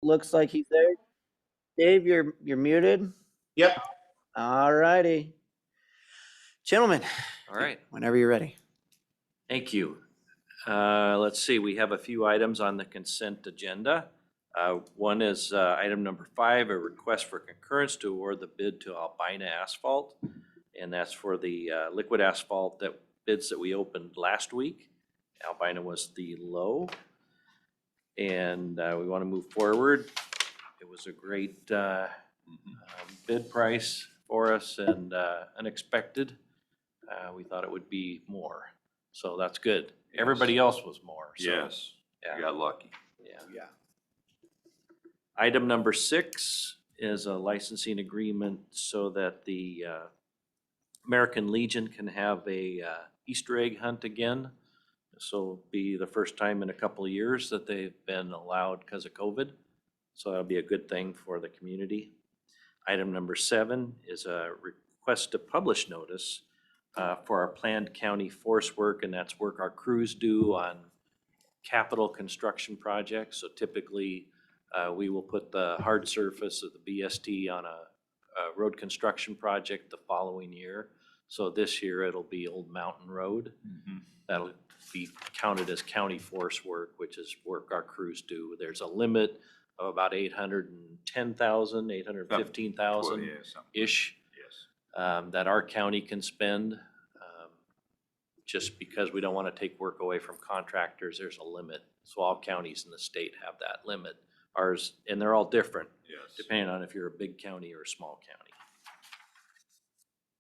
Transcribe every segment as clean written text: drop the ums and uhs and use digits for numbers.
Looks like he's there. Dave, you're muted. Yep. All righty. Gentlemen. All right. Whenever you're ready. Thank you. Let's see, we have a few items on the consent agenda. One is item number 5, a request for concurrence to award the bid to Albina Asphalt. And that's for the liquid asphalt bids that we opened last week. Albina was the low. And we want to move forward. It was a great bid price for us and unexpected. We thought it would be more. So that's good. Yes. Everybody else was more. So, yes. Yeah. You got lucky. Yeah. Item number 6 is a licensing agreement so that the American Legion can have a Easter egg hunt again. So it'll be the first time in a couple of years that they've been allowed because of COVID. So that'll be a good thing for the community. Item number 7 is a request to publish notice for our planned county force work, and that's work our crews do on capital construction projects. So typically we will put the hard surface of the BST on a road construction project the following year. So this year it'll be Old Mountain Road. Mm-hmm. That'll be counted as county force work, which is work our crews do. There's a limit of about 810,000, 815,000 ish. That our county can spend. Just because we don't want to take work away from contractors, there's a limit. So all counties in the state have that limit. Ours, and they're all different, depending on if you're a big county or a small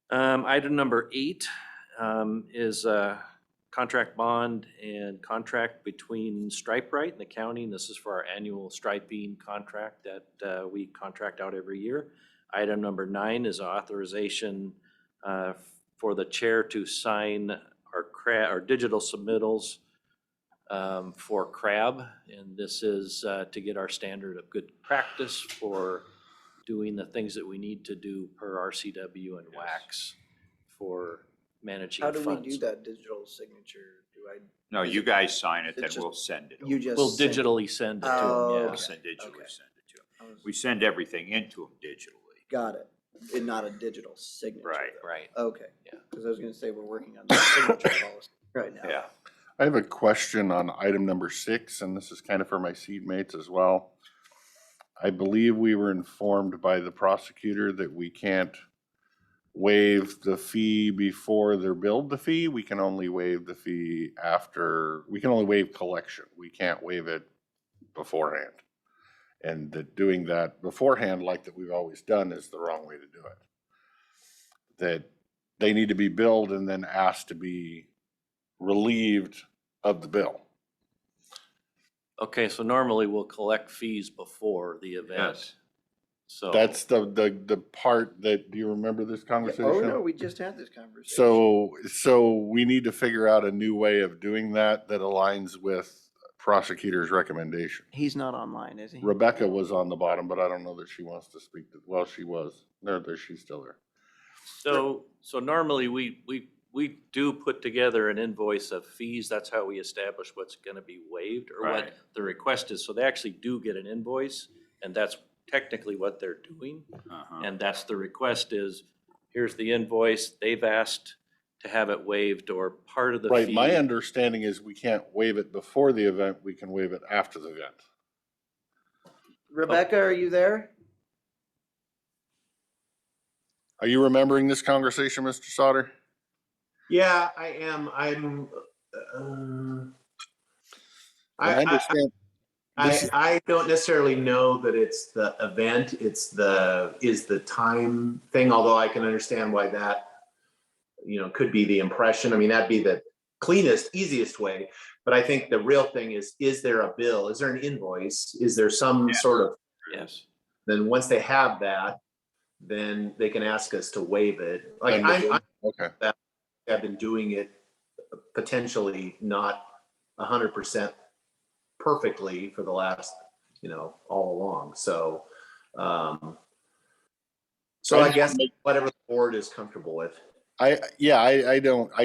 county. Item number 8 is a contract bond and contract between StripeRite and the county. And this is for our annual striping contract that we contract out every year. Item number 9 is authorization for the chair to sign our digital submittals for CRAB, and this is to get our standard of good practice for doing the things that we need to do per RCW and WACS for managing funds. How do we do that digital signature? No, you guys sign it, then we'll send it. We'll digitally send it to them. Yeah. We'll send it to them. We send everything into them digitally. Got it. And not a digital signature. Right. Okay. Yeah. Because I was going to say we're working on the signature policy right now. Yeah. I have a question on item number 6, and this is kind of for my seat mates as well. I believe we were informed by the prosecutor that we can't waive the fee before they're billed the fee. We can only waive the fee after, we can only waive collection. We can't waive it beforehand. And that doing that beforehand, like that we've always done, is the wrong way to do it. That they need to be billed and then asked to be relieved of the bill. Okay, so normally we'll collect fees before the event. Yes. So That's the part that, do you remember this conversation? Oh no, we just had this conversation. So we need to figure out a new way of doing that aligns with prosecutor's recommendation. He's not online, is he? Rebecca was on the bottom, but I don't know that she wants to speak to, well, she was. There, she's still there. So normally we do put together an invoice of fees. That's how we establish what's gonna be waived or what the request is. So they actually do get an invoice, and that's technically what they're doing. And that's the request is, here's the invoice. They've asked to have it waived or part of the fee. My understanding is we can't waive it before the event. We can waive it after the event. Rebecca, are you there? Are you remembering this conversation, Mr. Sauter? Yeah, I am. I understand. I don't necessarily know that it's the event. It's the time thing. Although I can understand why that, could be the impression. I mean, that'd be the cleanest, easiest way. But I think the real thing is there a bill? Is there an invoice? Is there some sort of? Yes. Then once they have that, then they can ask us to waive it. Like I've been doing it potentially not 100% perfectly for the last, all along. So, I guess whatever the board is comfortable with. I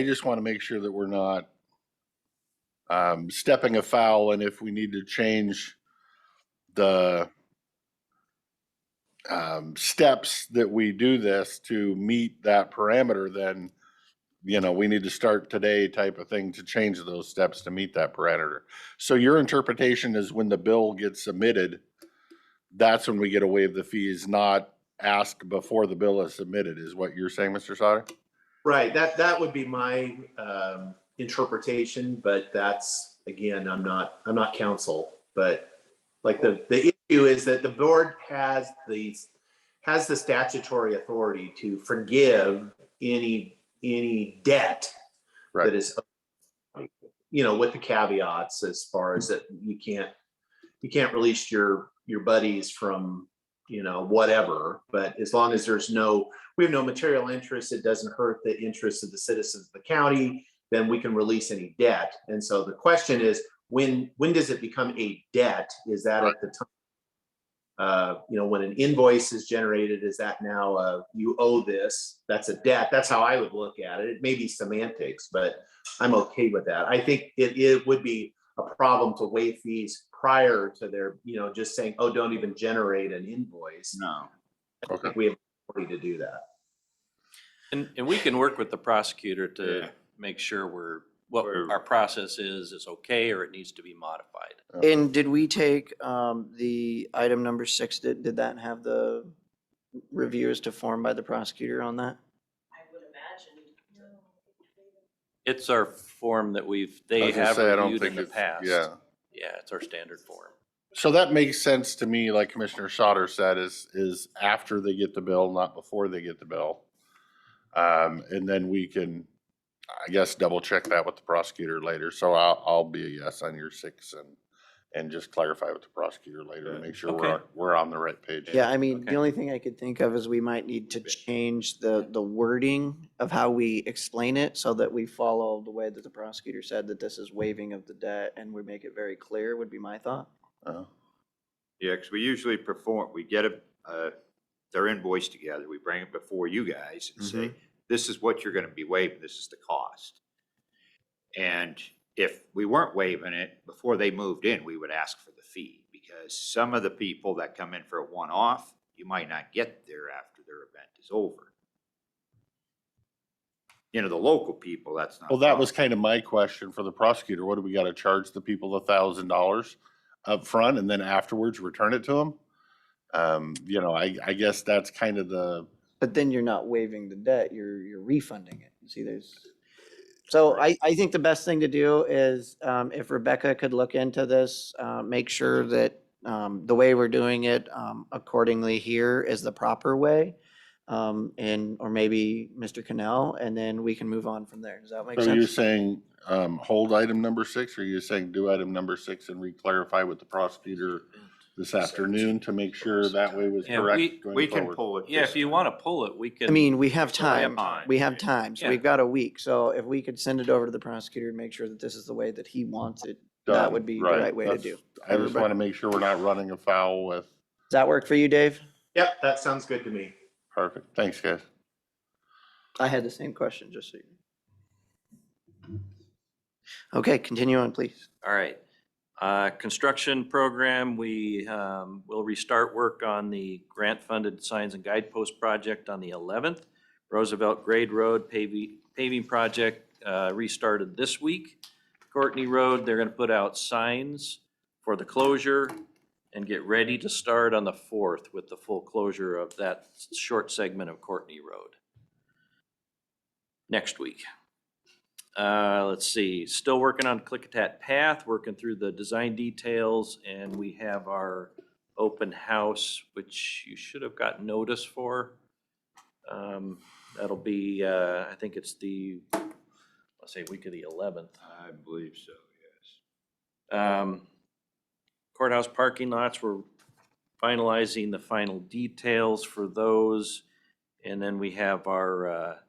just want to make sure that we're not stepping afoul, and if we need to change the steps that we do this to meet that parameter, then, we need to start today type of thing to change those steps to meet that parameter. So your interpretation is when the bill gets submitted, that's when we get to waive the fees, not ask before the bill is submitted, is what you're saying, Mr. Sauter? Right, that would be my interpretation, but that's, again, I'm not counsel, but like the issue is that the board has the statutory authority to forgive any debt Right. that is, with the caveats as far as that you can't release your buddies from, whatever, but as long as we have no material interest, it doesn't hurt the interests of the citizens of the county, then we can release any debt. And so the question is, when does it become a debt? Is that at the time, when an invoice is generated, is that now you owe this? That's a debt. That's how I would look at it. It may be semantics, but I'm okay with that. I think it would be a problem to waive fees prior to their, just saying, oh, don't even generate an invoice. No. I think we have authority to do that. And we can work with the prosecutor to Yeah. make sure what our process is okay, or it needs to be modified. And did we take the item number 6, did that have the reviewers to form by the prosecutor on that? I would imagine. It's our form that I they was gonna have say, I don't reviewed in think the it's- past. Yeah. Yeah, it's our standard form. So that makes sense to me, like Commissioner Sauter said, is after they get the bill, not before they get the bill. And then we can, I guess, double check that with the prosecutor later. So I'll be a yes on your 6 and just clarify with the prosecutor later to make sure Okay. we're on the right page. Yeah, I mean, Okay. the only thing I could think of is we might need to change the wording of how we explain it so that we follow the way that the prosecutor said that this is waiving of the debt, and we make it very clear, would be my thought. Yeah, because we usually we get their invoice together, we bring it before you guys and say, this is what you're gonna be waiving, this is the cost. And if we weren't waiving it before they moved in, we would ask for the fee, because some of the people that come in for a one-off, you might not get there after their event is over. The local people, that's not. Well, that was kind of my question for the prosecutor. What do we got to charge the people $1,000 up front and then afterwards return it to them? I guess that's kind of the. But then you're not waiving the debt, you're refunding it. See, so I think the best thing to do is, if Rebecca could look into this, make sure that the way we're doing it accordingly here is the proper way. Or maybe Mr. Cannell, and then we can move on from there. Does that make So you're sense? saying hold item number 6, or you're saying do item number 6 and re-clarify with the prosecutor this afternoon to make sure that way was Yeah, correct We going can forward? pull it. Yeah, if you want to pull it, we can. I mean, we have So we have time. time. We have time. So Yeah. we've got a week. So if we could send it over to the prosecutor and make sure that this is the way that he wants it, that Done. would be the right way to That's- do. I just want to make sure we're not running afoul with. Does that work for you, Dave? Yep, that sounds good to me. Perfect. Thanks, guys. I had the same question, just so you know. Okay, continue on, please. All right. Construction program, we will restart work on the grant-funded signs and guidepost project on the 11th. Roosevelt Grade Road paving project restarted this week. Courtney Road, they're gonna put out signs for the closure and get ready to start on the 4th with the full closure of that short segment of Courtney Road next week. Let's see, still working on Klickitat Path, working through the design details, and we have our open house, which you should have got notice for. That'll be, I think it's let's say week of the 11th. I believe so, yes. Courthouse parking lots, we're finalizing the final details for those. And then we have our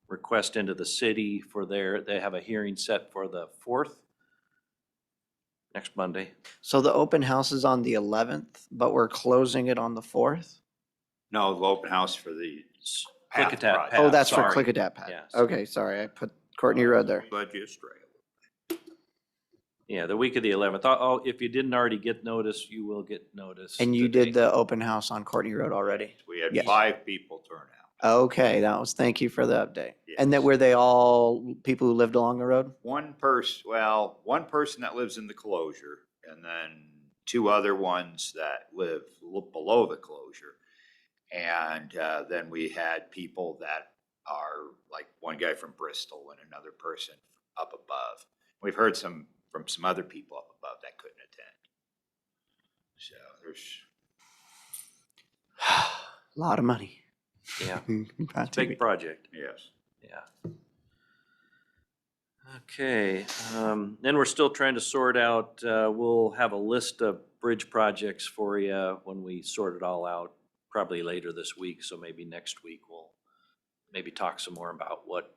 request into the city for they have a hearing set for the 4th, next Monday. So the open house is on the 11th, but we're closing it on the 4th? No, the open house for the path Klickitat project. Path. Oh, that's for sorry. Klickitat Path. Yes. Okay, sorry, I put Courtney Road there. Budget straight. Yeah, the week of the 11th. Oh, if you didn't already get notice, you will get notice. And you today. did the open house on Courtney Road already? We had Yes. 5 people turn out. Okay, thank you for the update. And that Yes. were they all people who lived along the road? One person that lives in the closure, and then 2 other ones that live below the closure. And then we had people that are like one guy from Bristol and another person up above. We've heard from some other people up above that couldn't attend. So there's, A lot of money. Yeah, Not it's to a be- big project. yes. Yeah. Okay, then we're still trying to sort out, we'll have a list of bridge projects for you when we sort it all out, probably later this week, so maybe next week we'll maybe talk some more about what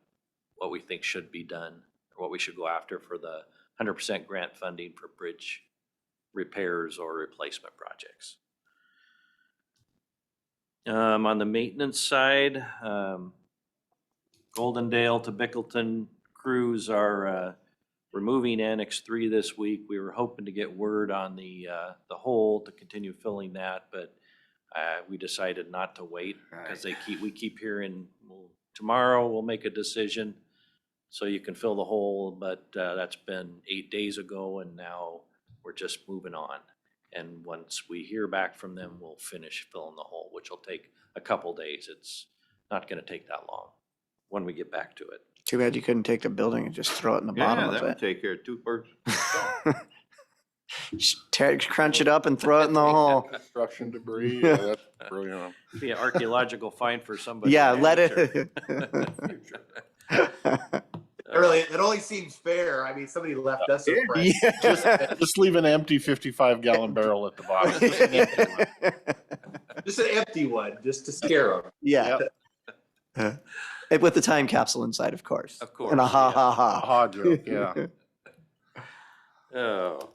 we think should be done, or what we should go after for the 100% grant funding for bridge repairs or replacement projects. On the maintenance side, Goldendale to Bickleton crews are removing Annex 3 this week. We were hoping to get word on the hole to continue filling that, but we decided not to wait because we keep hearing, well, tomorrow we'll make a decision so you can fill the hole, but that's been 8 days ago and now we're just moving on. And once we hear back from them, we'll finish filling the hole, which will take a couple days. It's not gonna take that long when we get back to it. Too bad you couldn't take the building and just throw it in the bottom Yeah, that of would it. take care of 2 birds. Just crunch it up and throw it in the hole. Construction debris, yeah, that's brilliant. Be an archaeological find for somebody. Yeah, in the let future. it. It only seems fair. I mean, somebody left us a friend. Yeah. Just leave an empty 55-gallon barrel at the bottom. Just an empty one. Just an empty one, just to scare them. Yeah. With the time capsule inside, of course. Of course, And a ha yeah. ha ha. Aha joke, yeah. Oh.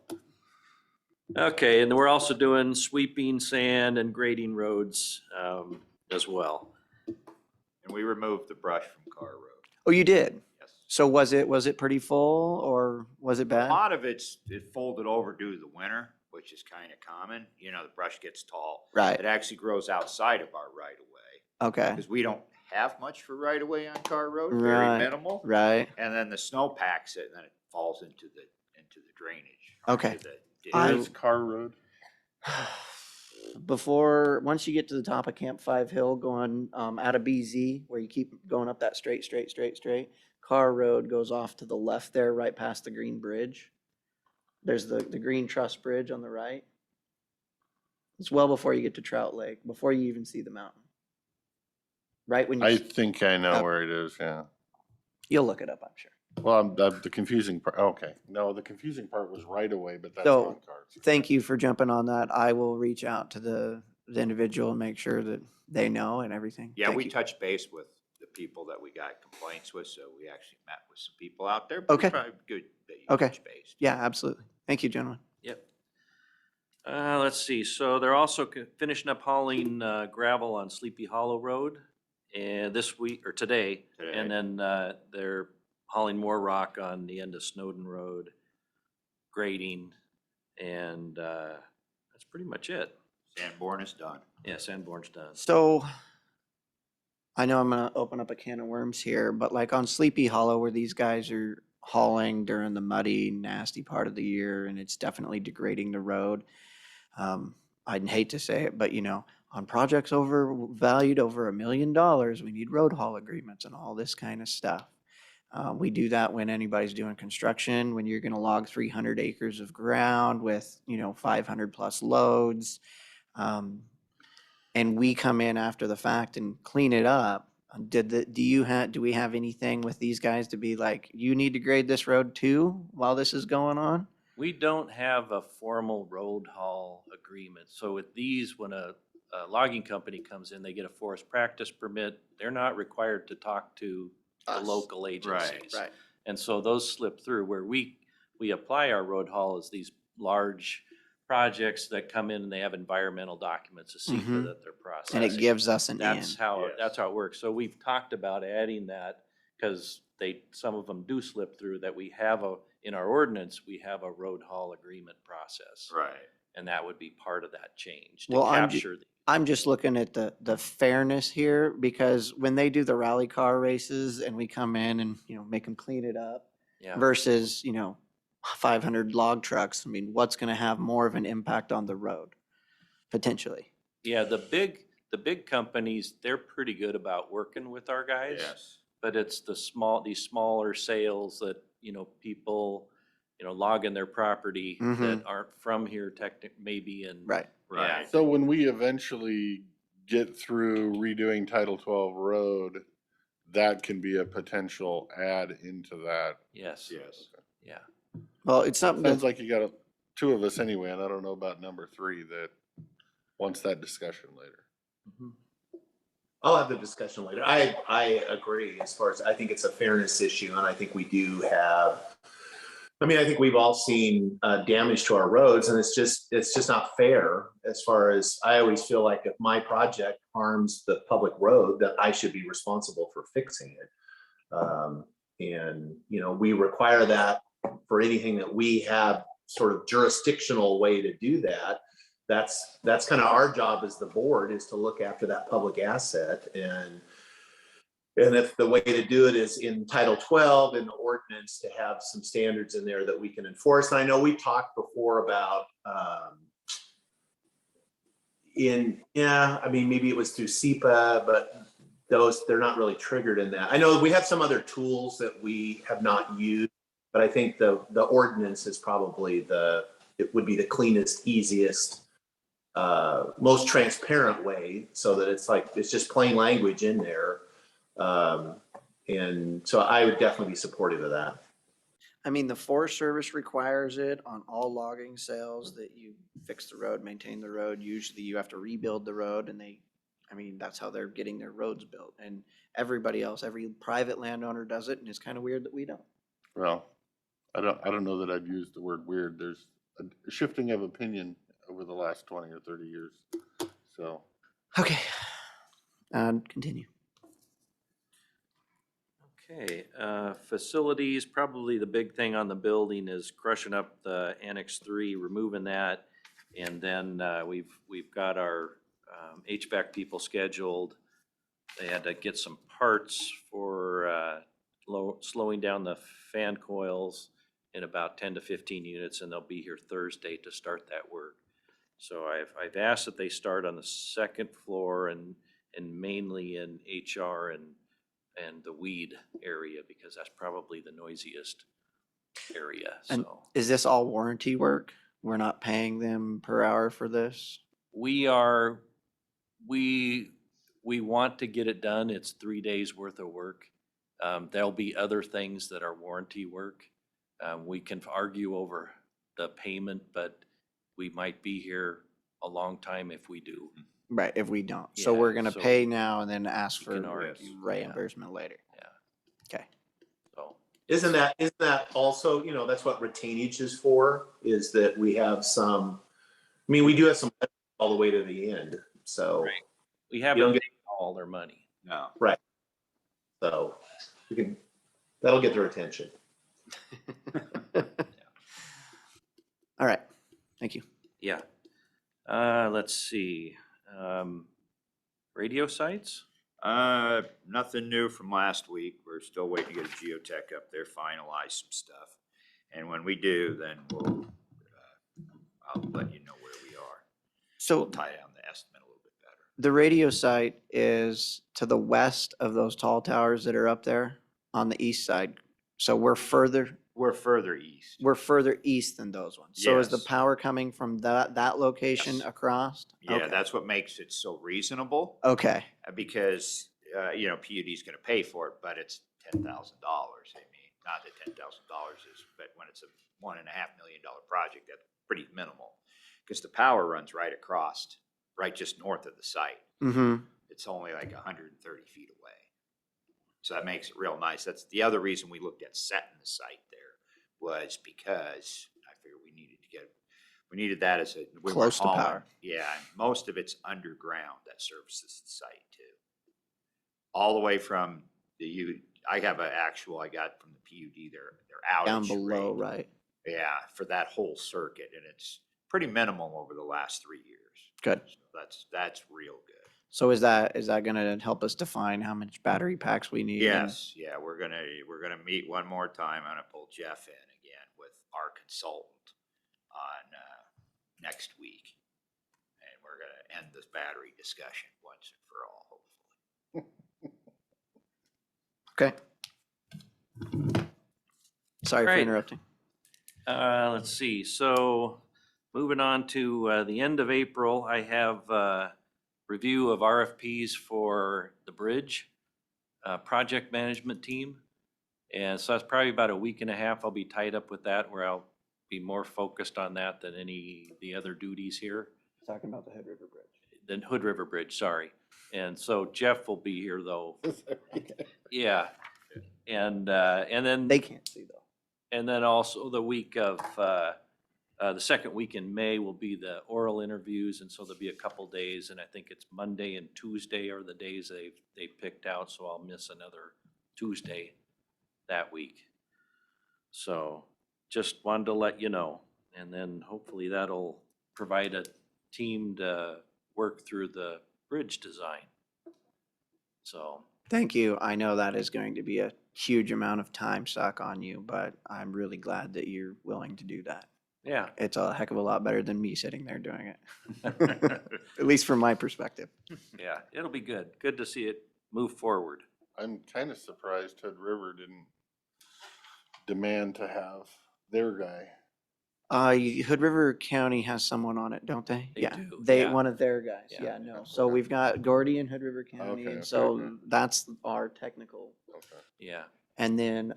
Okay, and we're also doing sweeping sand and grading roads as well. And we removed the brush from Carr Road. Oh, you did? Yes. So was it pretty full or was it A bad? lot of it folded over due to the winter, which is kind of common. You know, the brush gets tall. Right. It actually grows outside of our right of way Okay. because we don't have much for right of way on Carr Road, Right. very minimal. Right. And then the snow packs it and then it falls into the drainage. Okay. into the ditch. Where's Carr Road? Once you get to the top of Camp 5 Hill going out of BZ, where you keep going up that straight, Carr Road goes off to the left there, right past the Green Bridge. There's the Green Truss Bridge on the right. It's well before you get to Trout Lake, before you even see the mountain. Right when I you, think I know where it is, yeah. you'll look it up, I'm sure. Well, the confusing part, okay. No, the confusing part was right away, but that's So, on Carr. Thank you for jumping on that. I will reach out to the individual and make sure that they know and everything. Yeah, Thank we you. touched base with the people that we got complaints with, so we actually met with some people out there. Okay. Probably good that you Okay. touched base. Yeah, absolutely. Thank you, gentlemen. Yep. Let's see, so they're also finishing up hauling gravel on Sleepy Hollow Road and this week, or today. Today. And then they're hauling more rock on the end of Snowden Road, grading, and that's pretty much it. Sanborn is done. Yeah, Sanborn's done. So I know I'm gonna open up a can of worms here, but like on Sleepy Hollow where these guys are hauling during the muddy, nasty part of the year and it's definitely degrading the road. I'd hate to say it, but you know, on projects valued over $1 million, we need road haul agreements and all this kind of stuff. We do that when anybody's doing construction, when you're gonna log 300 acres of ground with, 500 plus loads. And we come in after the fact and clean it up. Do we have anything with these guys to be like, you need to grade this road too while this is going on? We don't have a formal road haul agreement. So with these, when a logging company comes in, they get a forest practice permit. They're not required to talk to the Us. local agencies. Right. And so those slip through where we apply our road haul as these large projects that come in and they have environmental documents, a SEQA Mhm. that they're processing. And it gives us an in. That's how it works. So we've talked about adding that because some of them do slip through, that we have in our ordinance, we have a road haul agreement process. Right. And that would be part of that change to Well, capture. I'm just looking at the fairness here, because when they do the rally car races and we come in and, make them clean it up Yeah, versus, 500 log trucks, I mean, what's going to have more of an impact on the road potentially? yeah, the big companies, they're pretty good about working with our guys. Yes. But it's these smaller sales that, people, log in their property that Mhm. aren't from here maybe in. Right. Right. So when we eventually get through redoing Title 12 road, that can be a potential add into that. Yes. Yes. Yeah. Well, it's something Sounds that, like you got two of us anyway, and I don't know about number 3 that wants that discussion later. I'll have the discussion later. I agree as far as, I think it's a fairness issue, and I think we do have, I think we've all seen damage to our roads, and it's just not fair as far as, I always feel like if my project harms the public road, that I should be responsible for fixing it. And, we require that for anything that we have sort of jurisdictional way to do that. That's kind of our job as the board, is to look after that public asset. And if the way to do it is in Title 12 in the ordinance, to have some standards in there that we can enforce. And I know we talked before about maybe it was through SEPA, but they're not really triggered in that. I know we have some other tools that we have not used, but I think the ordinance is probably it would be the cleanest, easiest, most transparent way, so that it's just plain language in there. And so I would definitely be supportive of that. the Forest Service requires it on all logging sales that you fix the road, maintain the road. Usually you have to rebuild the road, and that's how they're getting their roads built. And everybody else, every private landowner does it, and it's kind of weird that we don't. Well, I don't know that I'd use the word weird. There's a shifting of opinion over the last 20 or 30 years. So. Okay. Continue. Okay, facilities, probably the big thing on the building is crushing up the Annex 3, removing that. And then we've got our HVAC people scheduled. They had to get some parts for slowing down the fan coils in about 10 to 15 units, and they'll be here Thursday to start that work. So I've asked that they start on the second floor and mainly in HR and the weed area, because that's probably the noisiest area. And So is this all warranty work? We're not paying them per hour for this? we want to get it done. It's 3 days worth of work. There'll be other things that are warranty work. We can argue over the payment, but we might be here a long time if we do. Right, if we don't. So Yeah, we're gonna so pay now and then ask we for can argue, reimbursement later. Yeah. Okay. So Isn't that also, that's what retainage is for, is that we have some, we do have some all the way to the end. So, Right. we don't haven't get- taken all their money. No. so that'll get their attention. All right, thank you. Yeah. Let's see. Radio sites? Nothing new from last week. We're still waiting to get a geotech up there, finalize some stuff. And when we do, then I'll let you know where we are. So We'll tie down the estimate a little bit better. the radio site is to the west of those tall towers that are up there on the east side. So we're further east than those ones. So is the Yes. power coming from that location Yes. across? Yeah, Okay. that's what makes it so reasonable, Okay, because, PUD's gonna pay for it, but it's $10,000. Not that $10,000 is, but when it's a $1.5 million project, that's pretty minimal. Because the power runs right across, right just north of the site. mm-hmm, It's only like 130 feet away. So that makes it real nice. That's the other reason we looked at setting the site there, was because I figured we needed that as we were Close to hauling. power. Yeah, and most of it's underground that services the site too. All the way from the I have an actual I got from the PUD, their Down outage below, rate. right? Yeah, for that whole circuit, and it's pretty minimal over the last 3 years. Good. So that's real good. So is that gonna help us define how much battery packs we need? and- Yes, yeah, we're gonna meet one more time. I'm gonna pull Jeff in again with our consultant on next week, and we're gonna end this battery discussion once and for all, hopefully. Okay. Sorry for Right. interrupting. Let's see, so moving on to the end of April, I have review of RFPs for the bridge project management team. And so that's probably about a week and a half. I'll be tied up with that, where I'll be more focused on that than the other duties here. Talking about the Hood River Bridge. Than Hood River Bridge, sorry. And so Jeff will be here though. Yeah. And then. They can't see though. And then also the week of, the second week in May will be the oral interviews, and so there'll be a couple days, and I think it's Monday and Tuesday are the days they picked out, so I'll miss another Tuesday that week. So just wanted to let you know, and then hopefully that'll provide a team to work through the bridge design. So. Thank you. I know that is going to be a huge amount of time suck on you, but I'm really glad that you're willing to do that. Yeah. It's a heck of a lot better than me sitting there doing it. At least from my perspective. Yeah, it'll be good. Good to see it move forward. I'm kind of surprised Hood River didn't demand to have their guy. Hood River County has someone on it, don't they? They Yeah, do, they, yeah. one of their guys. Yeah. Yeah, no. So Okay. we've got Gordy in Hood River County, Okay, and okay, so okay. that's our technical. Okay. Yeah. And then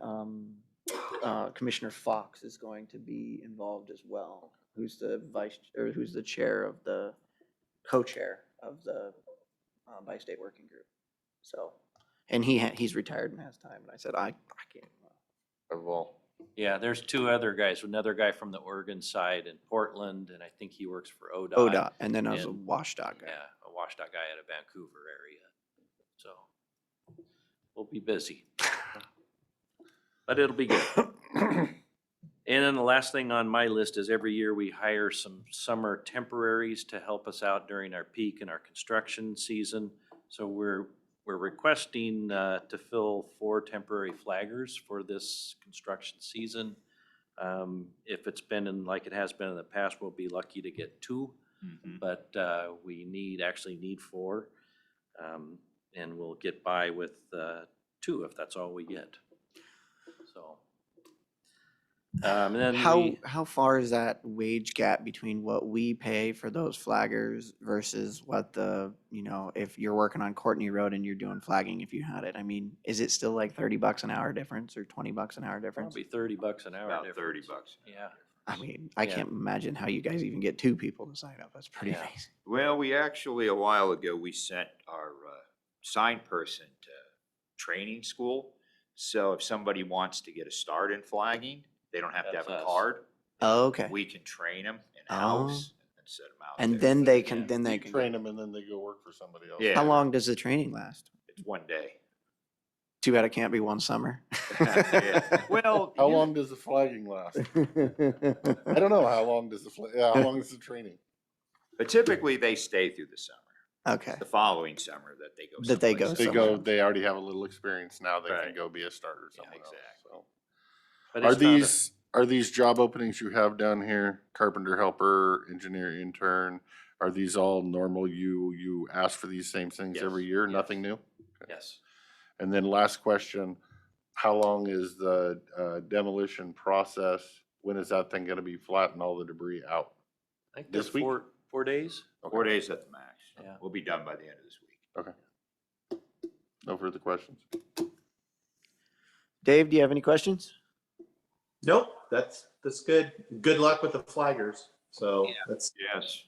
Commissioner Fox is going to be involved as well, who's the who's the chair of the, co-chair of the bi-state working group. So, and he's retired and has time, and I said, I can't. Well, Yeah, there's two other guys, another guy from the Oregon side in Portland, and I think he works for ODOT. ODOT, and then I was a And- WashDOT guy. Yeah, a WashDOT guy out of Vancouver area. So we'll be busy. But it'll be good. And then the last thing on my list is every year we hire some summer temporaries to help us out during our peak and our construction season. So we're requesting to fill 4 temporary flaggers for this construction season. If it's been like it has been in the past, we'll be lucky to get 2, but we actually need 4. And we'll get by with 2 if that's all we get. So. And then How far is that wage gap between what we pay for those flaggers versus what if you're working on Courtney Road and you're doing flagging, if you had it? I mean, is it still like $30 an hour difference or $20 an hour difference? Probably $30 an hour. About difference. $30. Yeah. I mean, I Yeah. can't imagine how you guys even get 2 people to sign up. That's pretty Yeah. amazing. Well, we actually, a while ago, we sent our sign person to training school. So if somebody wants to get a start in flagging, they don't have to That's have a us. card. Oh, okay. We can train them in-house and set them out And there. then they Yeah. can, you train them and then they go work for somebody else. Yeah. how long does the training last? It's one day. Too bad it can't be one summer. Yeah. Well, How long does the flagging last? I don't know. How long does how long is the training? but typically they stay through the summer. Okay. The following summer that they go. That they go someplace They else. somewhere go, else. they already have a little experience now. They can Right. go be a starter Yeah, somewhere else. exactly. So. But Are it's not a- these job openings you have down here, carpenter helper, engineer intern, are these all normal? You ask for these same things every Yes, year, yes. nothing new? Yes. And then last question, how long is the demolition process? When is that thing gonna be flat and all the debris out? I think This that's week? 4 days. 4 days at the max. Yeah. We'll be done by the end of this week. No further questions? Dave, do you have any questions? Nope, that's good. Good luck with the flaggers. So that's, Yes.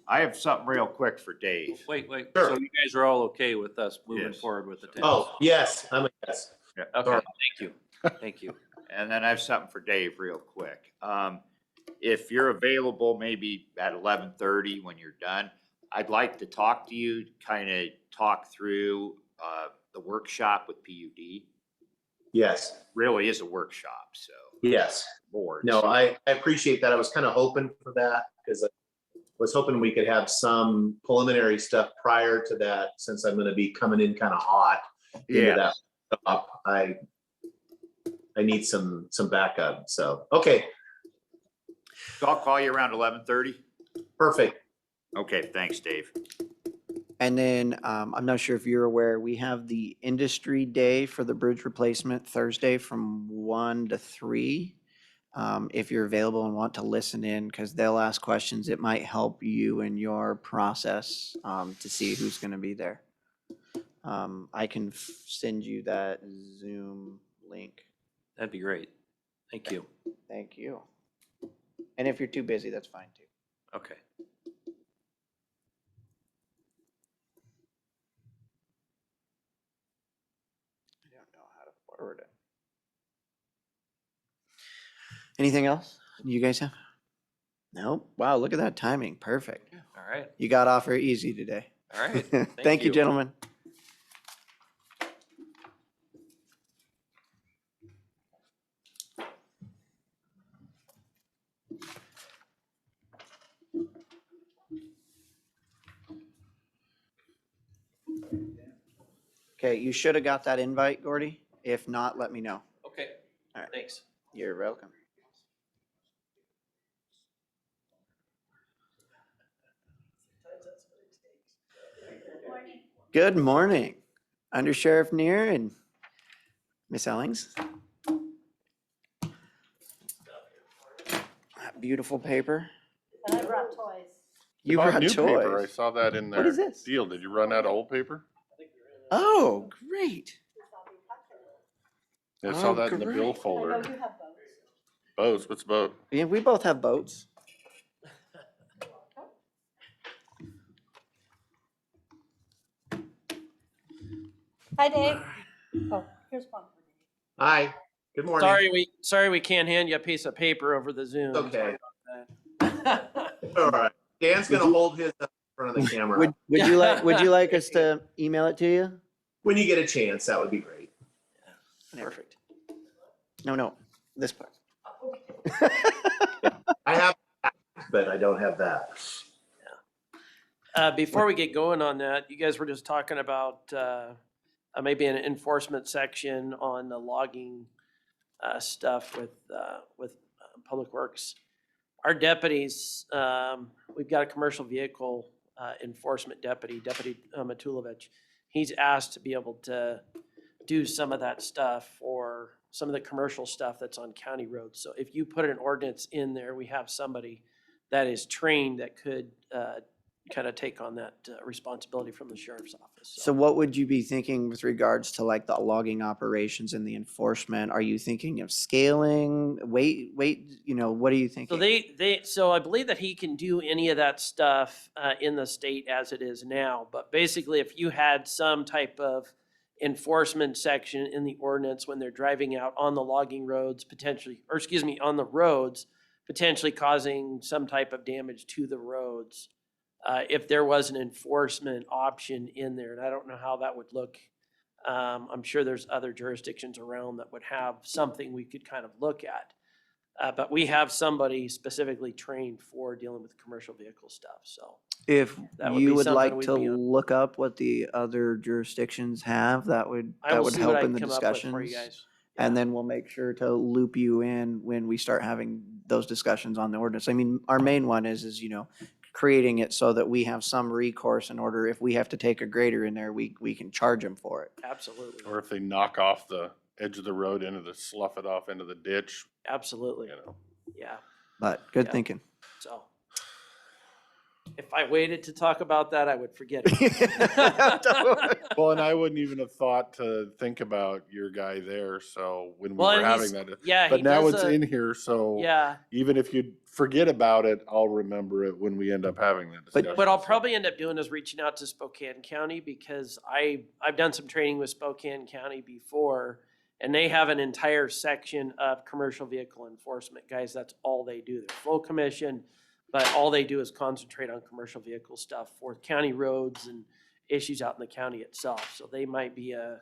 I have something real quick for Dave. Wait. Sure. So you guys are all okay with us moving Yes. forward with the tents? oh, yes, I'm a yes. Okay, sorry. thank you. Thank you. And then I have something for Dave real quick. If you're available, maybe at 11:30 when you're done, I'd like to talk to you, kind of talk through the workshop with PUD. Yes, really is a workshop, so. yes. Boards. No, I appreciate that. I was kind of hoping for that because I was hoping we could have some preliminary stuff prior to that, since I'm going to be coming in kind of hot into Yeah, that up. I need some backup. So, okay, so I'll call you around 11:30. perfect. Okay, thanks, Dave. And then, I'm not sure if you're aware, we have the industry day for the bridge replacement Thursday from 1 to 3. If you're available and want to listen in, because they'll ask questions, it might help you in your process, to see who's gonna be there. I can send you that Zoom link. That'd be great. Thank you. Thank you. And if you're too busy, that's fine too. Okay. I don't know how to forward it. Anything else you guys have? Nope. Wow, look at that timing. Perfect. All right. You got off very easy today. All right. Thank you, gentlemen. Okay, you should have got that invite, Gordy. If not, let me know. Okay. All right. Thanks. You're welcome. Good morning, Under Sheriff Neer and Miss Ellings. That beautiful paper. And I brought toys. You Bought brought new paper. I toys. saw that in there. What is this? Deal, did you run out of old paper? Oh, great. I saw Oh, that in the bill great. I folder. know you have boats. Boats, what's boat? Yeah, we both have boats. Hi, Dave. Oh, here's one for Dave. Hi, good morning. Sorry we can't hand you a piece of paper over the Zoom. Okay. Sorry about All right. Dan's Would gonna you- hold his up in front of the camera. Would you like us to email it to you? When you get a chance, that would be great. that. Perfect. No, this part. I have, but I don't have that. Before we get going on that, you guys were just talking about maybe an enforcement section on the logging stuff with Public Works. Our deputies, we've got a commercial vehicle enforcement deputy, Deputy Matulovich. He's asked to be able to do some of that stuff or some of the commercial stuff that's on county roads. So if you put an ordinance in there, we have somebody that is trained that could kind of take on that responsibility from the sheriff's office. So what would you be thinking with regards to like the logging operations and the enforcement? Are you thinking of scaling, wait, what are you thinking? So so I believe that he can do any of that stuff in the state as it is now. But basically, if you had some type of enforcement section in the ordinance when they're driving out on the logging roads, potentially, or excuse me, on the roads, potentially causing some type of damage to the roads, if there was an enforcement option in there, and I don't know how that would look. I'm sure there's other jurisdictions around that would have something we could kind of look at. But we have somebody specifically trained for dealing with commercial vehicle stuff, so. If That would you be would something like we'd to be on. look up what the other jurisdictions have, that would I will see what help I in can the come up with for you discussions. guys. And Yeah. then we'll make sure to loop you in when we start having those discussions on the ordinance. I mean, our main one is, creating it so that we have some recourse in order, if we have to take a grader in there, we can charge them for it. Absolutely, Or if they knock off the edge of the road slough it off into the ditch, absolutely, you know. yeah, But good Yeah. thinking. so. If I waited to talk about that, I would forget it. Well, and I wouldn't even have thought to think about your guy there, so when we Well, were and having he's- that. yeah, But he now does it's a- in here, so Yeah, even if you forget about it, I'll remember it when we end up having that discussion. what I'll so. probably end up doing is reaching out to Spokane County because I've done some training with Spokane County before, and they have an entire section of commercial vehicle enforcement. Guys, that's all they do. They're full commission, but all they do is concentrate on commercial vehicle stuff for county roads and issues out in the county itself. So they might be a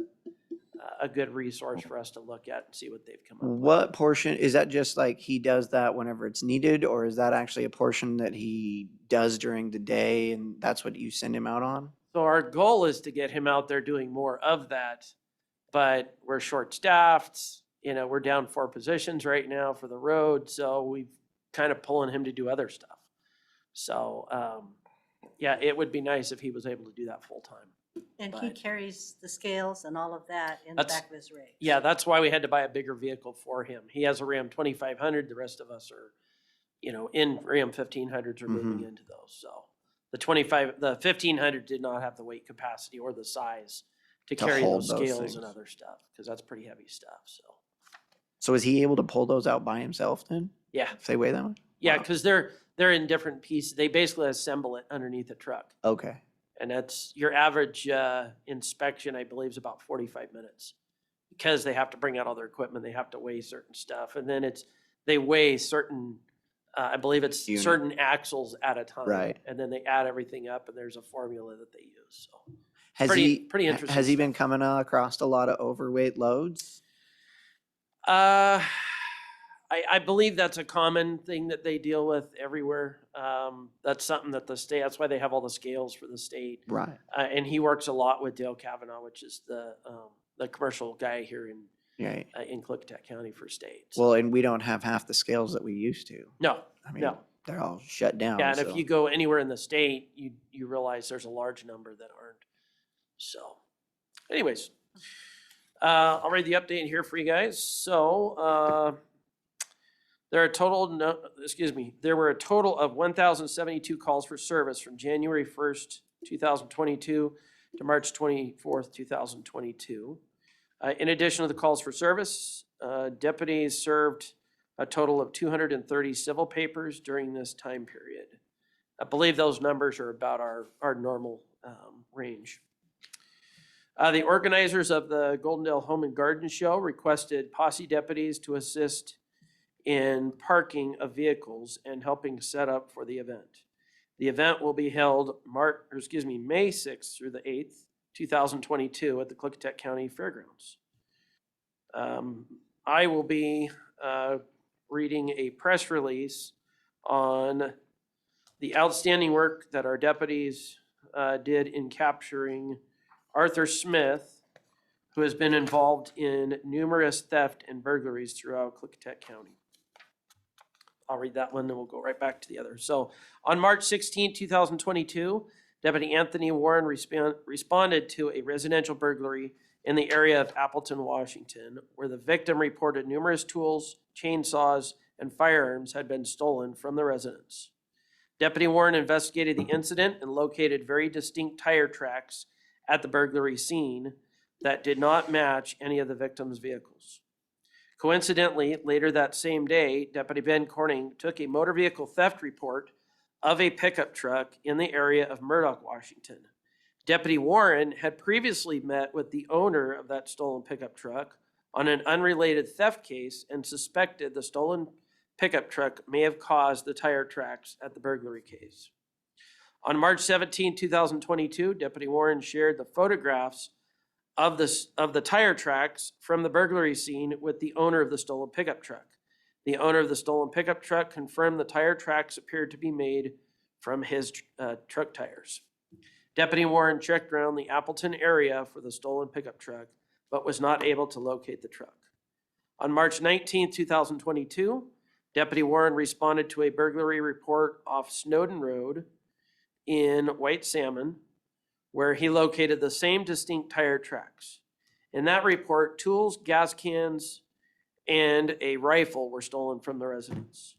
a good resource for us to look at and see what they've come up with. What portion, is that just like he does that whenever it's needed, or is that actually a portion that he does during the day and that's what you send him out on? So our goal is to get him out there doing more of that, but we're short-staffed. We're down 4 positions right now for the road, so we've kind of pulling him to do other stuff. So, yeah, it would be nice if he was able to do that full-time. And he But- takes the scales and all of that in the That's- back of his rig. Yeah, that's why we had to buy a bigger vehicle for him. He has a Ram 2500. The rest of us are, in Ram 1500s are moving into those. So the 1500 did not have the weight capacity or the size to To carry hold those those scales things. and other stuff, because that's pretty heavy stuff. So, So is he able to pull those out by himself then, yeah. if they weigh that much? Yeah, Wow. because they're in different pieces. They basically assemble it underneath a truck. Okay. And that's your average inspection, I believe, is about 45 minutes. Because they have to bring out all their equipment, they have to weigh certain stuff. And then they weigh certain, I believe it's Unit. certain axles at a time. Right. And then they add everything up and there's a formula that they use. So Has pretty interesting Has he stuff. been coming across a lot of overweight loads? I believe that's a common thing that they deal with everywhere. That's something that the state, that's why they have all the scales for the state. Right. And he works a lot with Dale Kavanaugh, which is the commercial guy here Right. in Klickitat County for state. Well, and we don't have half the scales that we used to. No, I mean, no. they're all shut down. Yeah, and so- if you go anywhere in the state, you realize there's a large number that aren't. So anyways, I'll read the update here for you guys. So there were a total of 1,072 calls for service from January 1st, 2022 to March 24th, 2022. In addition to the calls for service, deputies served a total of 230 civil papers during this time period. I believe those numbers are about our normal range. The organizers of the Goldendale Home and Garden Show requested posse deputies to assist in parking of vehicles and helping set up for the event. The event will be held May 6th through the 8th, 2022 at the Klickitat County Fairgrounds. I will be reading a press release on the outstanding work that our deputies did in capturing Arthur Smith, who has been involved in numerous theft and burglaries throughout Klickitat County. I'll read that one, then we'll go right back to the other. So on March 16, 2022, Deputy Anthony Warren responded to a residential burglary in the area of Appleton, Washington, where the victim reported numerous tools, chainsaws, and firearms had been stolen from the residence. Deputy Warren investigated the incident and located very distinct tire tracks at the burglary scene that did not match any of the victim's vehicles. Coincidentally, later that same day, Deputy Ben Corning took a motor vehicle theft report of a pickup truck in the area of Murdoch, Washington. Deputy Warren had previously met with the owner of that stolen pickup truck on an unrelated theft case and suspected the stolen pickup truck may have caused the tire tracks at the burglary case. On March 17, 2022, Deputy Warren shared the photographs of the tire tracks from the burglary scene with the owner of the stolen pickup truck. The owner of the stolen pickup truck confirmed the tire tracks appeared to be made from his truck tires. Deputy Warren checked around the Appleton area for the stolen pickup truck, but was not able to locate the truck. On March 19, 2022, Deputy Warren responded to a burglary report off Snowden Road in White Salmon, where he located the same distinct tire tracks. In that report, tools, gas cans, and a rifle were stolen from the residence.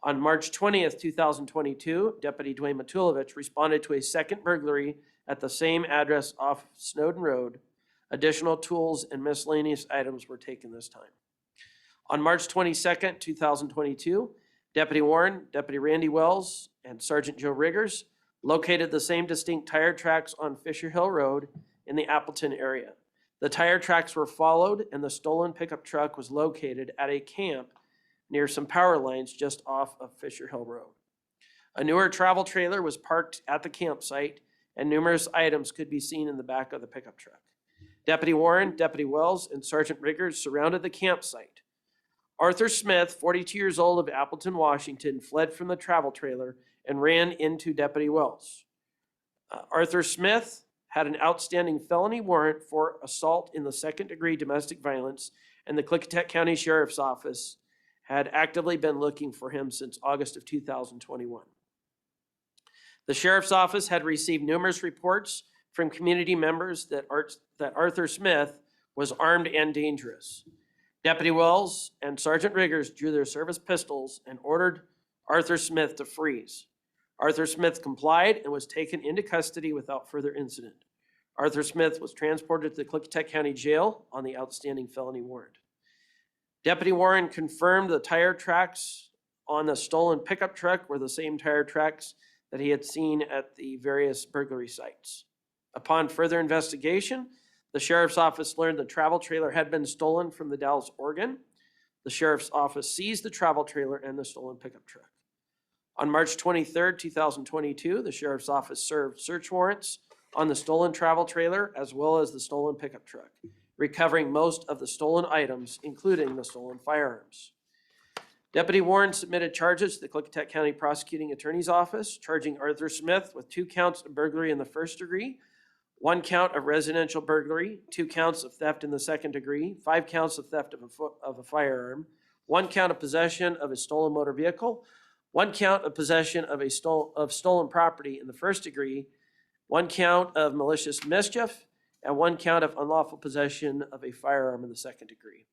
On March 20th, 2022, Deputy Dwayne Matulovich responded to a second burglary at the same address off Snowden Road. Additional tools and miscellaneous items were taken this time. On March 22nd, 2022, Deputy Warren, Deputy Randy Wells, and Sergeant Joe Riggers located the same distinct tire tracks on Fisher Hill Road in the Appleton area. The tire tracks were followed and the stolen pickup truck was located at a camp near some power lines just off of Fisher Hill Road. A newer travel trailer was parked at the campsite and numerous items could be seen in the back of the pickup truck. Deputy Warren, Deputy Wells, and Sergeant Riggers surrounded the campsite. Arthur Smith, 42 years old of Appleton, Washington, fled from the travel trailer and ran into Deputy Wells. Arthur Smith had an outstanding felony warrant for assault in the second-degree domestic violence, and the Klickitat County Sheriff's Office had actively been looking for him since August of 2021. The Sheriff's Office had received numerous reports from community members that Arthur Smith was armed and dangerous. Deputy Wells and Sergeant Riggers drew their service pistols and ordered Arthur Smith to freeze. Arthur Smith complied and was taken into custody without further incident. Arthur Smith was transported to the Klickitat County Jail on the outstanding felony warrant. Deputy Warren confirmed the tire tracks on the stolen pickup truck were the same tire tracks that he had seen at the various burglary sites. Upon further investigation, the Sheriff's Office learned the travel trailer had been stolen from the Dalles, Oregon. The Sheriff's Office seized the travel trailer and the stolen pickup truck. On March 23rd, 2022, the Sheriff's Office served search warrants on the stolen travel trailer as well as the stolen pickup truck, recovering most of the stolen items, including the stolen firearms. Deputy Warren submitted charges to the Klickitat County Prosecuting Attorney's Office, charging Arthur Smith with 2 counts of burglary in the first degree, 1 count of residential burglary, 2 counts of theft in the second degree, 5 counts of theft of a firearm, 1 count of possession of a stolen motor vehicle, 1 count of possession of stolen property in the first degree, 1 count of malicious mischief, and 1 count of unlawful possession of a firearm in the second degree.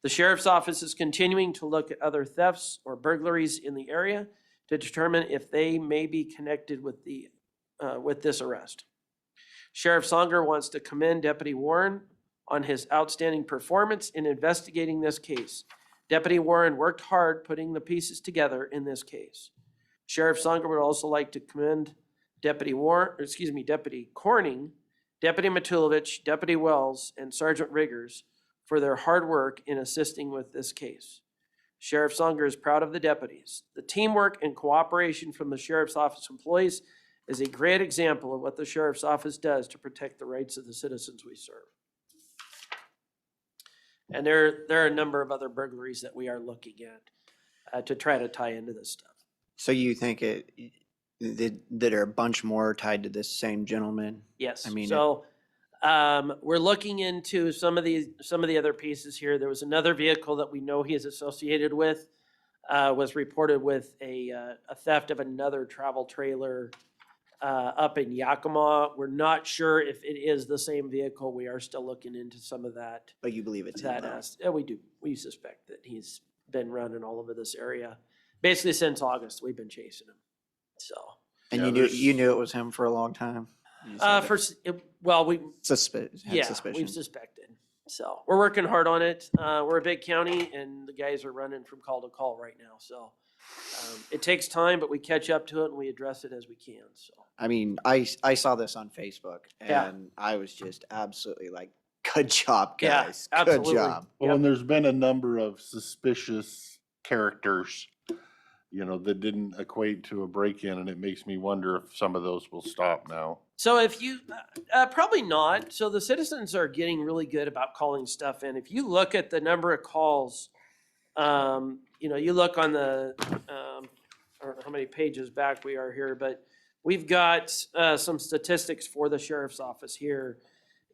The Sheriff's Office is continuing to look at other thefts or burglaries in the area to determine if they may be connected with this arrest. Sheriff Songer wants to commend Deputy Warren on his outstanding performance in investigating this case. Deputy Warren worked hard putting the pieces together in this case. Sheriff Songer would also like to commend Deputy Corning, Deputy Matulovich, Deputy Wells, and Sergeant Riggers for their hard work in assisting with this case. Sheriff Songer is proud of the deputies. The teamwork and cooperation from the Sheriff's Office employees is a great example of what the Sheriff's Office does to protect the rights of the citizens we serve. And there are a number of other burglaries that we are looking at to try to tie into this stuff. So you think that there are a bunch more tied to this same gentleman? Yes. I mean, So we're looking into some of the other pieces here. There was another vehicle that we know he is associated with, was reported with a theft of another travel trailer up in Yakima. We're not sure if it is the same vehicle. We are still looking into some of that. But you believe it's him, though? Yeah, we do. We suspect that he's been running all over this area. Basically since August, we've been chasing him. So. And Yeah, you knew it was him for a long time? We Suspicion. we've suspected. So we're working hard on it. We're a big county and the guys are running from call to call right now. So it takes time, but we catch up to it and we address it as we can. So. I mean, I saw this on Facebook and Yeah. I was just absolutely like, good job, Yeah, guys. absolutely. Good job. Well, and there's been a number of suspicious characters, that didn't equate to a break-in, and it makes me wonder if some of those will stop now. So if you, probably not. So the citizens are getting really good about calling stuff in. If you look at the number of calls, you look on the, I don't know how many pages back we are here, but we've got some statistics for the Sheriff's Office here.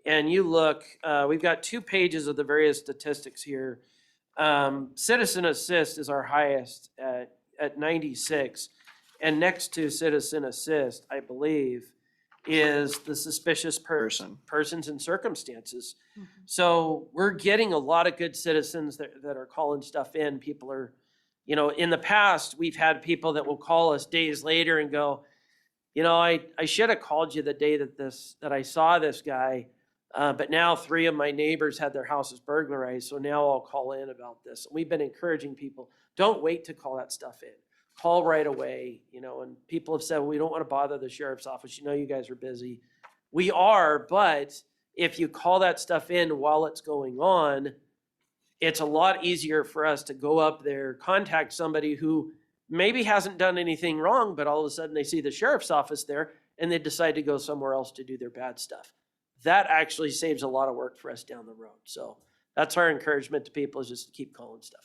And you look, we've got 2 pages of the various statistics here. Citizen Assist is our highest at 96. And next to Citizen Assist, I believe, is the suspicious persons and circumstances. So we're getting a lot of good citizens that are calling stuff in. People are, in the past, we've had people that will call us days later and go, I should have called you the day that I saw this guy, but now 3 of my neighbors had their houses burglarized, so now I'll call in about this. And we've been encouraging people, don't wait to call that stuff in. Call right away, and people have said, well, we don't want to bother the Sheriff's Office. You guys are busy. We are, but if you call that stuff in while it's going on, it's a lot easier for us to go up there, contact somebody who maybe hasn't done anything wrong, but all of a sudden they see the Sheriff's Office there and they decide to go somewhere else to do their bad stuff. that actually saves a lot of work for us down the road. So that's our encouragement to people, is just to keep calling stuff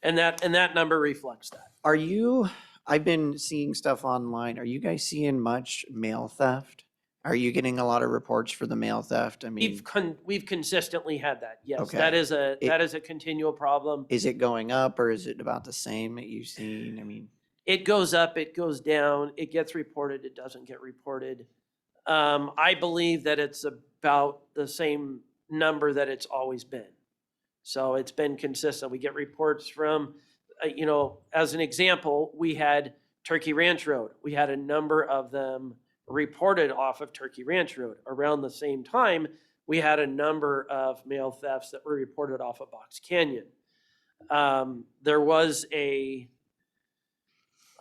in. And that number reflects that. Are you, I've been seeing stuff online. Are you guys seeing much mail theft? Are you getting a lot of reports for the mail theft? I mean, We've consistently had that. Yes, Okay. that is a continual problem. is it going up or is it about the same that you've seen? I mean, It goes up, it goes down, it gets reported, it doesn't get reported. I believe that it's about the same number that it's always been. So it's been consistent. We get reports from, as an example, we had Turkey Ranch Road. We had a number of them reported off of Turkey Ranch Road. Around the same time, we had a number of mail thefts that were reported off of Box Canyon. There was an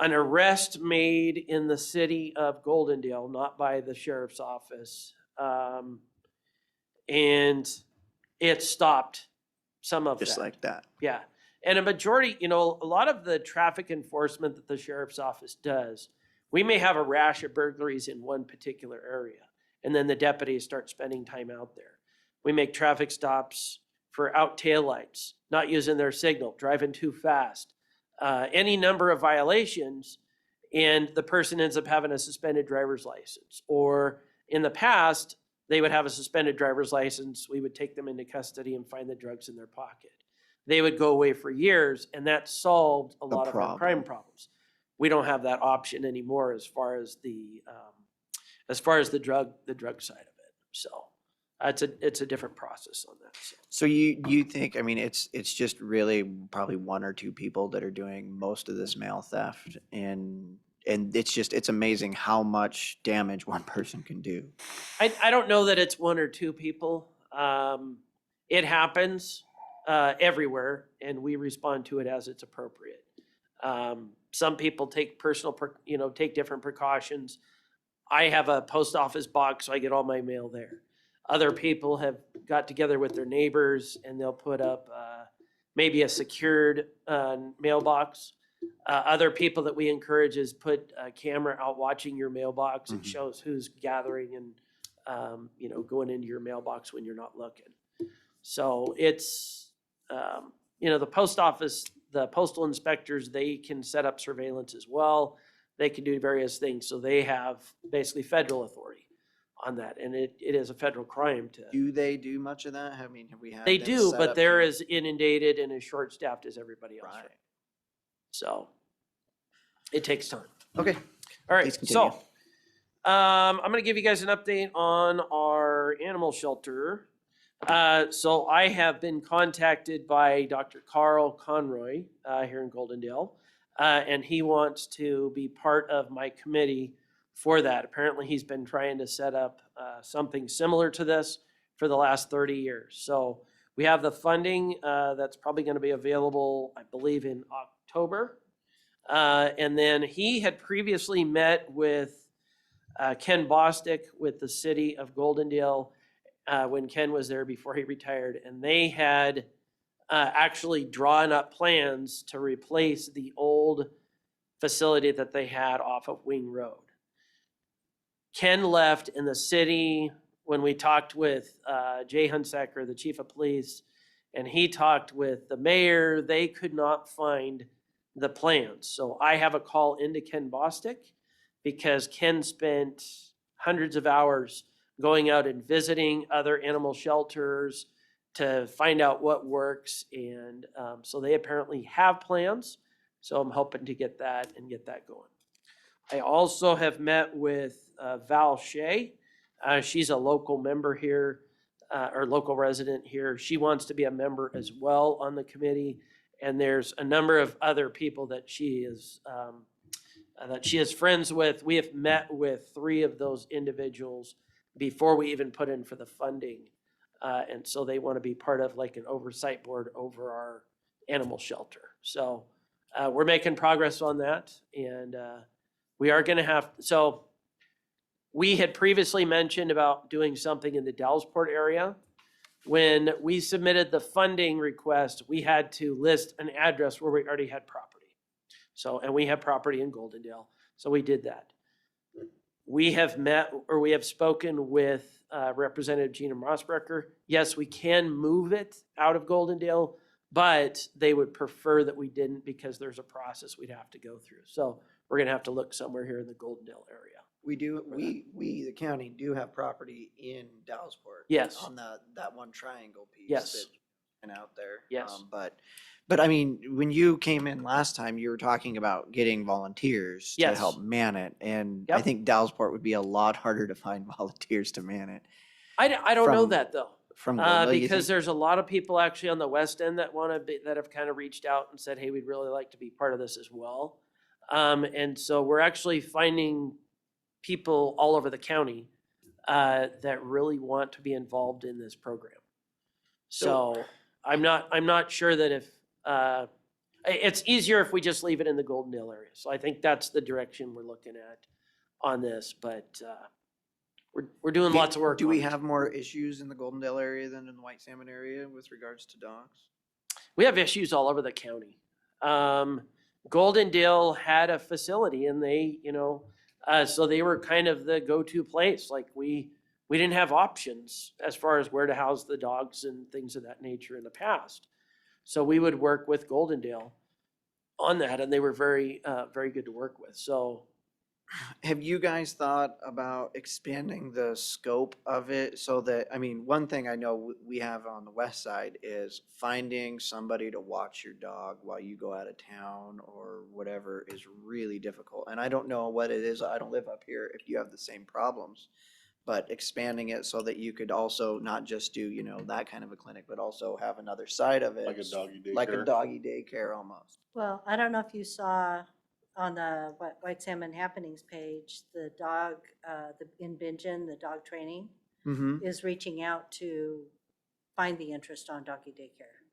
arrest made in the city of Goldendale, not by the sheriff's office. And it stopped some of just that. like that. Yeah. And a majority, a lot of the traffic enforcement that the sheriff's office does, we may have a rash of burglaries in one particular area, and then the deputies start spending time out there. We make traffic stops for out taillights, not using their signal, driving too fast, any number of violations, and the person ends up having a suspended driver's license. Or in the past, they would have a suspended driver's license. We would take them into custody and find the drugs in their pocket. They would go away for years, and that solved a lot of our crime problems. We don't have that option anymore as far as the drug side of it. So it's a different process on that. So you think, I mean, it's just really probably one or two people that are doing most of this mail theft, and it's amazing how much damage one person can do. I don't know that it's one or two people. It happens everywhere, and we respond to it as it's appropriate. Some people take take different precautions. I have a post office box, so I get all my mail there. Other people have got together with their neighbors, and they'll put up maybe a secured mailbox. Other people that we encourage is put a camera out watching your mailbox. It shows who's gathering and going into your mailbox when you're not looking. So it's the post office, the postal inspectors, they can set up surveillance as well. They can do various things. So they have basically federal authority on that. And it is a federal crime to. Do they do much of that? I mean, have we had They them do, set but up they're to- as inundated and as short-staffed as everybody else. Right. So it takes time. Okay. All right, Please continue. so I'm going to give you guys an update on our animal shelter. So I have been contacted by Dr. Carl Conroy here in Goldendale, and he wants to be part of my committee for that. Apparently, he's been trying to set up something similar to this for the last 30 years. So we have the funding that's probably going to be available, I believe, in October. And then he had previously met with Ken Bostic with the city of Goldendale when Ken was there before he retired. And they had actually drawn up plans to replace the old facility that they had off of Wing Road. Ken left in the city when we talked with Jay Hunsaker, the chief of police, and he talked with the mayor. They could not find the plans. So I have a call into Ken Bostic because Ken spent hundreds of hours going out and visiting other animal shelters to find out what works. And so they apparently have plans. So I'm hoping to get that going. I also have met with Val Shea. She's a local member here, or local resident here. She wants to be a member as well on the committee. And there's a number of other people that she is friends with. We have met with 3 of those individuals before we even put in for the funding. And so they want to be part of like an oversight board over our animal shelter. So we're making progress on that. And we are going to have, so we had previously mentioned about doing something in the Dallasport area. When we submitted the funding request, we had to list an address where we already had property. So, and we have property in Goldendale. So we did that. We have met, or we have spoken with Representative Gina Mossbrecher. Yes, we can move it out of Goldendale, but they would prefer that we didn't because there's a process we'd have to go through. So we're gonna have to look somewhere here in the Goldendale area. We do, the county do have property in Dallasport. Yes. On that one triangle piece. Yes. That and out there. Yes. But I mean, when you came in last time, you were talking about getting volunteers to Yes. help man it. And I Yep. think Dallasport would be a lot harder to find volunteers to man it. I don't know From- that though. From Goldendale, you Because think? there's a lot of people actually on the west end that want to be, that have kind of reached out and said, hey, we'd really like to be part of this as well. And so we're actually finding people all over the county that really want to be involved in this program. So I'm not sure that if, it's easier if we just leave it in the Goldendale area. So I think that's the direction we're looking at on this, but we're doing lots of work. Do on we it. have more issues in the Goldendale area than in the White Salmon area with regards to dogs? We have issues all over the county. Goldendale had a facility and they, so they were kind of the go-to place. Like we didn't have options as far as where to house the dogs and things of that nature in the past. So we would work with Goldendale on that and they were very, very good to work with. So Have you guys thought about expanding the scope of it so that, I mean, one thing I know we have on the west side is finding somebody to watch your dog while you go out of town or whatever is really difficult. And I don't know what it is. I don't live up here if you have the same problems. But expanding it so that you could also not just do, that kind of a clinic, but also have another side of it. Like a doggy daycare. Like a doggy daycare almost. Well, I don't know if you saw on the White Salmon Happenings page, the dog, in Bingen, the dog training Mm-hmm. is reaching out to find the interest on doggy daycare.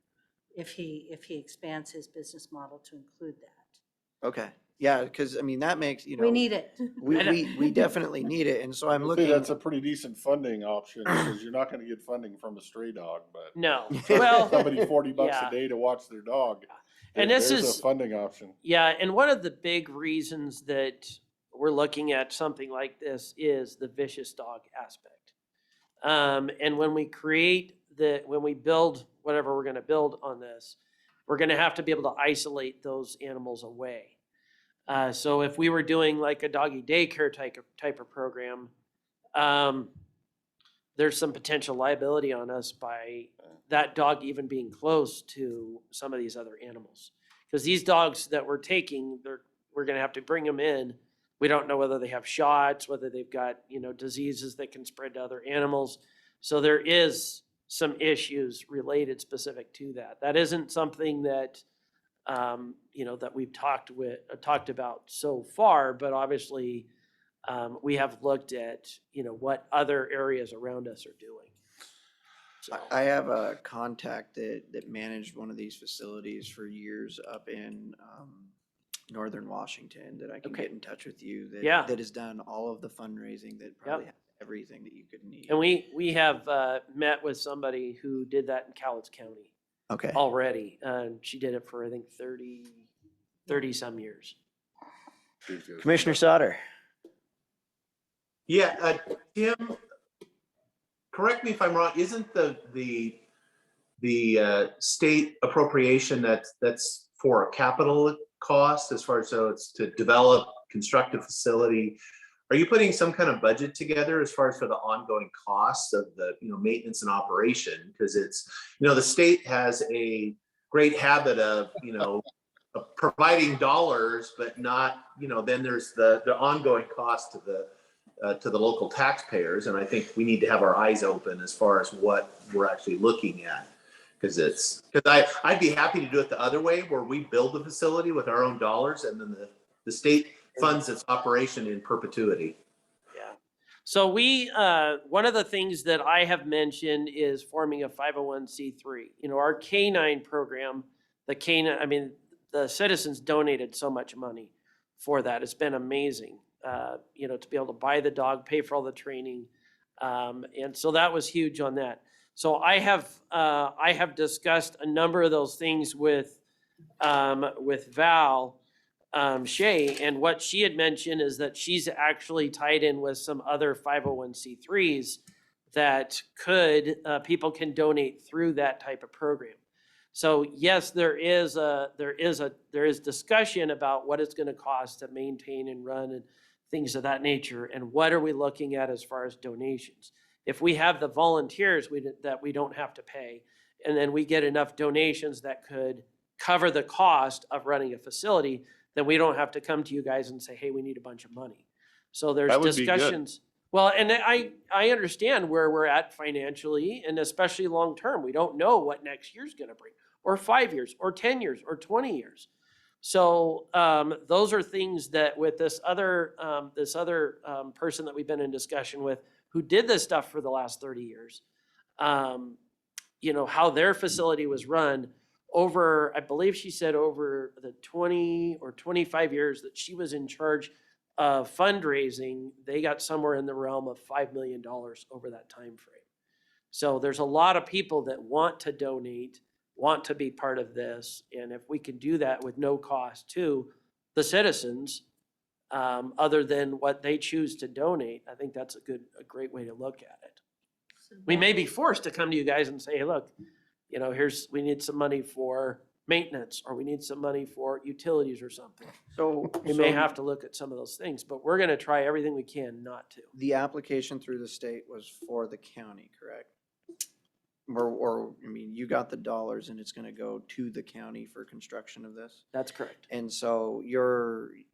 If he expands his business model to include that. Okay. Yeah, because I mean, that makes, We need it. we definitely need it. And so I'm I think looking. that's a pretty decent funding option, because you're not gonna get funding from a stray dog, but no, well, somebody $40 yeah. a day to watch their dog. And this there's is- a funding option. yeah. And one of the big reasons that we're looking at something like this is the vicious dog aspect. And when we when we build whatever we're going to build on this, we're going to have to be able to isolate those animals away. So if we were doing like a doggy daycare type of program, there's some potential liability on us by that dog even being close to some of these other animals. Because these dogs that we're taking, we're going to have to bring them in. We don't know whether they have shots, whether they've got, diseases that can spread to other animals. So there is some issues related specific to that. That isn't something that, that we've talked about so far, but obviously we have looked at, what other areas around us are doing. So, I have a contact that managed one of these facilities for years up in northern Washington that I can Okay. get in touch with you Yeah. that has done all of the fundraising that probably has everything that you could need. and we have met with somebody who did that in Cowlitz County Okay. already. She did it for, I think, 30 some years. Commissioner Sauter. Yeah, Tim, correct me if I'm wrong, isn't the state appropriation that's for a capital cost as far as, so it's to develop, construct a facility? Are you putting some kind of budget together as far as for the ongoing costs of the, maintenance and operation? Because it's, the state has a great habit of, of providing dollars, but not, then there's the ongoing cost to the local taxpayers. And I think we need to have our eyes open as far as what we're actually looking at. Because I'd be happy to do it the other way, where we build the facility with our own dollars and then the state funds its operation in perpetuity. Yeah. So one of the things that I have mentioned is forming a 501c3. Our canine program, the citizens donated so much money for that. It's been amazing, to be able to buy the dog, pay for all the training. And so that was huge on that. So I have discussed a number of those things with Val Shay, and what she had mentioned is that she's actually tied in with some other 501c3s that could, people can donate through that type of program. So yes, there is discussion about what it's going to cost to maintain and run and things of that nature, and what are we looking at as far as donations. If we have the volunteers that we don't have to pay, and then we get enough donations that could cover the cost of running a facility, then we don't have to come to you guys and say, hey, we need a bunch of money. So there's That would be good. discussions. Well, and I understand where we're at financially, and especially long-term. We don't know what next year's gonna bring, or 5 years, or 10 years, or 20 years. So those are things that with this other person that we've been in discussion with, who did this stuff for the last 30 years, you know, how their facility was run over, I believe she said over the 20 or 25 years that she was in charge of fundraising, they got somewhere in the realm of $5 million over that time frame. So there's a lot of people that want to donate, want to be part of this, and if we can do that with no cost to the citizens, other than what they choose to donate, I think that's a great way to look at it. We may be forced to come to you guys and say, hey, look, you know, we need some money for maintenance, or we need some money for utilities or something. So We may have to look at some of those things, but we're gonna try everything we can not to. the application through the state was for the county, correct? Or, I mean, you got the dollars and it's gonna go to the county for construction of this? That's correct. And so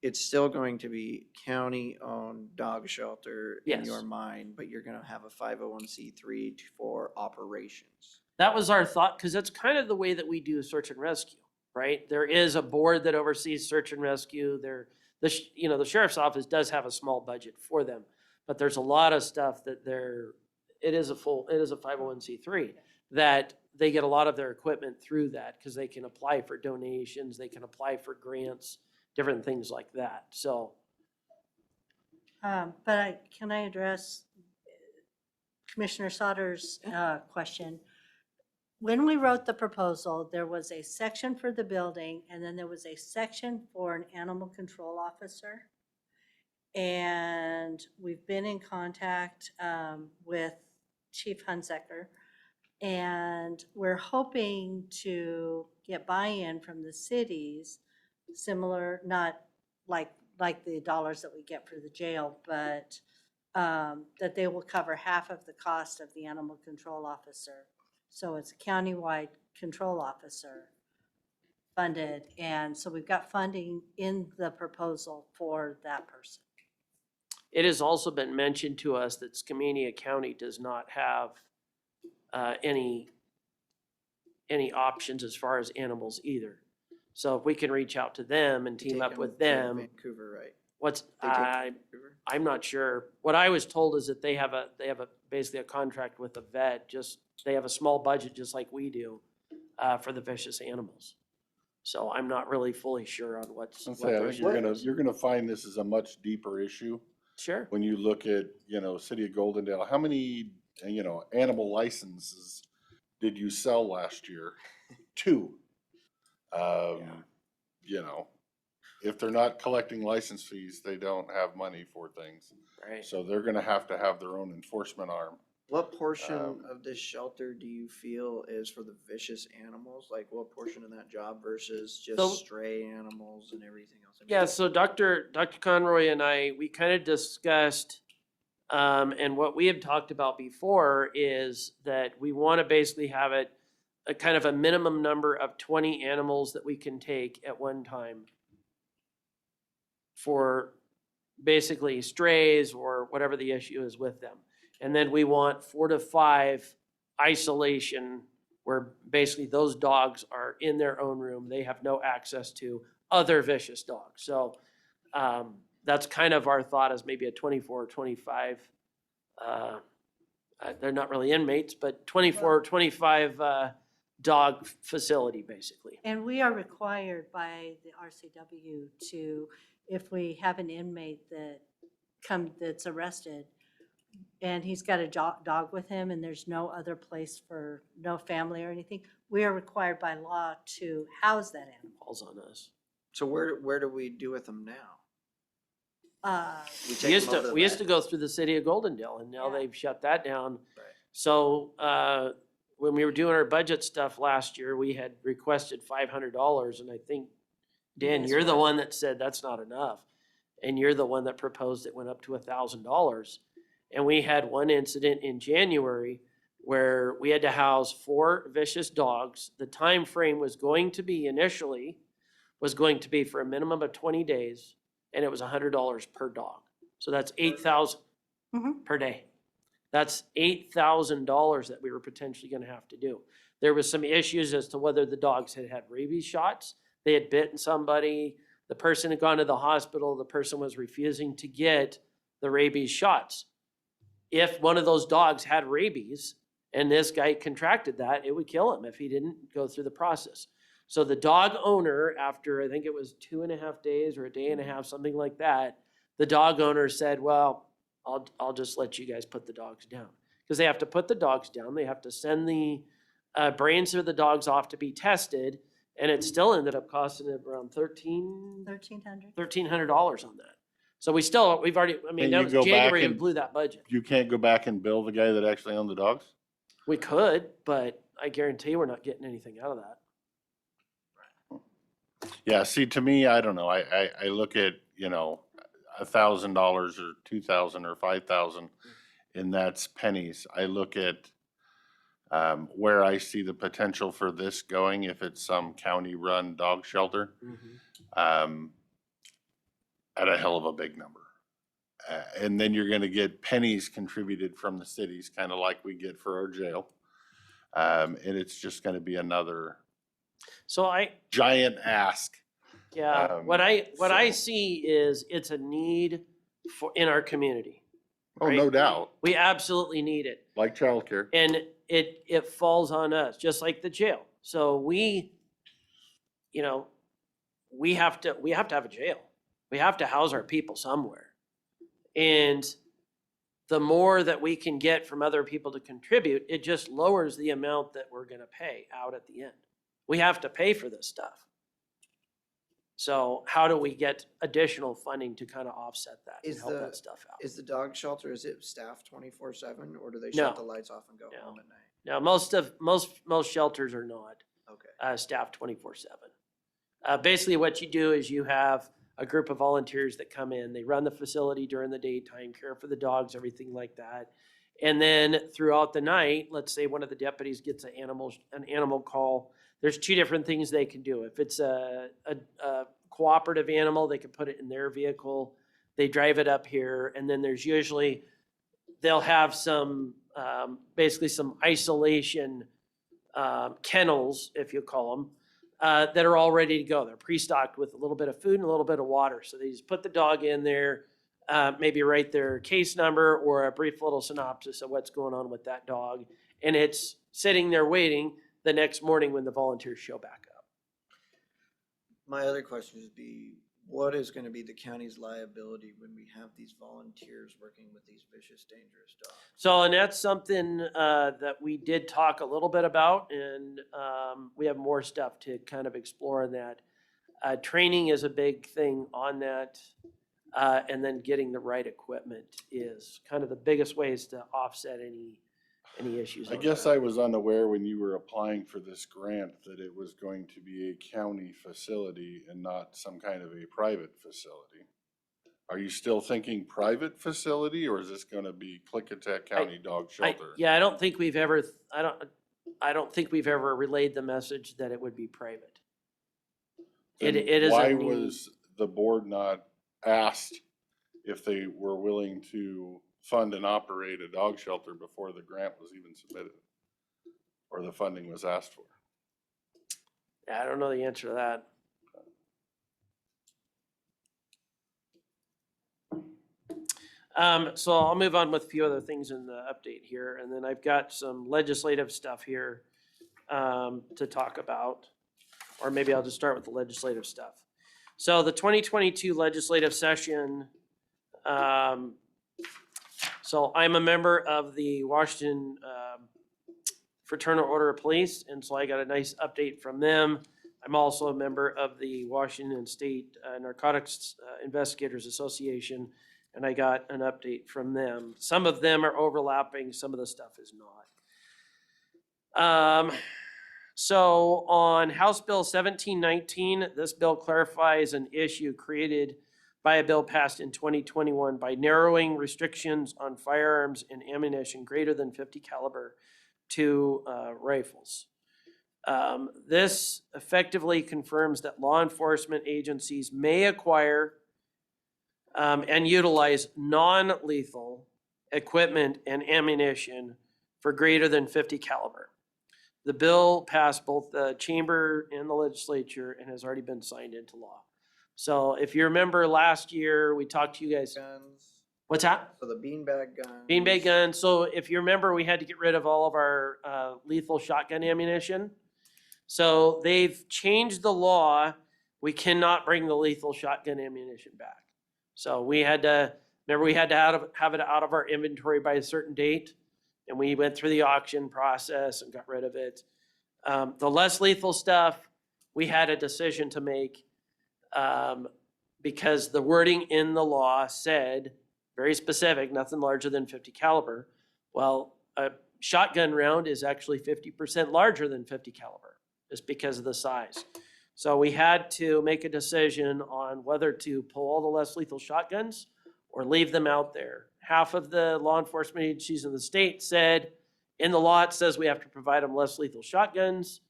it's still going to be county-owned dog shelter in Yes. your mind, but you're gonna have a 501c3 for operations. That was our thought, because that's kind of the way that we do search and rescue, right? There is a board that oversees search and rescue. The sheriff's office does have a small budget for them, but there's a lot of stuff that it is a 501c3 that they get a lot of their equipment through that, because they can apply for donations, they can apply for grants, different things like that. So Can I address Commissioner Sauter's question? When we wrote the proposal, there was a section for the building, and then there was a section for an animal control officer. And we've been in contact with Chief Hunsaker, and we're hoping to get buy-in from the cities, similar, not like the dollars that we get for the jail, but that they will cover half of the cost of the animal control officer. So it's a countywide control officer funded, and so we've got funding in the proposal for that person. it has also been mentioned to us that Skamania County does not have any options as far as animals either. So if we can reach out to them and They team take up with to them, Vancouver, right? what's, They take to Vancouver? I'm not sure. What I was told is that they have basically a contract with a vet, they have a small budget just like we do for the vicious animals. So I'm not really fully sure on what I their think you're status is. you're gonna find this is a much deeper issue Sure. when you look at, City of Goldendale. How many, animal licenses did you sell last year? 2. If they're not collecting license fees, they don't have money for things. Right. So they're gonna have to have their own enforcement arm. What portion of this shelter do you feel is for the vicious animals? Like what portion of that job versus just So- stray animals and everything else? I mean, Yeah, so Dr. Conroy and we kind of discussed, and what we have talked about before is that we want to basically have it a kind of a minimum number of 20 animals that we can take at one time for basically strays or whatever the issue is with them. And then we want 4 to 5 isolation where basically those dogs are in their own room. They have no access to other vicious dogs. So that's kind of our thought, is maybe a 24 or 25. They're not really inmates, but 24 or 25 dog facility basically. And we are required by the RCW to, if we have an inmate that's arrested and he's got a dog with him and there's no other place for no family or anything, we are required by law to house that animal. Falls on us. So where do we do with them now? We take them over to the We used to vet? go through the city of Goldendale, and now Yeah. they've shut that down. Right. So, when we were doing our budget stuff last year, we had requested $500, and I think, Dan, Yes, you're the right. one that said that's not enough. And you're the one that proposed it went up to $1,000. And we had one incident in January where we had to house 4 vicious dogs. The time frame was going to be initially for a minimum of 20 days, and it was $100 per dog. So that's 8,000 Mhm. per day. That's $8,000 that we were potentially gonna have to do. There was some issues as to whether the dogs had had rabies shots. They had bitten somebody. The person had gone to the hospital. The person was refusing to get the rabies shots. If one of those dogs had rabies and this guy contracted that, it would kill him if he didn't go through the process. So the dog owner, after I think it was 2.5 days or a day and a half, something like that, the dog owner said, well, I'll just let you guys put the dogs down. Because they have to put the dogs down. They have to send the brains of the dogs off to be tested. And it still ended up costing them around $1,300 on that. So we've already, I mean, Can that you was go back January, we and- blew that budget. You can't go back and bill the guy that actually owned the dogs? We could, but I guarantee we're not getting anything out of that. Yeah, see, to me, I don't know, I look at, $1,000 or 2,000 or 5,000, and that's pennies. I look at where I see the potential for this going, if it's some county-run dog shelter, at a hell of a big number. And then you're gonna get pennies contributed from the cities, kind of like we get for our jail. And it's just gonna be another So giant ask. yeah, what I so- see is it's a need in our community. Oh, no Right. doubt, We absolutely need it. like childcare. And it falls on us, just like the jail. So we have to have a jail. We have to house our people somewhere. And the more that we can get from other people to contribute, it just lowers the amount that we're gonna pay out at the end. We have to pay for this stuff. So how do we get additional funding to kind of offset that and Is help the- that stuff out? Is the dog shelter, is it staffed 24/7 or do they No. shut the lights off and go No. home at night? Now, most shelters are not Okay. staffed 24/7. Basically, what you do is you have a group of volunteers that come in. They run the facility during the daytime, care for the dogs, everything like that. And then throughout the night, let's say one of the deputies gets an animal call. There's 2 different things they can do. If it's a cooperative animal, they can put it in their vehicle. They drive it up here, and then there's usually they'll have some basically some isolation kennels, if you call them, that are all ready to go. They're pre-stocked with a little bit of food and a little bit of water. So they just put the dog in there, maybe write their case number or a brief little synopsis of what's going on with that dog. And it's sitting there waiting the next morning when the volunteers show back up. My other question would be, what is gonna be the county's liability when we have these volunteers working with these vicious, dangerous dogs? So, and that's something that we did talk a little bit about, and we have more stuff to kind of explore on that. Training is a big thing on that, and then getting the right equipment is kind of the biggest ways to offset any issues. I on guess that. I was unaware when you were applying for this grant that it was going to be a county facility and not some kind of a private facility. Are you still thinking private facility, or is this gonna be Klickitat County Dog Shelter? Yeah, I don't think we've ever relayed the message that it would be private. Then It is a why need. was the board not asked if they were willing to fund and operate a dog shelter before the grant was even submitted? Or the funding was asked for? I don't know the answer to that. So I'll move on with a few other things in the update here, and then I've got some legislative stuff here to talk about. Or maybe I'll just start with the legislative stuff. So the 2022 legislative session, so I'm a member of the Washington Fraternal Order of Police, and so I got a nice update from them. I'm also a member of the Washington State Narcotics Investigators Association, and I got an update from them. Some of them are overlapping, some of the stuff is not. So on House Bill 1719, this bill clarifies an issue created by a bill passed in 2021 by narrowing restrictions on firearms and ammunition greater than 50 caliber to rifles. This effectively confirms that law enforcement agencies may acquire and utilize non-lethal equipment and ammunition for greater than 50 caliber. The bill passed both the chamber and the legislature and has already been signed into law. So if you remember last year, we talked to you guys. Guns, What's that? for the beanbag guns. Beanbag gun. So if you remember, we had to get rid of all of our lethal shotgun ammunition. So they've changed the law. We cannot bring the lethal shotgun ammunition back. So we had to, remember we had to have it out of our inventory by a certain date. And we went through the auction process and got rid of it. The less lethal stuff, we had a decision to make because the wording in the law said, very specific, nothing larger than 50 caliber. Well, a shotgun round is actually 50% larger than 50 caliber, just because of the size. So we had to make a decision on whether to pull all the less lethal shotguns or leave them out there. Half of the law enforcement agencies in the state said, in the law it says we have to provide them less lethal shotguns.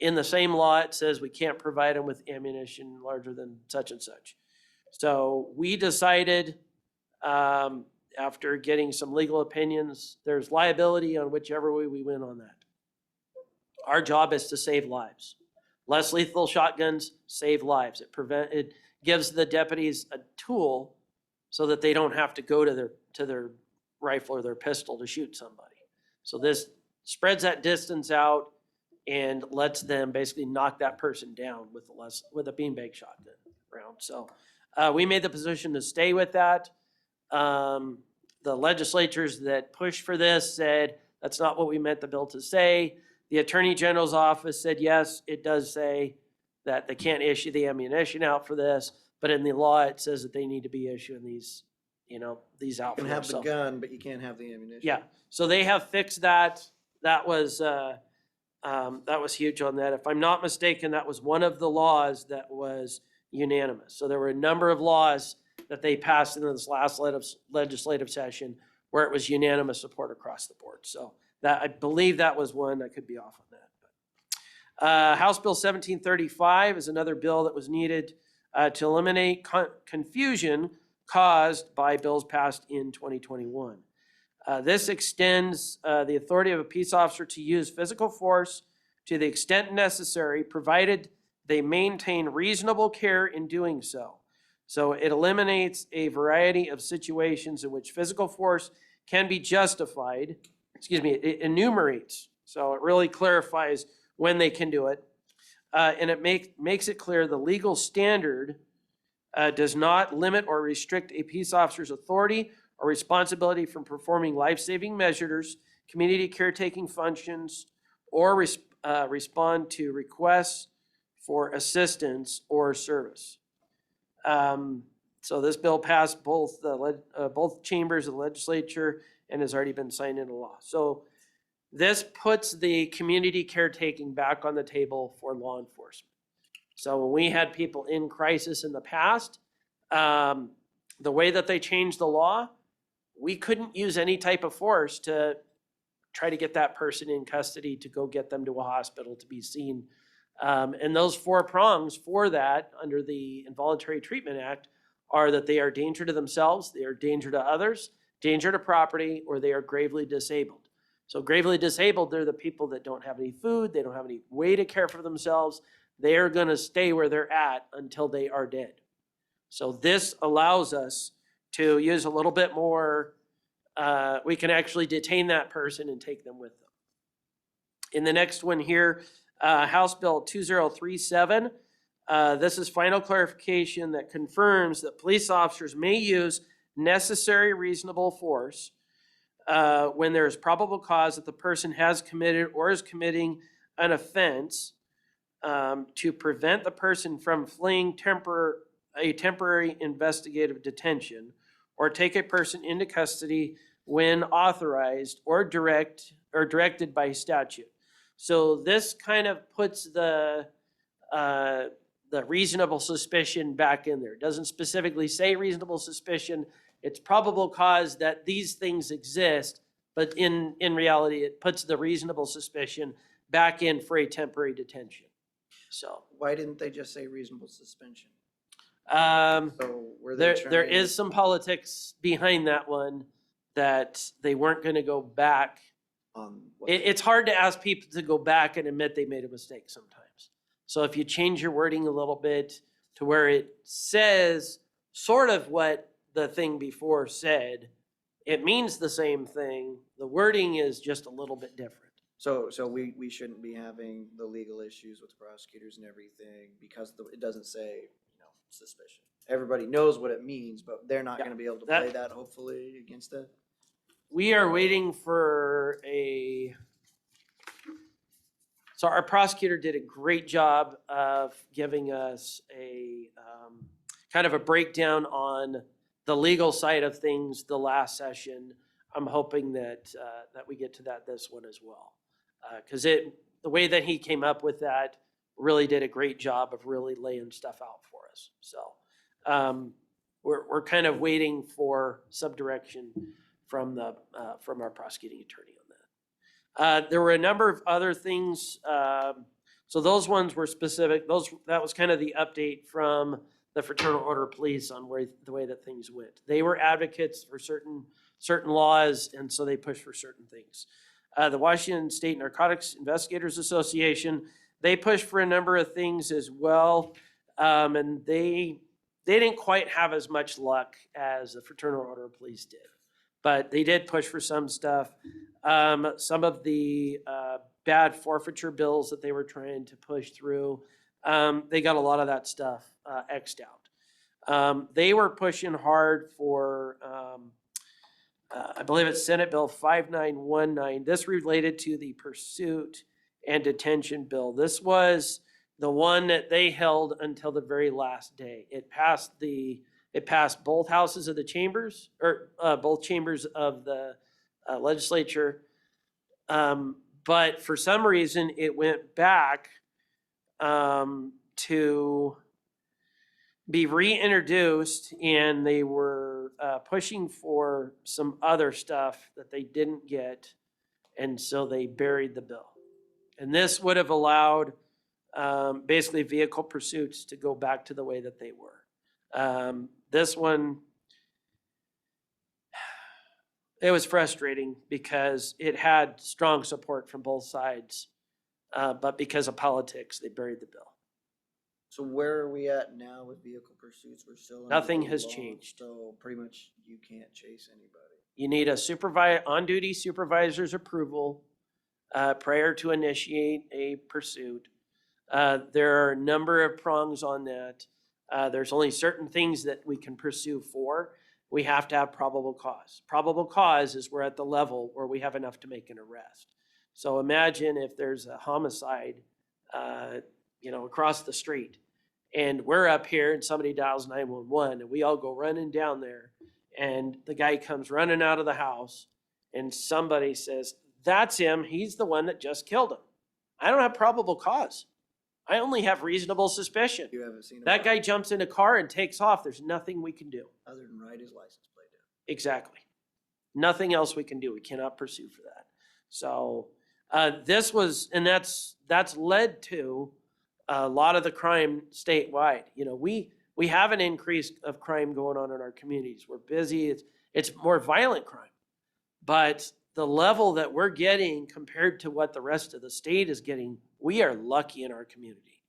In the same law it says we can't provide them with ammunition larger than such and such. So we decided, after getting some legal opinions, there's liability on whichever way we win on that. Our job is to save lives. Less lethal shotguns save lives. It gives the deputies a tool so that they don't have to go to their rifle or their pistol to shoot somebody. So this spreads that distance out and lets them basically knock that person down with a beanbag shotgun round. So we made the position to stay with that. The legislatures that pushed for this said that's not what we meant the bill to say. The Attorney General's office said, yes, it does say that they can't issue the ammunition out for this, but in the law, it says that they need to be issuing these, these out. You can for have the themselves. gun, but you can't have the ammunition. Yeah, so they have fixed that. That was huge on that. If I'm not mistaken, that was one of the laws that was unanimous. So there were a number of laws that they passed in this last legislative session where it was unanimous support across the board. So that, I believe that was one. I could be off on that. House Bill 1735 is another bill that was needed to eliminate confusion caused by bills passed in 2021. This extends the authority of a peace officer to use physical force to the extent necessary, provided they maintain reasonable care in doing so. So it eliminates a variety of situations in which physical force can be justified. It enumerates. So it really clarifies when they can do it. And it makes it clear the legal standard does not limit or restrict a peace officer's authority or responsibility from performing life-saving measures, community caretaking functions, or respond to requests for assistance or service. So this bill passed both chambers of the legislature and has already been signed into law. So this puts the community caretaking back on the table for law enforcement. So when we had people in crisis in the past, the way that they changed the law, we couldn't use any type of force to try to get that person in custody to go get them to a hospital to be seen. And those 4 prongs for that under the Involuntary Treatment Act are that they are danger to themselves, they are danger to others, danger to property, or they are gravely disabled. So gravely disabled, they're the people that don't have any food, they don't have any way to care for themselves. They are going to stay where they're at until they are dead. So this allows us to use a little bit more, we can actually detain that person and take them with them. In the next one here, House Bill 2037, this is final clarification that confirms that police officers may use necessary reasonable force when there is probable cause that the person has committed or is committing an offense to prevent the person from fleeing a temporary investigative detention or take a person into custody when authorized or directed by statute. So this kind of puts the reasonable suspicion back in there. It doesn't specifically say reasonable suspicion. It's probable cause that these things exist, but in reality, it puts the reasonable suspicion back in for a temporary detention. So Why didn't they just say reasonable suspension? um, So were they there trying- is some politics behind that one that they weren't going to go back. on what- It's hard to ask people to go back and admit they made a mistake sometimes. So if you change your wording a little bit to where it says sort of what the thing before said, it means the same thing. The wording is just a little bit different. So we shouldn't be having the legal issues with prosecutors and everything because it doesn't say, suspicion. Everybody knows what it means, but they're not Yeah, gonna be able to that- play that hopefully against it. We are waiting for so our prosecutor did a great job of giving us a kind of a breakdown on the legal side of things the last session. I'm hoping that we get to that this one as well. Because the way that he came up with that really did a great job of really laying stuff out for us. So we're kind of waiting for some direction from our prosecuting attorney on that. There were a number of other things. So those ones were specific. That was kind of the update from the Fraternal Order of Police on the way that things went. They were advocates for certain laws, and so they pushed for certain things. The Washington State Narcotics Investigators Association, they pushed for a number of things as well, and they didn't quite have as much luck as the Fraternal Order of Police did, but they did push for some stuff. Some of the bad forfeiture bills that they were trying to push through, they got a lot of that stuff X'd out. They were pushing hard for, I believe it's Senate Bill 5919. This related to the pursuit and detention bill. This was the one that they held until the very last day. It passed both houses of the chambers, or both chambers of the legislature. But for some reason, it went back to be reintroduced, and they were pushing for some other stuff that they didn't get, and so they buried the bill. And this would have allowed basically vehicle pursuits to go back to the way that they were. This one, it was frustrating because it had strong support from both sides, but because of politics, they buried the bill. So where are we at now with vehicle pursuits? We're still. under Nothing the has law, changed. So pretty much you can't chase anybody. You need a on-duty supervisor's approval prior to initiate a pursuit. There are a number of prongs on that. There's only certain things that we can pursue for. We have to have probable cause. Probable cause is we're at the level where we have enough to make an arrest. So imagine if there's a homicide, across the street, and we're up here and somebody dials 911, and we all go running down there, and the guy comes running out of the house, and somebody says, "That's him. He's the one that just killed him." I don't have probable cause. I only have reasonable suspicion. You haven't seen. That guy jumps in a car and takes off. There's nothing we can do. Other than write his license plate down. Exactly. Nothing else we can do. We cannot pursue for that. So this was, and that's led to a lot of the crime statewide. We have an increase of crime going on in our communities. We're busy. It's more violent crime, but the level that we're getting compared to what the rest of the state is getting, we are lucky in our community.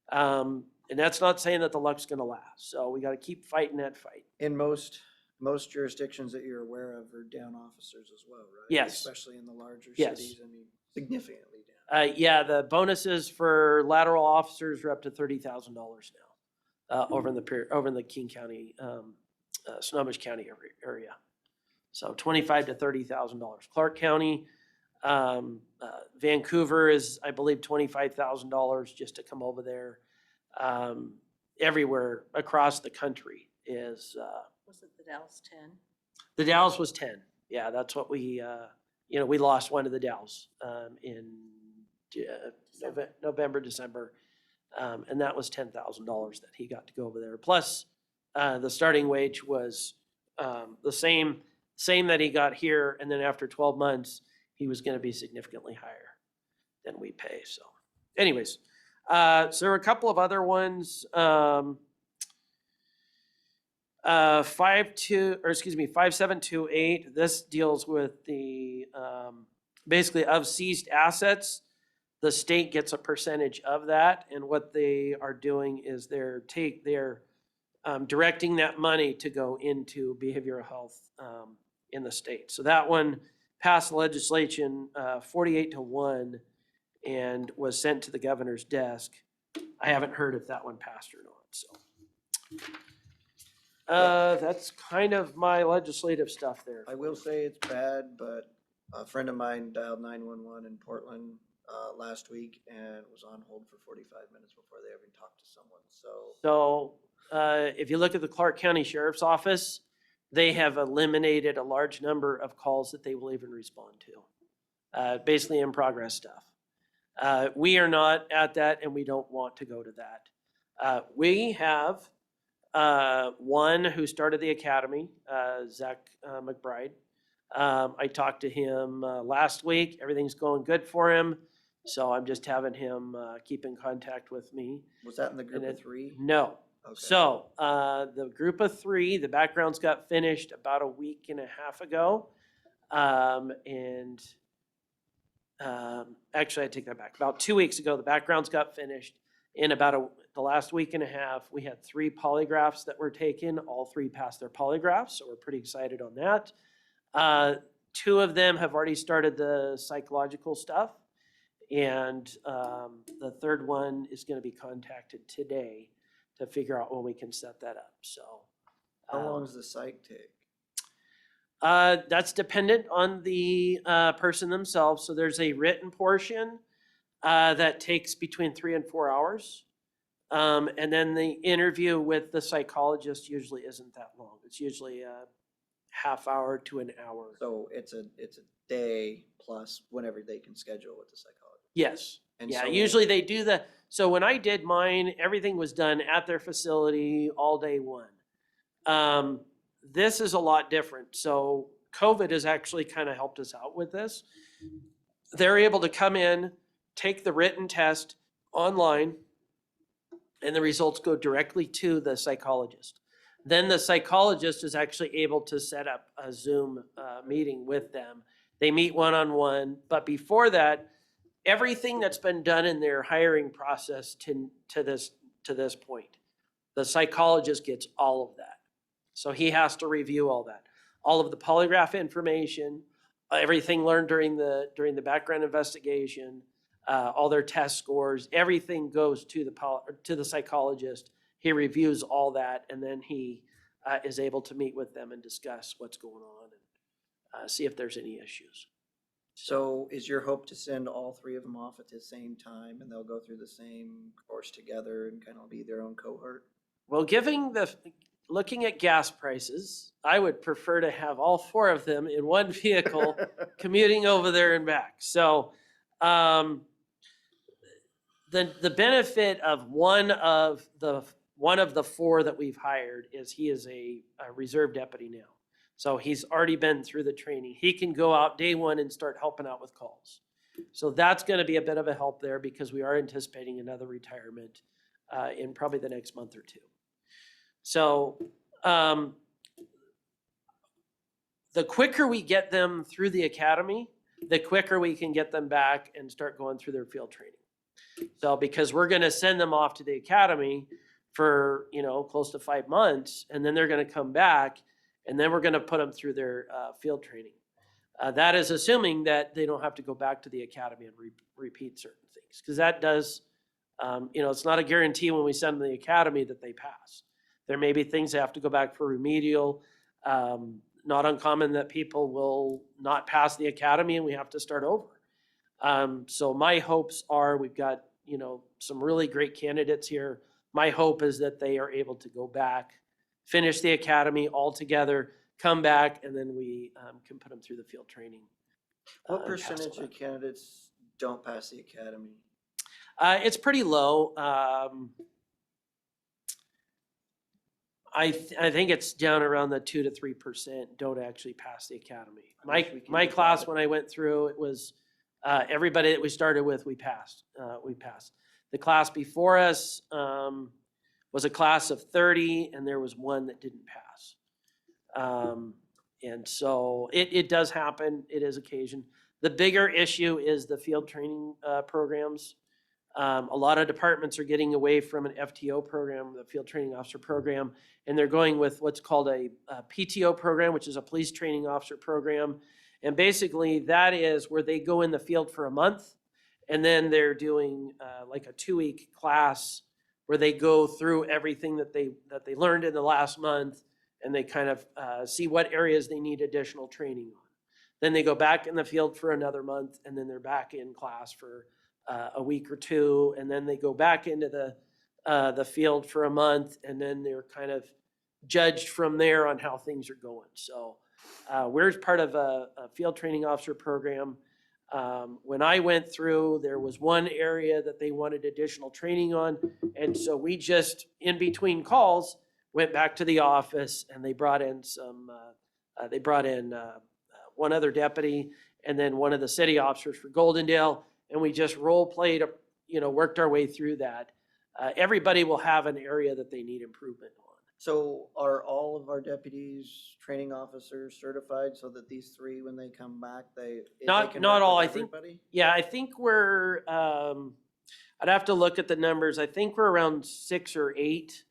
And that's not saying that the luck's going to last. So we got to keep fighting that fight. In most jurisdictions that you're aware of are down officers as well, right? Yes. Especially in the larger Yes. cities. I mean, significantly down. Yeah, the bonuses for lateral officers are up to $30,000 now over in the King County, Snohomish County area. So $25,000 to $30,000. Clark County, Vancouver is, I believe, $25,000 just to come over there. Everywhere across the country is, Was it the Dallas 10? the Dalles was 10. Yeah, that's what we, we lost one of the Dalles in November, December. And that was $10,000 that he got to go over there. Plus, the starting wage was the same that he got here. And then after 12 months, he was going to be significantly higher than we pay. So anyways, so there were a couple of other ones. 5728. This deals with the basically of seized assets. The state gets a percentage of that, and what they are doing is they're directing that money to go into behavioral health in the state. So that one passed legislation 48-1 and was sent to the governor's desk. I haven't heard if that one passed or not. So that's kind of my legislative stuff there. I will say it's bad, but a friend of mine dialed 911 in Portland last week and was on hold for 45 minutes before they even talked to someone. So if you look at the Clark County Sheriff's Office, they have eliminated a large number of calls that they will even respond to. Basically in progress stuff. We are not at that, and we don't want to go to that. We have one who started the academy, Zach McBride. I talked to him last week. Everything's going good for him. So I'm just having him keep in contact with me. was that in the group And of three? No. Okay. So the group of three, the backgrounds got finished about a week and a half ago. Actually, I take that back. About 2 weeks ago, the backgrounds got finished. In about the last week and a half, we had 3 polygraphs that were taken. All 3 passed their polygraphs, so we're pretty excited on that. 2 of them have already started the psychological stuff, and the third one is going to be contacted today to figure out when we can set that up. So, How long does the psych take? that's dependent on the person themselves. So there's a written portion that takes between 3 and 4 hours. And then the interview with the psychologist usually isn't that long. It's usually a half hour to an hour. So it's a day plus whenever they can schedule with the psychologist. Yes. And Yeah, so- usually they do so when I did mine, everything was done at their facility all day one. This is a lot different. So COVID has actually kind of helped us out with this. They're able to come in, take the written test online, and the results go directly to the psychologist. Then the psychologist is actually able to set up a Zoom meeting with them. They meet one-on-one, but before that, everything that's been done in their hiring process to this point, the psychologist gets all of that. So he has to review all that, all of the polygraph information, everything learned during the background investigation, all their test scores, everything goes to the psychologist. He reviews all that, and then he is able to meet with them and discuss what's going on and see if there's any issues. So is your hope to send all 3 of them off at the same time and they'll go through the same course together and kind of be their own cohort? Well, looking at gas prices, I would prefer to have all 4 of them in one vehicle commuting over there and back. So the benefit of one of the 4 that we've hired is he is a reserve deputy now. So he's already been through the training. He can go out day one and start helping out with calls. So that's going to be a bit of a help there because we are anticipating another retirement in probably the next month or 2. So the quicker we get them through the academy, the quicker we can get them back and start going through their field training. So because we're going to send them off to the academy for, close to 5 months, and then they're going to come back, and then we're going to put them through their field training. That is assuming that they don't have to go back to the academy and repeat certain things, because that does, it's not a guarantee when we send them to the academy that they pass. There may be things they have to go back for remedial. not uncommon that people will not pass the academy and we have to start over. So my hopes are we've got, some really great candidates here. My hope is that they are able to go back, finish the academy all together, come back, and then we can put them through the field training. What and pass percentage on. of candidates don't pass the academy? It's pretty low. I think it's down around the 2 to 3% don't actually pass the academy. I wish we could My get class that. when I went through, it was everybody that we started with, we passed. The class before us was a class of 30, and there was one that didn't pass. And so it does happen. It is occasion. The bigger issue is the field training programs. A lot of departments are getting away from an FTO program, the field training officer program, and they're going with what's called a PTO program, which is a police training officer program. And basically that is where they go in the field for a month, and then they're doing like a 2-week class where they go through everything that they learned in the last month, and they kind of see what areas they need additional training on. Then they go back in the field for another month, and then they're back in class for a week or two, and then they go back into the field for a month, and then they're kind of judged from there on how things are going. So we're part of a field training officer program. When I went through, there was one area that they wanted additional training on, and so we just, in between calls, went back to the office, and they brought in one other deputy and then one of the city officers for Goldendale, and we just role played, worked our way through that. Everybody will have an area that they need improvement on. So are all of our deputies, training officers certified so that these 3, when they come back, they Not can work all. with I think, everybody? yeah, I think we're, I'd have to look at the numbers. I think we're around 6 or 8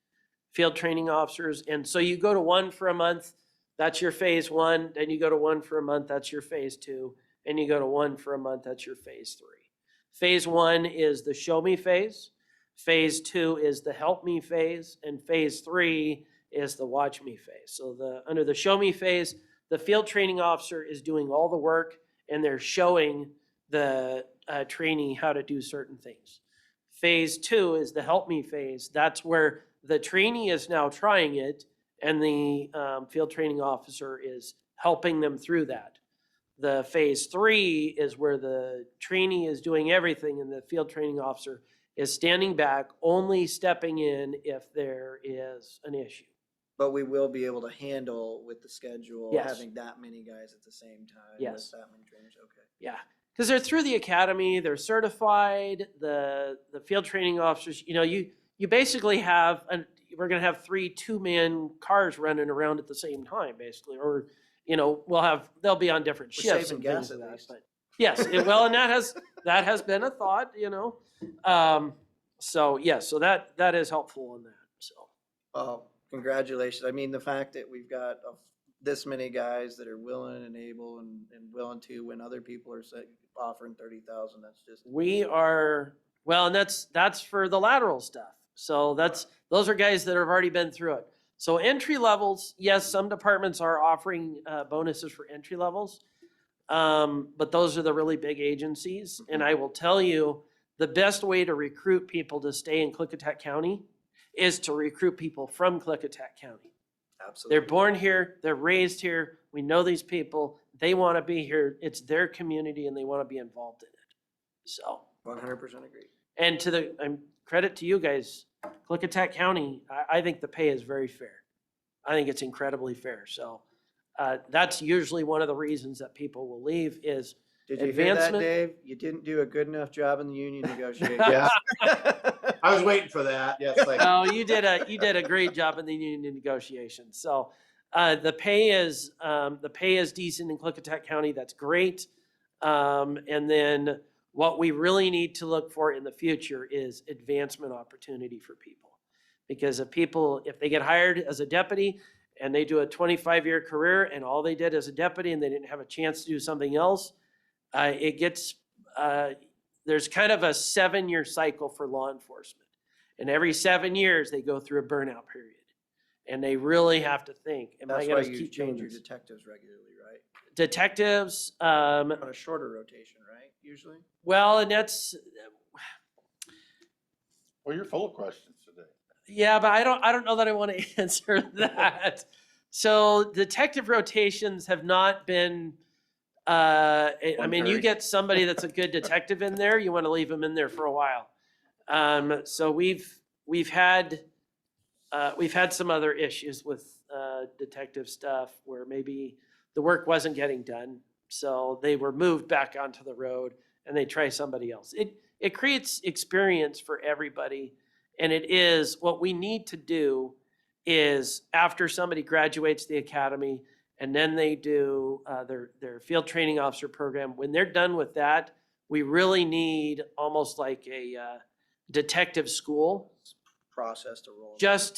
field training officers. And so you go to one for a month, that's your phase 1. Then you go to one for a month, that's your phase 2. And you go to one for a month, that's your phase 3. Phase 1 is the show me phase. Phase 2 is the help me phase. And phase 3 is the watch me phase. So under the show me phase, the field training officer is doing all the work, and they're showing the trainee how to do certain things. Phase 2 is the help me phase. That's where the trainee is now trying it, and the field training officer is helping them through that. The phase 3 is where the trainee is doing everything, and the field training officer is standing back, only stepping in if there is an issue. But we will be able to handle with the schedule, Yes. having that many guys at the same time. Yes. With that many trainers, okay. Yeah, because they're through the academy, they're certified. The field training officers, you basically have we're going to have 3 2-man cars running around at the same time, basically, or they'll be on different We're shifts saving and gas things at like that. least. But yes, and that has been a thought, so that is helpful in that. So Congratulations. I mean, the fact that we've got this many guys that are willing and able and willing to, when other people are offering 30,000, that's just. we are and that's for the lateral stuff. So those are guys that have already been through it. So entry levels, yes, some departments are offering bonuses for entry levels, but those are the really big agencies. And I will tell you, the best way to recruit people to stay in Klickitat County is to recruit people from Klickitat County. Absolutely. They're born here, they're raised here, we know these people, they want to be here, it's their community, and they want to be involved in it. So 100% agree. and to the credit to you guys, Klickitat County, I think the pay is very fair. I think it's incredibly fair. So that's usually one of the reasons that people will leave is Did you hear that, advancement. Dave? You didn't do a good enough job in the union negotiations. Yeah, I was waiting for that. Yes, No, you did a great job in the union negotiations. So the pay is decent in Klickitat County. That's great. And then what we really need to look for in the future is advancement opportunity for people. Because if they get hired as a deputy and they do a 25-year career and all they did as a deputy and they didn't have a chance to do something else, there's kind of a 7-year cycle for law enforcement. And every 7 years they go through a burnout period. And they really have to think, am I That's why gonna you keep doing change your this? detectives regularly, right? Detectives, On a shorter rotation, right, usually? well, and that's, Well, you're full of questions today. yeah, but I don't know that I want to answer that. So detective rotations have not been, I mean, you Voluntary. get somebody that's a good detective in there, you want to leave them in there for a while. So we've had some other issues with detective stuff where maybe the work wasn't getting done, so they were moved back onto the road and they try somebody else. It creates experience for everybody, and it is what we need to do is after somebody graduates the academy and then they do their field training officer program. When they're done with that, we really need almost like a detective school Process to roll. just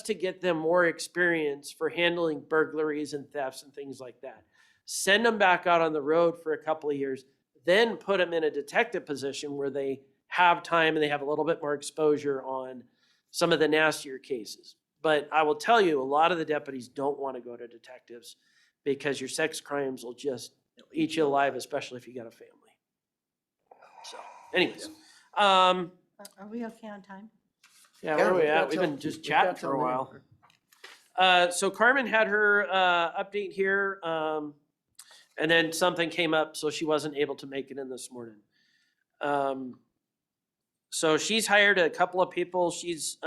to get them more experience for handling burglaries and thefts and things like that. Send them back out on the road for a couple of years, then put them in a detective position where they have time and they have a little bit more exposure on some of the nastier cases. But I will tell you, a lot of the deputies don't want to go to detectives because your sex crimes will just eat you alive, especially if you got a family. So, anyways, Are we okay on time? yeah, where are we we've at? got We've till- been just we've chatting got for till a noon. while. So Carmen had her update here, and then something came up, so she wasn't able to make it in this morning. So she's hired a couple of people. She's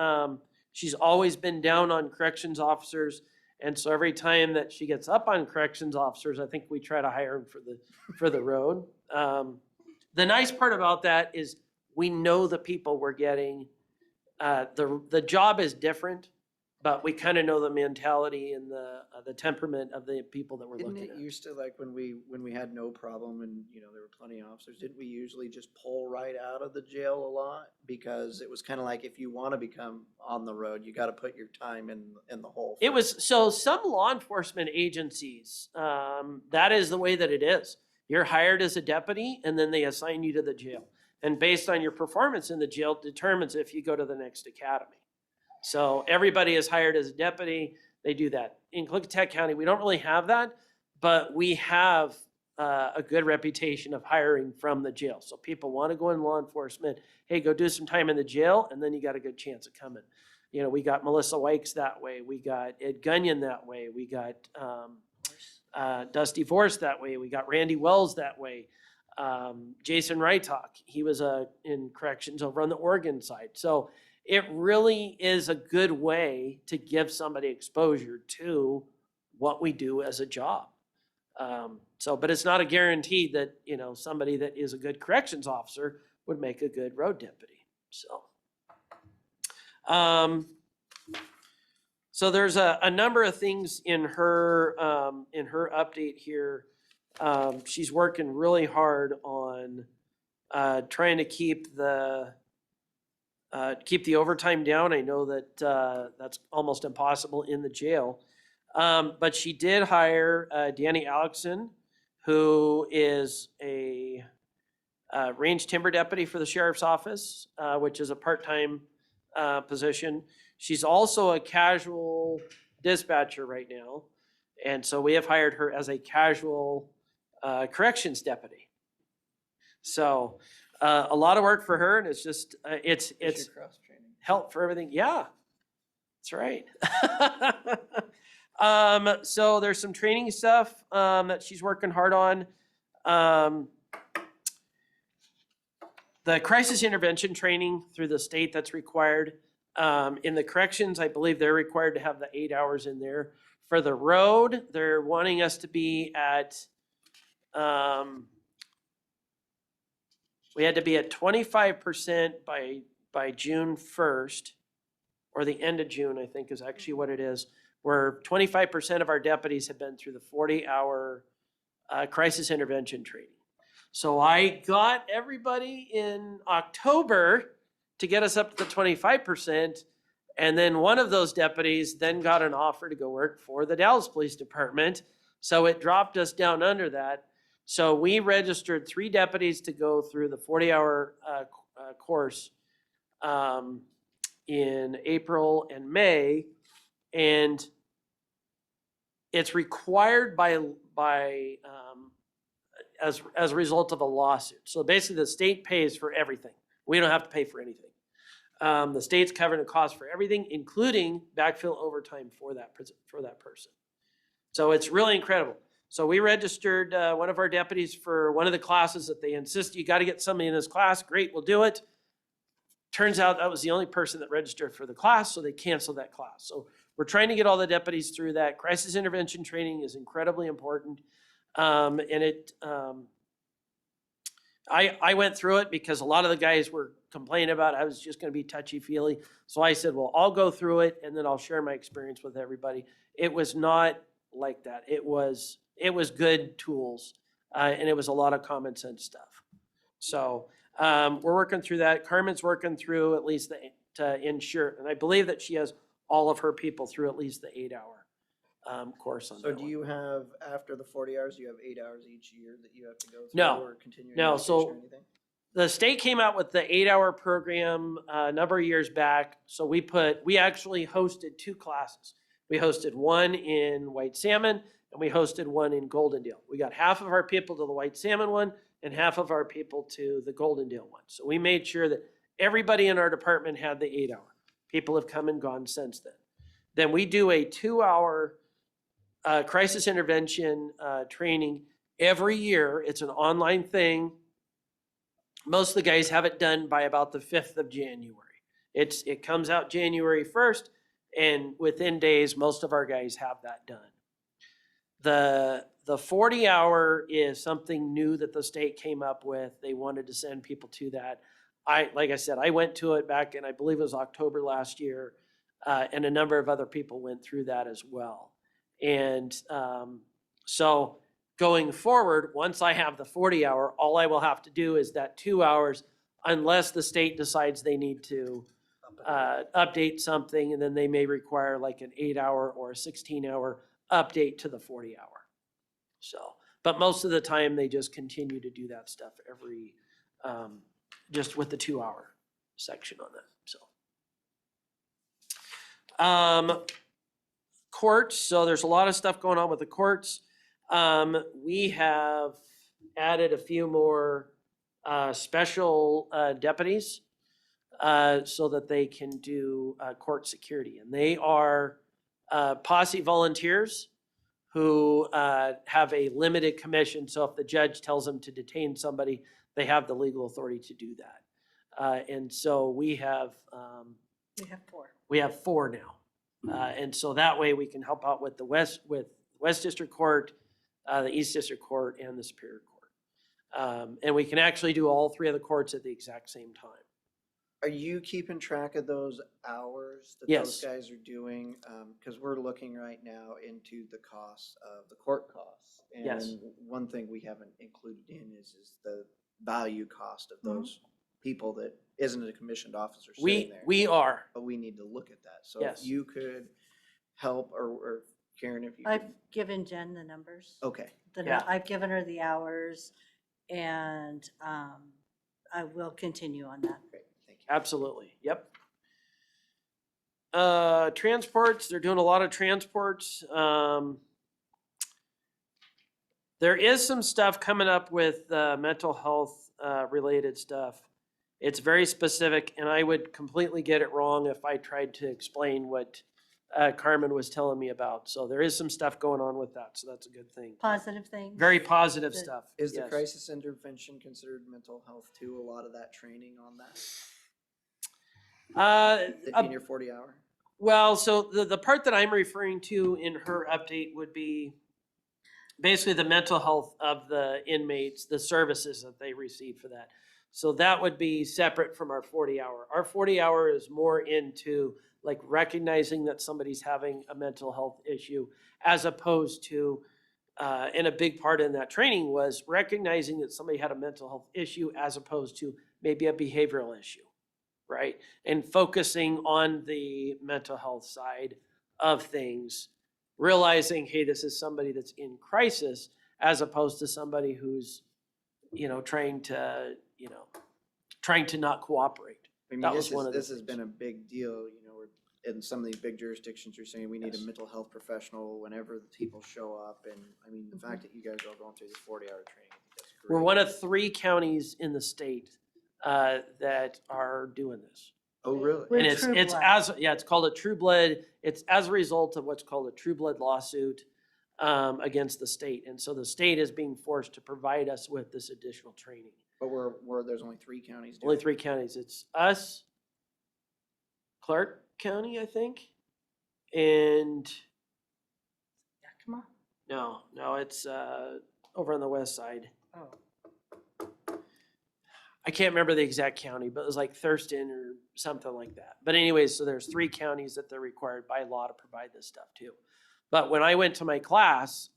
always been down on corrections officers, and so every time that she gets up on corrections officers, I think we try to hire them for the road. The nice part about that is we know the people we're getting. The job is different, but we kind of know the mentality and the temperament of the people that we're Didn't looking it at. used to, like, when we had no problem and, there were plenty of officers, didn't we usually just pull right out of the jail a lot? Because it was kind of like, if you want to become on the road, you got to put your time in the hole. It was, so some law enforcement agencies, that is the way that it is. You're hired as a deputy and then they assign you to the jail. And based on your performance in the jail determines if you go to the next academy. So everybody is hired as a deputy. They do that. In Klickitat County, we don't really have that, but we have a good reputation of hiring from the jail. So people want to go in law enforcement. Hey, go do some time in the jail, and then you got a good chance of coming. We got Melissa Wykes that way. We got Ed Gunyon that way. We got Dusty Force that way. We got Randy Wells that way. Jason Rytalk, he was in corrections over on the Oregon side. So it really is a good way to give somebody exposure to what we do as a job. But it's not a guarantee that, somebody that is a good corrections officer would make a good road deputy. So there's a number of things in her update here. She's working really hard on trying to keep the overtime down. I know that that's almost impossible in the jail. But she did hire Danny Alexson, who is a range timber deputy for the sheriff's office, which is a part-time position. She's also a casual dispatcher right now. And so we have hired her as a casual corrections deputy. So a lot of work for her, and it's just, it's Cross-training. help for everything. Yeah, that's right. So there's some training stuff that she's working hard on. The crisis intervention training through the state that's required. In the corrections, I believe they're required to have the 8 hours in there. For the road, they're wanting us to be at, we had to be at 25% by June 1st, or the end of June, I think is actually what it is, where 25% of our deputies have been through the 40-hour crisis intervention training. So I got everybody in October to get us up to the 25%. And then one of those deputies then got an offer to go work for the Dallas Police Department. So it dropped us down under that. So we registered 3 deputies to go through the 40-hour course in April and May. And it's required as a result of a lawsuit. So basically the state pays for everything. We don't have to pay for anything. The state's covering the cost for everything, including backfill overtime for that person. So it's really incredible. So we registered one of our deputies for one of the classes that they insist you got to get somebody in this class. Great, we'll do it. Turns out that was the only person that registered for the class, so they canceled that class. So we're trying to get all the deputies through that. Crisis intervention training is incredibly important. I went through it because a lot of the guys were complaining about I was just going to be touchy-feely. So I said, well, I'll go through it and then I'll share my experience with everybody. It was not like that. It was good tools, and it was a lot of common sense stuff. So we're working through that. Carmen's working through at least to ensure, and I believe that she has all of her people through at least the 8-hour course on So that do one. you have, after the 40 hours, you have 8 hours each year that you have to go through? No. Or continuing No, education so- or anything? The state came out with the 8-hour program a number of years back. So we actually hosted 2 classes. We hosted one in white salmon and we hosted one in Goldendale. We got half of our people to the white salmon one and half of our people to the Goldendale one. So we made sure that everybody in our department had the 8-hour. People have come and gone since then. Then we do a 2-hour crisis intervention training every year. It's an online thing. Most of the guys have it done by about the 5th of January. It comes out January 1st, and within days, most of our guys have that done. The 40-hour is something new that the state came up with. They wanted to send people to that. Like I said, I went to it back in, I believe it was October last year, and a number of other people went through that as well. And so going forward, once I have the 40-hour, all I will have to do is that 2 hours, unless the state decides they need to update something, and then they may require like an 8-hour or a 16-hour update to the 40-hour. So, but most of the time they just continue to do that stuff every, just with the 2-hour section on that. So, courts. So there's a lot of stuff going on with the courts. We have added a few more special deputies so that they can do court security. And they are posse volunteers who have a limited commission. So if the judge tells them to detain somebody, they have the legal authority to do that. And so we have 4. We have 4 now. And so that way we can help out with the West District Court, the East District Court, and the Superior Court. And we can actually do all 3 of the courts at the exact same time. Are you keeping track of those hours that Yes. those guys are doing? Because we're looking right now into the costs of the court costs. And Yes. one thing we haven't included in is the value cost of those people that isn't a commissioned officer sitting there. We are. But we need to look at that. So Yes. if you could help, or Karen, if you I've could. given Jen the numbers. Okay. Yeah. I've given her the hours, and I will continue on that. Great. Thank you. Absolutely. Yep. Transports, they're doing a lot of transports. There is some stuff coming up with mental health related stuff. It's very specific, and I would completely get it wrong if I tried to explain what Carmen was telling me about. So there is some stuff going on with that, so that's a good thing. Positive things. Very positive The- stuff. Is the yes. crisis intervention considered mental health too? A lot of that training on that in your 40-hour? Well, so the part that I'm referring to in her update would be basically the mental health of the inmates, the services that they receive for that. So that would be separate from our 40-hour. Our 40-hour is more into like recognizing that somebody's having a mental health issue, as opposed to, and a big part in that training was recognizing that somebody had a mental health issue as opposed to maybe a behavioral issue, right? And focusing on the mental health side of things, realizing, hey, this is somebody that's in crisis, as opposed to somebody who's, trying to not cooperate. I mean, That was one of the this has things. been a big deal, where in some of these big jurisdictions, you're saying we need a Yes. mental health professional whenever the people show up. And I mean, the fact that you guys are all going through this 40-hour training, I think that's great. We're one of 3 counties in the state that are doing this. Oh, really? We're And it's True Blood. it's called a true blood. It's as a result of what's called a true blood lawsuit against the state. And so the state is being forced to provide us with this additional training. But there's only 3 counties. Only doing it. 3 counties. It's us, Clark County, I think, and Yakima? no, it's over on the west side. Oh. I can't remember the exact county, but it was like Thurston or something like that. But anyways, so there's 3 counties that they're required by law to provide this stuff to. But when I went to my class,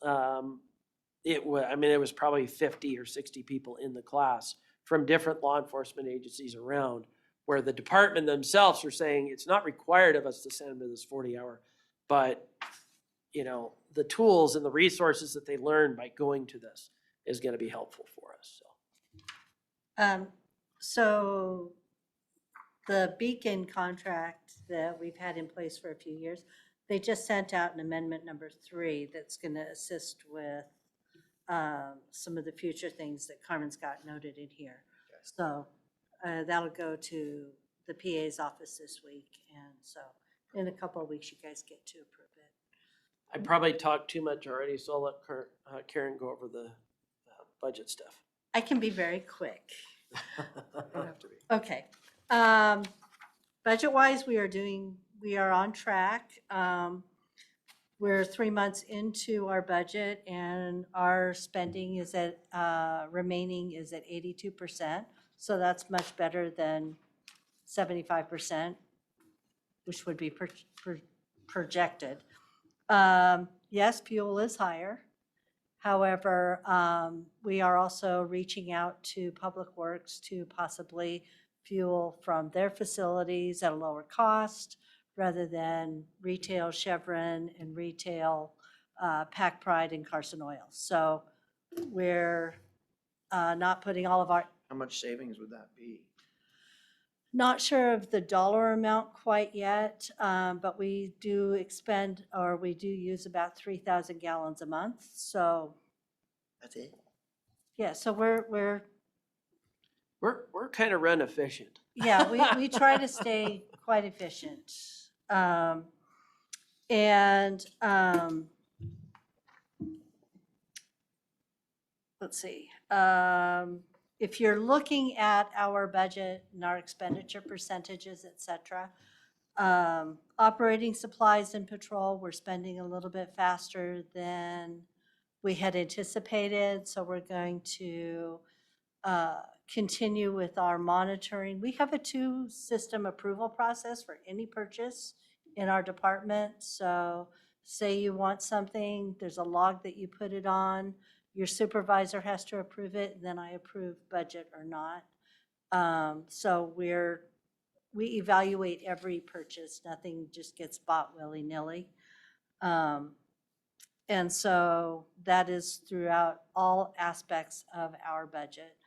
it was probably 50 or 60 people in the class from different law enforcement agencies around, where the department themselves are saying it's not required of us to send them to this 40-hour, but the tools and the resources that they learn by going to this is going to be helpful for us. So. So the Beacon contract that we've had in place for a few years, they just sent out an amendment number 3 that's going to assist with some of the future things that Carmen's got noted in here. So that'll go to the PA's office this week. And so in a couple of weeks, you guys get to approve it. I probably talked too much already, so I'll let Karen go over the budget stuff. I can be very quick. Don't have to be. Okay. Budget-wise, we are on track. We're 3 months into our budget and our spending is remaining is at 82%. So that's much better than 75%, which would be projected. Yes, fuel is higher. However, we are also reaching out to Public Works to possibly fuel from their facilities at a lower cost rather than retail Chevron and retail Pack Pride and Carson Oil. So we're not putting all of our, How much savings would that be? not sure of the dollar amount quite yet, but we do use about 3,000 gallons a month. So That's it? yeah, so we're kind of run efficient. yeah, we try to stay quite efficient. Let's see. If you're looking at our budget and our expenditure percentages, et cetera, operating supplies and patrol, we're spending a little bit faster than we had anticipated. So we're going to continue with our monitoring. We have a 2-system approval process for any purchase in our department. So say you want something, there's a log that you put it on, your supervisor has to approve it, and then I approve budget or not. So we evaluate every purchase. Nothing just gets bought willy-nilly. And so that is throughout all aspects of our budget.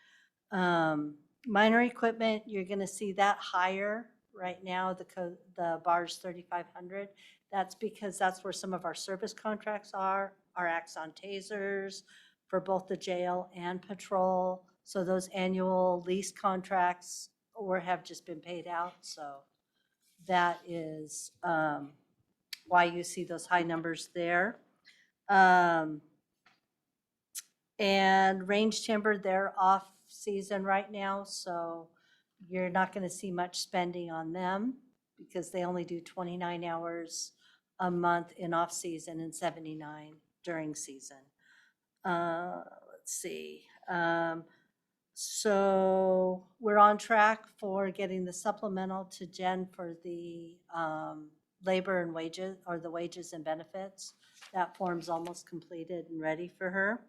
Minor equipment, you're going to see that higher right now. The bar's 3,500. That's because that's where some of our service contracts are, our Axon tasers for both the jail and patrol. So those annual lease contracts have just been paid out. So that is why you see those high numbers there. And range timber, they're off season right now, so you're not going to see much spending on them because they only do 29 hours a month in off season and 79 during season. Let's see. So we're on track for getting the supplemental to Jen for the labor and wages, or the wages and benefits. That form's almost completed and ready for her.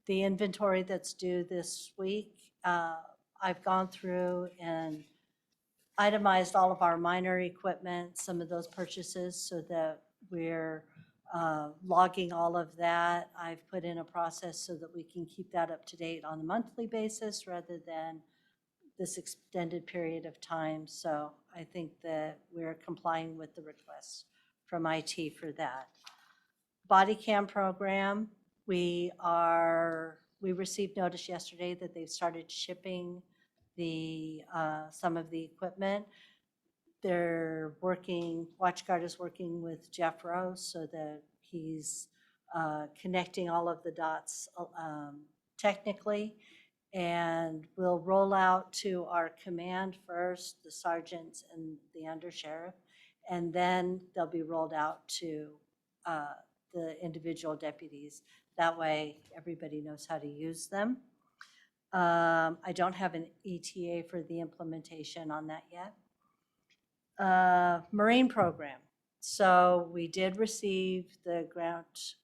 The inventory that's due this week, I've gone through and itemized all of our minor equipment, some of those purchases, so that we're logging all of that. I've put in a process so that we can keep that up to date on a monthly basis rather than this extended period of time. So I think that we're complying with the requests from IT for that. Body cam program, we received notice yesterday that they've started shipping the, some of the equipment. They're working, WatchGuard is working with Jeff Rose so that he's connecting all of the dots technically. And we'll roll out to our command first, the sergeants and the undersheriff, and then they'll be rolled out to the individual deputies. That way, everybody knows how to use them. I don't have an ETA for the implementation on that yet. Marine program. So we did receive the grant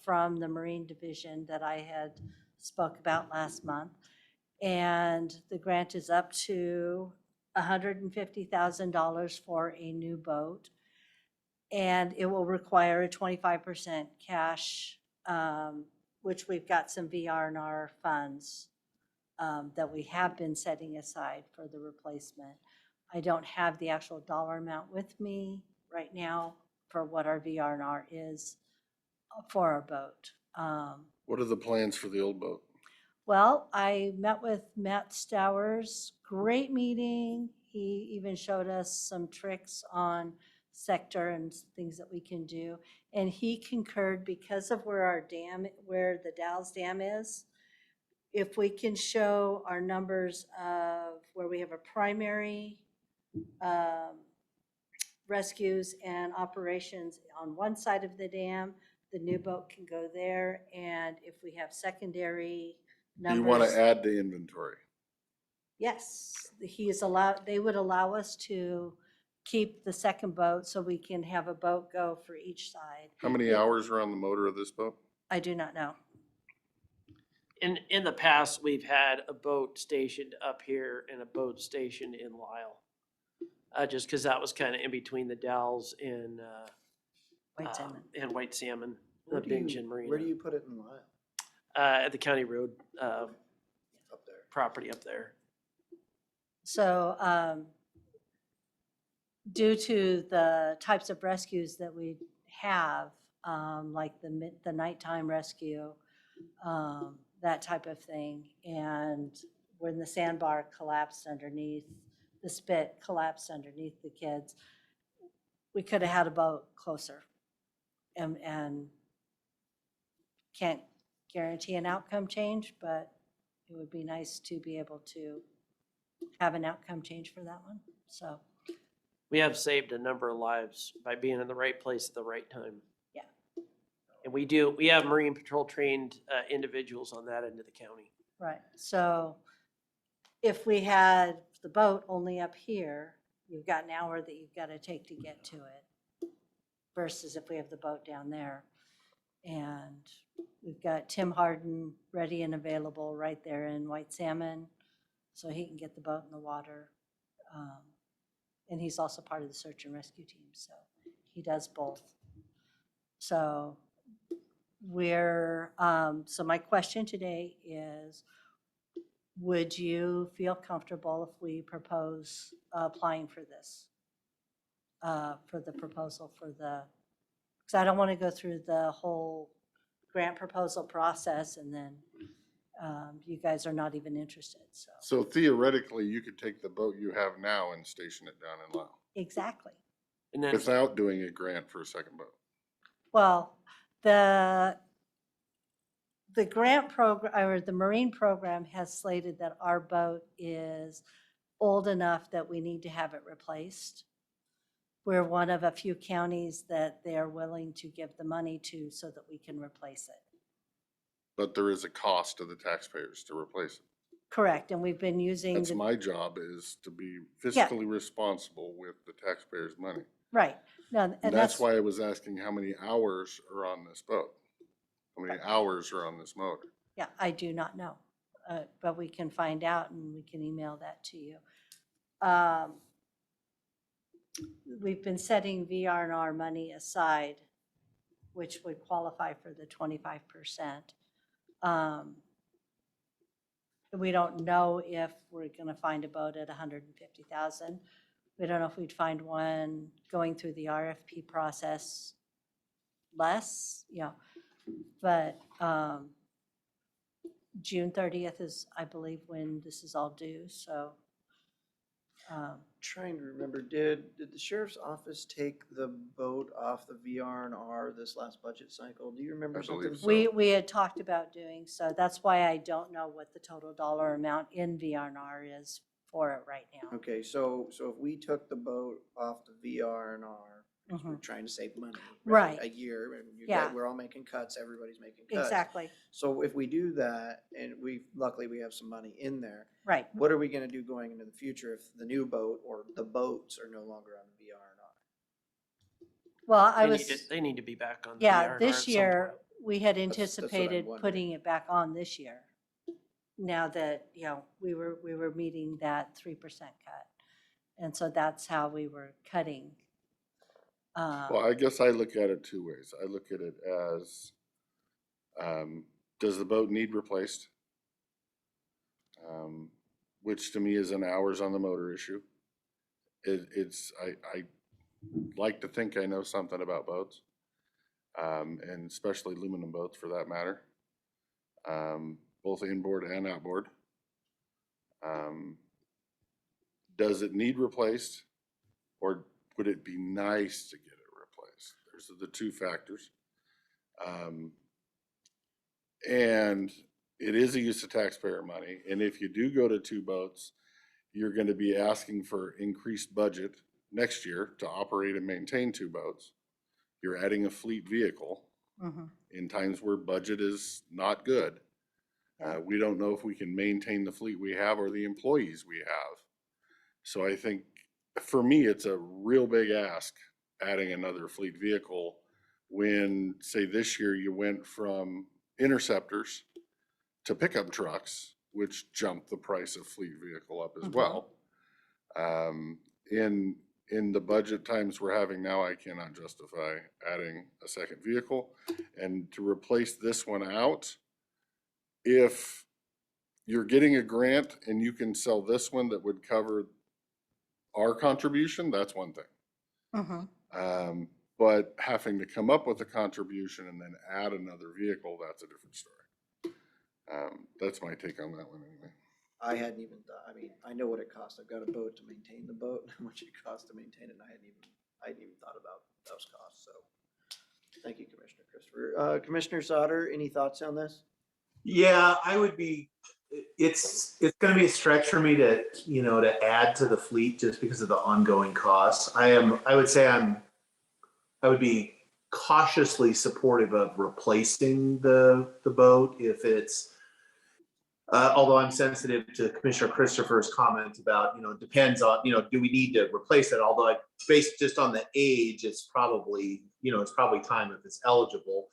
from the Marine Division that I had spoke about last month. And the grant is up to $150,000 for a new boat. And it will require a 25% cash, which we've got some VR&R funds that we have been setting aside for the replacement. I don't have the actual dollar amount with me right now for what our VR&R is for our boat. What are the plans for the old boat? Well, I met with Matt Stowers, great meeting. He even showed us some tricks on sector and things that we can do. And he concurred because of where our dam, where the Dalles Dam is, if we can show our numbers of where we have a primary rescues and operations on one side of the dam, the new boat can go there. And if we have secondary numbers. You want to add to inventory? Yes, he is allowed, they would allow us to keep the second boat so we can have a boat go for each side. How many hours are on the motor of this boat? I do not know. In the past, we've had a boat stationed up here and a boat stationed in Lyle. Just because that was kind of in between the Dalles and White salmon. and White Salmon, the Where do Bingen you- Marina. Where do you put it in Lyle? At the county road Up there. property up there. So due to the types of rescues that we have, like the nighttime rescue, that type of thing, and when the sandbar collapsed underneath, the spit collapsed underneath the kids, we could have had a boat closer. And can't guarantee an outcome change, but it would be nice to be able to have an outcome change for that one. So, We have saved a number of lives by being in the right place at the right time. yeah. And we have Marine Patrol trained individuals on that end of the county. Right. So if we had the boat only up here, you've got an hour that you've got to take to get to it versus if we have the boat down there. And we've got Tim Harden ready and available right there in White Salmon, so he can get the boat in the water. And he's also part of the search and rescue team, so he does both. So so my question today is, would you feel comfortable if we propose applying for this? For the proposal for the, because I don't want to go through the whole grant proposal process and then you guys are not even interested, so. So theoretically, you could take the boat you have now and station it down in Lyle Exactly. And then without doing a grant for a second boat. Well, the grant program, or the Marine program has slated that our boat is old enough that we need to have it replaced. We're one of a few counties that they're willing to give the money to so that we can replace it. But there is a cost to the taxpayers to replace it. Correct, and we've been using. That's my job, is to be fiscally responsible with the taxpayers' money. Right, no, And and that's why I was asking how many hours are on this boat? How many hours are on this motor? Yeah, I do not know, but we can find out and we can email that to you. We've been setting VR&R money aside, which would qualify for the 25%. We don't know if we're gonna find a boat at 150,000. We don't know if we'd find one going through the RFP process less, but June 30th is, I believe, when this is all due, so. Trying to remember, did the sheriff's office take the boat off the VR&R this last budget cycle? Do you remember I believe something? so. We had talked about doing, so that's why I don't know what the total dollar amount in VR&R is for it right now. Okay, so if we took the boat off the VR&R, because we're trying to save money. Right. A year, and Yeah. we're all making cuts, everybody's making cuts. Exactly, So if we do that, and luckily we have some money in there, right. what are we gonna do going into the future if the new boat or the boats are no longer on the VR&R? Well, They need to be back on the yeah, VRNR this at some year, point. we had what I'm anticipated wondering. putting it back on this year. Now that, we were meeting that 3% cut. And so that's how we were cutting. Well, I guess I look at it two ways. I look at it as, does the boat need replaced? Which to me is an hours on the motor issue. I like to think I know something about boats, and especially aluminum boats for that matter, both inboard and outboard. Does it need replaced, or would it be nice to get it replaced? Those are the two factors. And it is a use of taxpayer money. And if you do go to two boats, you're going to be asking for increased budget next year to operate and maintain two boats. You're adding a fleet vehicle in times where budget is not good. We don't know if we can maintain the fleet we have or the employees we have. So I think for me, it's a real big ask adding another fleet vehicle when, say, this year you went from interceptors to pickup trucks, which jumped the price of fleet vehicle up as well. In the budget times we're having now, I cannot justify adding a second vehicle. And to replace this one out, if you're getting a grant and you can sell this one that would cover our contribution, that's one thing. But having to come up with a contribution and then add another vehicle, that's a different story. That's my take on that one anyway. I hadn't even thought, I mean, I know what it costs. I've got a boat to maintain the boat, how much it costs to maintain it, and I hadn't even thought about those costs, so. Thank you, Commissioner Christopher. Commissioner Sauter, any thoughts on this? Yeah, it's gonna be a stretch for me to, to add to the fleet just because of the ongoing costs. I would be cautiously supportive of replacing the boat if it's, although I'm sensitive to Commissioner Christopher's comment about, depends on, do we need to replace it? Although based just on the age, it's probably time if it's eligible.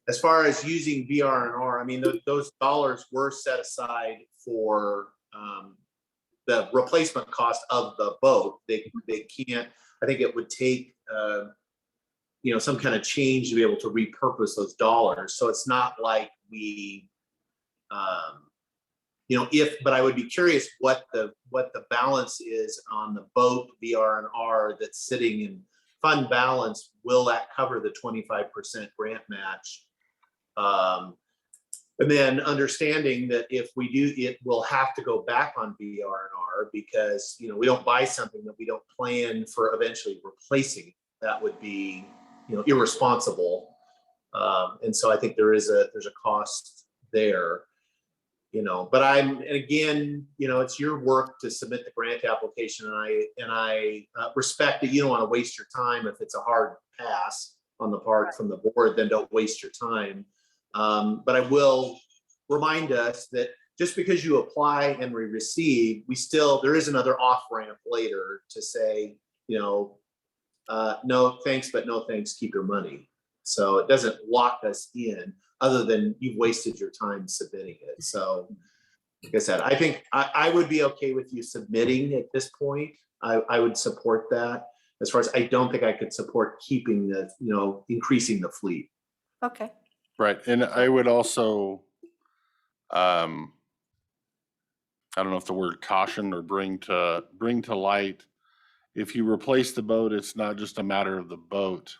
As far as using VR&R, I mean, those dollars were set aside for the replacement cost of the boat. They can't, I think it would take, some kind of change to be able to repurpose those dollars. So it's not like we, but I would be curious what the balance is on the boat VR&R that's sitting in fund balance. Will that cover the 25% grant match? And then understanding that if we do, it will have to go back on VR&R because, we don't buy something that we don't plan for eventually replacing. That would be, irresponsible. And so I think there's a cost there, but and again, it's your work to submit the grant application, and I respect that you don't want to waste your time. If it's a hard pass on the part from the board, then don't waste your time. But I will remind us that just because you apply and we receive, there is another off ramp later to say, no thanks, but no thanks, keep your money. So it doesn't lock us in other than you've wasted your time submitting it. So like I said, I think I would be okay with you submitting at this point. I would support that. As far as I don't think I could support keeping increasing the fleet. Okay. Right, and I would also, I don't know if the word caution or bring to light. If you replace the boat, it's not just a matter of the boat.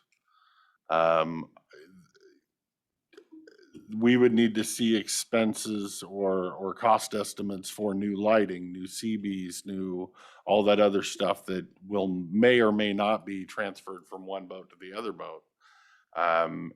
We would need to see expenses or cost estimates for new lighting, new CBs, new, all that other stuff that may or may not be transferred from one boat to the other boat. And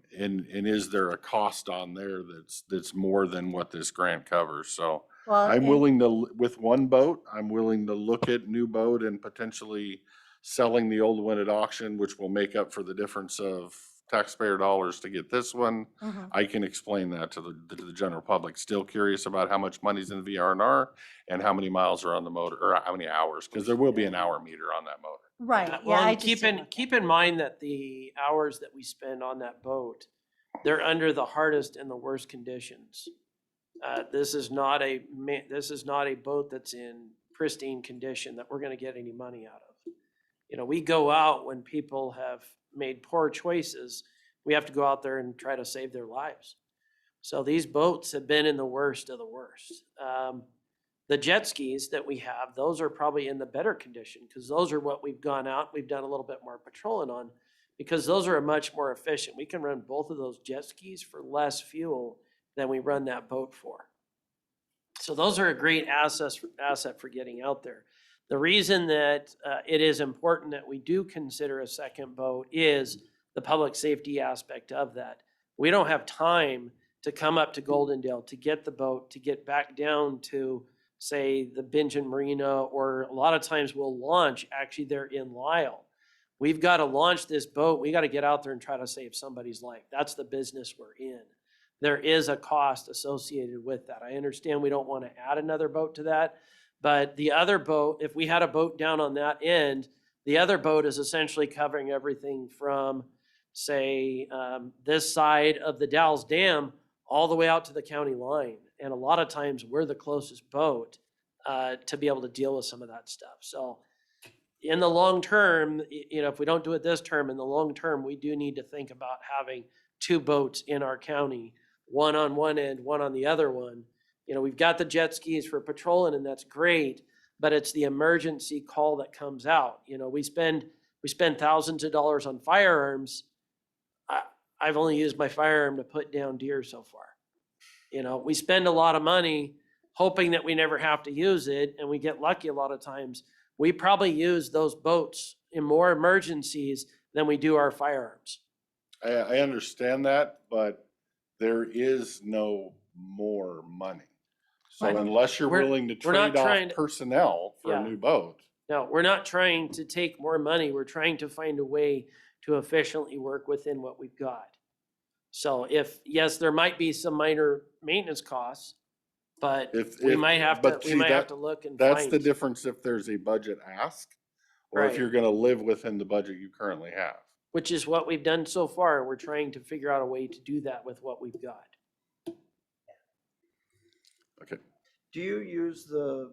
is there a cost on there that's more than what this grant covers? So Well, I'm and- willing to, with one boat, I'm willing to look at new boat and potentially selling the old one at auction, which will make up for the difference of taxpayer dollars to get this one. Mhm. I can explain that to the general public. Still curious about how much money's in the VR&R and how many miles are on the motor, or how many hours, because there will be an hour meter on that motor. Right, Well, yeah, I and just didn't know. keep in mind that the hours that we spend on that boat, they're under the hardest and the worst conditions. This is not a boat that's in pristine condition that we're going to get any money out of. You know, we go out when people have made poor choices. We have to go out there and try to save their lives. So these boats have been in the worst of the worst. The jet skis that we have, those are probably in the better condition because those are what we've gone out, we've done a little bit more patrolling on because those are much more efficient. We can run both of those jet skis for less fuel than we run that boat for. So those are a great asset for getting out there. The reason that it is important that we do consider a second boat is the public safety aspect of that. We don't have time to come up to Goldendale to get the boat, to get back down to, say, the Bingen Marina, or a lot of times we'll launch actually there in Lyle. We've got to launch this boat. We got to get out there and try to save somebody's life. That's the business we're in. There is a cost associated with that. I understand we don't want to add another boat to that, but the other boat, if we had a boat down on that end, the other boat is essentially covering everything from, say, this side of the Dalles Dam all the way out to the county line. And a lot of times we're the closest boat to be able to deal with some of that stuff. So in the long term, you know, if we don't do it this term, in the long term, we do need to think about having two boats in our county, one on one end, one on the other one. You know, we've got the jet skis for patrolling and that's great, but it's the emergency call that comes out. You know, we spend thousands of dollars on firearms. I've only used my firearm to put down deer so far. You know, we spend a lot of money hoping that we never have to use it, and we get lucky a lot of times. We probably use those boats in more emergencies than we do our firearms. I understand that, but there is no more money. So Right. unless you're We're- willing to we're not trade trying off to- personnel for Yeah. a new boat, No, we're not trying to take more money. We're trying to find a way to efficiently work within what we've got. So yes, there might be some minor maintenance costs, but we might have to look and that's the find. difference if there's a budget ask or if Right. you're gonna live within the budget you currently have. Which is what we've done so far. We're trying to figure out a way to do that with what we've got. Okay. Do you use the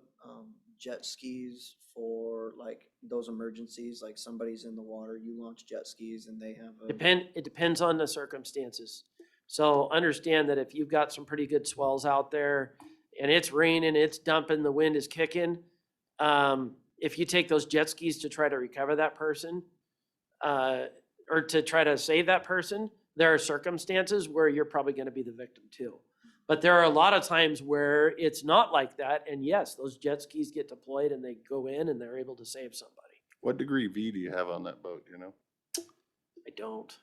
jet skis for like those emergencies, like somebody's in the water, you launch jet skis and they have a. It depends on the circumstances. So understand that if you've got some pretty good swells out there and it's raining, it's dumping, the wind is kicking, if you take those jet skis to try to recover that person, or to try to save that person, there are circumstances where you're probably going to be the victim too. But there are a lot of times where it's not like that. And yes, those jet skis get deployed and they go in and they're able to save somebody. What degree V do you have on that boat, you know? I don't.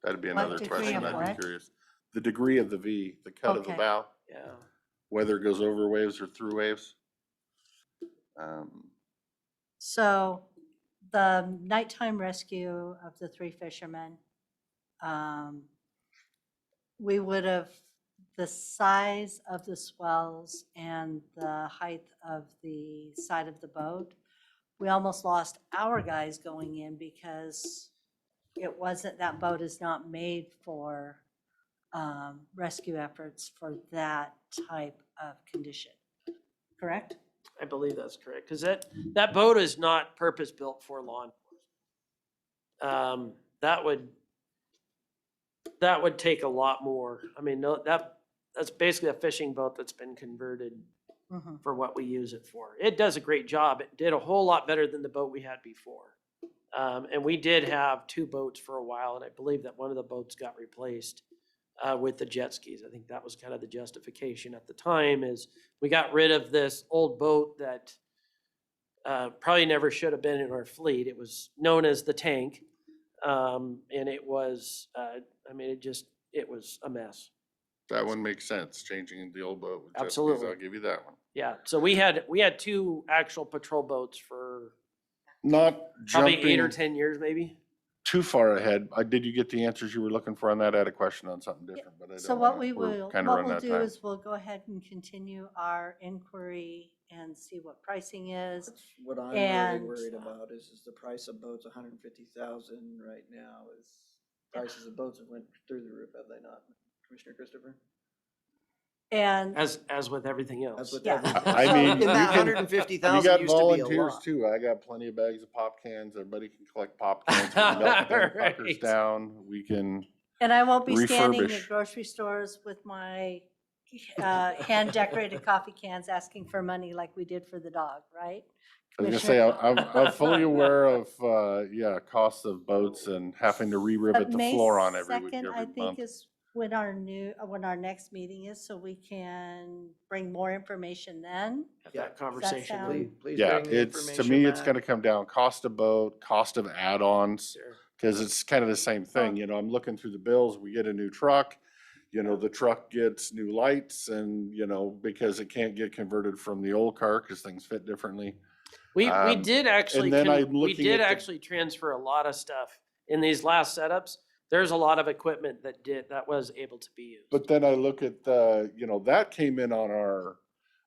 That'd be What another degree question, of I'd what? be curious. The degree of the V, the cut of the Okay. bow, Yeah. whether it goes over waves or through waves. So the nighttime rescue of the three fishermen, we would have, the size of the swells and the height of the side of the boat, we almost lost our guys going in because it wasn't, that boat is not made for rescue efforts for that type of condition. Correct? I believe that's correct. Because that boat is not purpose built for law enforcement. That would take a lot more. I mean, no, that's basically a fishing boat that's been converted Mhm. for what we use it for. It does a great job. It did a whole lot better than the boat we had before. And we did have 2 boats for a while, and I believe that one of the boats got replaced with the jet skis. I think that was kind of the justification at the time, is we got rid of this old boat that probably never should have been in our fleet. It was known as the Tank. And it was, it was a mess. That one makes sense, changing the old boat with jet skis, Absolutely. I'll give you that one. Yeah, so we had 2 actual patrol boats for Not probably 8 or jumping 10 years, maybe. too far ahead, did you get the answers you were looking for on that? I had a question on something different, but I don't. So what know. we We're will, kinda what running we'll out of do time. is we'll go ahead and continue our inquiry and see what pricing is. That's what I'm really And- worried about is the price of boats, 150,000 right now is, prices of boats have went through the roof, have they not, Commissioner Christopher? And As with everything else. That's what Yeah. everything. I mean, And you that can- 150,000 You got used to be a volunteers lot. too. I got plenty of bags of pop cans. Everybody can collect pop cans. We can melt them fuckers Right. down. We can, I won't be standing refurbish. at grocery stores with my hand decorated coffee cans asking for money like we did for the dog, right? I was gonna say, Commissioner? I'm fully aware of, costs of boats and having to But re-rivet the May floor on every week, 2nd, I every think, month. is when when our next meeting is, so we can bring more information then. Have Yeah. that conversation. sound- Please, please Yeah, bring the it's, to information me, it's back. gonna come down cost of boat, cost of add-ons. Sure. Cause it's kind of the same thing, you know, I'm looking through the bills, we get a new truck, you know, the truck gets new lights and, you know, because it can't get converted from the old car, cause things fit differently. We Um, did actually, then I'm we looking did at the- actually transfer a lot of stuff in these last setups. There's a lot of equipment that was able to be used. But then I look at the, you know, that came in on our,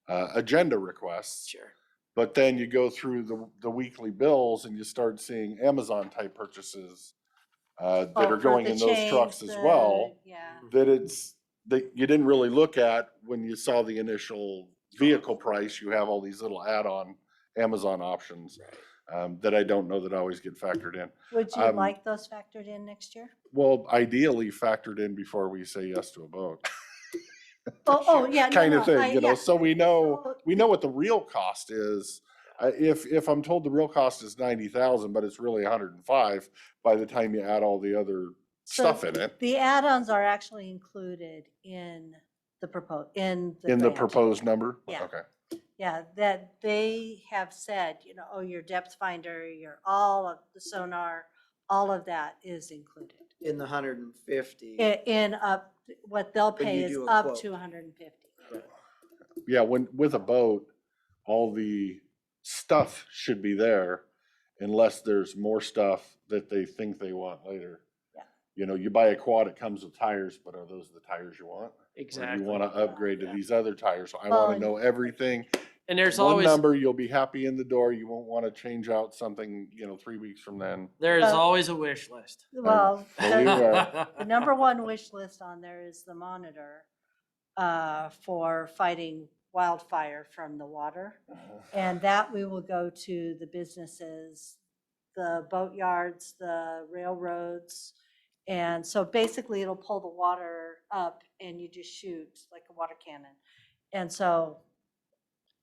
agenda requests. Sure. But then you go through the weekly bills and you start seeing Amazon type purchases, that Oh, are for going the in those chains, trucks as well. Yeah. That you didn't really look at when you saw the initial vehicle price. You have all these little add-on Amazon options, that I don't know that always get factored in. Would you Um, like those factored in next year? Well, ideally factored in before we say yes to a boat, Oh, yeah. no, kind no, of thing, you know, yeah. so we know So- what the real cost is. If I'm told the real cost is 90,000, but it's really 105 by the time you add all the other So stuff in it, The add-ons are actually included in the in the grant. proposed number? Yeah. Okay. Yeah, that they have said, you know, oh, your depth finder, your, all of the sonar, all of that is included. In the 150. In up, what they'll When pay you is do a up quote. to 150. Yeah, with a boat, all the stuff should be there unless there's more stuff that they think they want later. Yeah. You know, you buy a quad, it comes with tires, but are those the tires you want? Or Exactly. you wanna upgrade to Yeah. these other tires? I Well, wanna and- know everything. And there's One always number, you'll be happy in the door. You won't wanna change out something, you know, 3 weeks from then. there's Uh, always a wish list. Well, fully the aware. the number one wish list on there is the monitor for fighting wildfire from the water. And that we will go to the businesses, the boatyards, the railroads. And so basically it'll pull the water up and you just shoot like a water cannon. And so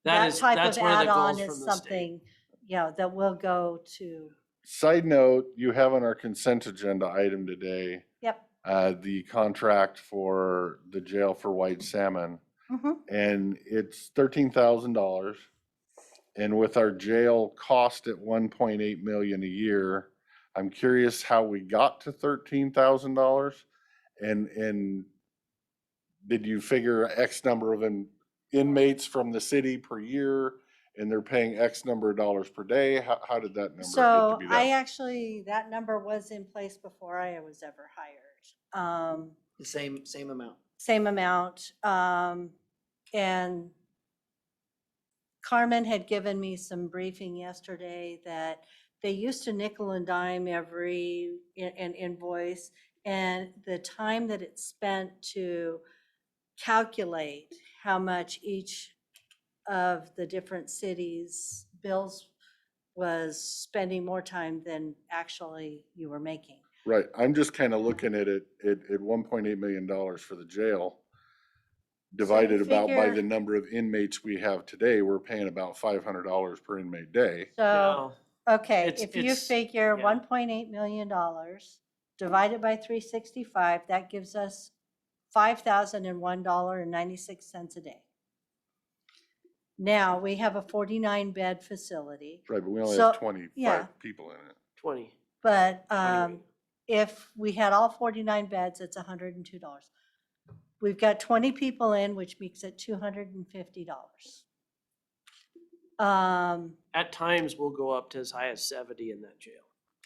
that type That's of one of the add-on goals is from the state. something, you know, that will go to, Side note, you have on our consent agenda item today, yep. the contract for the jail for white salmon. Mhm. And it's $13,000. And with our jail cost at 1.8 million a year, I'm curious how we got to $13,000. And did you figure X number of inmates from the city per year, and they're paying X number of dollars per day? How did that number get to So be I that? actually, that number was in place before I was ever hired. The same amount. Same amount. And Carmen had given me some briefing yesterday that they used to nickel and dime every an invoice, and the time that it spent to calculate how much each of the different cities' bills was spending more time than actually you were making. Right, I'm just kind of looking at it at $1.8 million for the jail. divided about by figure- the number of inmates we have today, we're paying about $500 per inmate day. So, No, okay, It's- if you it's- figure yeah. $1.8 million divided by 365, that gives us $5,001.96 a day. Now, we have a 49-bed facility, Right, but we only So, have 25 yeah. people in it. 20. but Anyway. if we had all 49 beds, it's $102. We've got 20 people in, which makes it $250. At times, we'll go up to as high as 70 in that jail.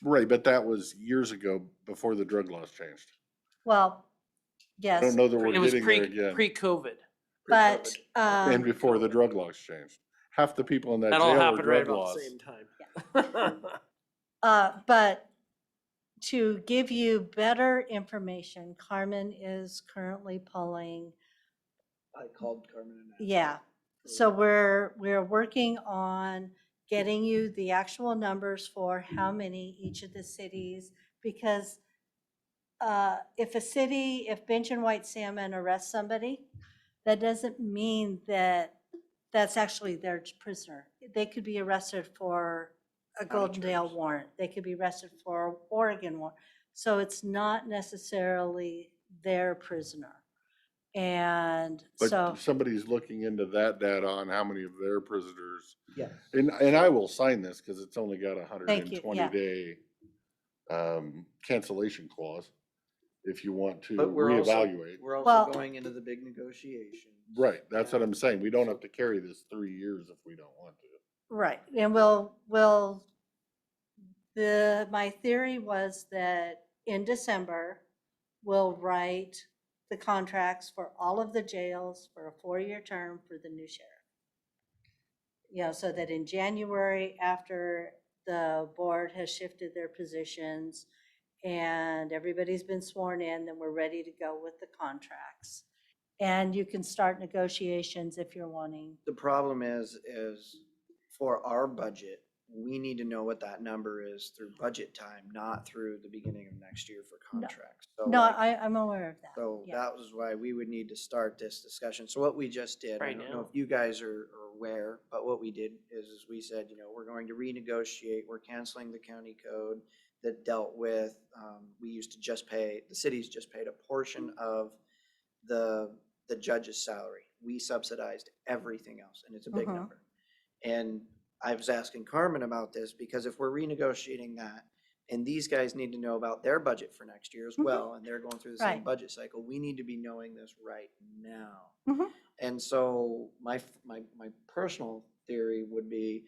Right, but that was years ago before the drug laws changed. Well, I yes, don't know that It we're was getting there again. pre-COVID. but, And before the drug laws changed. Half the people in that That all jail were happened right drug about the laws. same time. but to give you better information, Carmen is currently pulling, I called Carmen and asked. yeah. So we're working on getting you the actual numbers for how many each of the cities, because if Bench and White Salmon arrests somebody, that doesn't mean that that's actually their prisoner. They could be arrested for a County Goldendale trips. warrant. They could be arrested for Oregon warrant. So it's not necessarily their prisoner. And so, But somebody's looking into that data on how many of their prisoners, Yes. and I will sign this because it's only got a Thank you, yeah. 120-day cancellation clause if you want to But we're also, reevaluate. we're also Well- going into the big negotiations. Right, that's what I'm saying. We don't have to carry this 3 years if we don't want to. right, and my theory was that in December, we'll write the contracts for all of the jails for a 4-year term for the new sheriff. You know, so that in January, after the board has shifted their positions and everybody's been sworn in, then we're ready to go with the contracts. And you can start negotiations if you're wanting. The problem is for our budget, we need to know what that number is through budget time, not through the beginning of next year for contracts. So No, like- I'm aware of that. So yeah. that was why we would need to start this discussion. So what we just did, I Right don't know now. if you guys are aware, but what we did is we said, we're going to renegotiate, we're canceling the county code that dealt with, we used to just pay, the cities just paid a portion of the judge's salary. We subsidized everything else, and it's a big Mhm. number. And I was asking Carmen about this because if we're renegotiating that, and these guys need to know about their budget for next year as Mhm. well, and they're going through the same Right. budget cycle, we need to be knowing this right now. Mhm. And so my personal theory would be,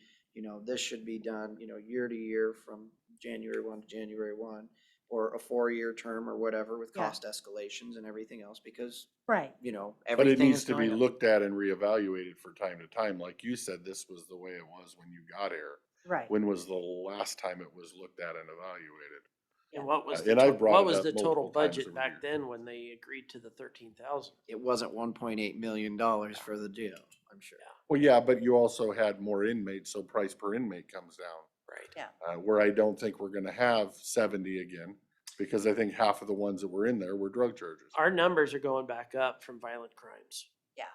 this should be done, year to year from January 1 to January 1, or a 4-year term or whatever with Yeah. cost escalations and everything else, because, Right, But it everything needs is to be going up. looked at and reevaluated from time to time. Like you said, this was the way it was when you got here. right. When was the last time it was looked at and evaluated? And what was And I've brought what it was up the total multiple times budget over back years. then when they agreed to the 13,000? It wasn't $1.8 million for the jail, I'm sure. Well, yeah, but you also had more inmates, so price per inmate comes down. Right. Where I don't think we're gonna have 70 again, because I think half of the ones that were in there were drug charges. Our numbers are going back up from violent crimes. Yeah.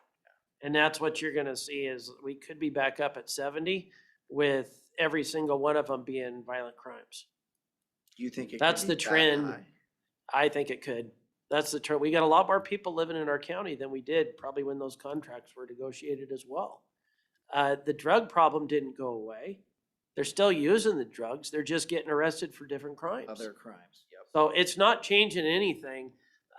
And that's what you're gonna see is we could be back up at 70 with every single one of them being violent crimes. Do you think it could That's be the that trend. high? I think it could. That's the trend. We got a lot more people living in our county than we did probably when those contracts were negotiated as well. The drug problem didn't go away. They're still using the drugs. They're just getting arrested for different crimes. Other crimes, yep. So it's not changing anything.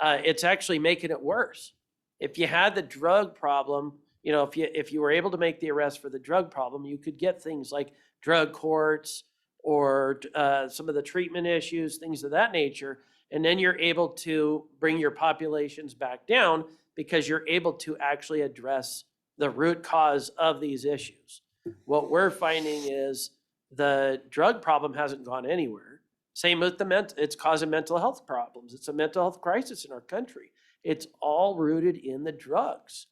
It's actually making it worse. If you had the drug problem, if you were able to make the arrest for the drug problem, you could get things like drug courts or some of the treatment issues, things of that nature. And then you're able to bring your populations back down because you're able to actually address the root cause of these issues. What we're finding is the drug problem hasn't gone anywhere. Same with it's causing mental health problems. It's a mental health crisis in our country. It's all rooted in the drugs.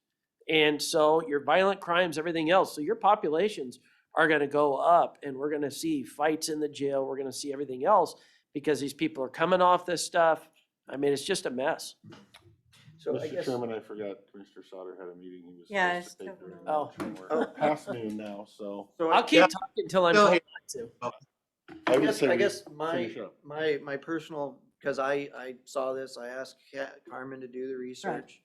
And so your violent crimes, everything else. So your populations are going to go up and we're going to see fights in the jail. We're going to see everything else because these people are coming off this stuff. I mean, it's just a mess. So I Mr. guess, Chairman, I forgot Commissioner Sauter had a meeting he was Yeah, supposed to it's take during covered. lunch, and Oh. we're past noon now, so so I'll I, keep talking until I'm Go told ahead. not to. I would say I we guess finish up. my personal, because I saw this, I asked Carmen to do the research.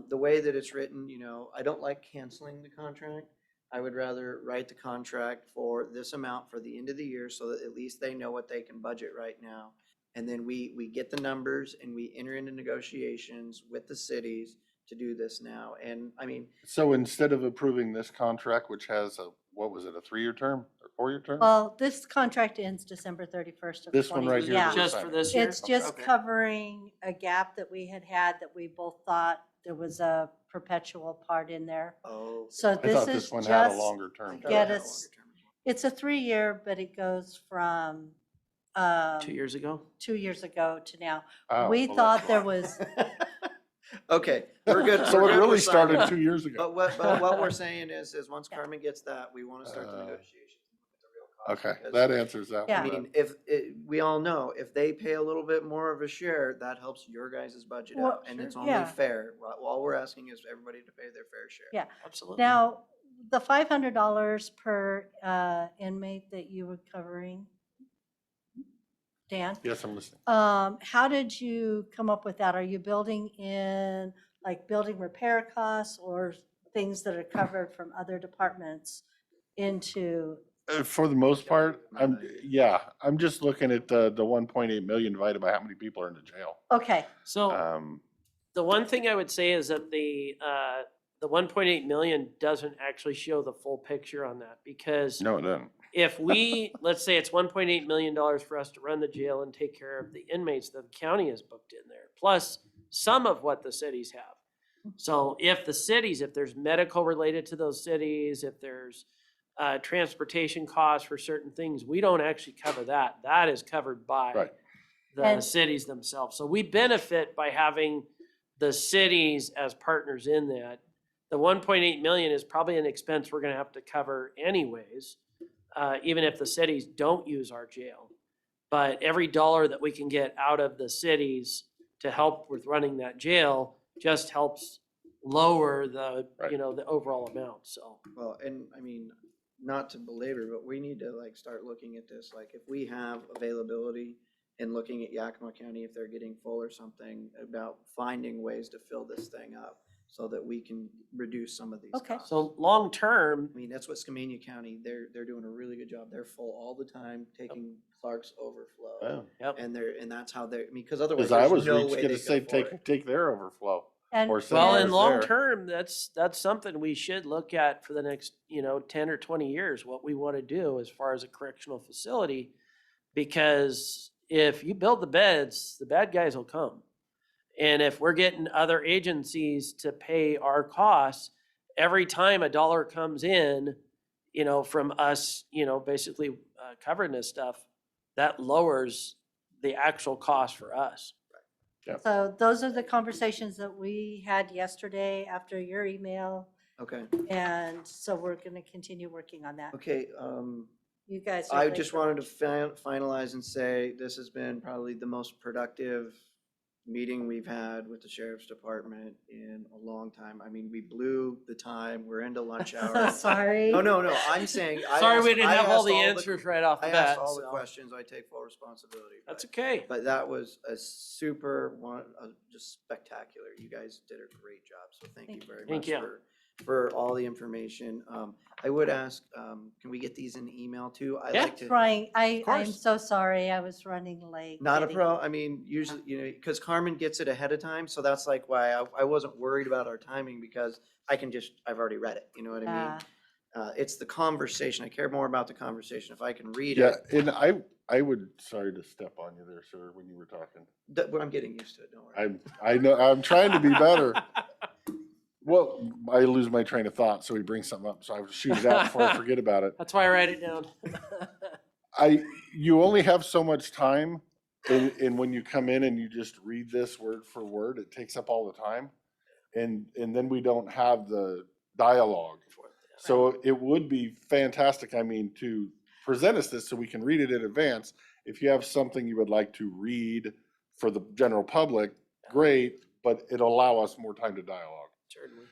The way that it's written, you know, I don't like canceling the contract. I would rather write the contract for this amount for the end of the year so that at least they know what they can budget right now. And then we get the numbers and we enter into negotiations with the cities to do this now. And I mean, So instead of approving this contract, which has a, what was it, a 3-year term or 4-year term? Well, this contract ends December 31st of This one right here. Yeah. that we're Just for signing. this year? It's just Okay. covering a gap that we had that we both thought there was a perpetual part in there. oh. So I this thought is this one had a just, longer term. I get thought it had a us- longer term. it's a 3-year, but it goes from 2 years ago? 2 years ago to now. Oh, We well, thought that's there why. was, Okay, we're good. So we're it good, we're really started signing. 2 years ago. But what we're saying is once Carmen gets that, we want to start the Uh, negotiations. with the real cost, Okay, because, that answers that Yeah. I one. mean, if, we all know, if they pay a little bit more of a share, that helps your guys' budget Well, out, and it's sure, only yeah. fair. All we're asking is everybody to pay their fair share. Yeah. Absolutely. now, the $500 per inmate that you were covering, Dan, Yes, I'm listening. how did you come up with that? Are you building in like building repair costs or things that are covered from other departments into? For the most part, Not that. I'm just looking at the 1.8 million divided by how many people are in the jail. Okay, So the one thing I would say is that the 1.8 million doesn't actually show the full picture on that, because No, it doesn't. if we, let's say it's $1.8 million for us to run the jail and take care of the inmates that the county has booked in there, plus some of what the cities have. So if the cities, if there's medical related to those cities, if there's transportation costs for certain things, we don't actually cover that. That is covered by Right. the And- cities themselves. So we benefit by having the cities as partners in that. The 1.8 million is probably an expense we're gonna have to cover anyways, even if the cities don't use our jail. But every dollar that we can get out of the cities to help with running that jail just helps lower the, Right. the overall amount, so. Well, and I mean, not to belabor, but we need to like start looking at this, like if we have availability and looking at Yakima County, if they're getting full or something, about finding ways to fill this thing up so that we can reduce some of these Okay. costs. So long-term, I mean, that's what Skamania County, they're doing a really good job. They're full all the time, taking Clark's overflow. Wow. yep. And that's how they're, I mean, because otherwise Because I there's was no reached way gonna they say, could afford it. take their overflow. and Or send Well, ours in there. long-term, that's something we should look at for the next, 10 or 20 years, what we want to do as far as a correctional facility. Because if you build the beds, the bad guys will come. And if we're getting other agencies to pay our costs, every time a dollar comes in, from us, basically covering this stuff, that lowers the actual cost for us. so those are the conversations that we had yesterday after your email. Okay, And so we're going to continue working on that. okay, You guys. are I great just for- wanted to finalize and say this has been probably the most productive meeting we've had with the sheriff's department in a long time. I mean, we blew the time. We're into lunch hour. Sorry. No, I'm saying. Sorry we didn't have all the answers right off I the asked bat. all the so questions. I take full responsibility. That's but- okay. But that was a super one, just spectacular. You guys did a great job. So thank you Thank you. very Thank much you. for all the information. I would ask, can we get these in email too? I Yeah. like to. Trying, I'm course. so sorry. I was running late. Not a getting- pro, I mean, usually, because Carmen gets it ahead of time, so that's like why I wasn't worried about our timing, because I've already read it, you know what I mean? It's the conversation, I care more about the conversation, if I can read Yeah, it, and I would, sorry to step on you there, sir, when you were talking. but I'm getting used to it, don't worry. I know, I'm trying to be better. Well, I lose my train of thought, so he brings something up, so I shoot it out before I forget about it. That's why I write it down. You only have so much time, and when you come in and you just read this word for word, it takes up all the time. And then we don't have the dialogue. So it would be fantastic, I mean, to present us this so we can read it in advance. If you have something you would like to read for the general public, great, but it'll allow us more time to dialogue. Certainly.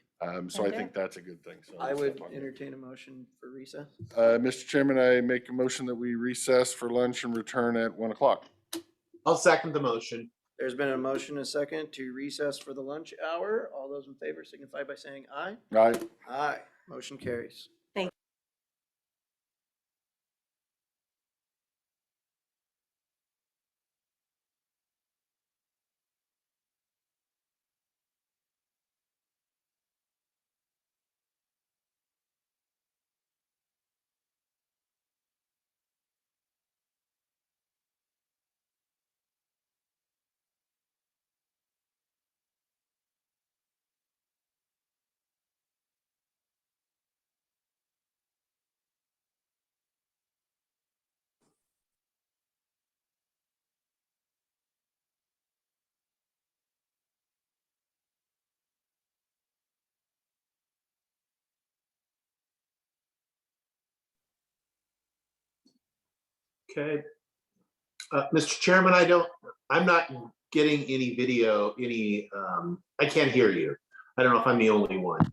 So I Okay. think that's a good thing. So I would entertain a motion for recess. Mr. Chairman, I make a motion that we recess for lunch and return at 1 o'clock. I'll second the motion. There's been a motion, a second, to recess for the lunch hour. All those in favor signify by saying aye. Aye. Aye. Motion carries. Okay. Mr. Chairman, I'm not getting any video, I can't hear you. I don't know if I'm the only one.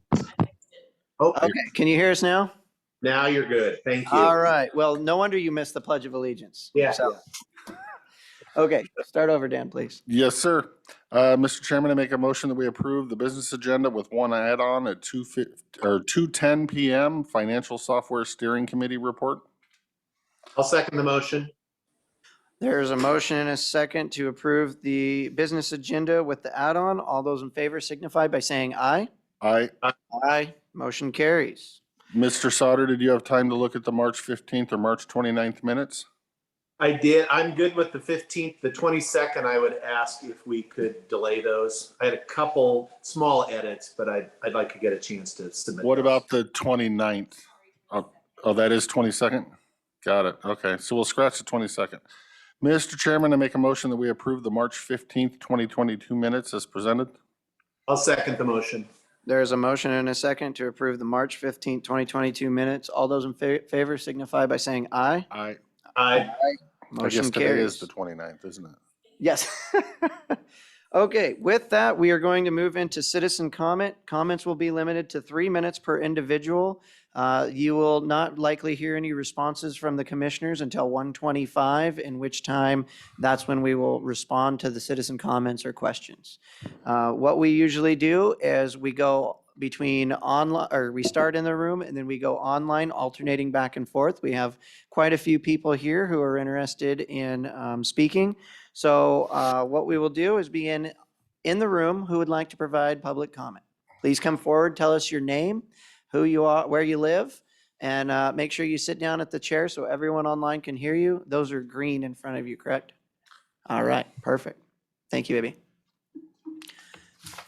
Oh, Okay, can you hear us now? now you're good. Thank you. All right. Well, no wonder you missed the Pledge of Allegiance. Yeah, So- Okay, start over, Dan, please. Yes, sir. Mr. Chairman, I make a motion that we approve the business agenda with one add-on at 2:10 PM, Financial Software Steering Committee report. I'll second the motion. There's a motion and a second to approve the business agenda with the add-on. All those in favor signify by saying aye. Aye. Aye. Motion carries. Mr. Sauter, did you have time to look at the March 15th or March 29th minutes? I did. I'm good with the 15th. The 22nd, I would ask if we could delay those. I had a couple small edits, but I'd like to get a chance to submit. What those. about the 29th? Oh, that is 22nd? Got it. Okay, so we'll scratch the 22nd. Mr. Chairman, I make a motion that we approve the March 15th, 2022 minutes as presented. I'll second the motion. There's a motion and a second to approve the March 15th, 2022 minutes. All those in favor signify by saying aye. Aye. I I guess Motion today is carries. the 29th, isn't it? Yes. Okay, with that, we are going to move into citizen comment. Comments will be limited to 3 minutes per individual. You will not likely hear any responses from the commissioners until 1:25, in which time that's when we will respond to the citizen comments or questions. What we usually do is we go between online, or we start in the room and then we go online, alternating back and forth. We have quite a few people here who are interested in speaking. So what we will do is begin in the room. Who would like to provide public comment? Please come forward, tell us your name, who you are, where you live, and make sure you sit down at the chair so everyone online can hear you. Those are green in front of you, correct? All right, perfect. Thank you, baby.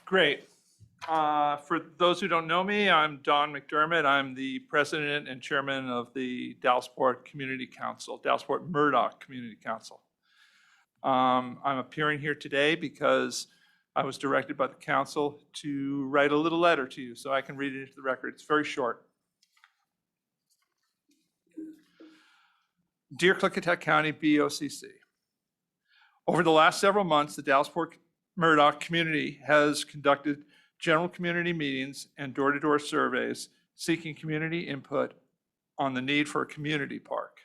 Great. For those who don't know me, I'm Don McDermott. I'm the president and chairman of the Dallasport Community Council, Dallasport Murdoch Community Council. I'm appearing here today because I was directed by the council to write a little letter to you, so I can read it into the record. It's very short. Dear Klickitat County BoCC, over the last several months, the Dallasport Murdoch community has conducted general community meetings and door-to-door surveys seeking community input on the need for a community park.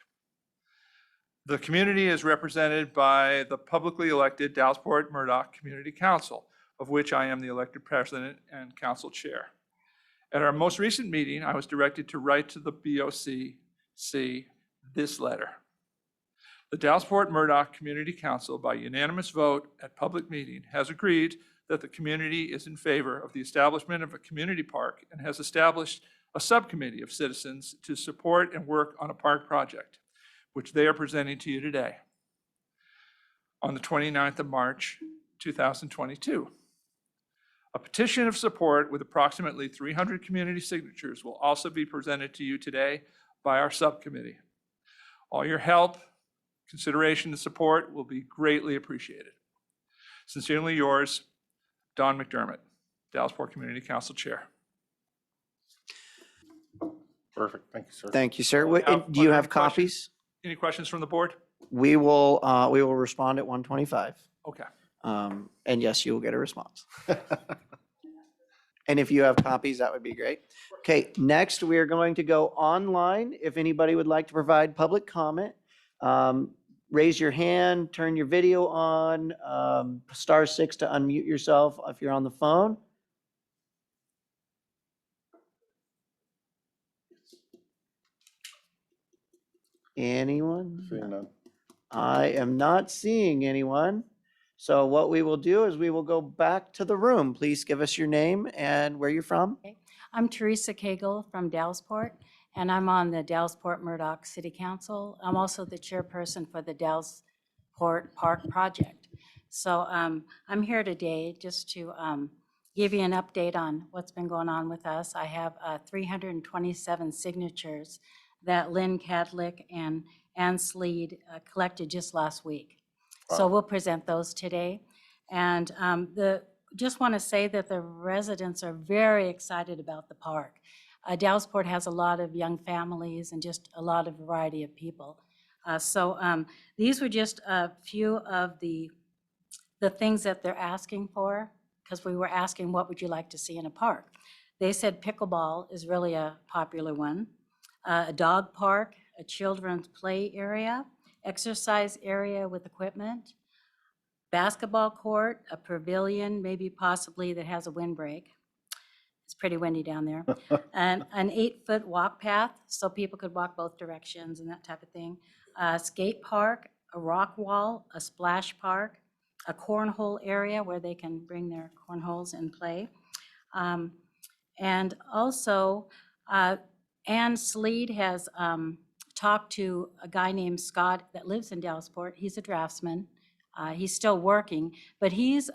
The community is represented by the publicly elected Dallasport Murdoch Community Council, of which I am the elected president and council chair. At our most recent meeting, I was directed to write to the BoCC this letter. The Dallasport Murdoch Community Council, by unanimous vote at public meeting, has agreed that the community is in favor of the establishment of a community park and has established a subcommittee of citizens to support and work on a park project, which they are presenting to you today on the 29th of March, 2022. A petition of support with approximately 300 community signatures will also be presented to you today by our subcommittee. All your help, consideration, and support will be greatly appreciated. Sincerely yours, Don McDermott, Dallasport Community Council Chair. Perfect. Thank you, sir. Thank you, sir. Are there Do you any have questions? copies? Any questions from the board? We will respond at 1:25. Okay. And yes, you will get a response. And if you have copies, that would be great. Okay, next we are going to go online. If anybody would like to provide public comment, raise your hand, turn your video on, *6 to unmute yourself if you're on the phone. Anyone? Seeing none. I am not seeing anyone. So what we will do is we will go back to the room. Please give us your name and where you're from. I'm Teresa Cagle from Dallasport, and I'm on the Dallasport Murdoch City Council. I'm also the chairperson for the Dallasport Park Project. So I'm here today just to give you an update on what's been going on with us. I have 327 signatures that Lynn Cadlick and Ann Sleed collected just last week. So we'll present those today. And just want to say that the residents are very excited about the park. Dallasport has a lot of young families and just a lot of variety of people. So these were just a few of the things that they're asking for, because we were asking, what would you like to see in a park? They said pickleball is really a popular one, a dog park, a children's play area, exercise area with equipment, basketball court, a pavilion, maybe possibly that has a windbreak. It's pretty windy down there. And an 8-foot walk path, so people could walk both directions and that type of thing. A skate park, a rock wall, a splash park, a cornhole area where they can bring their cornholes and play. And also, Ann Sleed has talked to a guy named Scott that lives in Dallasport. He's a draftsman. He's still working, but he's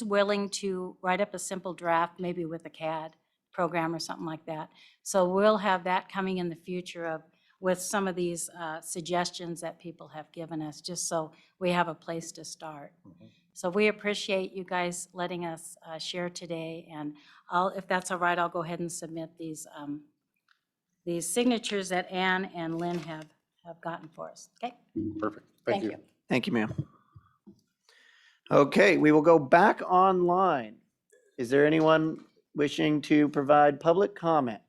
willing to write up a simple draft, maybe with a CAD program or something like that. So we'll have that coming in the future with some of these suggestions that people have given us, just so we have a place to start. So we appreciate you guys letting us share today, and if that's all right, I'll go ahead and submit these signatures that Ann and Lynn have gotten for us. Okay? Perfect. Thank you. Thank you, ma'am. Okay, we will go back online. Is there anyone wishing to provide public comment?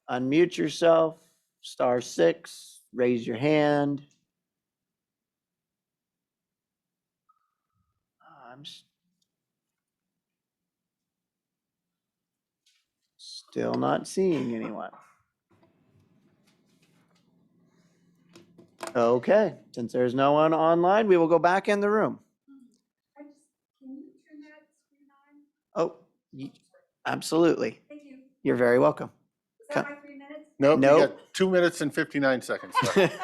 Unmute yourself, *6, raise your hand. I'm still not seeing anyone. Okay, since there's no one online, we will go back in the room. Can you turn that screen on? Oh, absolutely. Thank you. You're very welcome. Is that my 3 minutes? Nope, you Nope. got 2 minutes and 59 seconds left.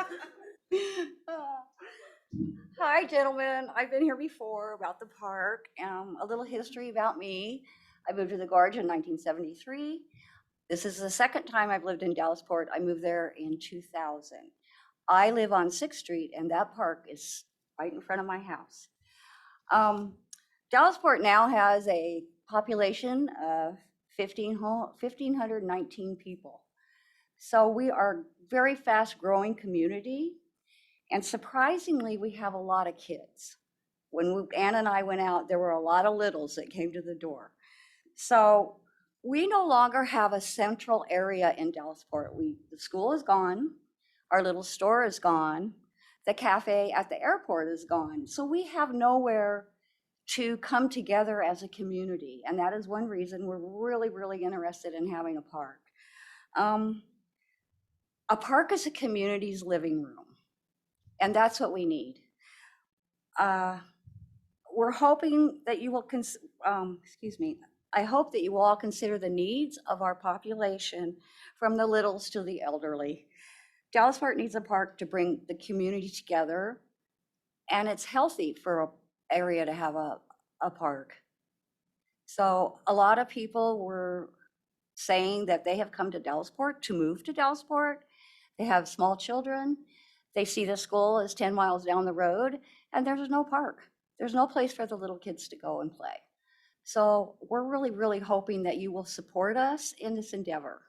Hi, gentlemen. I've been here before about the park. A little history about me. I moved to the Gorge in 1973. This is the second time I've lived in Dallasport. I moved there in 2000. I live on 6th Street, and that park is right in front of my house. Dallasport now has a population of 1,519 people. So we are a very fast-growing community, and surprisingly, we have a lot of kids. When Ann and I went out, there were a lot of littles that came to the door. So we no longer have a central area in Dallasport. The school is gone. Our little store is gone. The cafe at the airport is gone. So we have nowhere to come together as a community. And that is one reason we're really, really interested in having a park. A park is a community's living room. And that's what we need. We're hoping that you will, I hope that you will all consider the needs of our population, from the littles to the elderly. Dallasport needs a park to bring the community together, and it's healthy for an area to have a park. So a lot of people were saying that they have come to Dallasport to move to Dallasport. They have small children. They see the school is 10 miles down the road, and there's no park. There's no place for the little kids to go and play. So we're really, really hoping that you will support us in this endeavor.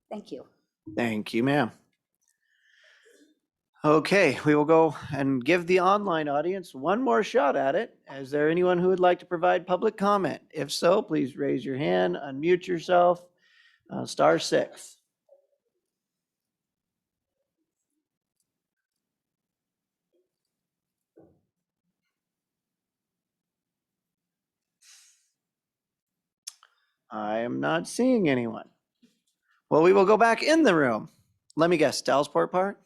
Thank you. Thank you, ma'am. Okay, we will go and give the online audience one more shot at it. Is there anyone who would like to provide public comment? If so, please raise your hand, unmute yourself, *6. I am not seeing anyone. Well, we will go back in the room. Let me guess, Dallasport Park?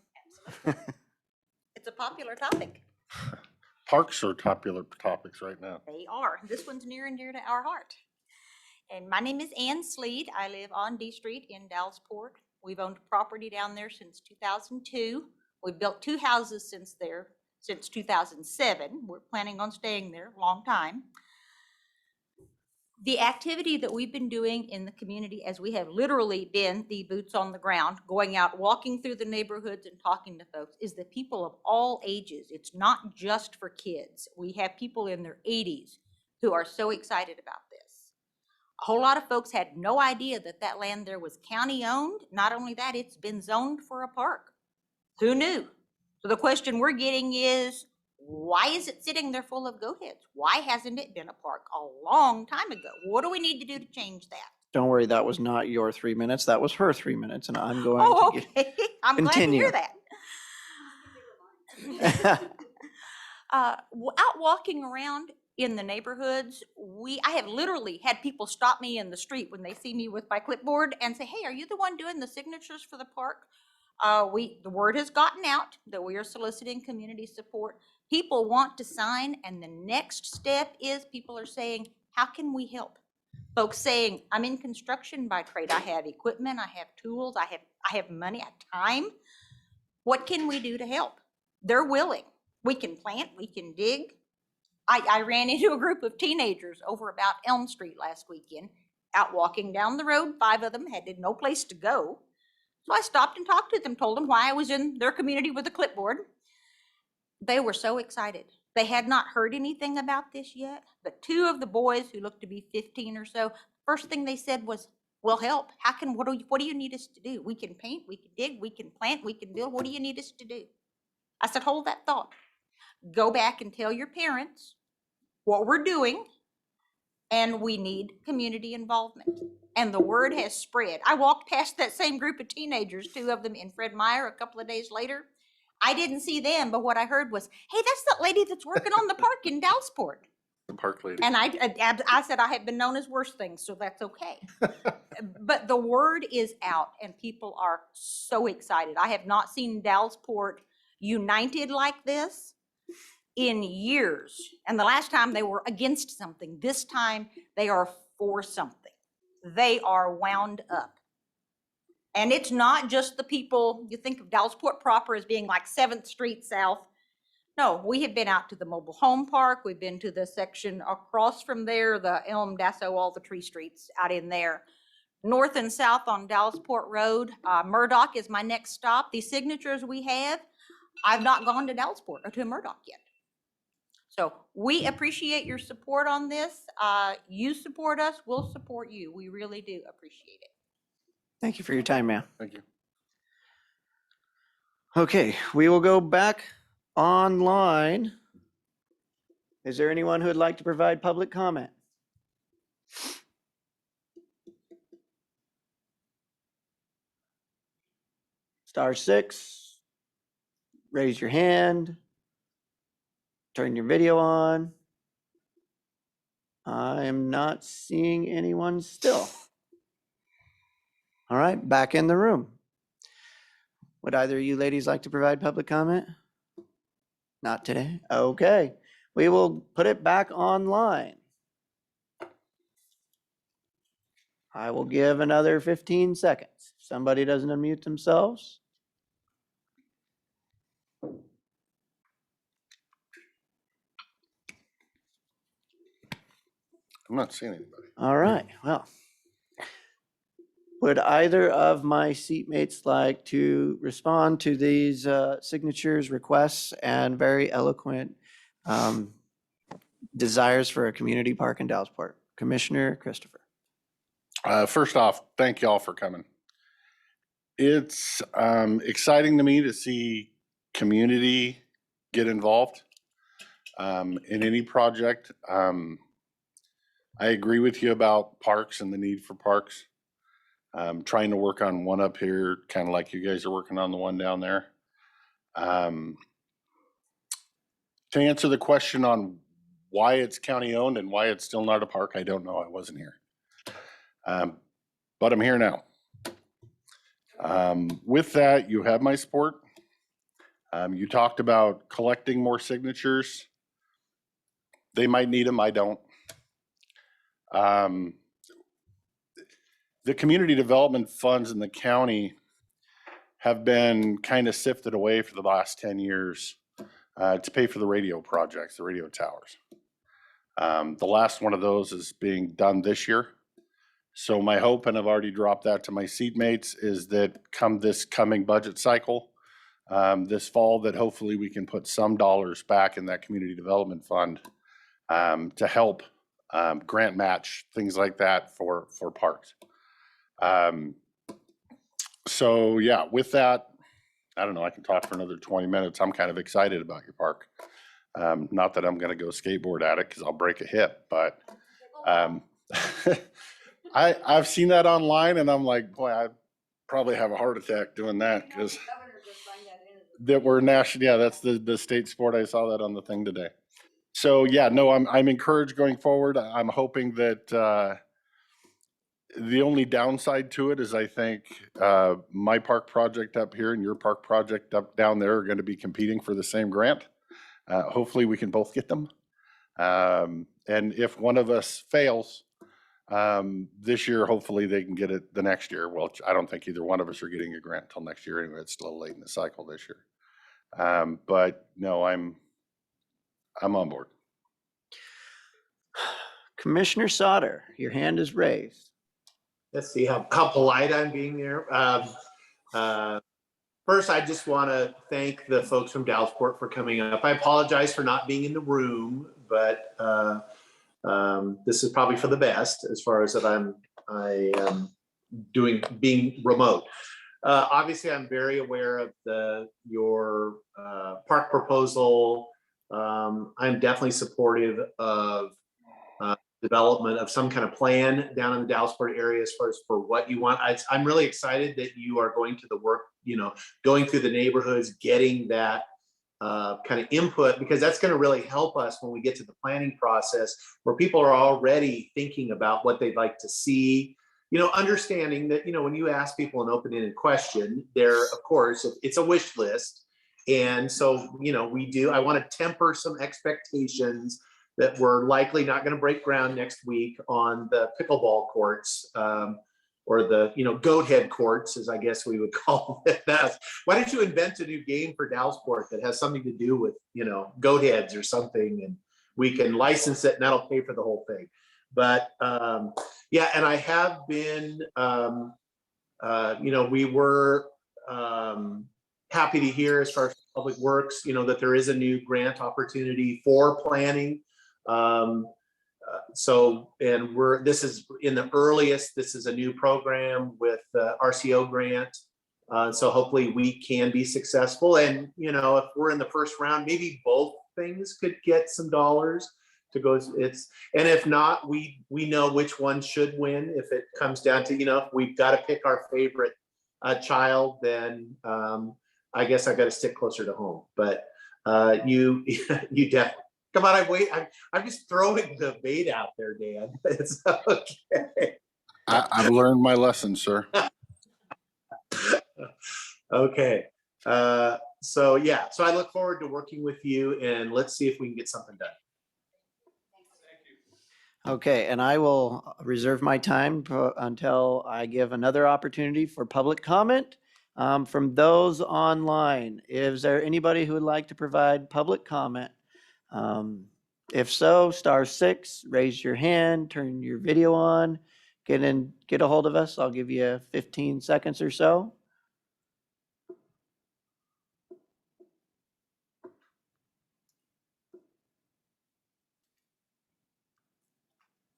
It's a popular topic. Parks are popular topics right now. They are. This one's near and dear to our heart. And my name is Ann Sleed. I live on D Street in Dallasport. We've owned property down there since 2002. We've built 2 houses since 2007. We're planning on staying there a long time. The activity that we've been doing in the community, as we have literally been the boots on the ground, going out, walking through the neighborhoods and talking to folks, is that people of all ages, it's not just for kids. We have people in their 80s who are so excited about this. A whole lot of folks had no idea that that land there was county owned. Not only that, it's been zoned for a park. Who knew? So the question we're getting is, why is it sitting there full of goat heads? Why hasn't it been a park a long time ago? What do we need to do to change that? Don't worry, that was not your 3 minutes. That was her 3 minutes, and I'm going Oh, to okay. I'm glad to continue. hear that. Out walking around in the neighborhoods, I have literally had people stop me in the street when they see me with my clipboard and say, "Hey, are you the one doing the signatures for the park?" The word has gotten out that we are soliciting community support. People want to sign, and the next step is people are saying, how can we help? Folks saying, I'm in construction by trade. I have equipment, I have tools, I have money, I have time. What can we do to help? They're willing. We can plant, we can dig. I ran into a group of teenagers over about Elm Street last weekend, out walking down the road. 5 of them had no place to go. So I stopped and talked to them, told them why I was in their community with a clipboard. They were so excited. They had not heard anything about this yet, but 2 of the boys who looked to be 15 or so, first thing they said was, "We'll help. What do you need us to do? We can paint, we can dig, we can plant, we can build. What do you need us to do?" I said, hold that thought. Go back and tell your parents what we're doing, and we need community involvement. And the word has spread. I walked past that same group of teenagers, 2 of them in Fred Meyer, a couple of days later. I didn't see them, but what I heard was, "Hey, that's that lady that's working on the park in Dallasport." The park lady. And I said I have been known as worse things, so that's okay. But the word is out, and people are so excited. I have not seen Dallasport united like this in years. And the last time they were against something. This time they are for something. They are wound up. And it's not just the people, you think of Dallasport proper as being like 7th Street South. No, we have been out to the mobile home park. We've been to the section across from there, the Elm, Dasso, all the tree streets out in there. North and south on Dallasport Road. Murdoch is my next stop. The signatures we have, I've not gone to Dallasport or to Murdoch yet. So we appreciate your support on this. You support us, we'll support you. We really do appreciate it. Thank you for your time, ma'am. Thank you. Okay, we will go back online. Is there anyone who would like to provide public comment? *6, raise your hand, turn your video on. I am not seeing anyone still. All right, back in the room. Would either of you ladies like to provide public comment? Not today? Okay, we will put it back online. I will give another 15 seconds. If somebody doesn't unmute themselves. I'm not seeing anybody. All right, well. Would either of my seatmates like to respond to these signatures, requests, and very eloquent desires for a community park in Dallasport? Commissioner Christopher. First off, thank y'all for coming. It's exciting to me to see community get involved in any project. I agree with you about parks and the need for parks. Trying to work on one up here, kind of like you guys are working on the one down there. To answer the question on why it's county owned and why it's still not a park, I don't know. I wasn't here. But I'm here now. With that, you have my support. You talked about collecting more signatures. They might need them, I don't. The community development funds in the county have been kind of sifted away for the last 10 years to pay for the radio projects, the radio towers. The last one of those is being done this year. So my hope, and I've already dropped that to my seatmates, is that come this coming budget cycle, this fall, that hopefully we can put some dollars back in that community development fund to help grant match, things like that for parks. So yeah, with that, I don't know, I can talk for another 20 minutes. I'm kind of excited about your park. Not that I'm gonna go skateboard at it because I'll break a hip, but I've seen that online and I'm like, boy, I probably have a heart attack doing that because that we're national. Yeah, that's the state sport. I saw that on the thing today. So yeah, no, I'm encouraged going forward. I'm hoping that the only downside to it is I think my park project up here and your park project up down there are going to be competing for the same grant. Hopefully we can both get them. And if one of us fails this year, hopefully they can get it the next year. Well, I don't think either one of us are getting a grant till next year anyway. It's still late in the cycle this year. But no, I'm on board. Commissioner Sauter, your hand is raised. Let's see how polite I'm being there. First, I just want to thank the folks from Dallasport for coming up. I apologize for not being in the room, but this is probably for the best as far as that I am being remote. Obviously, I'm very aware of your park proposal. I'm definitely supportive of development of some kind of plan down in the Dallasport area as far as for what you want. I'm really excited that you are going to the work, going through the neighborhoods, getting that kind of input, because that's going to really help us when we get to the planning process where people are already thinking about what they'd like to see, understanding that, when you ask people an open-ended question, there, of course, it's a wish list. And so, I want to temper some expectations that we're likely not going to break ground next week on the pickleball courts, or the, goat head courts, as I guess we would call it. Why don't you invent a new game for Dallasport that has something to do with, goat heads or something, and we can license it and that'll pay for the whole thing. But yeah, and I have been, we were happy to hear as far as Public Works, that there is a new grant opportunity for planning. This is in the earliest, this is a new program with RCO grant. So hopefully we can be successful. And, if we're in the first round, maybe both things could get some dollars to go. And if not, we know which one should win. If it comes down to, if we've got to pick our favorite child, then I guess I've got to stick closer to home. But you definitely. Come on, I'm just throwing the bait out there, Dan. It's okay. I've learned my lesson, sir. Okay. So yeah, so I look forward to working with you, and let's see if we can get something done. Okay, and I will reserve my time until I give another opportunity for public comment from those online. Is there anybody who would like to provide public comment? If so, *6, raise your hand, turn your video on, get a hold of us. I'll give you 15 seconds or so.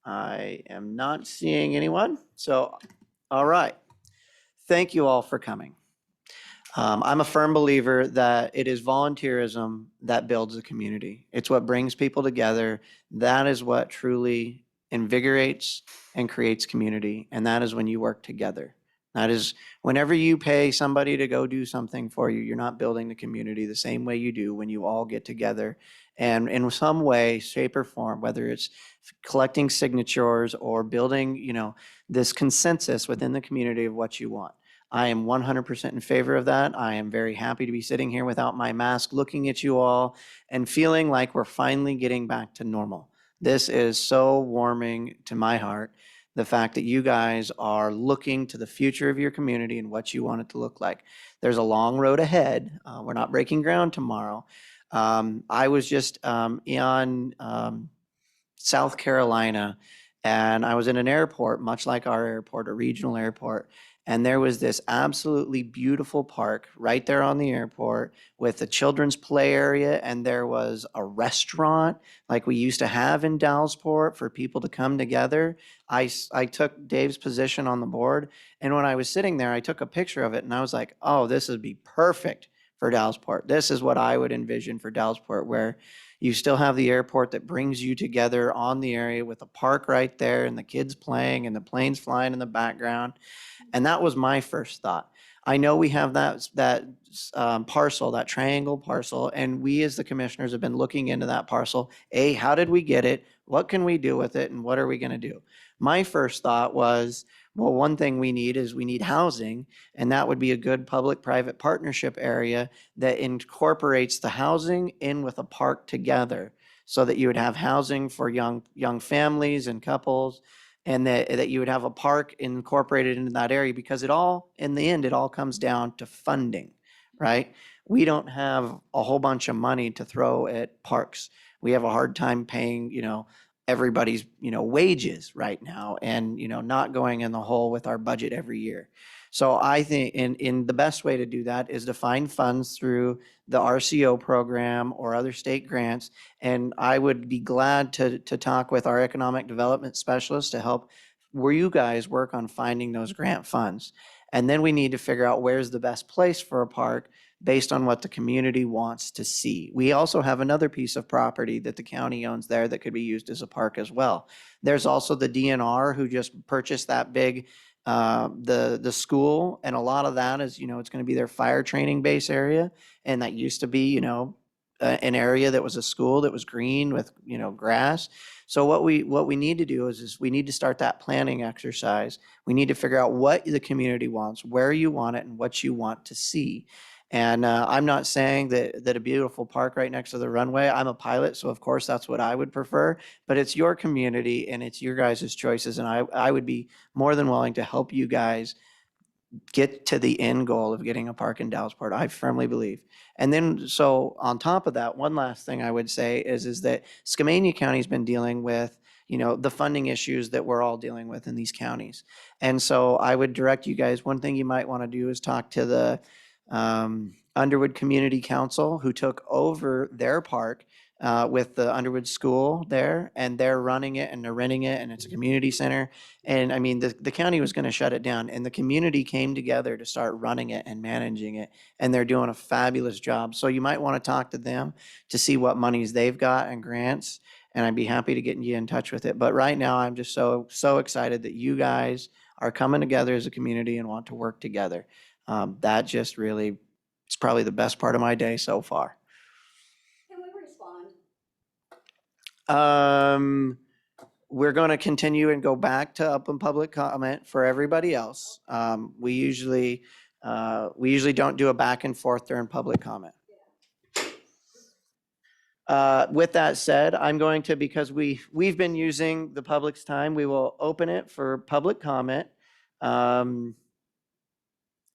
I am not seeing anyone. So, all right. Thank you all for coming. I'm a firm believer that it is volunteerism that builds a community. It's what brings people together. That is what truly invigorates and creates community. And that is when you work together. That is whenever you pay somebody to go do something for you, you're not building the community the same way you do when you all get together. And in some way, shape or form, whether it's collecting signatures or building, this consensus within the community of what you want. I am 100% in favor of that. I am very happy to be sitting here without my mask, looking at you all and feeling like we're finally getting back to normal. This is so warming to my heart, the fact that you guys are looking to the future of your community and what you want it to look like. There's a long road ahead. We're not breaking ground tomorrow. I was just in South Carolina, and I was in an airport, much like our airport, a regional airport. And there was this absolutely beautiful park right there on the airport with a children's play area. And there was a restaurant like we used to have in Dallasport for people to come together. I took Dave's position on the board. And when I was sitting there, I took a picture of it and I was like, oh, this would be perfect for Dallasport. This is what I would envision for Dallasport, where you still have the airport that brings you together on the area with a park right there and the kids playing and the planes flying in the background. And that was my first thought. I know we have that parcel, that triangle parcel, and we as the commissioners have been looking into that parcel. How did we get it? What can we do with it? And what are we going to do? My first thought was, well, one thing we need housing, and that would be a good public-private partnership area that incorporates the housing in with a park together, so that you would have housing for young families and couples, and that you would have a park incorporated into that area, because in the end, it all comes down to funding, right? We don't have a whole bunch of money to throw at parks. We have a hard time paying, everybody's, wages right now, and, not going in the hole with our budget every year. So I think in the best way to do that is to find funds through the RCO program or other state grants. And I would be glad to talk with our economic development specialist to help where you guys work on finding those grant funds. And then we need to figure out where's the best place for a park based on what the community wants to see. We also have another piece of property that the county owns there that could be used as a park as well. There's also the DNR who just purchased that big the school, and a lot of that is, it's going to be their fire training base area, and that used to be, an area that was a school that was green with, grass. So what we need to do is we need to start that planning exercise. We need to figure out what the community wants, where you want it, and what you want to see. And I'm not saying that a beautiful park right next to the runway. I'm a pilot, so of course that's what I would prefer. But it's your community and it's your guys' choices, and I would be more than willing to help you guys get to the end goal of getting a park in Dallasport. I firmly believe. And then, so on top of that, one last thing I would say is that Skamania County's been dealing with, the funding issues that we're all dealing with in these counties. And so I would direct you guys, one thing you might want to do is talk to the Underwood Community Council, who took over their park with the Underwood School there, and they're running it and they're renting it, and it's a community center. And I mean, the county was going to shut it down, and the community came together to start running it and managing it, and they're doing a fabulous job. So you might want to talk to them to see what monies they've got and grants, and I'd be happy to get you in touch with it. But right now, I'm just so excited that you guys are coming together as a community and want to work together. That just really, it's probably the best part of my day so far. Can we respond? We're going to continue and go back to open public comment for everybody else. We usually don't do a back and forth during public comment. With that said, I'm going to, because we've been using the public's time, we will open it for public comment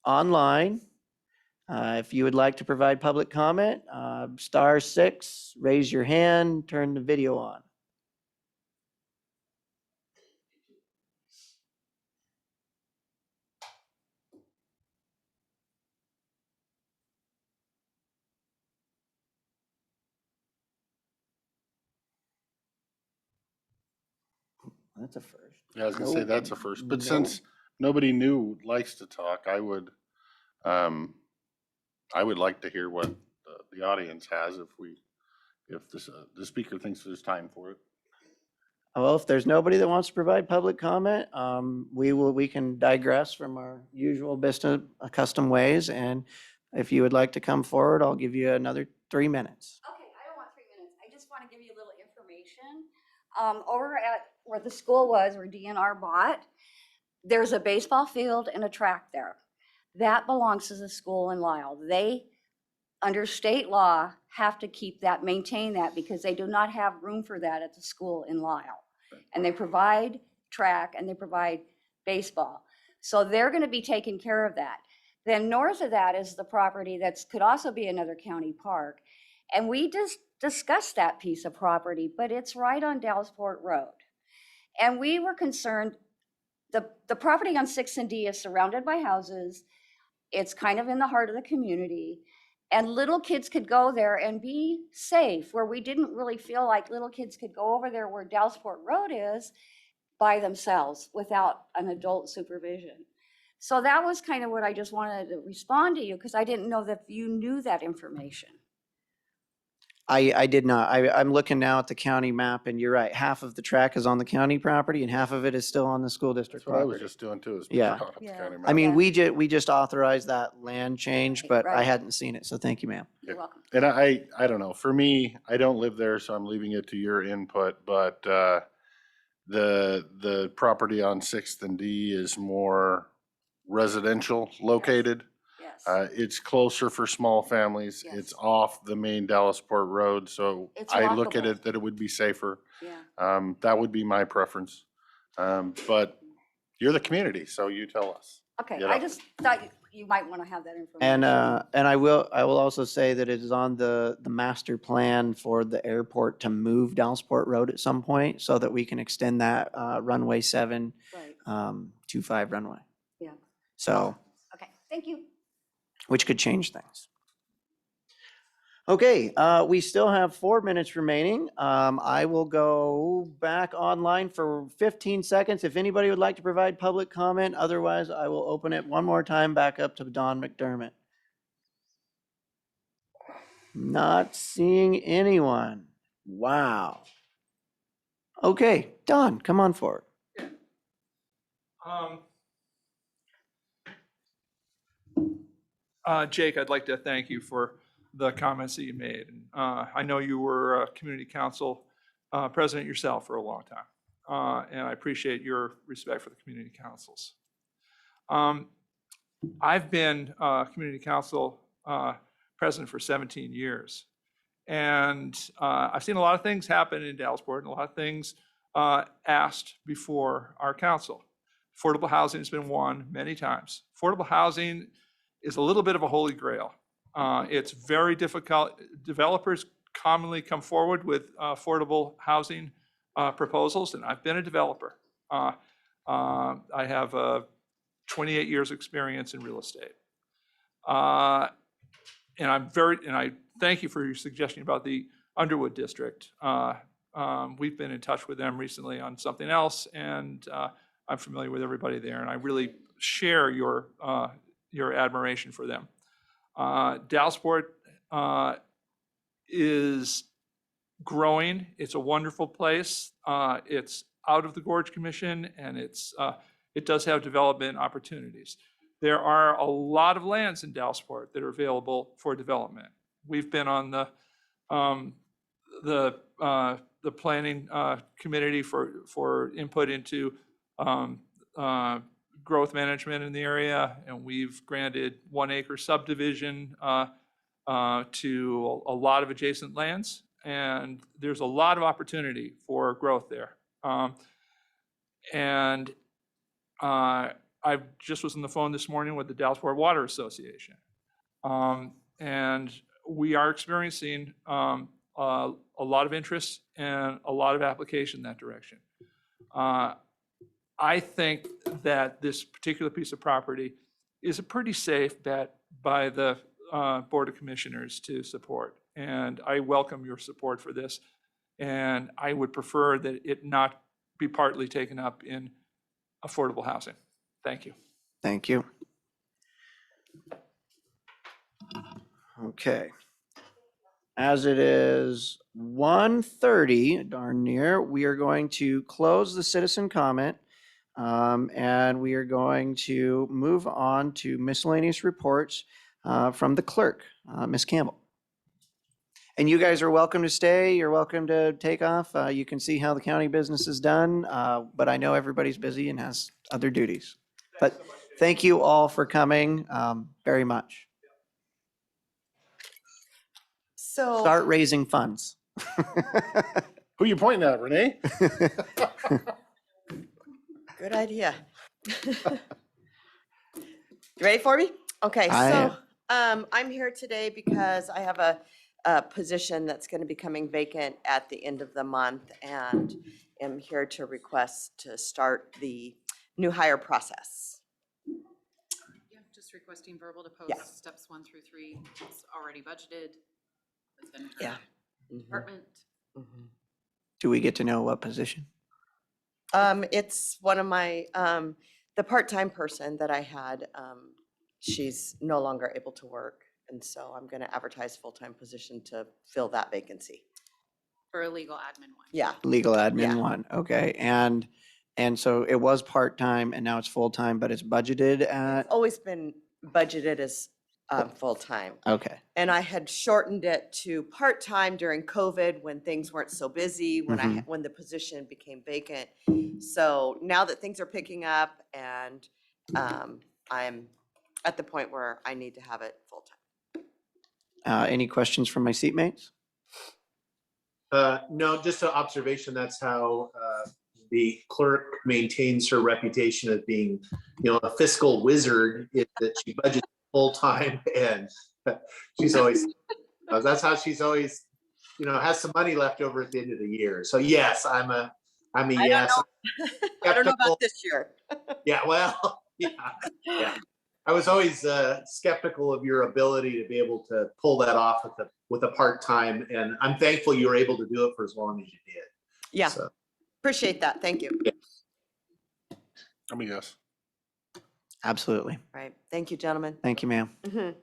online. If you would like to provide public comment, *6, raise your hand, turn the video on. That's a first. Yeah, I was gonna say that's a first, but No. since nobody new likes to talk, I would I would like to hear what the audience has if the speaker thinks there's time for it. Well, if there's nobody that wants to provide public comment, we can digress from our usual business accustomed ways. And if you would like to come forward, I'll give you another 3 minutes. Okay, I don't want 3 minutes. I just want to give you a little information. Over at where the school was, where DNR bought, there's a baseball field and a track there. That belongs to the school in Lyle. They, under state law, have to keep that, maintain that, because they do not have room for that at the school in Lyle. And they provide track and they provide baseball. So they're going to be taking care of that. Then north of that is the property that could also be another county park. And we just discussed that piece of property, but it's right on Dallasport Road. And we were concerned, the property on 6th and D is surrounded by houses. It's kind of in the heart of the community. And little kids could go there and be safe, where we didn't really feel like little kids could go over there where Dallasport Road is by themselves without an adult supervision. So that was kind of what I just wanted to respond to you, because I didn't know that you knew that information. I did not. I'm looking now at the county map, and you're right. Half of the track is on the county property and half of it is still on the school district That's what I was property. just doing too, is Yeah. drawing up the Yeah. county I mean, Yeah. we just authorized that land change, Right, but I right. hadn't seen it. So thank you, ma'am. You're welcome. And I don't know, for me, I don't live there, so I'm leaving it to your input, but the property on 6th and D is more residential located. Yes. It's closer for small families. Yes. It's off the main Dallasport Road, so It's I look at walkable. it that it would be safer. Yeah. That would be my preference. But you're the community, so you tell us. Okay, You I know. just thought you might want to have that information. And I will also say that it is on the master plan for the airport to move Dallasport Road at some point so that we can extend that runway 7 Right, 25 runway. yeah. So, Okay, thank you. which could change things. Okay, we still have 4 minutes remaining. I will go back online for 15 seconds if anybody would like to provide public comment. Otherwise, I will open it one more time back up to Don McDermott. Not seeing anyone. Wow. Okay, Don, come on forward. Jake, I'd like to thank you for the comments that you made. And, I know you were a community council president yourself for a long time, and I appreciate your respect for the community councils. I've been community council president for 17 years, and I've seen a lot of things happen in Dallasport and a lot of things asked before our council. Affordable housing has been won many times. Affordable housing is a little bit of a holy grail. It's very difficult. Developers commonly come forward with affordable housing proposals, and I've been a developer. I have 28 years experience in real estate. And I thank you for your suggestion about the Underwood district. We've been in touch with them recently on something else, and I'm familiar with everybody there, and I really share your admiration for them. Dallasport is growing. It's a wonderful place. It's out of the Gorge Commission, and it does have development opportunities. There are a lot of lands in Dallasport that are available for development. We've been on the planning committee for input into growth management in the area, and we've granted 1 acre subdivision to a lot of adjacent lands, and there's a lot of opportunity for growth there. And I just was on the phone this morning with the Dallasport Water Association, and we are experiencing a lot of interest and a lot of application in that direction. I think that this particular piece of property is a pretty safe bet by the Board of Commissioners to support. And I welcome your support for this. And I would prefer that it not be partly taken up in affordable housing. Thank you. Thank you. Okay. As it is 1:30, darn near, we are going to close the citizen comment. And we are going to move on to miscellaneous reports from the clerk, Ms. Campbell. And you guys are welcome to stay. You're welcome to take off. You can see how the county business is done, but I know everybody's busy and has other duties. But thank you all for coming very much. So, Start raising funds. Who you pointing at, Renee? good idea. You ready for me? Okay, I so I'm here today because I have a position that's going to be coming vacant at the end of the month, and am here to request to start the new hire process. Yeah, just requesting verbal to Yeah. post steps 1 through 3. It's already budgeted. It's been Yeah. department. Do we get to know what position? It's one of my, the part-time person that I had, she's no longer able to work. And so I'm going to advertise full-time position to fill that vacancy. For a legal admin one. Yeah. Legal admin Yeah. one, okay. And so it was part-time and now it's full-time, but it's budgeted at, It's always been budgeted as full-time. okay. And I had shortened it to part-time during COVID when things weren't so busy, when when the position became vacant. So now that things are picking up and I'm at the point where I need to have it full-time. Any questions from my seatmates? No, just an observation. That's how the clerk maintains her reputation as being, a fiscal wizard, is that she budgets full-time, and she's always, that's how she's always, has some money left over at the end of the year. So yes, I'm a yes. I don't know about this year. Yeah, well, yeah. I was always skeptical of your ability to be able to pull that off with a part-time, and I'm thankful you were able to do it for as long as you did. Yeah, So, appreciate that. Thank you. Let me guess. Absolutely. All right, thank you, gentlemen. Thank you, ma'am.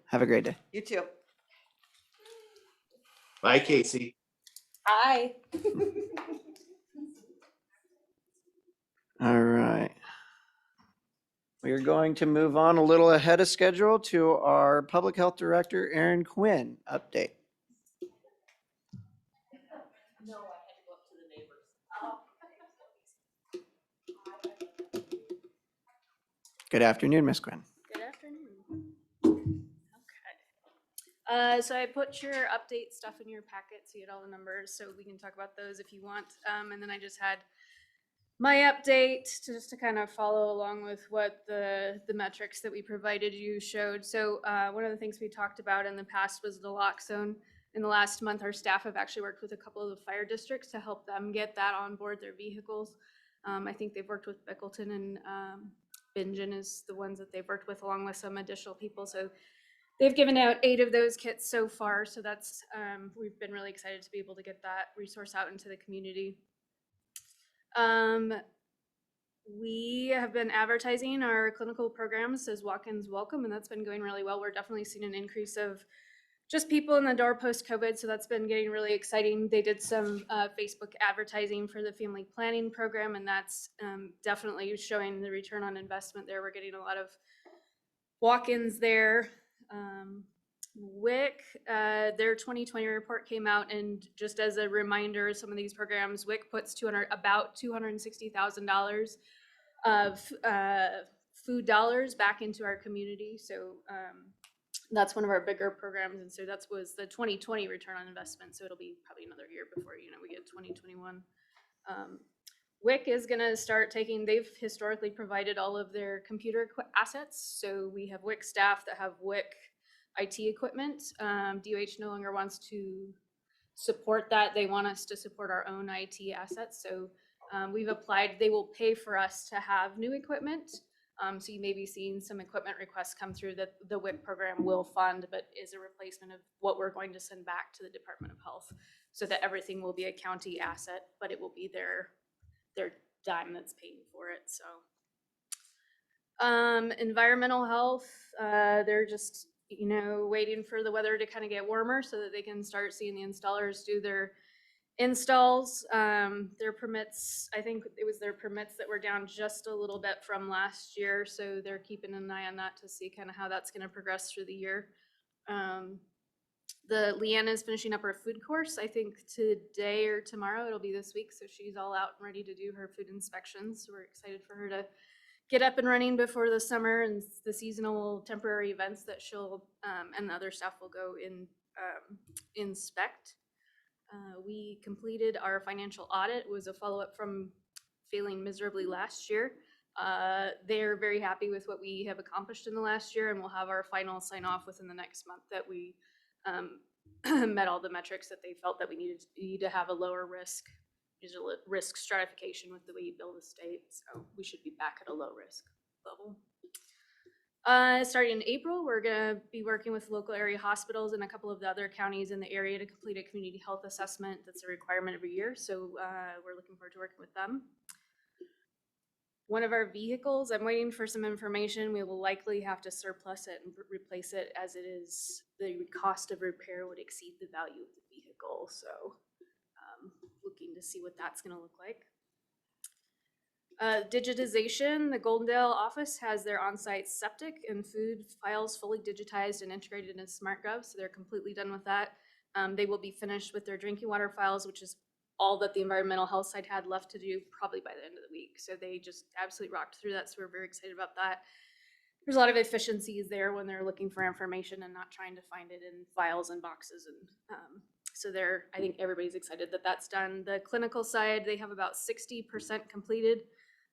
Have a great day. You too. bye, Casey. Hi. All right. We are going to move on a little ahead of schedule to our Public Health Director, Erin Quinn, update. Good afternoon, Ms. Quinn. Good afternoon. Okay. So I put your update stuff in your packet, so you had all the numbers, so we can talk about those if you want. And then I just had my update just to kind of follow along with what the metrics that we provided you showed. So one of the things we talked about in the past was the lock zone. In the last month, our staff have actually worked with a couple of the fire districts to help them get that on board their vehicles. I think they've worked with Bickleton and Bingen is the ones that they've worked with, along with some additional people. So they've given out 8 of those kits so far. So that's, we've been really excited to be able to get that resource out into the community. We have been advertising our clinical programs as walk-ins welcome, and that's been going really well. We're definitely seeing an increase of just people in the door post-COVID, so that's been getting really exciting. They did some Facebook advertising for the family planning program, and that's definitely showing the return on investment there. We're getting a lot of walk-ins there. WIC, their 2020 report came out, and just as a reminder, some of these programs, WIC puts about $260,000 of food dollars back into our community. So that's one of our bigger programs, and so that was the 2020 return on investment. So it'll be probably another year before we get 2021. WIC is going to start taking, they've historically provided all of their computer assets. So we have WIC staff that have WIC IT equipment. DOH no longer wants to support that. They want us to support our own IT assets. So we've applied, they will pay for us to have new equipment. So you may be seeing some equipment requests come through that the WIC program will fund, but is a replacement of what we're going to send back to the Department of Health, so that everything will be a county asset, but it will be their dime that's paying for it. So environmental health, they're just waiting for the weather to kind of get warmer so that they can start seeing the installers do their installs. Their permits, I think it was their permits that were down just a little bit from last year. So they're keeping an eye on that to see kind of how that's going to progress through the year. Leanna is finishing up her food course. I think today or tomorrow, it'll be this week. So she's all out and ready to do her food inspections. So we're excited for her to get up and running before the summer and the seasonal temporary events that she'll and the other staff will go inspect. We completed our financial audit. It was a follow-up from failing miserably last year. They're very happy with what we have accomplished in the last year, and we'll have our final sign off within the next month that we met all the metrics that they felt that we need to have a lower risk stratification with the way you bill the state. So we should be back at a low risk level. Starting in April, we're going to be working with local area hospitals and a couple of the other counties in the area to complete a community health assessment. That's a requirement every year. So we're looking forward to working with them. One of our vehicles, I'm waiting for some information. We will likely have to surplus it and replace it, as it is the cost of repair would exceed the value of the vehicle. So looking to see what that's going to look like. Digitization, the Goldendale office has their on-site septic and food files fully digitized and integrated into SmartGov, so they're completely done with that. They will be finished with their drinking water files, which is all that the environmental health side had left to do probably by the end of the week. So they just absolutely rocked through that, so we're very excited about that. There's a lot of efficiencies there when they're looking for information and not trying to find it in files and boxes. And so I think everybody's excited that that's done. The clinical side, they have about 60% completed.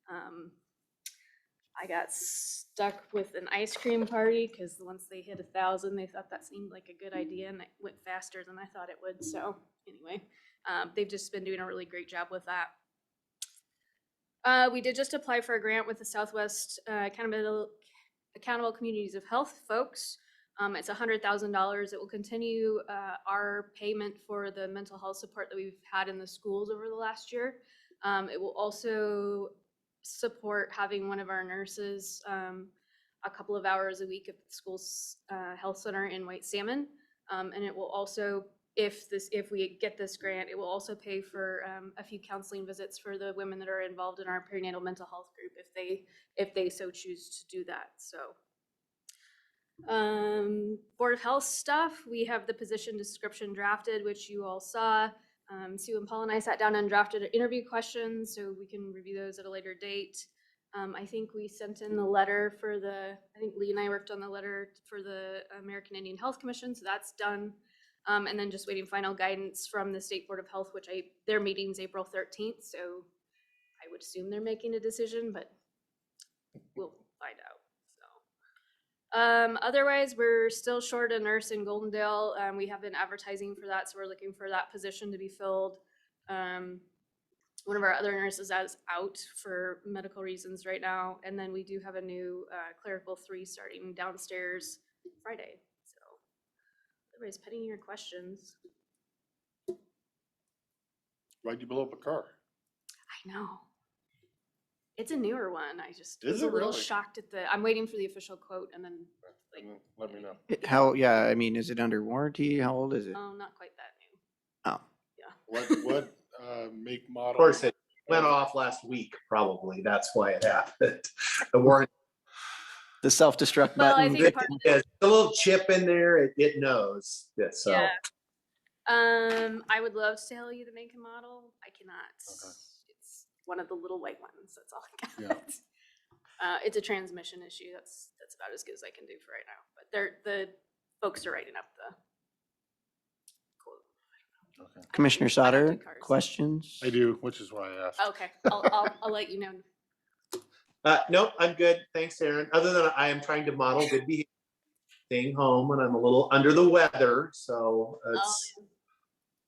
I got stuck with an ice cream party because once they hit 1,000, they thought that seemed like a good idea, and it went faster than I thought it would. So anyway, they've just been doing a really great job with that. We did just apply for a grant with the Southwest Accountable Communities of Health folks. It's $100,000. It will continue our payment for the mental health support that we've had in the schools over the last year. It will also support having one of our nurses a couple of hours a week at the school's health center in White Salmon. And it will also, if we get this grant, it will also pay for a few counseling visits for the women that are involved in our perinatal mental health group if they so choose to do that. So Board of Health stuff, we have the position description drafted, which you all saw. Sue and Paul and I sat down and drafted interview questions, so we can review those at a later date. I think we sent in the letter for I think Lee and I worked on the letter for the American Indian Health Commission, so that's done. And then just waiting final guidance from the State Board of Health, which their meeting's April 13th, so I would assume they're making a decision, but we'll find out. Otherwise, we're still short a nurse in Goldendale. We have been advertising for that, so we're looking for that position to be filled. One of our other nurses is out for medical reasons right now, and then we do have a new clerical 3 starting downstairs Friday. So everybody's putting your questions. Why'd you blow up a car? I know. It's a newer one. I just Is was it a little really? shocked at I'm waiting for the official quote and then Let me know. I mean, is it under warranty? How old is it? oh, not quite that new. Oh, What make model? Of course, it went off last week, probably. That's why it happened. The warranty, the self-destruct Well, I button. think part, there's a little chip in there. It knows. Yeah, so. yeah. I would love to tell you the make and model. I cannot. Okay. It's one of the little white ones. That's all I got. Yeah. It's a transmission issue. That's about as good as I can do for right now. But the folks are writing up the quote. Okay. Commissioner Sauter, cars. questions? I do, which is why I asked. Okay, I'll let you know. Nope, I'm good. Thanks, Aaron. Other than I am trying to model good behavior, staying home when I'm a little under the weather. So it's.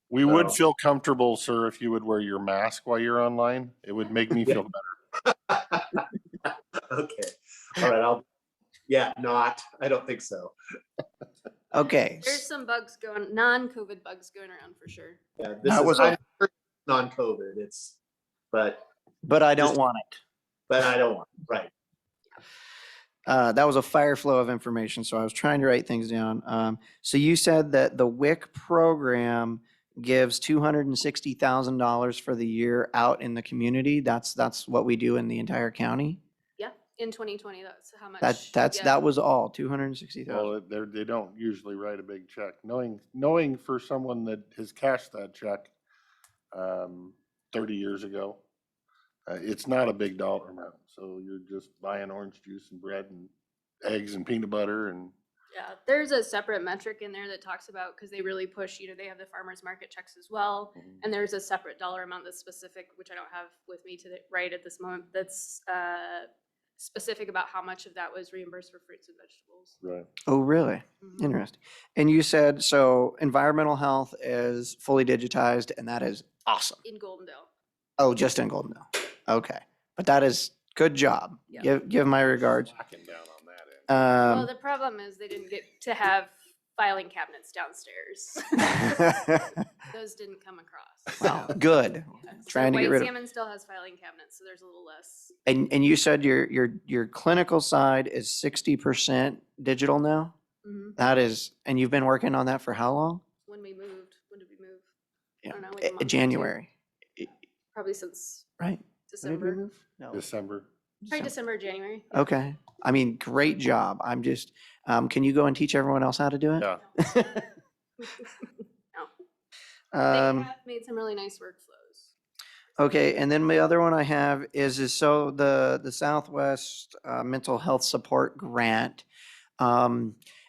We would feel comfortable, sir, if you would wear your mask while you're online. It would make me feel better. Okay. All right. I don't think so. Okay. There's some bugs non-COVID bugs going around for sure. Yeah, That was non-COVID. But I don't want it. But I don't want it. Right. That was a fire flow of information, so I was trying to write things down. So you said that the WIC program gives $260,000 for the year out in the community. That's what we do in the entire county. Yeah, in 2020, that's how much. That's yeah. that was all, 260,000. Well, they don't usually write a big check. Knowing for someone that has cashed that check 30 years ago, it's not a big dollar amount. So you're just buying orange juice and bread and eggs and peanut butter and Yeah, there's a separate metric in there that talks about, because they really push, they have the farmer's market checks as well. And there's a separate dollar amount that's specific, which I don't have with me right at this moment, that's specific about how much of that was reimbursed for fruits and vegetables. right. Oh, really? Mhm. Interesting. And you said, so environmental health is fully digitized, and that is awesome. In Goldendale. Oh, just in Goldendale. Okay. But that is good job. Yeah. Give my regards. Slacking down on that end. Well, the problem is they didn't get to have filing cabinets downstairs. Those didn't come across. Wow, good. Trying to get rid of. White Salmon still has filing cabinets, so there's a little less. And you said your clinical side is 60% digital now? Mhm. That is, and you've been working on that for how long? When we moved, when did we move? Yeah, don't know, like a month or two. January, Probably since right? When did we December. move? No. December. Probably December, January. Okay. I mean, great job. I'm just, can you go and teach everyone else how to do it? Yeah. They Um, have made some really nice workflows. Okay, and then my other one I have is so the Southwest Mental Health Support Grant.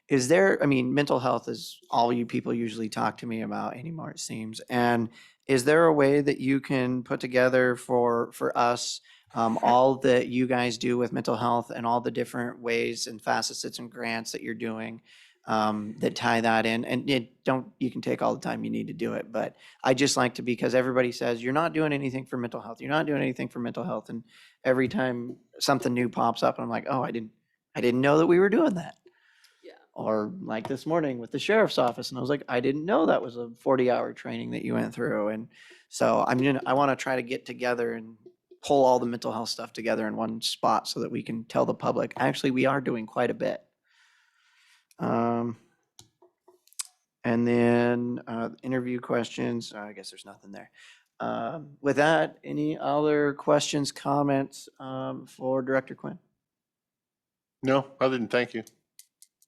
Is there, I mean, mental health is all you people usually talk to me about anymore, it seems. And is there a way that you can put together for us all that you guys do with mental health and all the different ways and facets and grants that you're doing that tie that in? And you can take all the time you need to do it, but I just like to, because everybody says, you're not doing anything for mental health. You're not doing anything for mental health. And every time something new pops up, I'm like, oh, I didn't know that we were doing that. Yeah. Or like this morning with the sheriff's office, and I was like, I didn't know that was a 40-hour training that you went through. And so I want to try to get together and pull all the mental health stuff together in one spot so that we can tell the public, actually, we are doing quite a bit. And then interview questions, I guess there's nothing there. With that, any other questions, comments for Director Quinn? No, other than thank you.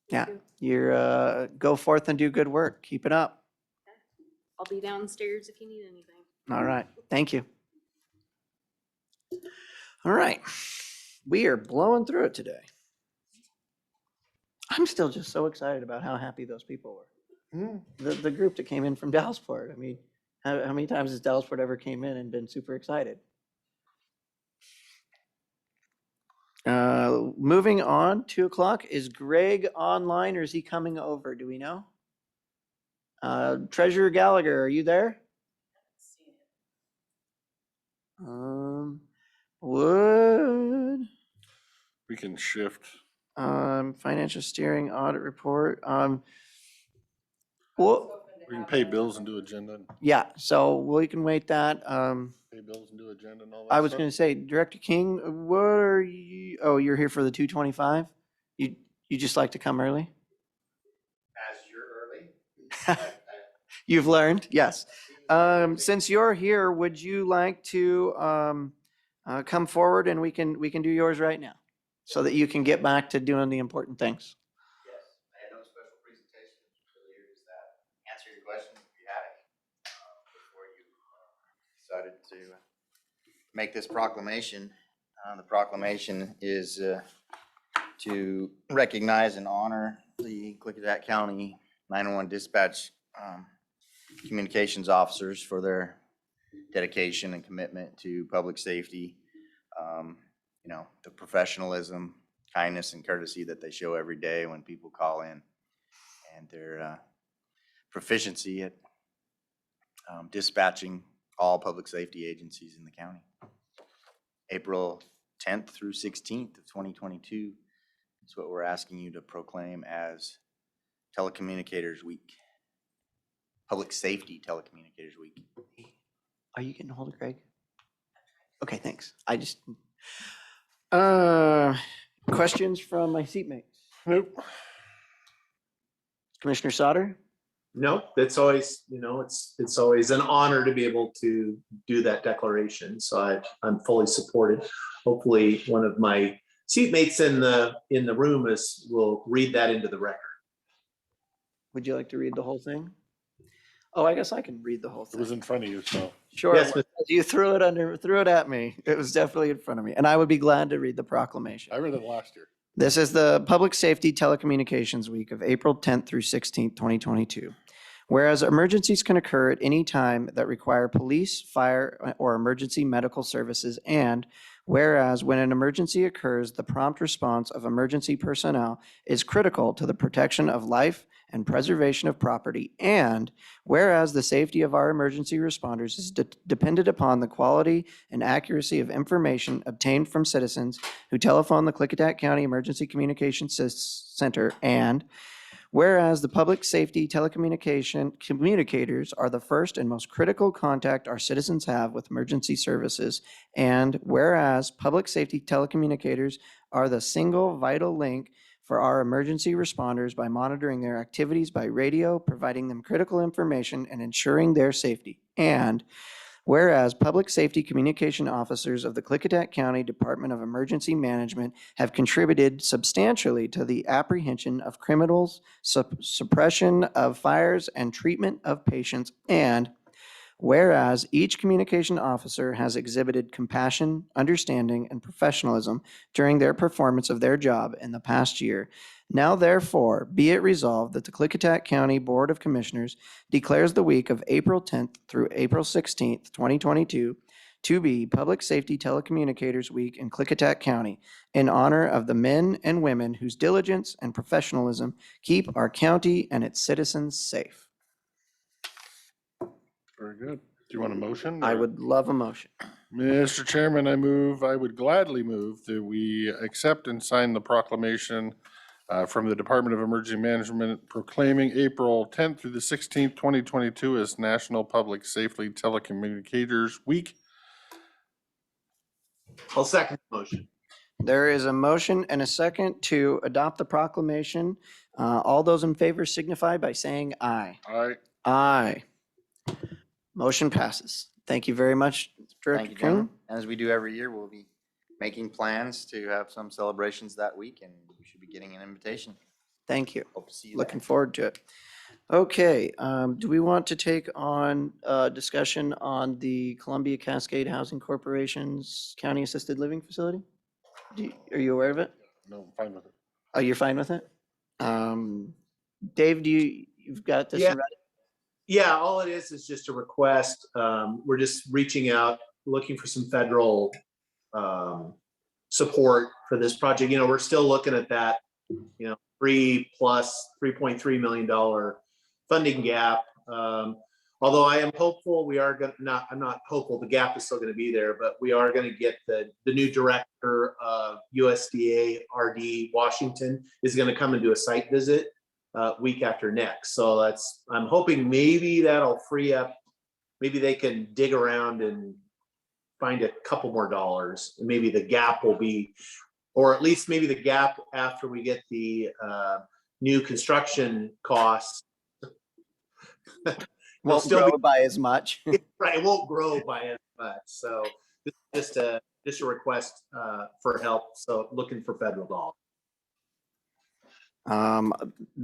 Yeah, you're go forth and do good work. Keep it up. I'll be downstairs if you need anything. All right, thank you. All right, we are blowing through it today. I'm still just so excited about how happy those people were. The group that came in from Dallasport. I mean, how many times has Dallasport ever came in and been super excited? Moving on, 2:00. Is Greg online or is he coming over? Do we know? Treasurer Gallagher, are you there? Wood. We can shift. Financial steering audit report. Well, We can pay bills and do agenda. yeah, so we can wait that. Pay bills and do agenda and all that I was stuff. gonna say, Director King, what are you, oh, you're here for the 2:25? You just like to come early? As you're early. You've learned, yes. Since you're here, would you like to come forward and we can do yours right now? So that you can get back to doing the important things. Yes, I had no special presentation, really here is that answer your questions if you had any, before you decided to make this proclamation. The proclamation is to recognize and honor the Klickitat County 911 dispatch communications officers for their dedication and commitment to public safety. The professionalism, kindness, and courtesy that they show every day when people call in, and their proficiency at dispatching all public safety agencies in the county. April 10th through 16th of 2022 is what we're asking you to proclaim as Telecommunicators Week. Public Safety Telecommunicators Week. Are you getting a hold of Greg? Okay, thanks. I just, Questions from my seatmates? Nope. Commissioner Sauter? No, it's always, it's always an honor to be able to do that declaration. So I'm fully supported. Hopefully, one of my seatmates in the room will read that into the record. Would you like to read the whole thing? Oh, I guess I can read the whole It was thing. in front of you, so. Sure. Yes, it was. You threw it at me. It was definitely in front of me, and I would be glad to read the proclamation. I read it last year. This is the Public Safety Telecommunications Week of April 10th through 16th, 2022. Whereas emergencies can occur at any time that require police, fire, or emergency medical services, and whereas when an emergency occurs, the prompt response of emergency personnel is critical to the protection of life and preservation of property, and whereas the safety of our emergency responders is dependent upon the quality and accuracy of information obtained from citizens who telephone the Klickitat County Emergency Communications Center, and whereas the public safety telecommunication communicators are the first and most critical contact our citizens have with emergency services, and whereas public safety telecommunicators are the single vital link for our emergency responders by monitoring their activities by radio, providing them critical information, and ensuring their safety. And whereas public safety communication officers of the Klickitat County Department of Emergency Management have contributed substantially to the apprehension of criminals, suppression of fires, and treatment of patients. And whereas each communication officer has exhibited compassion, understanding, and professionalism during their performance of their job in the past year, now therefore be it resolved that the Klickitat County Board of Commissioners declares the week of April 10th through April 16th, 2022, to be Public Safety Telecommunicators Week in Klickitat County in honor of the men and women whose diligence and professionalism keep our county and its citizens safe. Very good. Do you want a motion? I or- would love a motion. Mr. Chairman, I would gladly move that we accept and sign the proclamation from the Department of Emergency Management proclaiming April 10th through the 16th, 2022 as National Public Safety Telecommunicators Week. I'll second the motion. There is a motion and a second to adopt the proclamation. All those in favor signify by saying aye. Aye. Aye. Motion passes. Thank you very much, Director Thank you, gentlemen. King. As we do every year, we'll be making plans to have some celebrations that week, and you should be getting an invitation. Thank you. Hope to see you Looking there. forward to it. Okay, do we want to take on discussion on the Columbia Cascade Housing Corporation's County Assisted Living Facility? Are you aware of it? No, I'm fine with it. Oh, you're fine with it? Dave, you've got this? Yeah. ready? Yeah, all it is just a request. We're just reaching out, looking for some federal support for this project. We're still looking at that, $3.3 million funding gap. Although I am hopeful I'm not hopeful the gap is still going to be there, but we are going to get the new director of USDA RD Washington is going to come and do a site visit week after next. So I'm hoping maybe that'll free up, maybe they can dig around and find a couple more dollars. And maybe the gap will be, or at least maybe the gap after we get the new construction costs. Won't grow by as much. Right, it won't grow by as much. So just a request for help. So looking for federal dollars.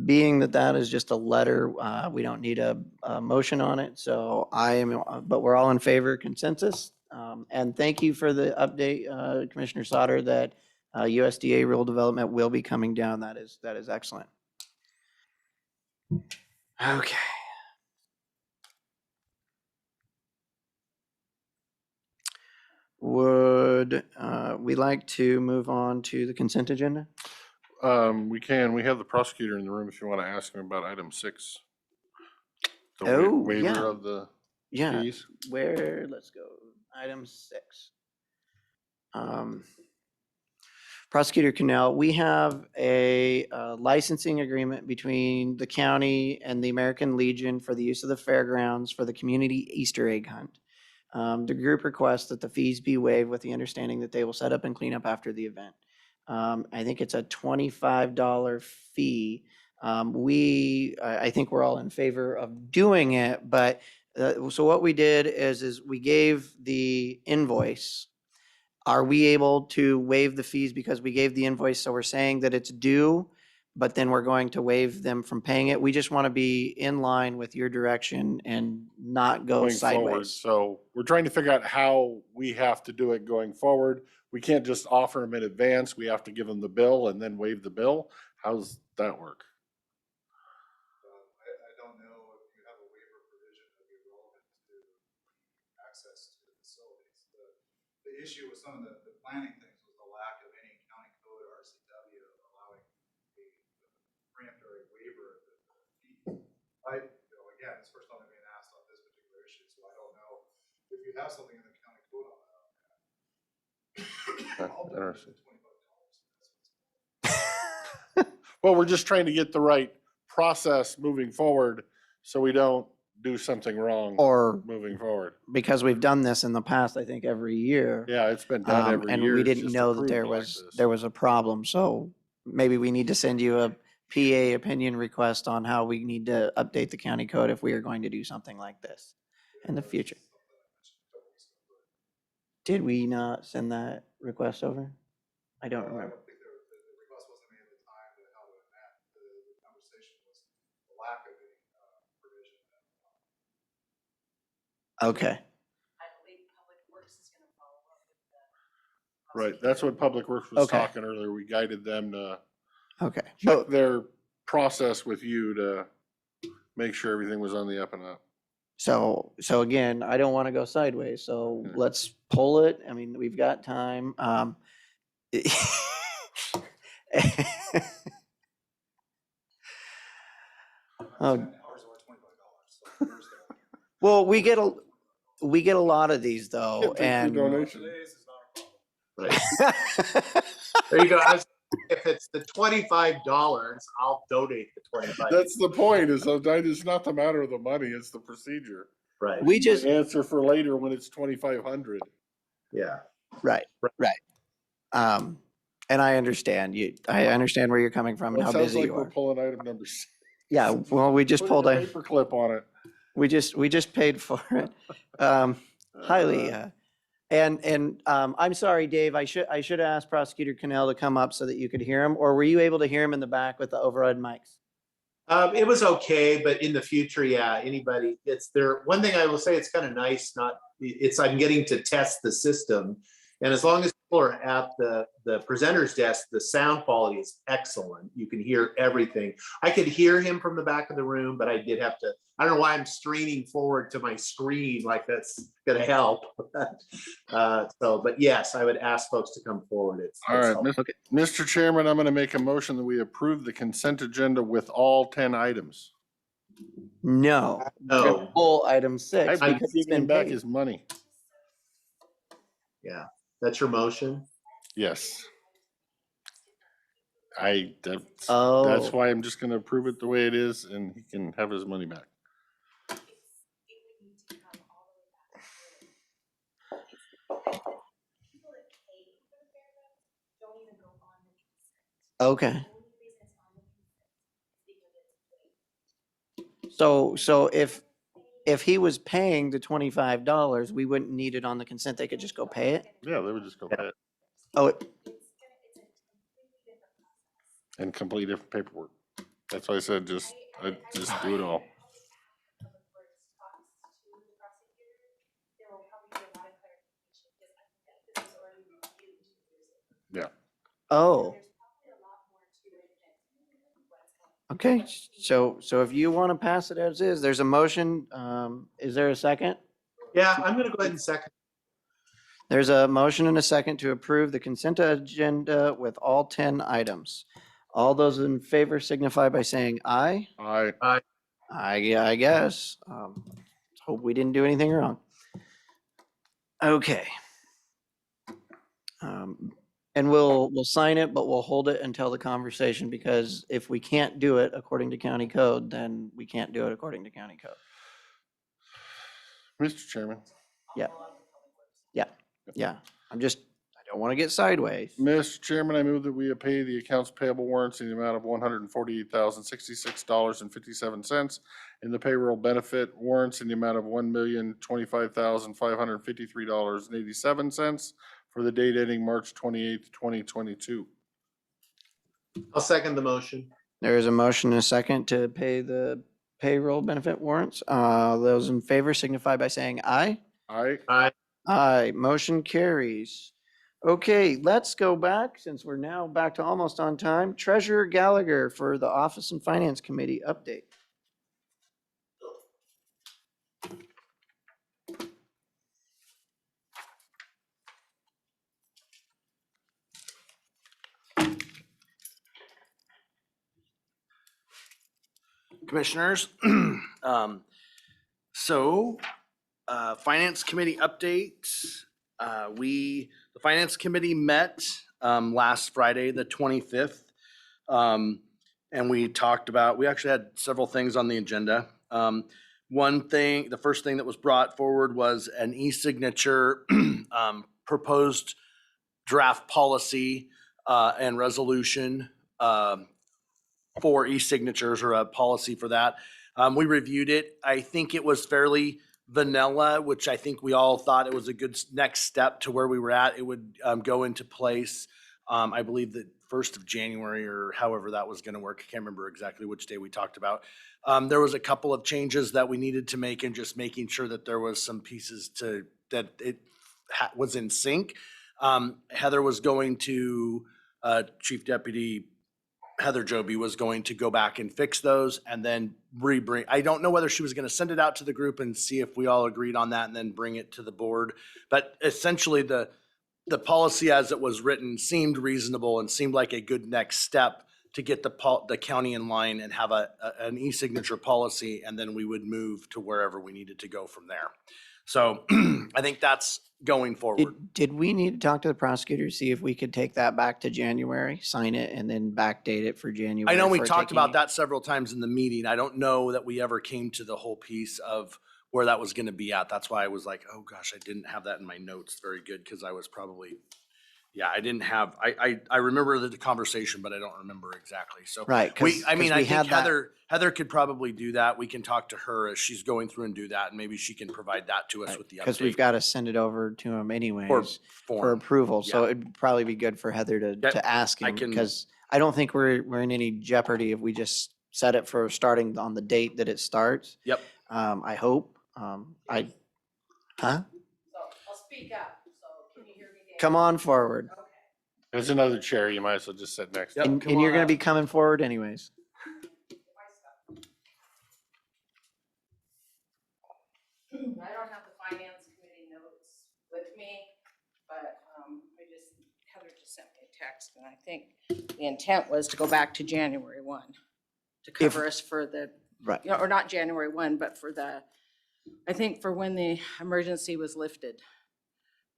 Being that is just a letter, we don't need a motion on it. So but we're all in favor, consensus. And thank you for the update, Commissioner Sauter, that USDA rural development will be coming down. That is excellent. Okay. Would we like to move on to the consent agenda? We can. We have the prosecutor in the room if you want to ask him about item 6. The Oh, waiver yeah. of the Yeah, fees. let's go, item 6. Prosecutor Cannell, we have a licensing agreement between the county and the American Legion for the use of the fairgrounds for the community Easter egg hunt. The group requests that the fees be waived with the understanding that they will set up and clean up after the event. I think it's a $25 fee. I think we're all in favor of doing it, but, so what we did is we gave the invoice. Are we able to waive the fees because we gave the invoice, so we're saying that it's due, but then we're going to waive them from paying it? We just want to be in line with your direction and not go Going forward. sideways. So we're trying to figure out how we have to do it going forward. We can't just offer them in advance. We have to give them the bill and then waive the bill. How's that work? I don't know if you have a waiver provision that would be relevant to access to the facilities. The issue with some of the planning things was the lack of any county code or RCW allowing a preemptory waiver of the fees. Again, it's the first time I'm being asked on this particular issue, so I don't know if you have something in the county code on that. I'll do it for $25. Well, we're just trying to get the right process moving forward so we don't do something wrong Or moving forward. because we've done this in the past, I think every year. Yeah, it's been done every And year. we It's didn't just know that approved there like was a problem, so maybe we need to send you a PA opinion request on how we need to update the county code if we are going to do something like this in the future. Did we not send that request over? I don't I remember. don't think the request wasn't made at the time to how to enact. The conversation was the lack of any provision. Okay, I believe Public Works is gonna follow up with the. Right, that's what Public Works was Okay. talking earlier. We guided them to okay. check their process with you to make sure everything was on the up and up. So again, I don't want to go sideways, so Yeah. let's pull it. I mean, we've got time. Oh, Ours are $25, so there's the- well, we get a lot of these though, Thank you, and Today's donation. is not a problem. Right. There you go. If it's the $25, I'll donate the 25. That's the point, is sometimes it's not the matter of the money, it's the procedure. Right. we just, The answer for later when it's 2,500. Yeah. right. And I understand I understand where you're coming from and Well, how it sounds busy like you we're are. pulling item number 6. Yeah, well, we just Put pulled a a, paperclip on it. we just paid for it. Highly, and I'm sorry, Dave, I should ask Prosecutor Cannell to come up so that you could hear him, or were you able to hear him in the back with the overhead mics? It was okay, but in the future, yeah, anybody, it's there. One thing I will say, it's kind of nice, I'm getting to test the system. And as long as people are at the presenter's desk, the sound quality is excellent. You can hear everything. I could hear him from the back of the room, but I did have to, I don't know why I'm straining forward to my screen like that's gonna help. But yes, I would ask folks to come forward. All right, helpful. Mr. Chairman, I'm going to make a motion that we approve the consent agenda with all 10 items. No, No, full item 6 I'm because it's giving him been back paid. his money. yeah, that's your motion. Yes. That's Oh, why I'm just going to approve it the way it is, and he can have his money back. okay. So if he was paying the $25, we wouldn't need it on the consent. They could just go pay it? Yeah, they would just go pay it Oh, and complete different paperwork. That's why I said just do it all. Yeah. oh. Okay, so if you want to pass it as is, there's a motion. Is there a second? Yeah, I'm gonna go ahead and second. There's a motion and a second to approve the consent agenda with all 10 items. All those in favor signify by saying aye. Aye. I guess. Hope we didn't do anything wrong. Okay. And we'll sign it, but we'll hold it until the conversation, because if we can't do it according to county code, then we can't do it according to county code. Mr. Chairman. Yeah. Yeah. I Don't want to get sideways. Mr. Chairman, I move that we pay the accounts payable warrants in the amount of $148,066.57 and the payroll benefit warrants in the amount of $1,025,553.87 for the date ending March 28th, 2022. I'll second the motion. There is a motion and a second to pay the payroll benefit warrants. Those in favor signify by saying aye. Aye. Aye. Aye, motion carries. Okay, let's go back, since we're now back to almost on time. Treasurer Gallagher for the Office and Finance Committee update. Commissioners. Finance Committee updates. The Finance Committee met last Friday, the 25th. And we talked about, we actually had several things on the agenda. One thing, the first thing that was brought forward was an e-signature proposed draft policy and resolution for e-signatures, or a policy for that. We reviewed it. I think it was fairly vanilla, which I think we all thought it was a good next step to where we were at. It would go into place, I believe the 1st of January, or however that was gonna work. I can't remember exactly which day we talked about. There was a couple of changes that we needed to make, and just making sure that there was some pieces that it was in sync. Heather was going to, Chief Deputy Heather Joby was going to go back and fix those and then rebring. I don't know whether she was going to send it out to the group and see if we all agreed on that and then bring it to the board. But essentially the policy as it was written seemed reasonable and seemed like a good next step to get the county in line and have an e-signature policy, and then we would move to wherever we needed to go from there. So I think that's going forward. Did we need to talk to the prosecutor, see if we could take that back to January, sign it, and then backdate it for January? I know we for talked taking about it? that several times in the meeting. I don't know that we ever came to the whole piece of where that was going to be at. That's why I was like, oh gosh, I didn't have that in my notes very good, because I was probably, I didn't have, I remember the conversation, but I don't remember exactly. So Right, I we think had that- Heather could probably do that. We can talk to her as she's going through and do that, and maybe she can provide that to us with the update. Because we've got to send it over to him anyways for form. approval. So Yeah. it'd probably be good for Heather That- to ask I him, can- because I don't think we're in any jeopardy if we just set it for starting on the date that it starts. Yep. I hope. Huh? So I'll speak up, so can you hear me? Dan? Come on forward. There's another chair. You might as well just sit next to it. And you're going to be coming forward anyways. I don't have the finance committee notes with me, but Heather just sent me a text, and I think the intent was to go back to January 1 to cover us for the, Right. or not January 1, but for I think for when the emergency was lifted.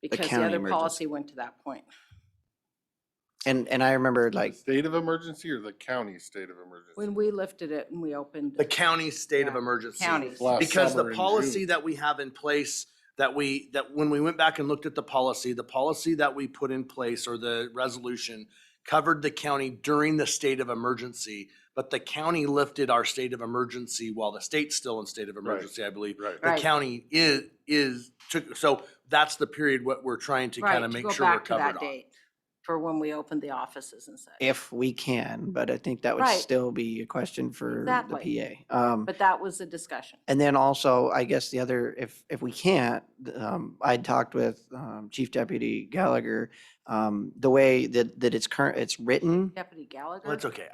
Because the county other emergency. policy went to that point. And I remember The like, state of emergency or the county state of emergency? When we lifted it and we opened. The county state of Yeah, emergency. counties. Last Because the summer in policy June. that we have in place, that when we went back and looked at the policy that we put in place, or the resolution, covered the county during the state of emergency, but the county lifted our state of emergency while the state's still in state of emergency, I believe. Right. The Right. county so that's the period what we're trying to kind of make sure we're Go back to covered that on. date for when we opened the offices and such. if we can, but I think that would Right. still be a question for Exactly. the PA. But that was the discussion. And then also, I guess the other, if we can't, I'd talked with Chief Deputy Gallagher, the way that it's written. Deputy Gallagher. Well, it's okay.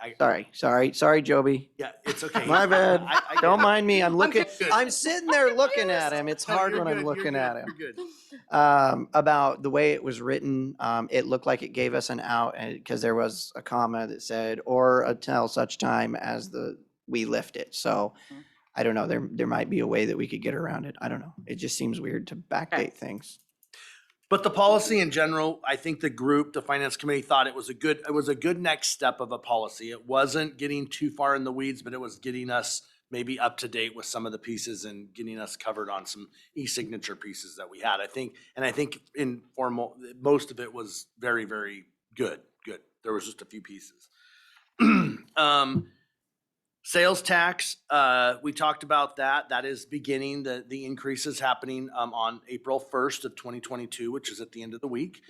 Sorry, Joby. Yeah, it's okay. My bad. I Don't mind me. I'm looking, good. I'm sitting there looking at him. It's No, hard you're when I'm good, looking you're at good, him. You're good. About the way it was written, it looked like it gave us an out, because there was a comma that said, or until such time as we lift it. So I don't know, there might be a way that we could get around it. I don't know. It just seems weird to backdate things. But the policy in general, I think the finance committee thought it was a good next step of a policy. It wasn't getting too far in the weeds, but it was getting us maybe up to date with some of the pieces and getting us covered on some e-signature pieces that we had. I think informal, most of it was very, very good. There was just a few pieces. Sales tax, we talked about that. That is beginning, the increase is happening on April 1st of 2022, which is at the end of the week.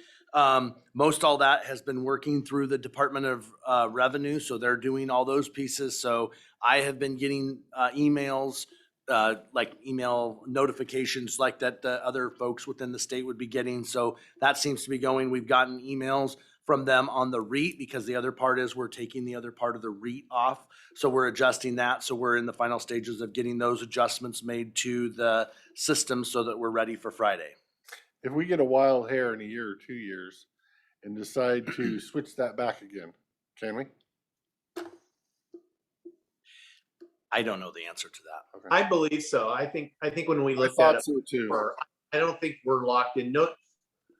Most all that has been working through the Department of Revenue, so they're doing all those pieces. So I have been getting emails, like email notifications like that the other folks within the state would be getting. So that seems to be going. We've gotten emails from them on the REIT, because the other part is we're taking the other part of the REIT off. So we're adjusting that. So we're in the final stages of getting those adjustments made to the system so that we're ready for Friday. If we get a wild hair in a year or 2 years and decide to switch that back again, can we? I don't know the answer to that. Okay. I believe so. I think when we I looked at thought it, so too. I don't think we're locked in. No,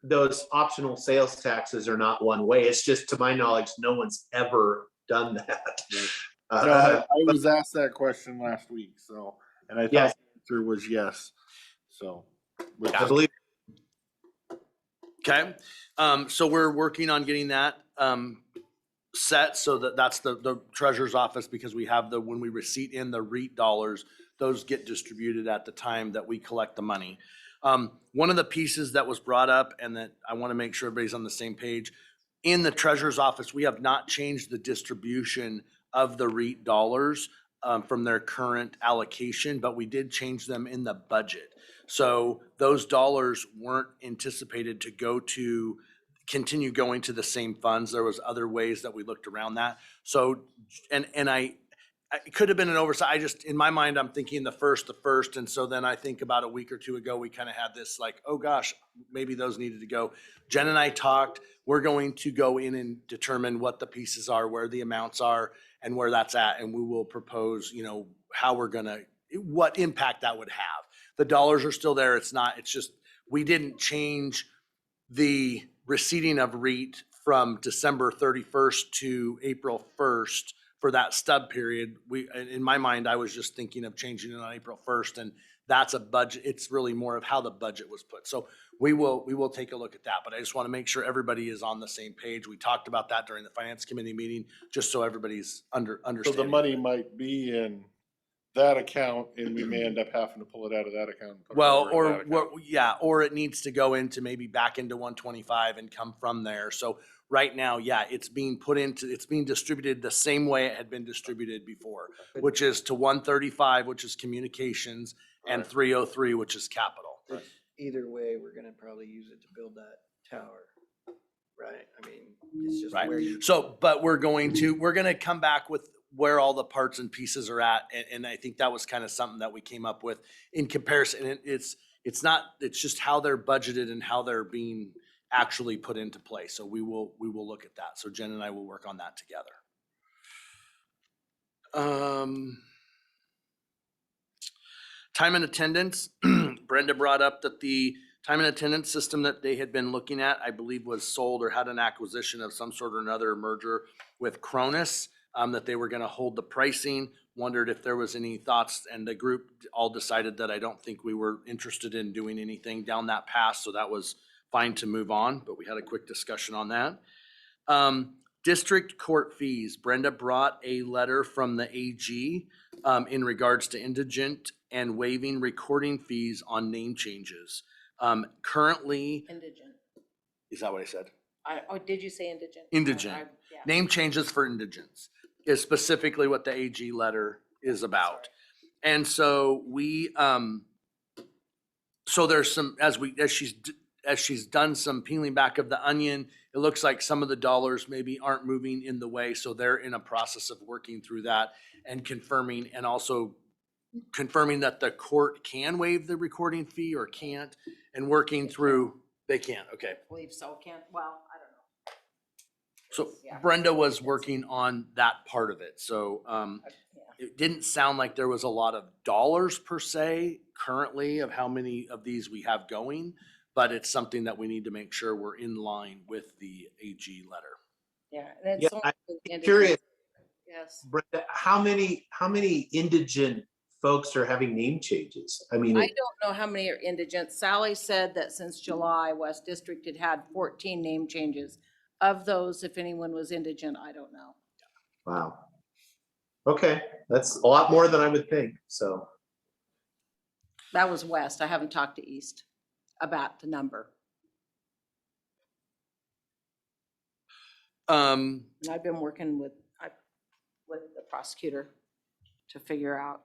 those optional sales taxes are not one way. It's just, to my knowledge, no one's ever done that. No, I was asked that question last week, so, and I thought Yes. the answer was yes. So, I believe. Okay. So we're working on getting that set so that that's the treasurer's office, because we have when we receipt in the REIT dollars, those get distributed at the time that we collect the money. One of the pieces that was brought up, and that I want to make sure everybody's on the same page, in the treasurer's office, we have not changed the distribution of the REIT dollars from their current allocation, but we did change them in the budget. So those dollars weren't anticipated to continue going to the same funds. There was other ways that we looked around that. So, and it could have been an oversight. In my mind, I'm thinking the first. And so then I think about a week or two ago, we kind of had this like, oh gosh, maybe those needed to go. Jen and I talked, we're going to go in and determine what the pieces are, where the amounts are, and where that's at. And we will propose, how we're what impact that would have. The dollars are still there. It's just, we didn't change the receipting of REIT from December 31st to April 1st for that stub period. In my mind, I was just thinking of changing it on April 1st, and that's a budget. It's really more of how the budget was put. So we will take a look at that, but I just want to make sure everybody is on the same page. We talked about that during the finance committee meeting, just so everybody's So understanding. the money might be in that account, and we may end up having to pull it out of that account. And put it over in that account. Or it needs to go into maybe back into 125 and come from there. So right now, it's being distributed the same way it had been distributed before, which is to 135, which is communications, and 303, which is capital. Either way, we're gonna probably use it to build that tower, right? I mean, it's just Right. where you. So, but we're gonna come back with where all the parts and pieces are at. And I think that was kind of something that we came up with in comparison. And it's just how they're budgeted and how they're being actually put into place. So we will look at that. So Jen and I will work on that together. Time and attendance. Brenda brought up that the time and attendance system that they had been looking at, I believe, was sold or had an acquisition of some sort or another merger with Cronus, that they were going to hold the pricing. Wondered if there was any thoughts, and the group all decided that I don't think we were interested in doing anything down that path. So that was fine to move on, but we had a quick discussion on that. District court fees. Brenda brought a letter from the AG in regards to indigent and waiving recording fees on name changes. Currently, Indigent. is that what I said? Did you say indigent? Indigent. Yeah. Name changes for indigents is specifically what the AG letter is about. And so so there's some, as she's done some peeling back of the onion, it looks like some of the dollars maybe aren't moving in the way. So they're in a process of working through that and confirming, and also confirming that the court can waive the recording fee or can't, and working through, they can't, okay. I believe so. I don't know. So Yeah. Brenda was working on that part of it. So it didn't sound like there was a lot of dollars per se currently of how many of these we have going, but it's something that we need to make sure we're in line with the AG letter. Yeah. And Yeah, it's I'm curious. Yes. Brenda, how many indigent folks are having name changes? I mean, I don't know how many are indigent. Sally said that since July, West District had had 14 name changes. Of those, if anyone was indigent, I don't know. wow. Okay, that's a lot more than I would think, so. That was West. I haven't talked to East about the number. And I've been working with the prosecutor to figure out,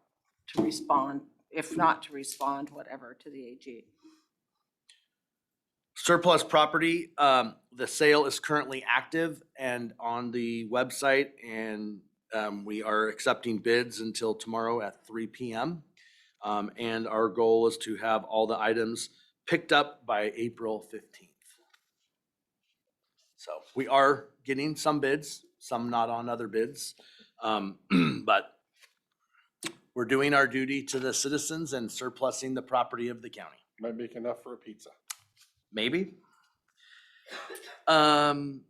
to respond, if not to respond, whatever, to the AG. Surplus property, the sale is currently active and on the website, and we are accepting bids until tomorrow at 3 p.m. And our goal is to have all the items picked up by April 15th. So we are getting some bids, some not on other bids, but we're doing our duty to the citizens and surplusing the property of the county. Might make enough for a pizza. Maybe. And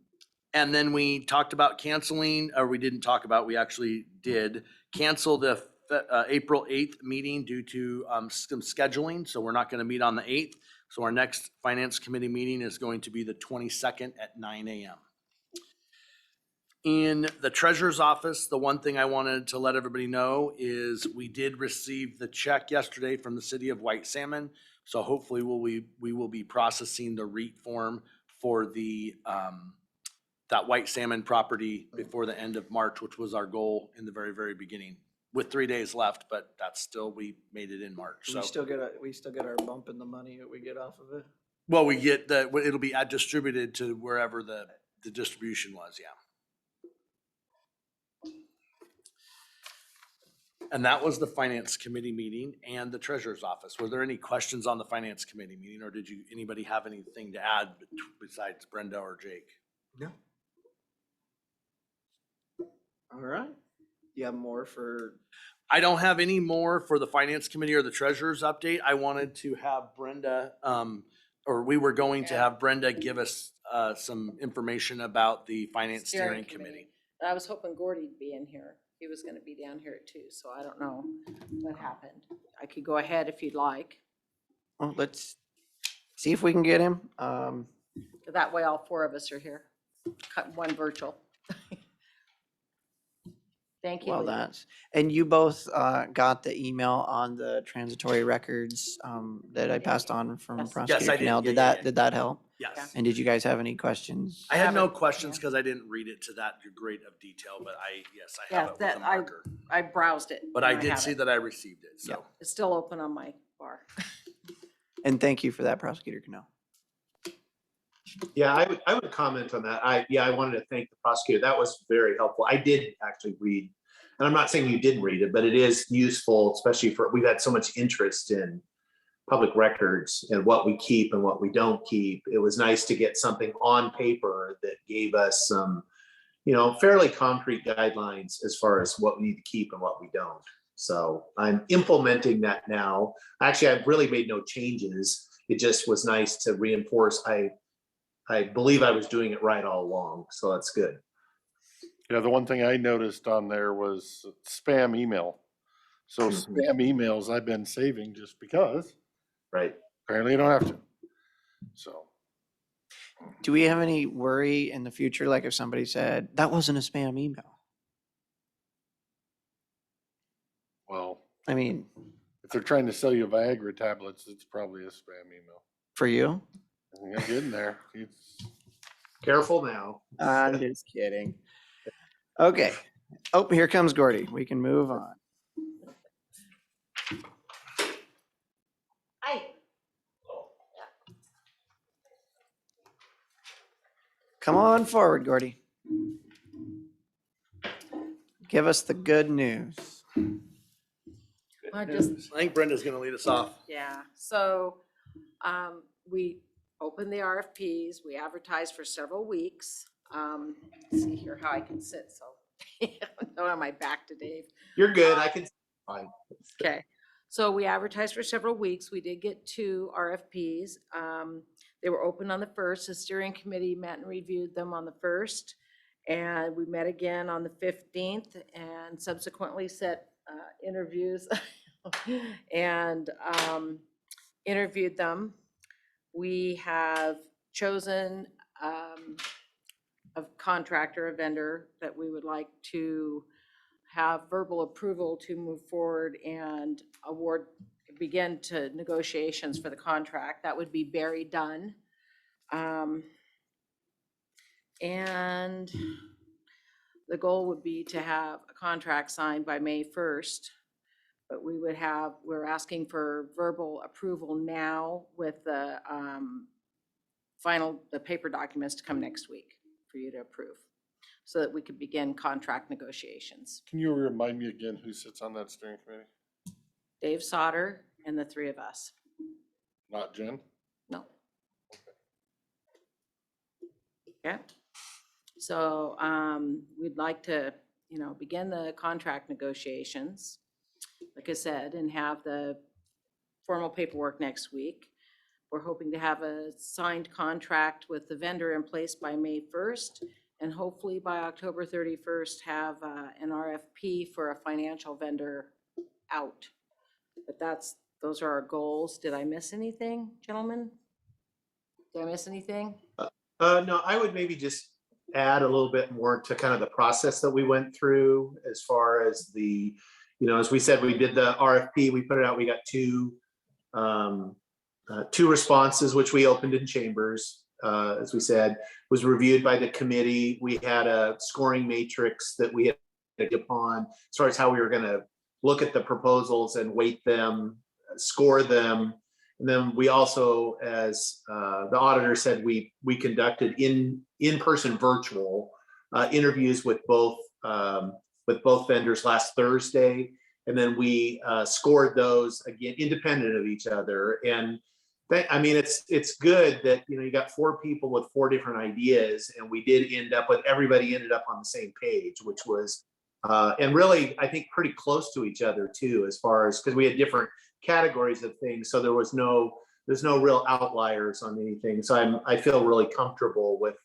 then we talked about canceling, or we didn't talk about, we actually did cancel the April 8th meeting due to some scheduling. So we're not going to meet on the 8th. So our next finance committee meeting is going to be the 22nd at 9 a.m. In the treasurer's office, the one thing I wanted to let everybody know is we did receive the check yesterday from the city of White Salmon. So hopefully we will be processing the REIT form for the that White Salmon property before the end of March, which was our goal in the very, very beginning. With 3 days left, but that's still, we made it in March. So We still get our bump in the money that we get off of it. well, we get it'll be distributed to wherever the distribution was, yeah. And that was the finance committee meeting and the treasurer's office. Were there any questions on the finance committee meeting, or did anybody have anything to add besides Brenda or Jake? No. All right. You have more for? I don't have any more for the finance committee or the treasurer's update. I wanted to have Brenda, or we were going to have Brenda give us some information about the finance steering committee. I was hoping Gordy'd be in here. He was gonna be down here too, so I don't know what happened. I could go ahead if you'd like. Well, let's see if we can get him. That way all four of us are here. Cut one virtual. Thank you. Well, Lee. that's, and you both got the email on the transitory records that I passed on from Yes. Prosecutor Yes, I did. Cannell. Yeah, yeah, Did that help? Yes. And did you guys have any questions? I had no haven't- questions because I didn't read it to that great of detail, but I have it with that a marker. I browsed it. But and I did have see it. that I received it, so. It's still open on my bar. And thank you for that, Prosecutor Cannell. Yeah, I would comment on that. I wanted to thank the prosecutor. That was very helpful. I did actually read, and I'm not saying you didn't read it, but it is useful, especially for, we've had so much interest in public records and what we keep and what we don't keep. It was nice to get something on paper that gave us some, fairly concrete guidelines as far as what we need to keep and what we don't. So I'm implementing that now. Actually, I've really made no changes. It just was nice to reinforce. I believe I was doing it right all along, so that's good. Yeah, the one thing I noticed on there was spam email. So spam emails I've been saving just because. Right. Apparently you don't have to. So. Do we have any worry in the future, like if somebody said, that wasn't a spam email? Well, I mean, if they're trying to sell you Viagra tablets, it's probably a spam email. for you? I'm getting there. Careful now. I'm just kidding. Okay. Oh, here comes Gordy. We can move on. Hi. Come on forward, Gordy. Give us the good news. I just, I think Brenda's gonna lead us off. yeah, so, we opened the RFPs, we advertised for several weeks. Let's see here how I can sit, so, no, on my back to Dave. You're good. I can, fine. Okay, so we advertised for several weeks. We did get 2 RFPs. They were open on the 1st. The steering committee met and reviewed them on the 1st. And we met again on the 15th and subsequently set interviews and interviewed them. We have chosen a contractor, a vendor that we would like to have verbal approval to move forward and begin to negotiations for the contract. That would be Barry Dunn. And the goal would be to have a contract signed by May 1st. But we're asking for verbal approval now with the the paper documents to come next week for you to approve, so that we could begin contract negotiations. Can you remind me again who sits on that steering committee? Dave Sauter and the three of us. Not Jen? No. Okay. So we'd like to, begin the contract negotiations, like I said, and have the formal paperwork next week. We're hoping to have a signed contract with the vendor in place by May 1st, and hopefully by October 31st have an RFP for a financial vendor out. But those are our goals. Did I miss anything, gentlemen? Did I miss anything? No, I would maybe just add a little bit more to kind of the process that we went through as far as as we said, we did the RFP, we put it out, we got two responses, which we opened in chambers, as we said, was reviewed by the committee. We had a scoring matrix that we had to get upon as far as how we were going to look at the proposals and weight them, score them. And then we also, as the auditor said, we conducted in-person virtual interviews with both vendors last Thursday. And then we scored those again, independent of each other. And it's good that, you got four people with four different ideas, and we did everybody ended up on the same page, which was, and really, I think pretty close to each other too, as far as, because we had different categories of things. So there's no real outliers on anything. So I feel really comfortable with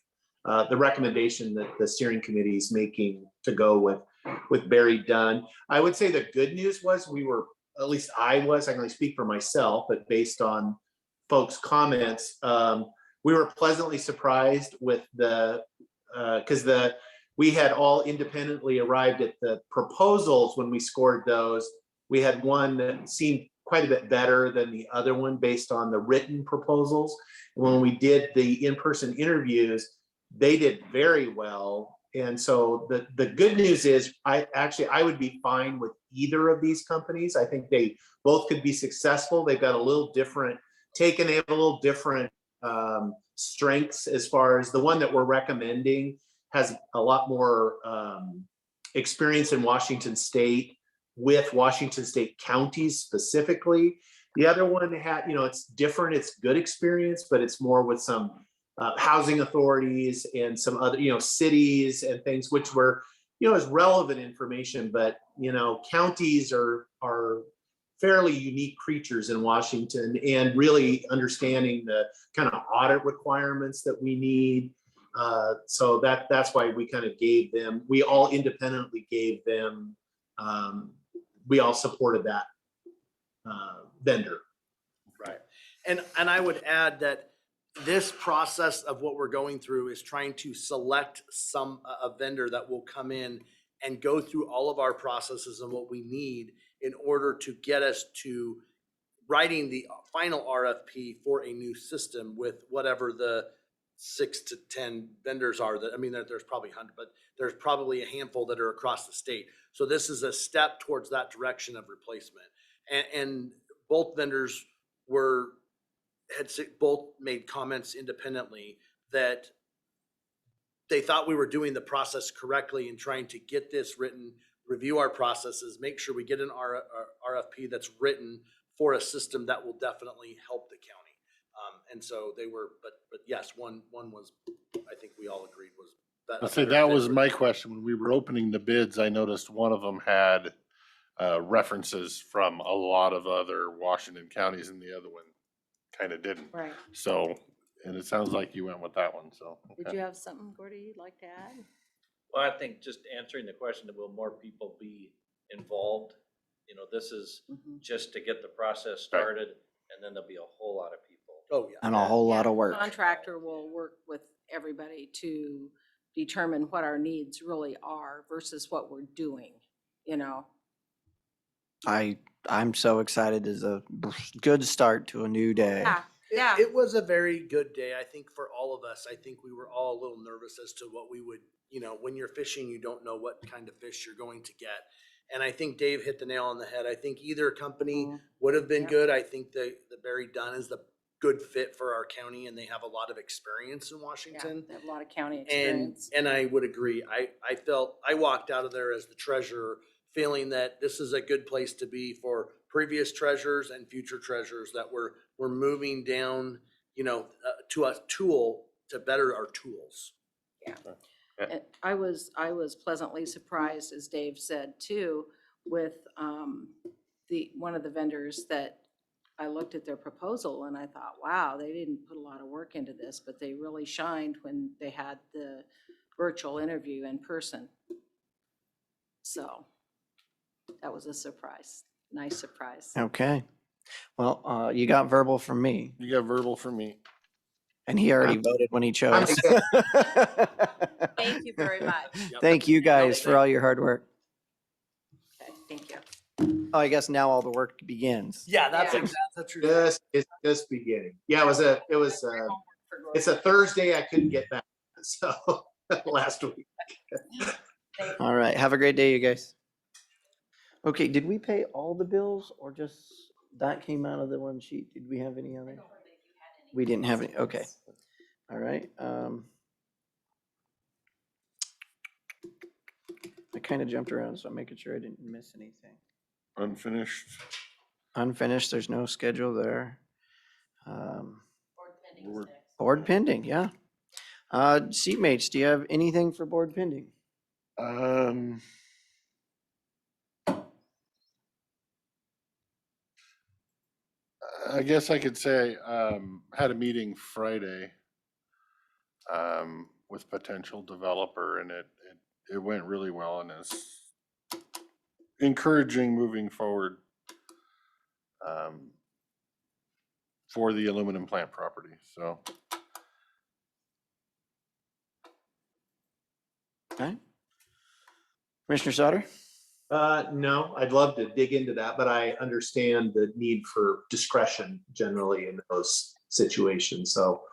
the recommendation that the steering committee is making to go with Barry Dunn. I would say the good news was I can only speak for myself, but based on folks' comments, we were pleasantly surprised with because we had all independently arrived at the proposals. When we scored those, we had one that seemed quite a bit better than the other one based on the written proposals. When we did the in-person interviews, they did very well. And so the good news is I would be fine with either of these companies. I think they both could be successful. They've got a little different take, and they have a little different strengths. As far as the one that we're recommending has a lot more experience in Washington State, with Washington State counties specifically. The other one had, it's different, it's good experience, but it's more with some housing authorities and some other, cities and things, which were, is relevant information, but, counties are fairly unique creatures in Washington, and really understanding the kind of audit requirements that we need. So that's why we kind of we all independently gave them, we all supported that vendor. Right. And I would add that this process of what we're going through is trying to select a vendor that will come in and go through all of our processes and what we need in order to get us to writing the final RFP for a new system with whatever the 6 to 10 vendors are. There's probably 100, but there's probably a handful that are across the state. So this is a step towards that direction of replacement. And both vendors had both made comments independently that they thought we were doing the process correctly and trying to get this written, review our processes, make sure we get an RFP that's written for a system that will definitely help the county. And so they were, but yes, one was, I think we all agreed was. I say that was my question. When we were opening the bids, I noticed one of them had references from a lot of other Washington counties, and the other one kind of didn't. Right. So, and it sounds like you went with that one, so. Did you have something, Gordy, you'd like to add? Well, I think just answering the question, will more people be involved? You know, this is just to get the process started, and then there'll be a whole lot of people. Oh, yeah. And a whole lot Yeah, of work. Contractor will work with everybody to determine what our needs really are versus what we're doing, you know? I'm so excited. It's a good start to a new day. Yeah, yeah. It was a very good day, I think, for all of us. I think we were all a little nervous as to what we would, you know, when you're fishing, you don't know what kind of fish you're going to get. And I think Dave hit the nail on the head. I think either company would have been Yep. good. I think the Barry Dunn is the good fit for our county, and they have a lot of experience in Yeah, Washington. they have a lot of county And, experience. and I would agree. I felt, I walked out of there as the treasurer feeling that this is a good place to be for previous treasurers and future treasurers, that we're moving down, you know, to a tool to better our tools. Yeah. And I was pleasantly surprised, as Dave said too, with one of the vendors that I looked at their proposal and I thought, wow, they didn't put a lot of work into this, but they really shined when they had the virtual interview in person. So that was a surprise, nice surprise. Okay. Well, you got verbal from me, You got verbal from me. and he already voted when he chose. Thank you very much. Thank you guys for all your hard work. Okay, thank you. Oh, I guess now all the work begins. Yeah, that's Yeah. exactly, that's true. It's just beginning. Yeah, it's a Thursday. I couldn't get back. So last week. All right. Have a great day, you guys. Okay, did we pay all the bills or just that came out of the one sheet? Did we have any other? We didn't have any. Okay. All right. I kind of jumped around, so I'm making sure I didn't miss anything. Unfinished. Unfinished, there's no schedule there. We're- Board pending, yeah. Seatmates, do you have anything for board pending? I guess I could say, had a meeting Friday, with potential developer, and it went really well and is encouraging moving forward, for the aluminum plant property, so. Okay. Commissioner Sauter? No, I'd love to dig into that, but I understand the need for discretion generally in those situations. So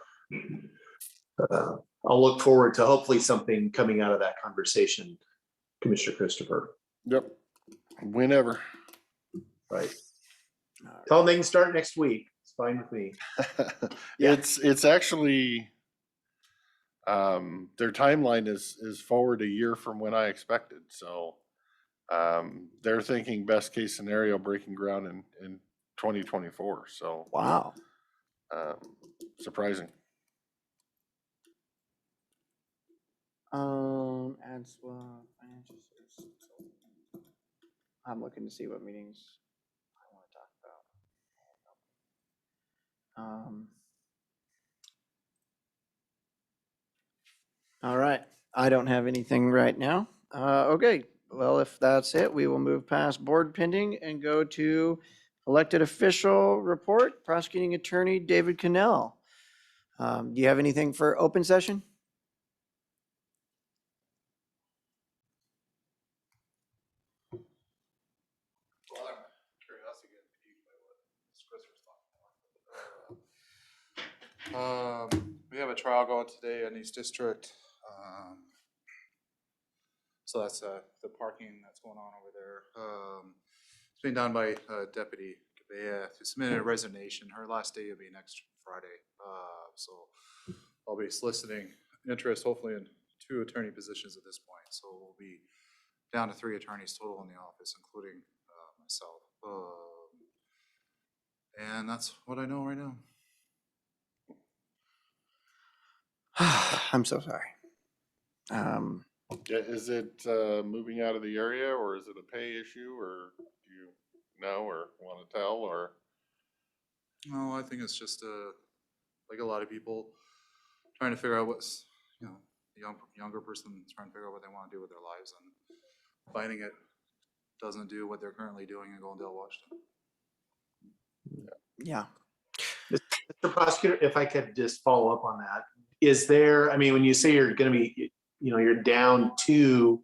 I'll look forward to hopefully something coming out of that conversation, Commissioner Christopher. Yep. Whenever. Right. Tell them they can start next week. It's fine with me. It's actually, their timeline is forward a year from when I expected, so. They're thinking best case scenario breaking ground in 2024, so. Wow. Surprising. Ad swap, financial services. I'm looking to see what meetings I want to talk about. All right, I don't have anything right now. Okay, well, if that's it, we will move past board pending and go to elected official report, prosecuting attorney David Cannell. Do you have anything for open session? We have a trial going today in East District. So that's the parking that's going on over there. It's being done by Deputy Cabea, who submitted a resignation. Her last day will be next Friday. So I'll be soliciting interest, hopefully in 2 attorney positions at this point. So we'll be down to 3 attorneys total in the office, including myself. And that's what I know right now. I'm so sorry. Is it moving out of the area, or is it a pay issue, or do you know or want to tell, or? No, I think it's just like a lot of people trying to figure out younger person trying to figure out what they want to do with their lives and finding it doesn't do what they're currently doing in Golden, Washington. Yeah. Mr. Prosecutor, if I could just follow up on that, is there, I mean, when you say you're going to be, you're down two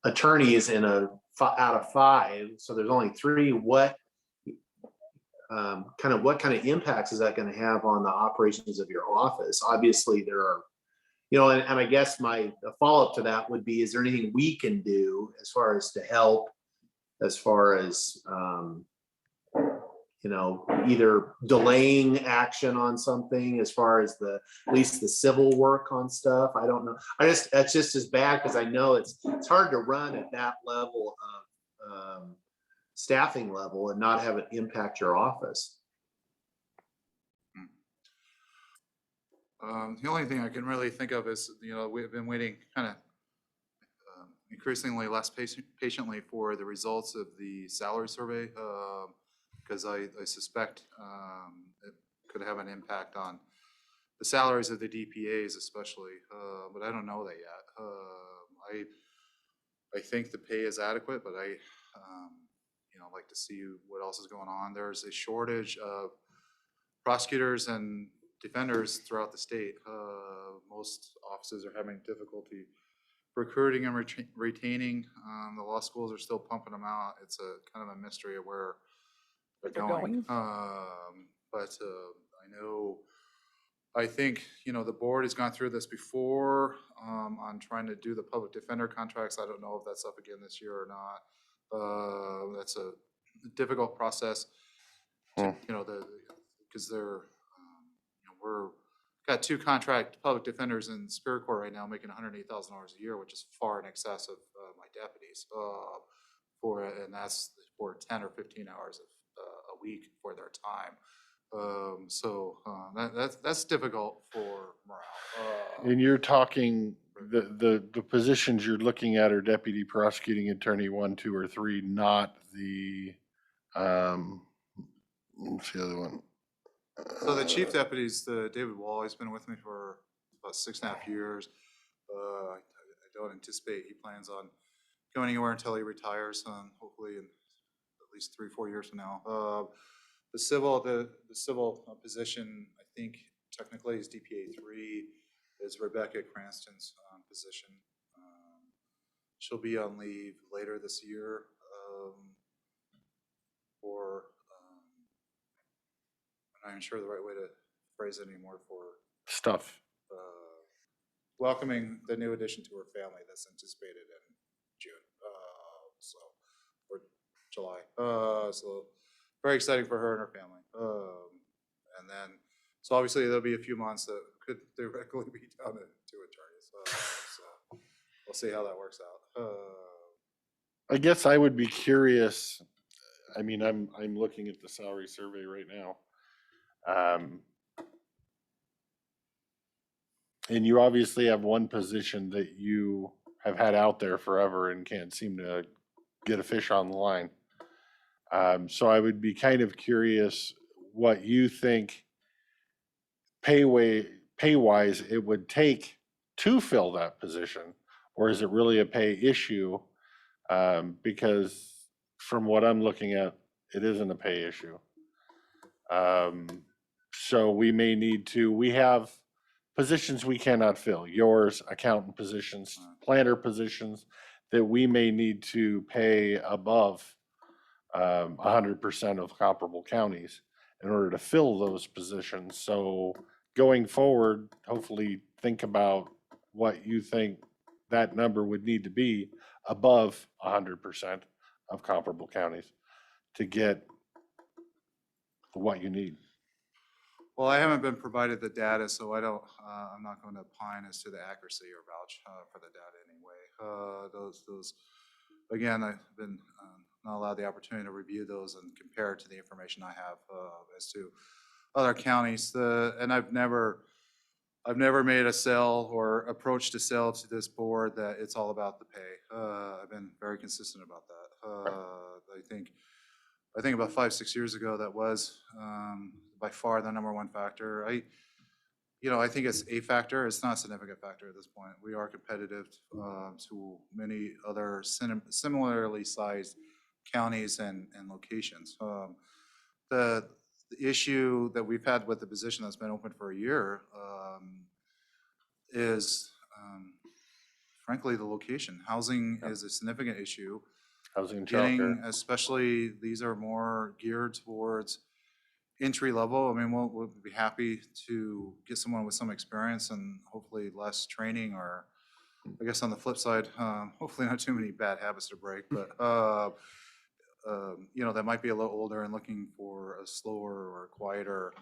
attorneys in out of five, so there's only three, what kind of impacts is that going to have on the operations of your office? Obviously there are, and I guess my follow-up to that would be, is there anything we can do as far as to help, as far as either delaying action on something, as far as at least the civil work on stuff? I don't know. That's just as bad, because I know it's hard to run at that level of staffing level and not have it impact your office. The only thing I can really think of is, we've been waiting kind of increasingly less patiently for the results of the salary survey, because I suspect it could have an impact on the salaries of the DPAs especially, but I don't know that yet. I think the pay is adequate, but I like to see what else is going on. There's a shortage of prosecutors and defenders throughout the state. Most offices are having difficulty recruiting and retaining. The law schools are still pumping them out. It's a kind of a mystery of where they're going. But I think, the board has gone through this before on trying to do the public defender contracts. I don't know if that's up again this year or not. That's a difficult process, because we're got two contract public defenders in Superior Court right now making $108,000 a year, which is far in excess of my deputies, and that's for 10 or 15 hours a week for their time. That's difficult for morale. And you're talking, the positions you're looking at are deputy prosecuting attorney 1, 2, or 3, not the, what's the other one? So the chief deputies, David Wall, he's been with me for about 6.5 years. I don't anticipate he plans on going anywhere until he retires, hopefully in at least 3-4 years from now. The civil position, I think technically is DPA 3, is Rebecca Cranston's position. She'll be on leave later this year for, I'm not even sure the right way to phrase it anymore, for Stuff. welcoming the new addition to her family that's anticipated in June, or July. So very exciting for her and her family. And then, so obviously there'll be a few months that could theoretically be down to 2 attorneys. So we'll see how that works out. I guess I would be curious. I mean, I'm looking at the salary survey right now. And you obviously have one position that you have had out there forever and can't seem to get a fish on the line. So I would be kind of curious what you think pay-wise it would take to fill that position, or is it really a pay issue? Because from what I'm looking at, it isn't a pay issue. So we may need to, we have positions we cannot fill, yours, accountant positions, planner positions, that we may need to pay above 100% of comparable counties in order to fill those positions. So going forward, hopefully think about what you think that number would need to be above 100% of comparable counties to get what you need. Well, I haven't been provided the data, so I don't. I'm not going to opine as to the accuracy or vouch for the data anyway. Those again, I've been not allowed the opportunity to review those and compare it to the information I have as to other counties. And I've never made a sell or approached a sell to this board that it's all about the pay. I've been very consistent about that. I think about 5-6 years ago, that was by far the #1 factor. I think it's a factor. It's not a significant factor at this point. We are competitive to many other similarly sized counties and locations. The issue that we've had with the position that's been open for a year is frankly the location. Housing is a significant issue. Housing and Getting, childcare. especially, these are more geared towards entry level. I mean, we'll be happy to get someone with some experience and hopefully less training, or I guess on the flip side, hopefully not too many bad habits to break, but that might be a little older and looking for a slower or quieter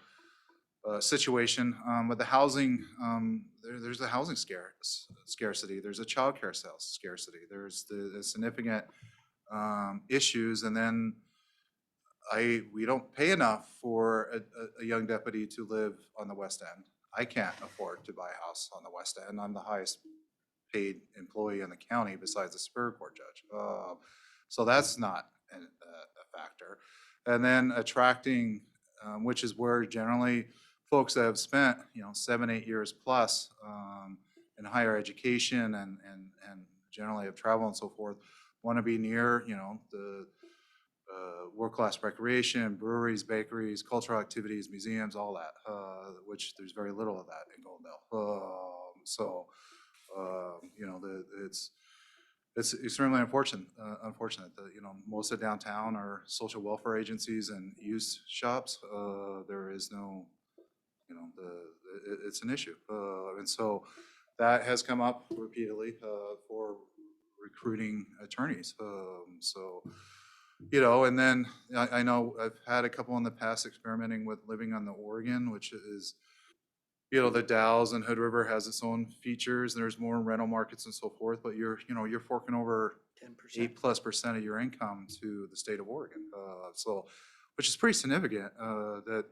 situation. But the housing, there's a housing scarcity. There's a childcare scarcity. There's the significant issues, and then we don't pay enough for a young deputy to live on the West End. I can't afford to buy a house on the West End. I'm the highest paid employee in the county besides the Superior Court judge. So that's not a factor. And then attracting, which is where generally folks that have spent 7, 8 years plus in higher education and generally have traveled and so forth, want to be near the world-class recreation, breweries, bakeries, cultural activities, museums, all that, which there's very little of that in Goldendale. It's extremely unfortunate that most of downtown are social welfare agencies and youth shops. There is no, it's an issue, and so that has come up repeatedly for recruiting attorneys. And then I know I've had a couple in the past experimenting with living on the Oregon, which is, the Dalles and Hood River has its own features, and there's more rental markets and so forth, but you're forking over 8+% of your income to the state of Oregon. Which is pretty significant, that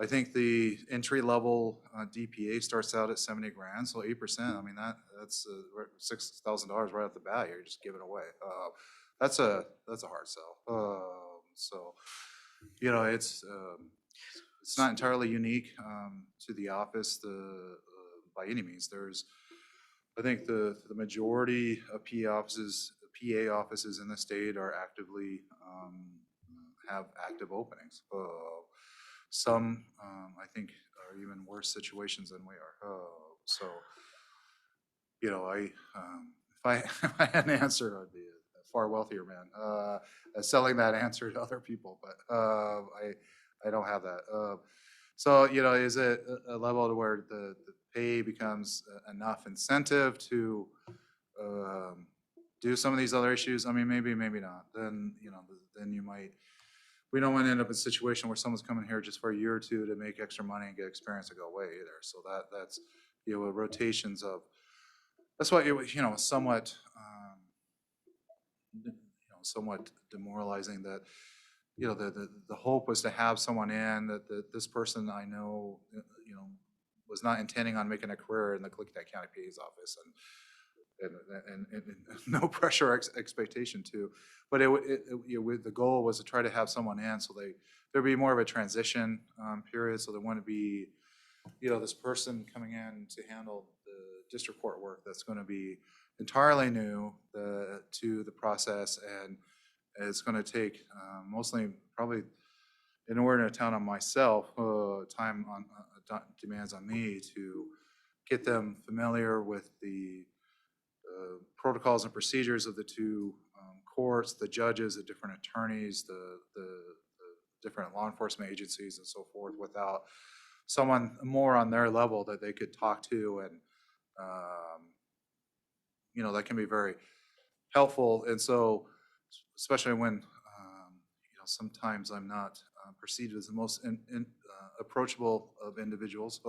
I think the entry level DPA starts out at 70 grand. So 8%, I mean, that's $6,000 right off the bat. You're just giving away. That's a hard sell. It's not entirely unique to the office by any means. I think the majority of PA offices in the state are actively have active openings. Some I think are even worse situations than we are. If I had an answer, I'd be a far wealthier man selling that answer to other people, but I don't have that. Is it a level to where the pay becomes enough incentive to do some of these other issues? I mean, maybe not. Then you might. We don't want to end up in a situation where someone's coming here just for a year or two to make extra money and get experience and go away either. So that's rotations of. That's why it was somewhat demoralizing that the hope was to have someone in that this person I know was not intending on making a career in the Klickitat County PA's office, and no pressure expectation to, but the goal was to try to have someone in so there'd be more of a transition period, so there wouldn't be this person coming in to handle the district court work that's going to be entirely new to the process, and it's going to take mostly probably in order to town on myself time on demands on me to get them familiar with the protocols and procedures of the two courts, the judges, the different attorneys, the different law enforcement agencies and so forth, without someone more on their level that they could talk to, and that can be very helpful. And so, especially when sometimes I'm not perceived as the most approachable of individuals,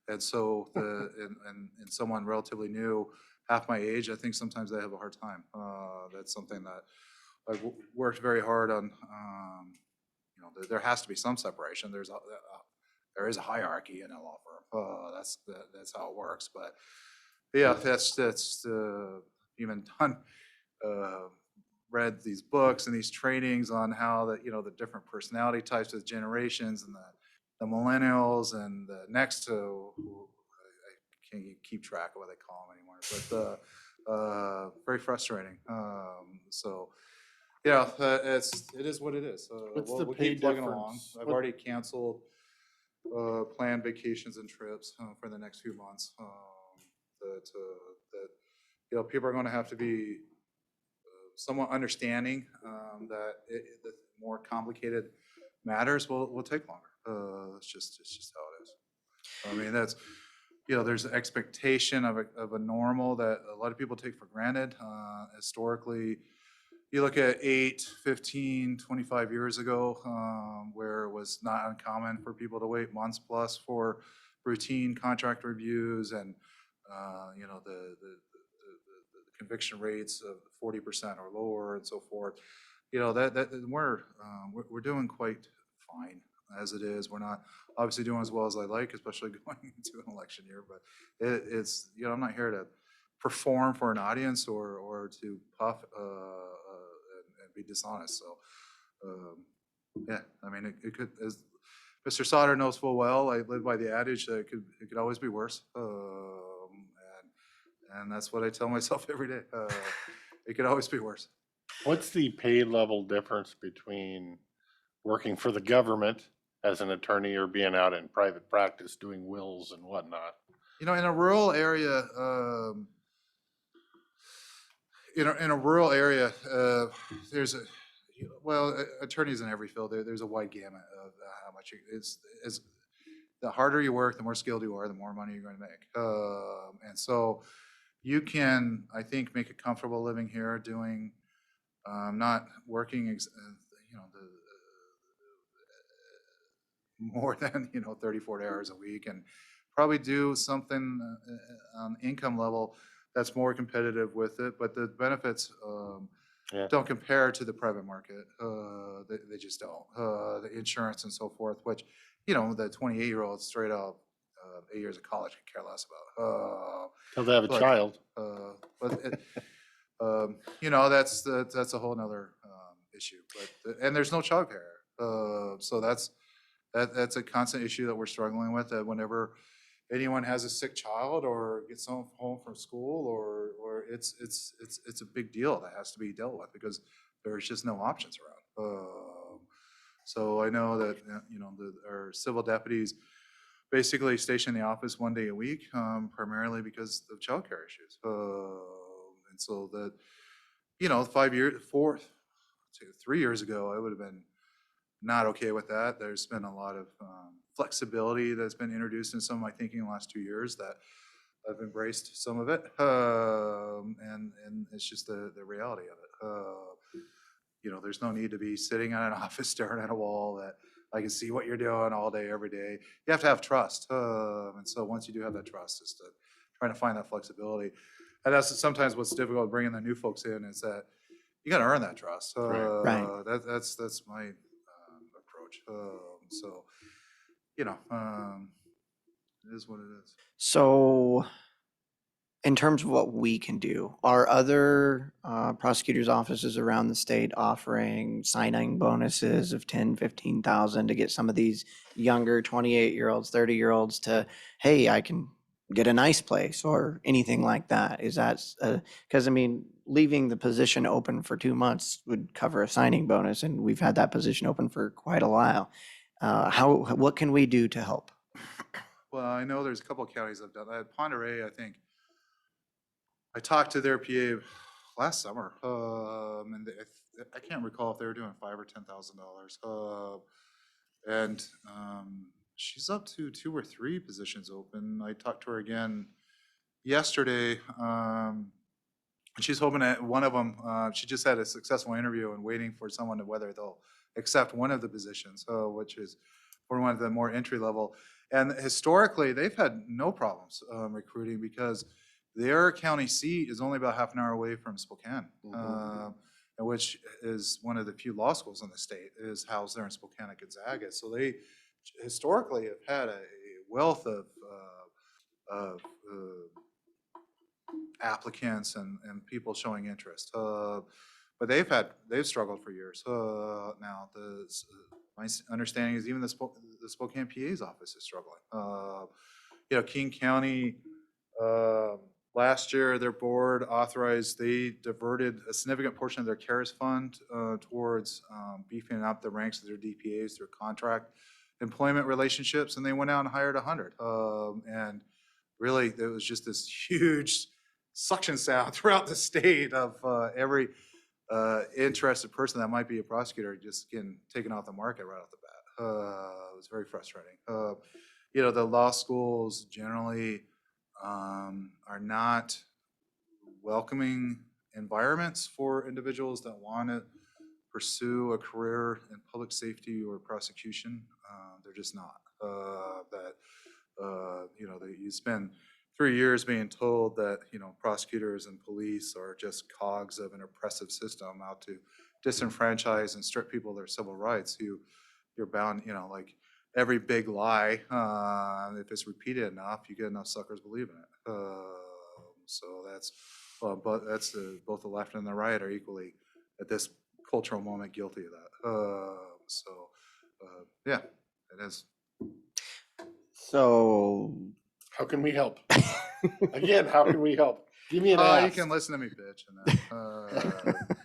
and so and someone relatively new, half my age, I think sometimes they have a hard time. That's something that I've worked very hard on. There has to be some separation. There is a hierarchy in a law firm. That's how it works. But yeah, that's even done. Read these books and these trainings on how the different personality types of generations and the millennials and the next to, who, I can't keep track of what they call them anymore, but very frustrating. So, yeah, it is what it is. What's We'll the we'll pay keep plugging along. difference? I've What- already canceled planned vacations and trips for the next few months. That you know, people are going to have to be somewhat understanding that the more complicated matters will take longer. It's just how it is. I mean, that's, you know, there's an expectation of a normal that a lot of people take for granted. Historically, you look at 8, 15, 25 years ago, where it was not uncommon for people to wait months plus for routine contract reviews, and you know, the conviction rates of 40% or lower and so forth. You know, that we're doing quite fine as it is. We're not obviously doing as well as I like, especially going into an election year, but it's, you know, I'm not here to perform for an audience or to puff and be dishonest. So, yeah, I mean, it could, as Mr. Sauter knows full well, I live by the adage that it could always be worse. And that's what I tell myself every day. It could always be worse. What's the pay level difference between working for the government as an attorney or being out in private practice doing wills and whatnot? You know, in a rural area, there's attorneys in every field. There's a wide gamut of how much it's the harder you work, the more skilled you are, the more money you're going to make. And so you can, I think, make a comfortable living here doing, not working, you know, more than, you know, 30, 40 hours a week, and probably do something on income level that's more competitive with it. But the benefits don't compare to the private market. They just don't. The insurance and so forth, which, you know, the 28-year-old straight out 8 years of college could care less about. Till they have a child. You know, that's a whole nother issue. But and there's no childcare. So that's a constant issue that we're struggling with. That whenever anyone has a sick child or gets home from school, or it's a big deal that has to be dealt with because there's just no options around. So I know that, you know, our civil deputies basically station in the office 1 day a week, primarily because of childcare issues. And so that, you know, 3 years ago, I would have been not okay with that. There's been a lot of flexibility that's been introduced in some of my thinking in the last 2 years that I've embraced some of it. And it's just the reality of it. You know, there's no need to be sitting in an office staring at a wall that I can see what you're doing all day, every day. You have to have trust. And so once you do have that trust, it's trying to find that flexibility. And that's sometimes what's difficult bringing the new folks in, is that you got to earn that trust. Right. That's my approach. So, you know, it is what it is. So in terms of what we can do, are other prosecutors' offices around the state offering signing bonuses of 10, 15,000 to get some of these younger 28-year-olds, 30-year-olds to, hey, I can get a nice place or anything like that? Is that, because I mean, leaving the position open for 2 months would cover a signing bonus, and we've had that position open for quite a while. What can we do to help? Well, I know there's a couple of counties that have done that. Ponderay, I think, I talked to their PA last summer, and I can't recall if they were doing $5,000 or $10,000. And she's up to 2 or 3 positions open. I talked to her again yesterday. And she's hoping that one of them, she just had a successful interview and waiting for someone to whether they'll accept one of the positions, which is for one of the more entry level. And historically, they've had no problems recruiting because their county seat is only about half an hour away from Spokane, which is one of the few law schools in the state is housed there in Spokane at Gonzaga. So they historically have had a wealth of applicants and people showing interest. But they've struggled for years now. my understanding is even the Spokane PA's office is struggling. You know, King County, last year, their board authorized, they diverted a significant portion of their CARES fund towards beefing up the ranks of their DPAs through contract employment relationships, and they went out and hired 100. And really, there was just this huge suction sound throughout the state of every interested person that might be a prosecutor just getting taken off the market right off the bat. It was very frustrating. You know, the law schools generally are not welcoming environments for individuals that want to pursue a career in public safety or prosecution. They're just not. You know, you spend 3 years being told that, you know, prosecutors and police are just cogs of an oppressive system out to disenfranchise and strip people of their civil rights. You're bound, you know, like every big lie, if it's repeated enough, you get enough suckers believing it. So that's, but that's both the left and the right are equally at this cultural moment guilty of that. Yeah, it is. So How can we help? Again, how can we help? Give me an You ask. can listen to me, bitch,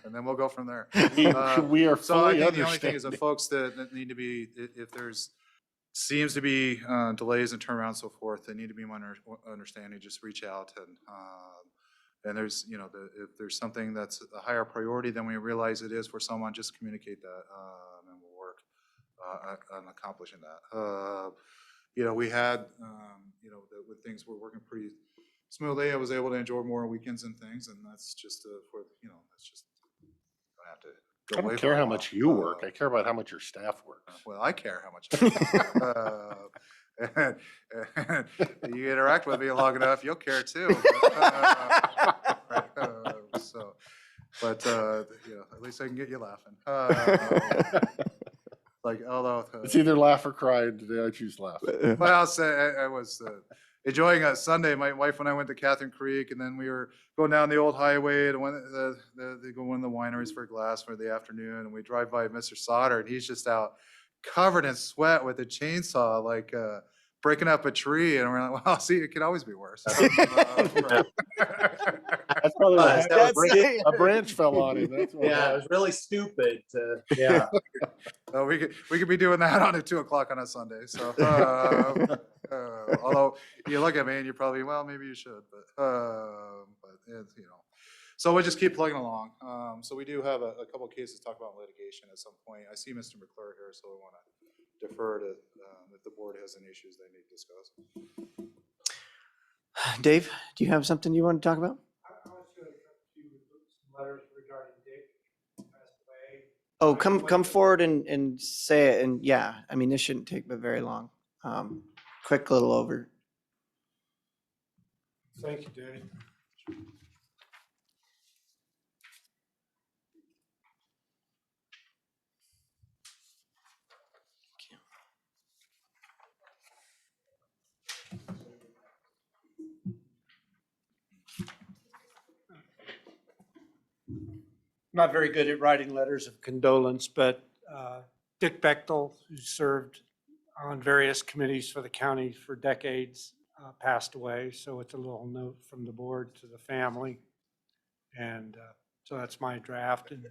and then we'll go from there. We are So I fully think the only thing is the understanding. folks that need to be, if there's seems to be delays and turnaround and so forth, they need to be more understanding, just reach out and there's, you know, if there's something that's a higher priority than we realize it is for someone, just communicate that and we'll work on accomplishing that. You know, we had, you know, when things were working pretty smoothly, I was able to enjoy more weekends and things, and that's just for, you know, that's just, I have to go I away don't for care a how while. much you work. I care about how much your staff works. Well, I care how much. And you interact with me long enough, you'll care too. But you know, at least I can get you laughing. Like, although It's either laugh or cry, and today I choose laugh. well, I'll say I was enjoying a Sunday. My wife and I went to Catherine Creek, and then we were going down the old highway to go one of the wineries for a glass for the afternoon, and we drive by Mr. Sauter, and he's just out covered in sweat with a chainsaw, like breaking up a tree, and we're like, well, see, it could always be worse. That's probably what That was happened. A branch fell on him. That's what Yeah, it happened. was really stupid yeah. We could be doing that on at 2:00 on a Sunday. So, although you look at me and you're probably, well, maybe you should, but it's, you know. So we'll just keep plugging along. So we do have a couple of cases to talk about in litigation at some point. I see Mr. McClure here, so I want to defer to if the board has any issues they need to discuss. Dave, do you have something you want to talk about? I was going to come to you with some letters regarding Dick who passed away. Oh, come forward and say it. And yeah, I mean, this shouldn't take but very long. Quick little over. Thank you, Danny. Not very good at writing letters of condolence, but Dick Bechtel, who served on various committees for the county for decades, passed away. So it's a little note from the board to the family. And so that's my draft, and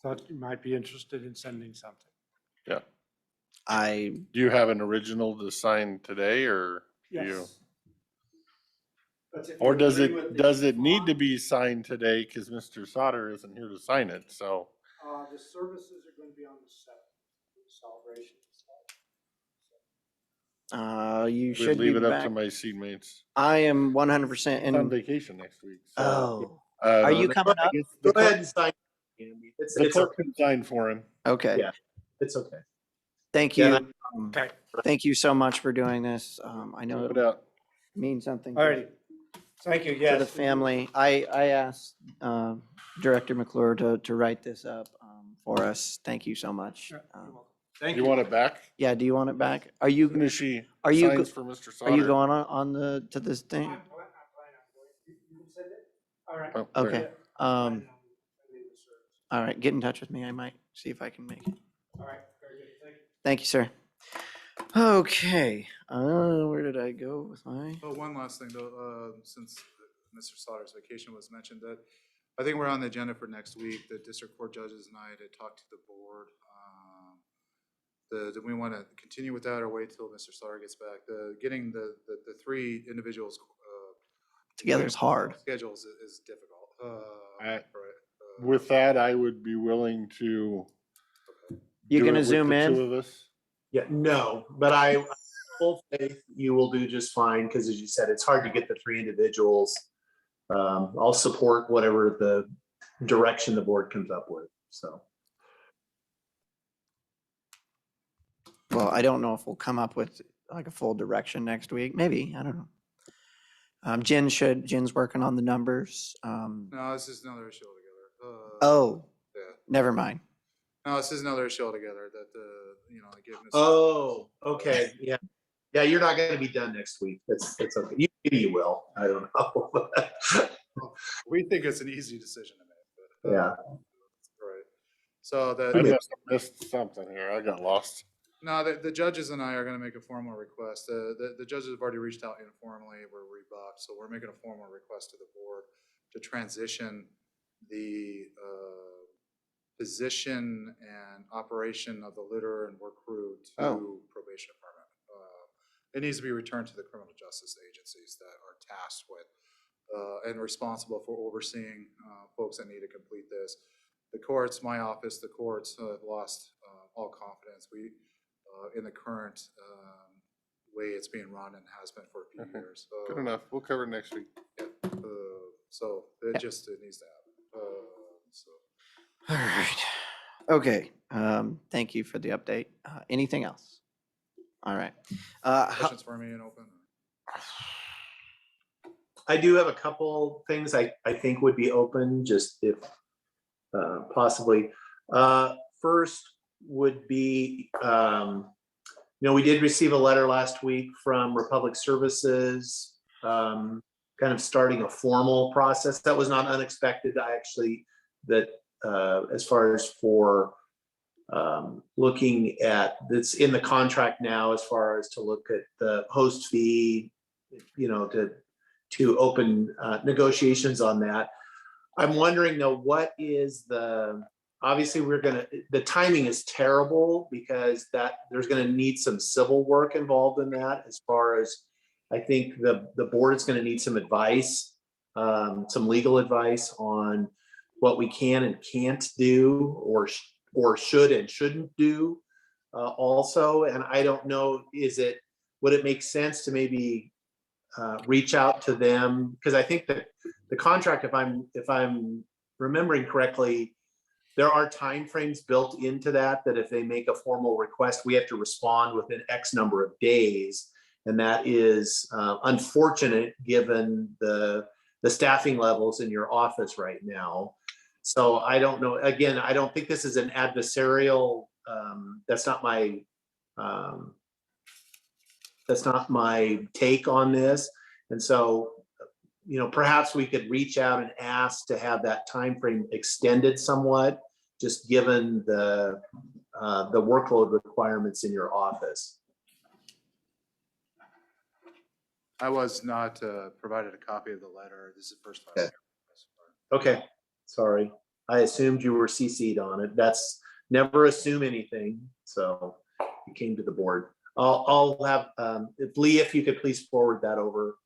thought you might be interested in sending something. Yeah. Do you have an original to sign today, or do you? Yes. But if Or you does agree with it the need to font, be signed today because Mr. Sauter isn't here to sign it? So the services are going to be on the 7th, celebration. You we'd should leave be it up back. to my seatmates. I am 100% I'm on in. vacation next week. So, Oh, are you coming up? Go ahead and sign. The clerk can sign for him. Okay. Yeah, it's okay. Thank you. Yeah. Okay. Thank you so much for doing this. I know Put it out. means something All righty. Thank you. to Yes. the family. I asked Director McClure to write this up for us. Thank you so much. Thank You want it back? Yeah, do you want it back? Are As you soon as she are you signs for Mr. Sauter. are you going on the to this thing? I'm planning on going. You can send it? All right. Oh, there. Okay. All right, get in touch with me. I might see if I can make it. All right. Very Thank you, sir. Okay, where did I go with my? Oh, one last thing though, since Mr. Slaughter's vacation was mentioned, that I think we're on the agenda for next week. The district court judges and I had talked to the board. Do we want to continue with that or wait till Mr. Slaughter gets back? Getting the three individuals Together is hard. schedules is difficult. Right. With that, I would be willing to. You do gonna it with zoom the in? Two of us. Yeah, no, but I full faith you will do just fine, because as you said, it's hard to get the three individuals. I'll support whatever the direction the board comes up with, so. Well, I don't know if we'll come up with like a full direction next week. Maybe, I don't know. Jen's working on the numbers. No, this is another issue altogether. Oh, Yeah. never mind. No, this is another issue altogether that I give Mr. Oh, okay, yeah. Yeah, you're not gonna be done next week. It's okay. Maybe you will. I don't know. We think it's an easy decision to make, but. Yeah. Right. So I that, must have missed something here. I got lost. no, the judges and I are gonna make a formal request. The judges have already reached out informally. We're rebuffed, so we're making a formal request to the board to transition the position and operation of the litter and work crew to probation department. It needs to be returned to the criminal justice agencies that are tasked with and responsible for overseeing folks that need to complete this. The courts, my office, the courts have lost all confidence. We in the current way it's being run and has been for a few years. Good enough. We'll cover it next week. Yeah. So it needs to happen. So. All right. Okay. Thank you for the update. Anything else? All right. Questions for me and open? I do have a couple things I think would be open, just if possibly. First would be, we did receive a letter last week from Republic Services, kind of starting a formal process. That was not unexpected. As far as for looking at, that's in the contract now, as far as to look at the host fee, to open negotiations on that. I'm wondering though, what is obviously the timing is terrible, because there's gonna need some civil work involved in that, as far as, I think the board is gonna need some advice, some legal advice on what we can and can't do, or should and shouldn't do also. And I don't know, would it make sense to maybe reach out to them? Because I think that the contract, if I'm remembering correctly, there are timeframes built into that if they make a formal request, we have to respond within X number of days. And that is unfortunate given the staffing levels in your office right now. So I don't know, again, I don't think this is an adversarial, that's not my take on this. And so, perhaps we could reach out and ask to have that time frame extended somewhat, just given the workload requirements in your office. I was not provided a copy of the letter. This is the first time. Okay, sorry. I assumed you were CC'd on it. That's never assume anything. So it came to the board. I'll have, if you could please forward that over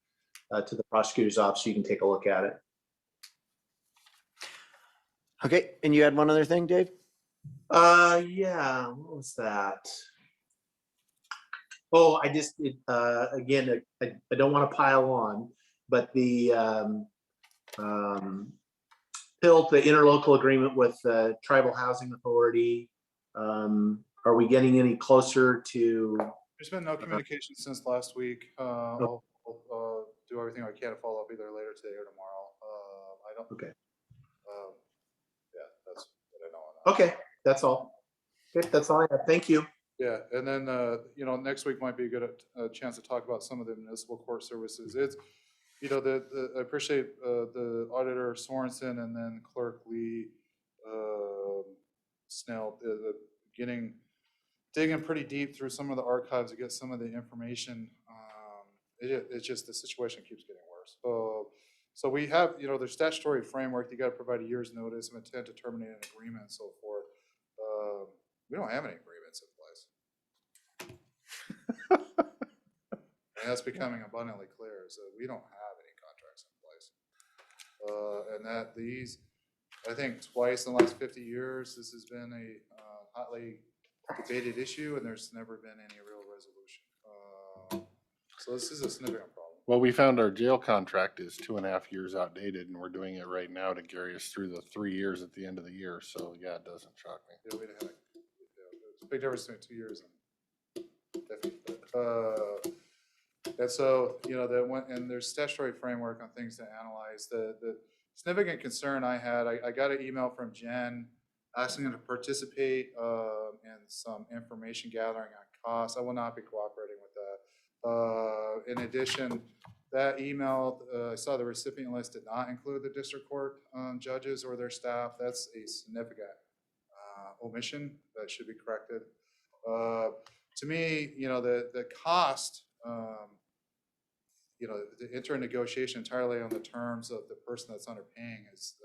to the prosecutor's office, you can take a look at it. Okay, and you had one other thing, Dave? Yeah, what was that? Oh, again, I don't want to pile on, but the interlocal agreement with the Tribal Housing Authority, are we getting any closer to? There's been no communication since last week. I'll do everything I can to follow up either later today or tomorrow. Okay. Yeah, that's what I know on that. Okay, that's all. Okay, that's all I have. Thank you. Yeah, and then, next week might be a good chance to talk about some of the municipal court services. It's, I appreciate the auditor Sorensen and then clerk Lee Snell, getting digging pretty deep through some of the archives to get some of the information. It's just the situation keeps getting worse. So we have, there's statutory framework. You got to provide a year's notice of intent to terminate an agreement and so forth. We don't have any agreements in place. And that's becoming abundantly clear. So we don't have any contracts in place. And that I think twice in the last 50 years, this has been a hotly debated issue, and there's never been any real resolution. So this is a significant problem. Well, we found our jail contract is 2.5 years outdated, and we're doing it right now to carry us through the 3 years at the end of the year. So yeah, it doesn't shock me. Yeah, there's a big difference between 2 years and 50. And so, and there's statutory framework on things to analyze. The significant concern I had, I got an email from Jen asking them to participate in some information gathering on costs. I will not be cooperating with that. In addition, that email, I saw the recipient list did not include the district court judges or their staff. That's a significant omission that should be corrected. To me, the cost, the enter negotiation entirely on the terms of the person that's underpaying is,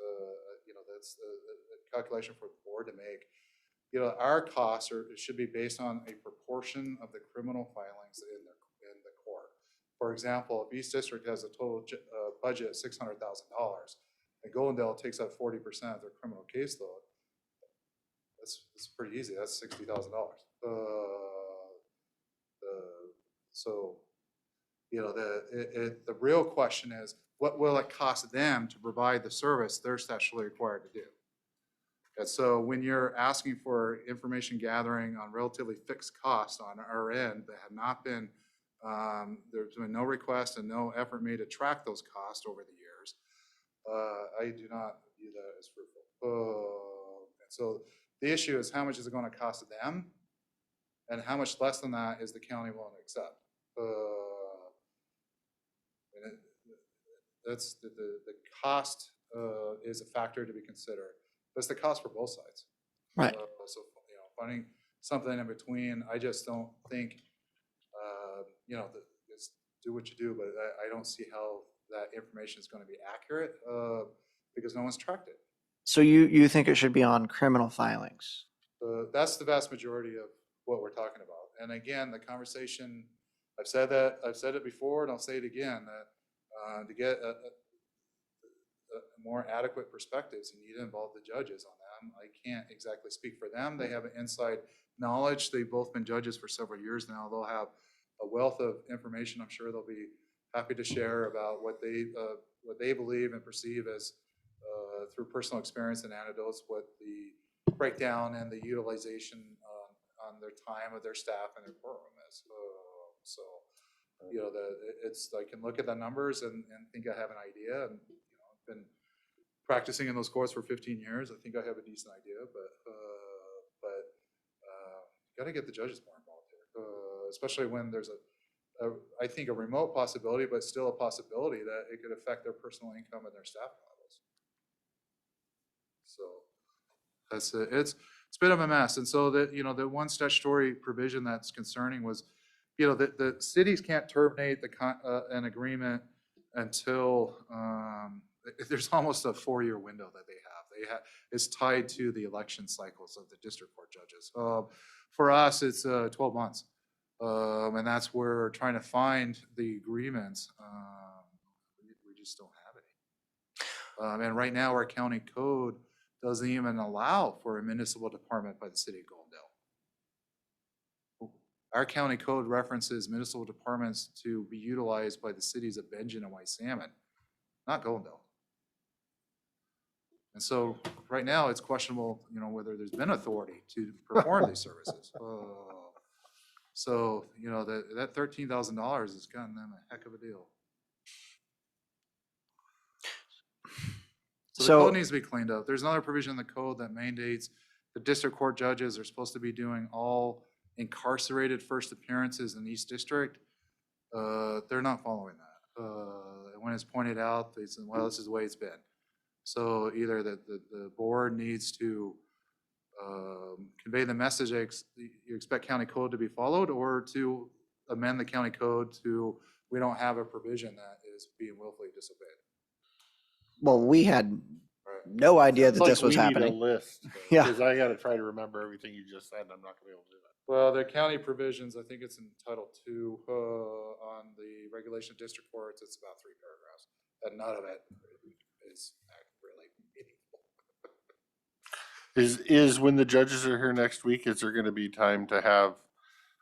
that's the calculation for the board to make. Our costs should be based on a proportion of the criminal filings in the court. For example, if East District has a total budget of $600,000 and Goldendale takes up 40% of their criminal caseload, that's pretty easy. That's $60,000. So, the real question is, what will it cost them to provide the service they're statutorily required to do? And so when you're asking for information gathering on relatively fixed costs on our end that have not been, there's been no request and no effort made to track those costs over the years, I do not view that as fruitful. And so the issue is, how much is it going to cost them? And how much less than that is the county willing to accept? That's the cost is a factor to be considered. That's the cost for both sides. Right. So, finding something in between, I just don't think, just do what you do, but I don't see how that information is going to be accurate because no one's tracked it. So you think it should be on criminal filings? That's the vast majority of what we're talking about. And again, the conversation, I've said it before, and I'll say it again, that to get a more adequate perspectives, you need to involve the judges on them. I can't exactly speak for them. They have an inside knowledge. They've both been judges for several years now. They'll have a wealth of information. I'm sure they'll be happy to share about what they believe and perceive as through personal experience and anecdotes, what the breakdown and the utilization on their time of their staff and their courtroom is. It's, I can look at the numbers and think I have an idea. And I've been practicing in those courts for 15 years. I think I have a decent idea, but got to get the judges more involved here, especially when there's I think a remote possibility, but still a possibility that it could affect their personal income and their staff levels. So that's it. It's a bit of a mess. And so that, the one statutory provision that's concerning was, the cities can't terminate an agreement until there's almost a 4-year window that they have. It's tied to the election cycles of the district court judges. For us, it's 12 months. And that's where we're trying to find the agreements. We just don't have any. And right now, our county code doesn't even allow for a municipal department by the city of Goldendale. Our county code references municipal departments to be utilized by the cities of Benjamin and White Salmon, not Goldendale. And so right now it's questionable, whether there's been authority to perform these services. So, that $13,000 has gotten them a heck of a deal. So the code needs to be cleaned up. There's another provision in the code that mandates the district court judges are supposed to be doing all incarcerated first appearances in East District. They're not following that. And when it's pointed out, they said, well, this is the way it's been. So either the board needs to convey the message that you expect county code to be followed, or to amend the county code to, we don't have a provision that is being willfully disobeyed. Well, we had Right. no idea It's that like this was we need a happening. list, Yeah. because I gotta try to remember everything you just said, and I'm not gonna be able to do that. Well, the county provisions, I think it's in Title II, on the regulation of district courts, it's about 3 paragraphs, and none of it is really meaningful. Is when the judges are here next week, is there gonna be time to have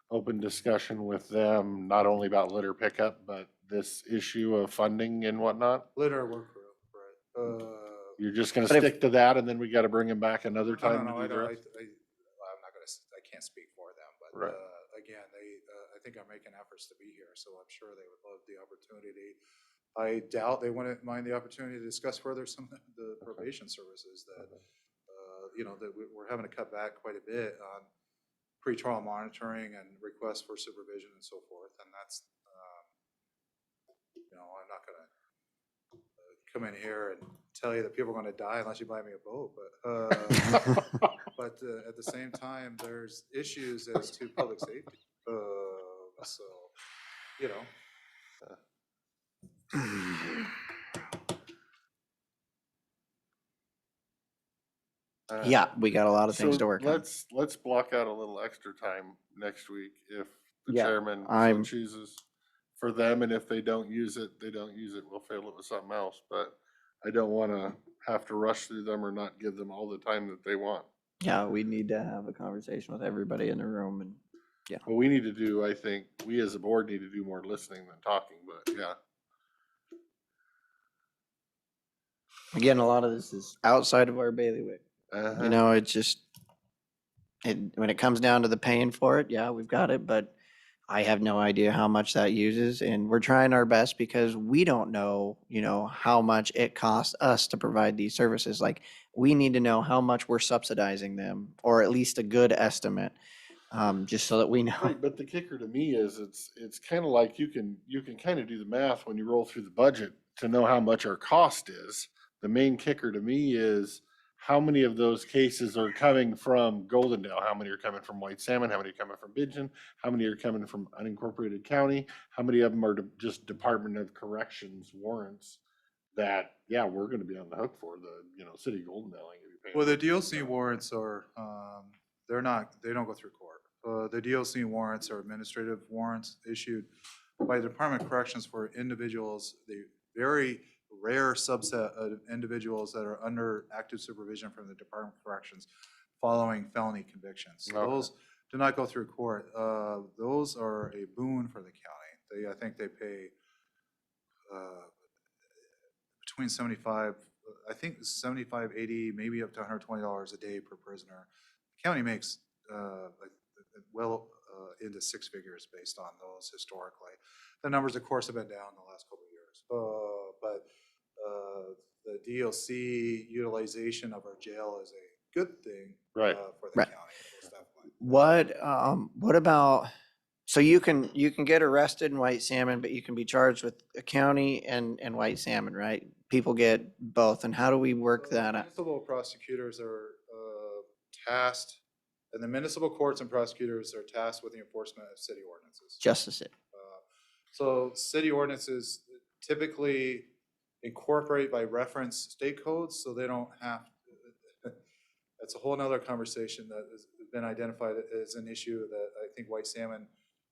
open discussion with them, not only about litter pickup, but this issue of funding and whatnot? Litter work group, right? You're just gonna But if- stick to that, and then we gotta bring him back another No, time no, to I do the don't, rest? I'm not gonna, I can't speak for them, but, Right. Again, they, I think are making efforts to be here, so I'm sure they would love the opportunity. I doubt they wouldn't mind the opportunity to discuss further some of the probation services that, you know, that we're having to cut back quite a bit on pretrial monitoring and requests for supervision and so forth, and that's, you know, I'm not gonna come in here and tell you that people are gonna die unless you buy me a boat, but at the same time, there's issues as to public safety. So, you know. Yeah, we got a lot of things So to work on. let's block out a little extra time next week if the Yeah, chairman so I'm- chooses for them, and if they don't use it, they don't use it, we'll fill it with something else, but I don't wanna have to rush through them or not give them all the time that they want. Yeah, we need to have a conversation with everybody in the room, and What we need to do, I think, we as a board need to do more listening than talking, but yeah. again, a lot of this is outside of our bailiwick. Uh-huh. You know, it's just, when it comes down to the paying for it, yeah, we've got it, but I have no idea how much that uses, and we're trying our best because we don't know, you know, how much it costs us to provide these services. Like, we need to know how much we're subsidizing them, or at least a good estimate, just so that we know. Right, but the kicker to me is it's kind of like you can kind of do the math when you roll through the budget to know how much our cost is. The main kicker to me is how many of those cases are coming from Goldendale? How many are coming from White Salmon? How many are coming from Bidgeon? How many are coming from unincorporated county? How many of them are just Department of Corrections warrants that, yeah, we're gonna be on the hook for the, you know, city of Goldendale ain't gonna be paying. Well, the for it. DLC warrants are, they don't go through court. The DLC warrants are administrative warrants issued by the Department of Corrections for individuals, the very rare subset of individuals that are under active supervision from the Department of Corrections following felony convictions. So Okay. those do not go through court. Those are a boon for the county. I think they pay between 75, I think 75, 80, maybe up to $120 a day per prisoner. The county makes well into 6 figures based on those historically. The numbers, of course, have been down in the last couple of years. But the DLC utilization of our jail is a good thing Right. for the Right. county. Most definitely. What about, so you can get arrested in White Salmon, but you can be charged with a county and White Salmon, right? People get both, and how do we work that out? Municipal prosecutors are tasked, and the municipal courts and prosecutors are tasked with the enforcement of city ordinances. Justice it. So city ordinances typically incorporate by reference state codes, so they don't have, that's a whole nother conversation that has been identified as an issue that I think White Salmon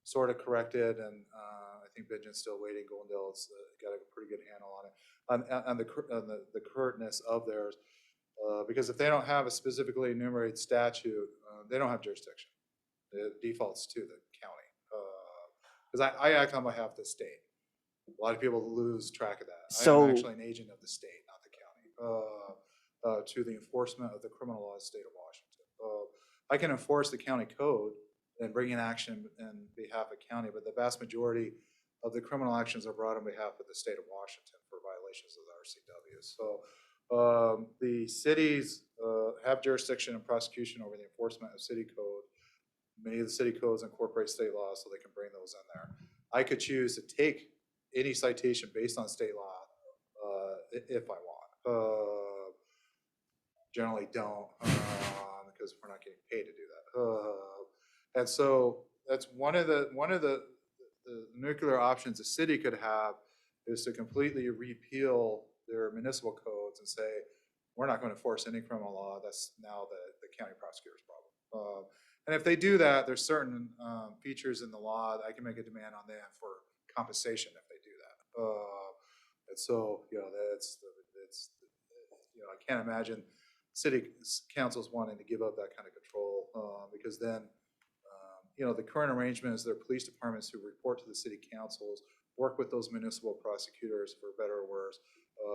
sort of corrected, and I think Bidgeon's still waiting. Goldendale's got a pretty good handle on it, on the currentness of theirs, because if they don't have a specifically enumerated statute, they don't have jurisdiction. It defaults to the county. Because I act on behalf of the state. A lot of people lose track of that. So- I'm actually an agent of the state, not the county, to the enforcement of the criminal law of the state of Washington. I can enforce the county code and bring in action in behalf of county, but the vast majority of the criminal actions are brought on behalf of the state of Washington for violations of the RCW. So the cities have jurisdiction and prosecution over the enforcement of city code. Many of the city codes incorporate state law, so they can bring those in there. I could choose to take any citation based on state law if I want. Generally don't, because because we're not getting paid to do that. And so that's one of the nuclear options a city could have is to completely repeal their municipal codes and say, we're not going to enforce any criminal law. That's now the county prosecutor's problem. And if they do that, there's certain features in the law that I can make a demand on them for compensation if they do that. And so, I can't imagine city councils wanting to give up that kind of control because then, the current arrangement is their police departments who report to the city councils, work with those municipal prosecutors for better or worse.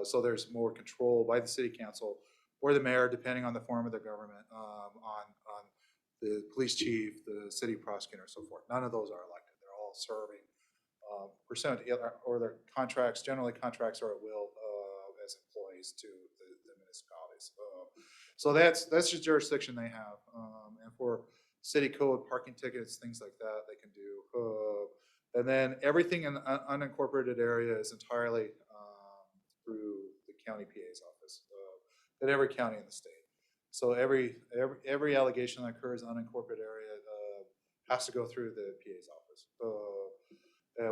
So there's more control by the city council or the mayor, depending on the form of their government, on the police chief, the city prosecutor, and so forth. None of those are elected. They're all serving pursuant to or their contracts. Generally, contracts are at will as employees to the municipalities. So that's the jurisdiction they have. And for city code, parking tickets, things like that, they can do. And then everything in the unincorporated area is entirely through the county PA's office in every county in the state. So every allegation that occurs in unincorporated area has to go through the PA's office.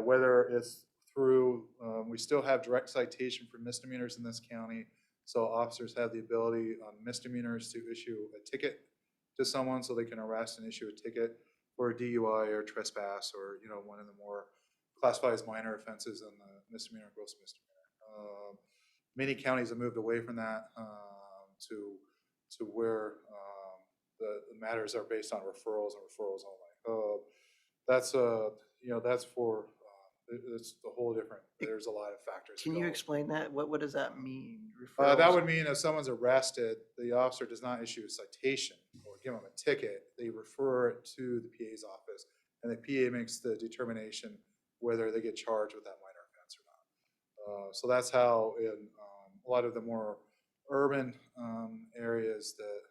Whether it's through, we still have direct citation for misdemeanors in this county. So officers have the ability on misdemeanors to issue a ticket to someone so they can arrest and issue a ticket for a DUI or trespass or, one of the more classified as minor offenses in the misdemeanor, gross misdemeanor. Many counties have moved away from that to where the matters are based on referrals and referrals only. That's for, it's a whole different, there's a lot of factors. Can you explain that? What does that mean? That Referrals? would mean if someone's arrested, the officer does not issue a citation or give them a ticket. They refer it to the PA's office, and the PA makes the determination whether they get charged with that minor offense or not. So that's how in a lot of the more urban areas that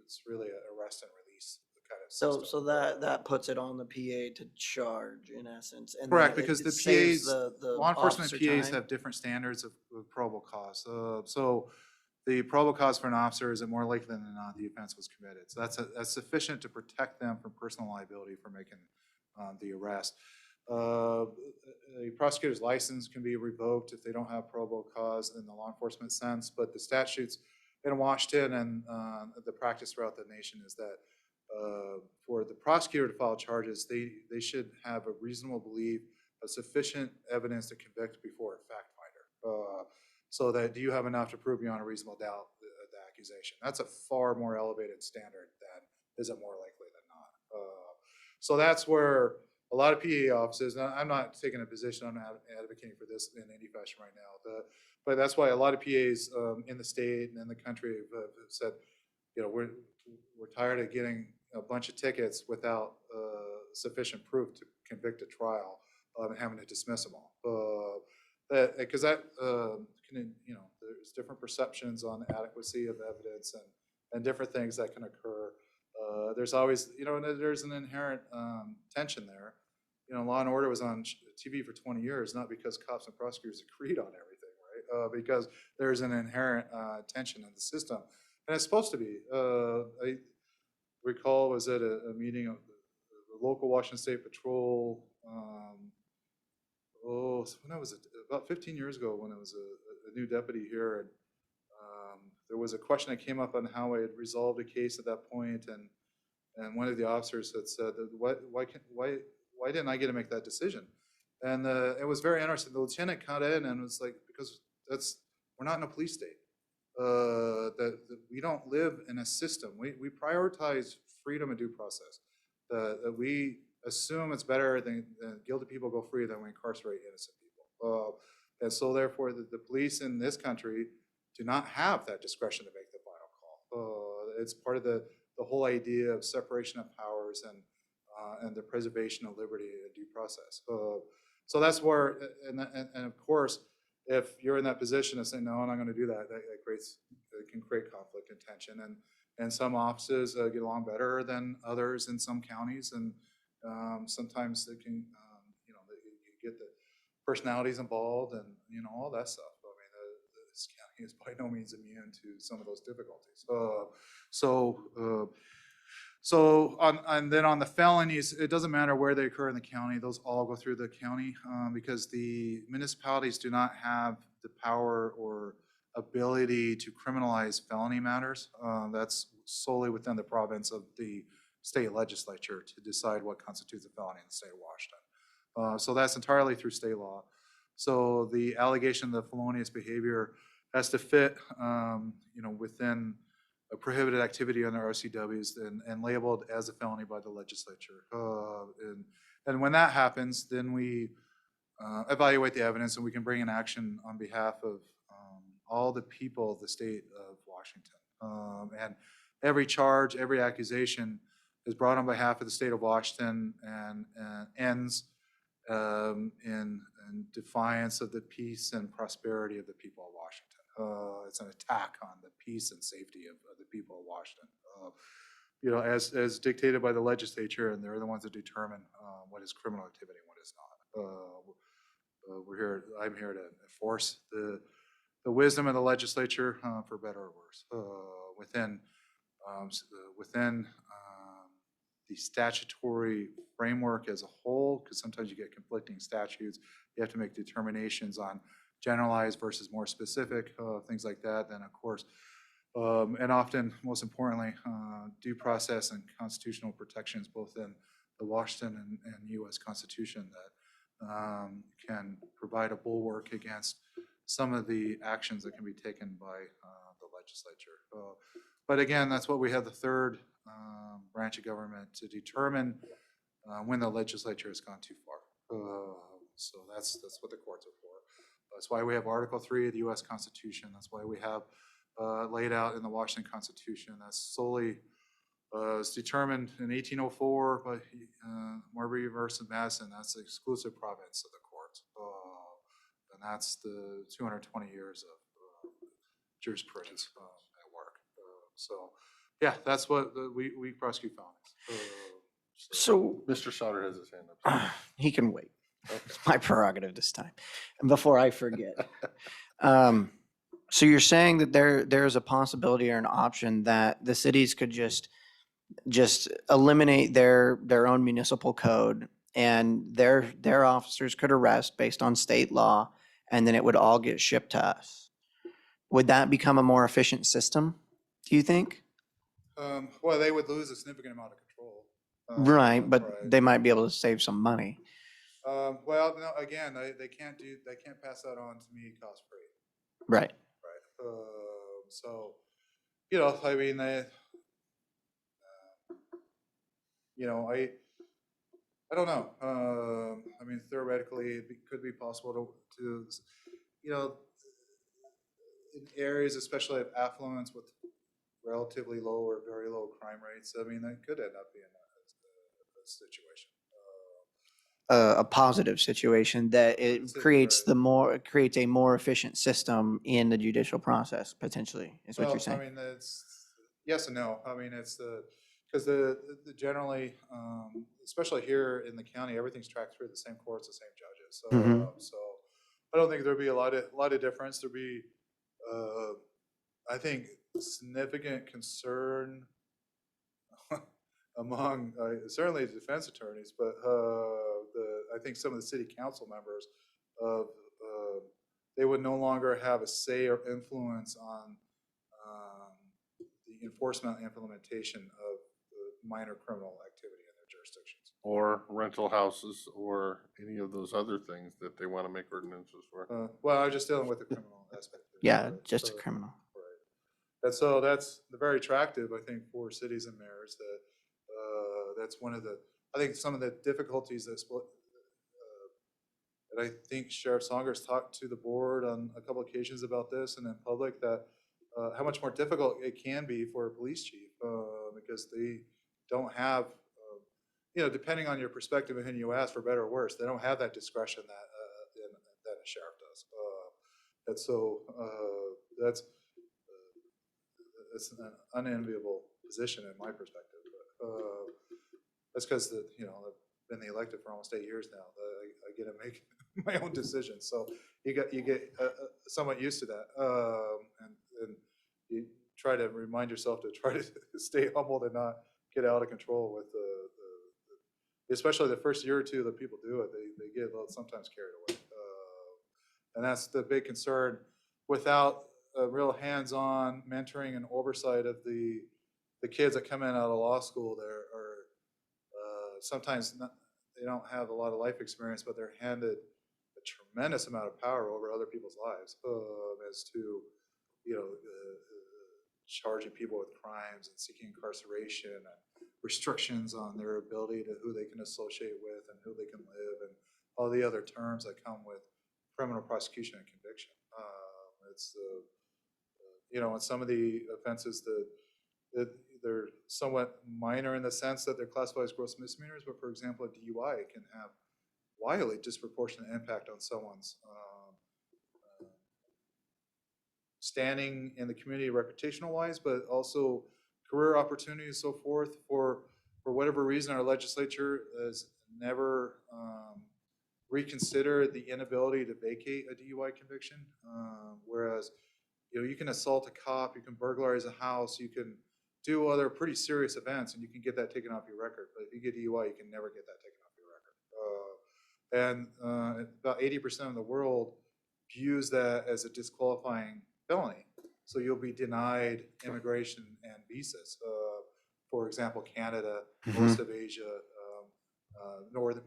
it's really an arrest and release kind of system. So that puts it on the PA to charge in essence. And Correct, then because it the saves PAs, the law enforcement officer PAs time. have different standards of probable cause. So the probable cause for an officer is it more likely than not the offense was committed. So that's sufficient to protect them from personal liability for making the arrest. A prosecutor's license can be revoked if they don't have probable cause in the law enforcement sense, but the statutes in Washington and the practice throughout the nation is that for the prosecutor to file charges, they should have a reasonable belief of sufficient evidence to convict before a fact finder. So that do you have enough to prove beyond a reasonable doubt the accusation? That's a far more elevated standard than is it more likely than not. So that's where a lot of PA offices, and I'm not taking a position on advocating for this in any fashion right now, but that's why a lot of PAs in the state and in the country have said, we're tired of getting a bunch of tickets without sufficient proof to convict a trial and having to dismiss them all. Because there's different perceptions on adequacy of evidence and different things that can occur. There's always, there's an inherent tension there. Law and Order was on TV for 20 years, not because cops and prosecutors agreed on everything, right? Because there's an inherent tension in the system. And it's supposed to be. I recall was at a meeting of the local Washington State Patrol, when I was about 15 years ago when I was a new deputy here, and there was a question that came up on how I had resolved a case at that point, and one of the officers had said, why didn't I get to make that decision? And it was very interesting. The lieutenant cut in and was like, because we're not in a police state. That we don't live in a system. We prioritize freedom and due process. That we assume it's better than guilty people go free than we incarcerate innocent people. And so therefore the police in this country do not have that discretion to make the final call. It's part of the whole idea of separation of powers and the preservation of liberty and due process. So that's where, and of course, if you're in that position of saying, no, I'm not going to do that, it can create conflict and tension. And some offices get along better than others in some counties. And sometimes they can, you get the personalities involved and, all that stuff. I mean, this county is by no means immune to some of those difficulties. And then on the felonies, it doesn't matter where they occur in the county, those all go through the county, because the municipalities do not have the power or ability to criminalize felony matters. That's solely within the province of the state legislature to decide what constitutes a felony in the state of Washington. So that's entirely through state law. So the allegation of felonious behavior has to fit, within a prohibited activity under RCWs and labeled as a felony by the legislature. And when that happens, then we evaluate the evidence and we can bring an action on behalf of all the people of the state of Washington. And every charge, every accusation is brought on behalf of the state of Washington and ends in defiance of the peace and prosperity of the people of Washington. It's an attack on the peace and safety of the people of Washington. As dictated by the legislature, and they're the ones that determine what is criminal activity and what is not. I'm here to enforce the wisdom of the legislature, for better or worse, within the statutory framework as a whole, because sometimes you get conflicting statutes. You have to make determinations on generalized versus more specific, things like that. Then, of course, and often, most importantly, due process and constitutional protections, both in the Washington and U.S. Constitution, that can provide a bulwark against some of the actions that can be taken by the legislature. But again, that's what we have the third branch of government to determine when the legislature has gone too far. So that's what the courts are for. That's why we have Article 3 of the U.S. Constitution. That's why we have laid out in the Washington Constitution. That's solely was determined in 1804 by Marbury versus Madison. That's the exclusive province of the court. And that's the 220 years of jurisprudence at work. So, yeah, that's what we prosecute felonies. So Mr. Sauter has his hand up. he can wait. It's my prerogative this time. And before I forget. So you're saying that there's a possibility or an option that the cities could just eliminate their own municipal code and their officers could arrest based on state law, and then it would all get shipped to us. Would that become a more efficient system, do you think? Well, they would lose a significant amount of control. Right, but they might be able to save some money. Well, no, again, they can't pass that on to me cost free. Right. Right. So, I mean, I don't know. I mean, theoretically, it could be possible to in areas, especially of affluence with relatively low or very low crime rates. I mean, that could end up being a situation. A positive situation that it creates creates a more efficient system in the judicial process, potentially, is what you're saying. I mean, it's yes and no. I mean, it's because generally, especially here in the county, everything's tracked through the same courts, the same judges. So, so I don't think there'd be a lot of difference. There'd be, I think, significant concern among certainly the defense attorneys, but I think some of the city council members of they would no longer have a say or influence on the enforcement and implementation of minor criminal activity in their jurisdictions. Or rental houses or any of those other things that they want to make ordinances for. Well, I was just dealing with the criminal aspect. Yeah, just a criminal. Right. And so that's very attractive, I think, for cities and mayors. That's one of the, I think, some of the difficulties that I think Sheriff Saunders talked to the board on a couple occasions about this and in public, that how much more difficult it can be for a police chief because they don't have, depending on your perspective and who you ask, for better or worse, they don't have that discretion that a sheriff does. And so that's an unenviable position in my perspective. That's because I've been elected for almost 8 years now. I get to make my own decisions. So you get somewhat used to that. And you try to remind yourself to try to stay humble and not get out of control with especially the first year or two that people do it, they get sometimes carried away. And that's the big concern. Without a real hands-on mentoring and oversight of the kids that come in out of law school, there are sometimes they don't have a lot of life experience, but they're handed a tremendous amount of power over other people's lives as to, charging people with crimes and seeking incarceration and restrictions on their ability to who they can associate with and who they can live and all the other terms that come with criminal prosecution and conviction. It's and some of the offenses that they're somewhat minor in the sense that they're classified as gross misdemeanors, but for example, a DUI can have wildly disproportionate impact on someone's standing in the community reputational wise, but also career opportunities, so forth. For whatever reason, our legislature has never reconsidered the inability to vacate a DUI conviction. Whereas, you can assault a cop, you can burglarize a house, you can do other pretty serious events, and you can get that taken off your record. But if you get DUI, you can never get that taken off your record. And about 80% of the world views that as a disqualifying felony. So you'll be denied immigration and visas. For example, Canada, most of Asia,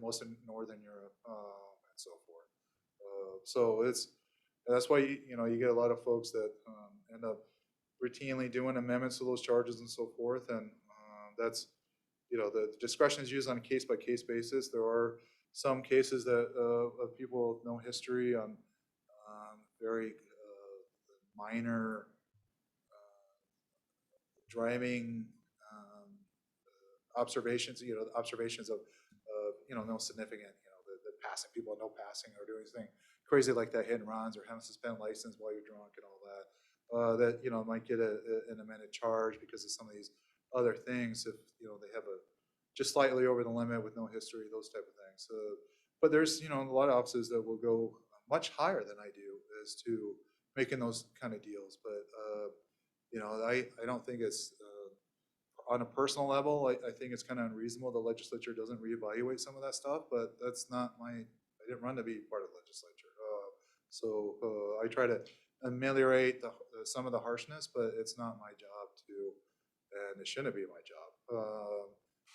most of Northern Europe, and so forth. So that's why you get a lot of folks that end up routinely doing amendments to those charges and so forth. And that's the discretion is used on a case-by-case basis. There are some cases that of people with no history on very minor driving observations, observations of no significant, the passing people, no passing or doing anything crazy like that, hit and runs or having a suspended license while you're drunk and all that, that, might get an amended charge because of some of these other things if, they have just slightly over the limit with no history, those type of things. But there's, a lot of offices that will go much higher than I do as to making those kind of deals. But, I don't think it's, on a personal level, I think it's kind of unreasonable the legislature doesn't reevaluate some of that stuff, but that's not I didn't run to be part of the legislature. So I try to ameliorate some of the harshness, but it's not my job to, and it shouldn't be my job,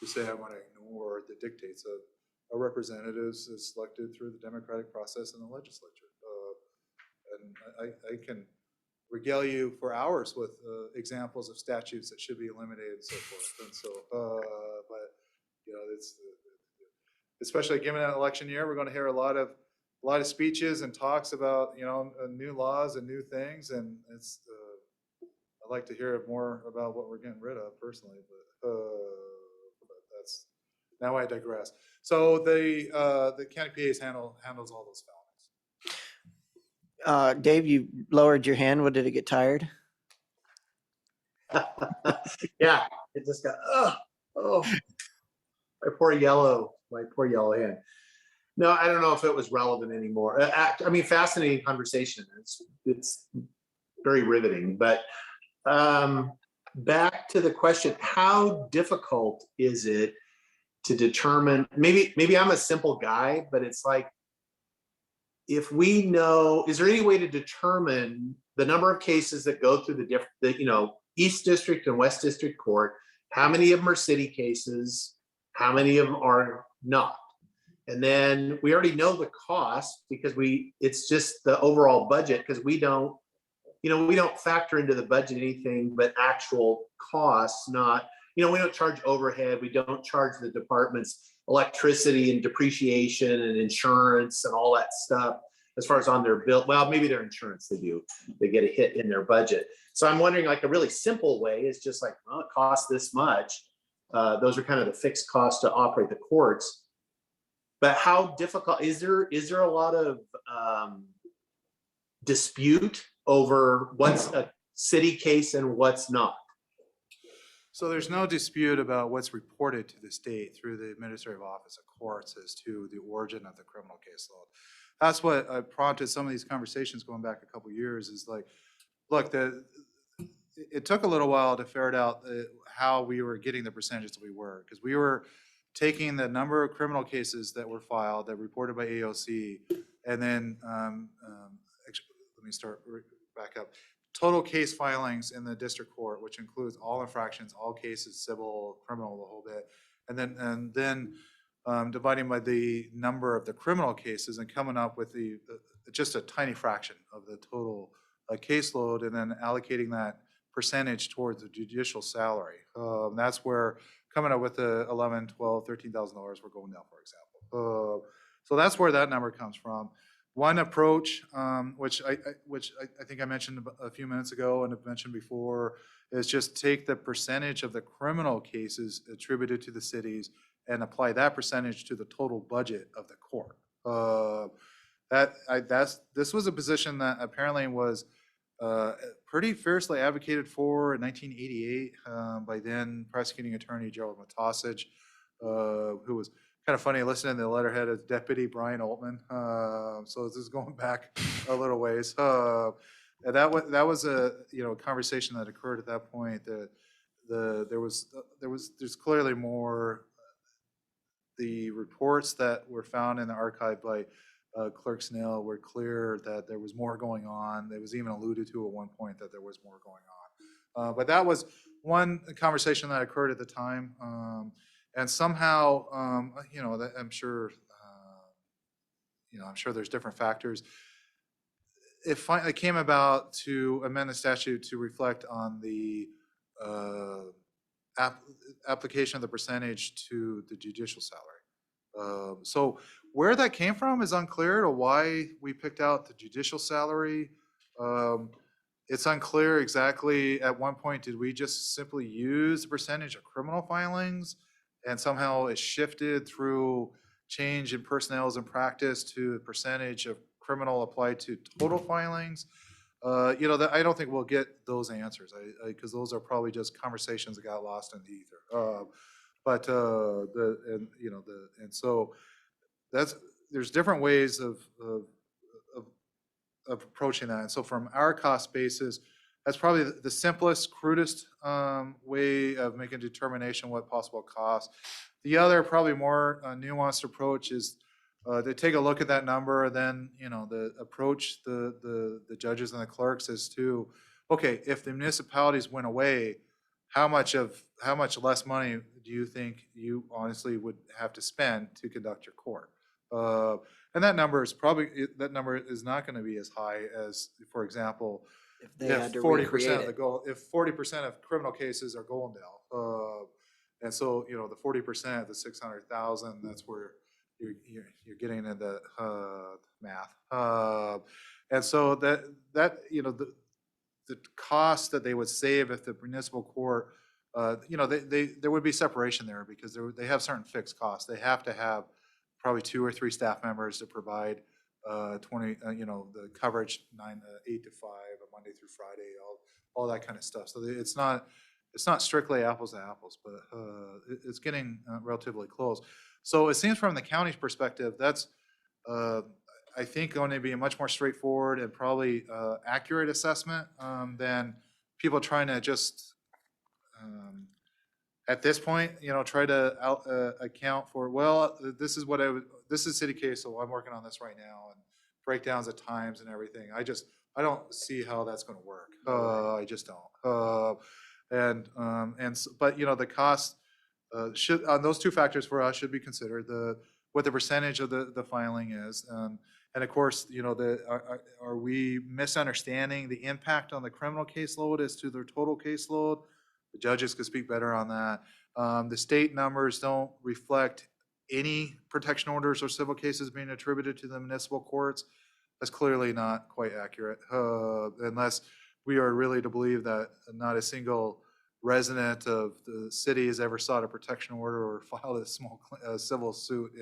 to say I want to ignore the dictates of our representatives as selected through the democratic process in the legislature. And I can regale you for hours with examples of statutes that should be eliminated and so forth. And so, but it's especially given an election year, we're going to hear a lot of speeches and talks about new laws and new things, and it's I'd like to hear more about what we're getting rid of personally, but that's now I digress. So the county PAs handles all those felonies. Dave, you lowered your hand. What, did it get tired? Yeah, it just got, my poor yellow hand. No, I don't know if it was relevant anymore. I mean, fascinating conversation. It's very riveting, but back to the question, how difficult is it to determine, maybe I'm a simple guy, but it's like, if we know, is there any way to determine the number of cases that go through the East District and West District Court, how many of them are city cases, how many of them are not? And then we already know the cost because it's just the overall budget, because we don't factor into the budget anything but actual costs, not, we don't charge overhead, we don't charge the departments electricity and depreciation and insurance and all that stuff as far as on their bill. Well, maybe their insurance they do. They get a hit in their budget. So I'm wondering, like, a really simple way is just like, well, it costs this much. Those are kind of the fixed costs to operate the courts. But how difficult is there a lot of dispute over what's a city case and what's not? So there's no dispute about what's reported to the state through the administrative office of courts as to the origin of the criminal caseload. that's what prompted some of these conversations going back a couple years is like, look, it took a little while to ferret out how we were getting the percentages we were, because we were taking the number of criminal cases that were filed, that reported by AOC, and then, actually, let me start back up. Total case filings in the district court, which includes all infractions, all cases, civil, criminal, the whole bit. And then dividing by the number of the criminal cases and coming up with just a tiny fraction of the total caseload, and then allocating that percentage towards the judicial salary. That's where coming up with the $11,000, $12,000, $13,000 we're going down, for example. So that's where that number comes from. One approach, which I think I mentioned a few minutes ago and have mentioned before, is just take the percentage of the criminal cases attributed to the cities and apply that percentage to the total budget of the court. This was a position that apparently was pretty fiercely advocated for in 1988 by then prosecuting attorney Gerald Matosich, who was kind of funny listening to the letterhead as Deputy Brian Altman. So this is going back a little ways. And that was a conversation that occurred at that point. There's clearly more. The reports that were found in the archive by Clerk Snail were clear that there was more going on. There was even alluded to at one point that there was more going on. But that was one conversation that occurred at the time. And somehow, I'm sure there's different factors. It finally came about to amend the statute to reflect on the application of the percentage to the judicial salary. So where that came from is unclear to why we picked out the judicial salary. It's unclear exactly at one point, did we just simply use the percentage of criminal filings and somehow it shifted through change in personnels and practice to the percentage of criminal applied to total filings? I don't think we'll get those answers because those are probably just conversations that got lost in the ether. So there's different ways of approaching that. And so from our cost basis, that's probably the simplest, crudest way of making a determination what possible costs. The other probably more nuanced approach is to take a look at that number, then the approach the judges and the clerks is to, okay, if the municipalities went away, how much less money do you think you honestly would have to spend to conduct your court? And that number is not going to be as high as, for example, If they had to 40% recreate of the it. goal, if 40% of criminal cases are Goldendale, and so the 40% of the 600,000, that's where you're getting into the math, and so that the cost that they would save if the municipal court, there would be separation there because they have certain fixed costs. They have to have probably 2 or 3 staff members to provide 20, the coverage 8 to 5, Monday through Friday, all that kind of stuff. So it's not strictly apples to apples, but it's getting relatively close. So it seems from the county's perspective, that's I think going to be a much more straightforward and probably accurate assessment than people trying to just at this point, try to account for, well, this is city case, so I'm working on this right now, and breakdowns of times and everything. I don't see how that's going to work. I just don't. But the cost should, on those 2 factors for us, should be considered. What the percentage of the filing is, and of course, are we misunderstanding the impact on the criminal caseload as to their total caseload? The judges could speak better on that. The state numbers don't reflect any protection orders or civil cases being attributed to the municipal courts. That's clearly not quite accurate, unless we are really to believe that not a single resident of the city has ever sought a protection order or filed a small civil suit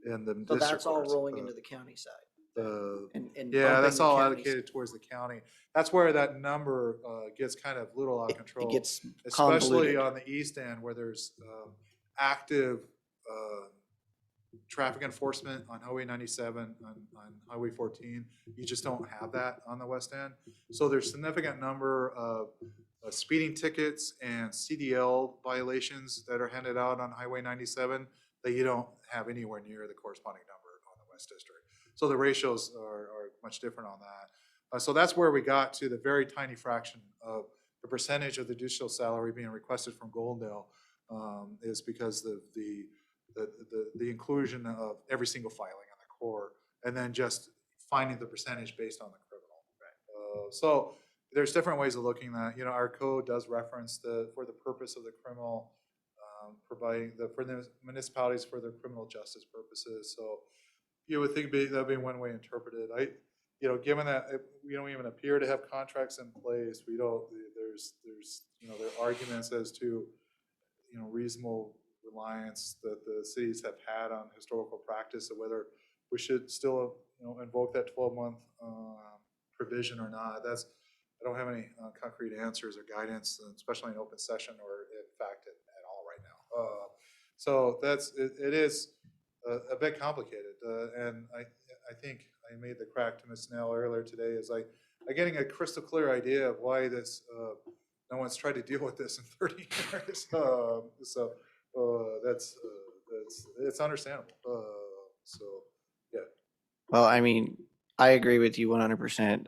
in the district. So that's all courts. rolling into the county side. And Yeah, bumping that's the all counties. allocated towards the county. That's where that number gets kind of little out of control. It gets especially convoluted. on the east end where there's active traffic enforcement on Highway 97, on Highway 14. You just don't have that on the west end. So there's significant number of speeding tickets and CDL violations that are handed out on Highway 97 that you don't have anywhere near the corresponding number on the West District. So the ratios are much different on that. So that's where we got to the very tiny fraction of the percentage of the judicial salary being requested from Goldendale is because the inclusion of every single filing on the core, and then just finding the percentage based on the criminal. So there's different ways of looking at, our code does reference for the purpose of the criminal, providing for the municipalities for their criminal justice purposes. So you would think that'd be one way interpreted. Given that we don't even appear to have contracts in place, we don't, there's there are arguments as to, reasonable reliance that the cities have had on historical practice of whether we should still, invoke that 12-month provision or not. I don't have any concrete answers or guidance, especially in open session or in fact at all right now. So it is a bit complicated. And I think I made the crack to Ms. Snell earlier today is I'm getting a crystal clear idea of why this, no one's tried to deal with this in 30 years. It's understandable. Yeah. Well, I mean, I agree with you 100%.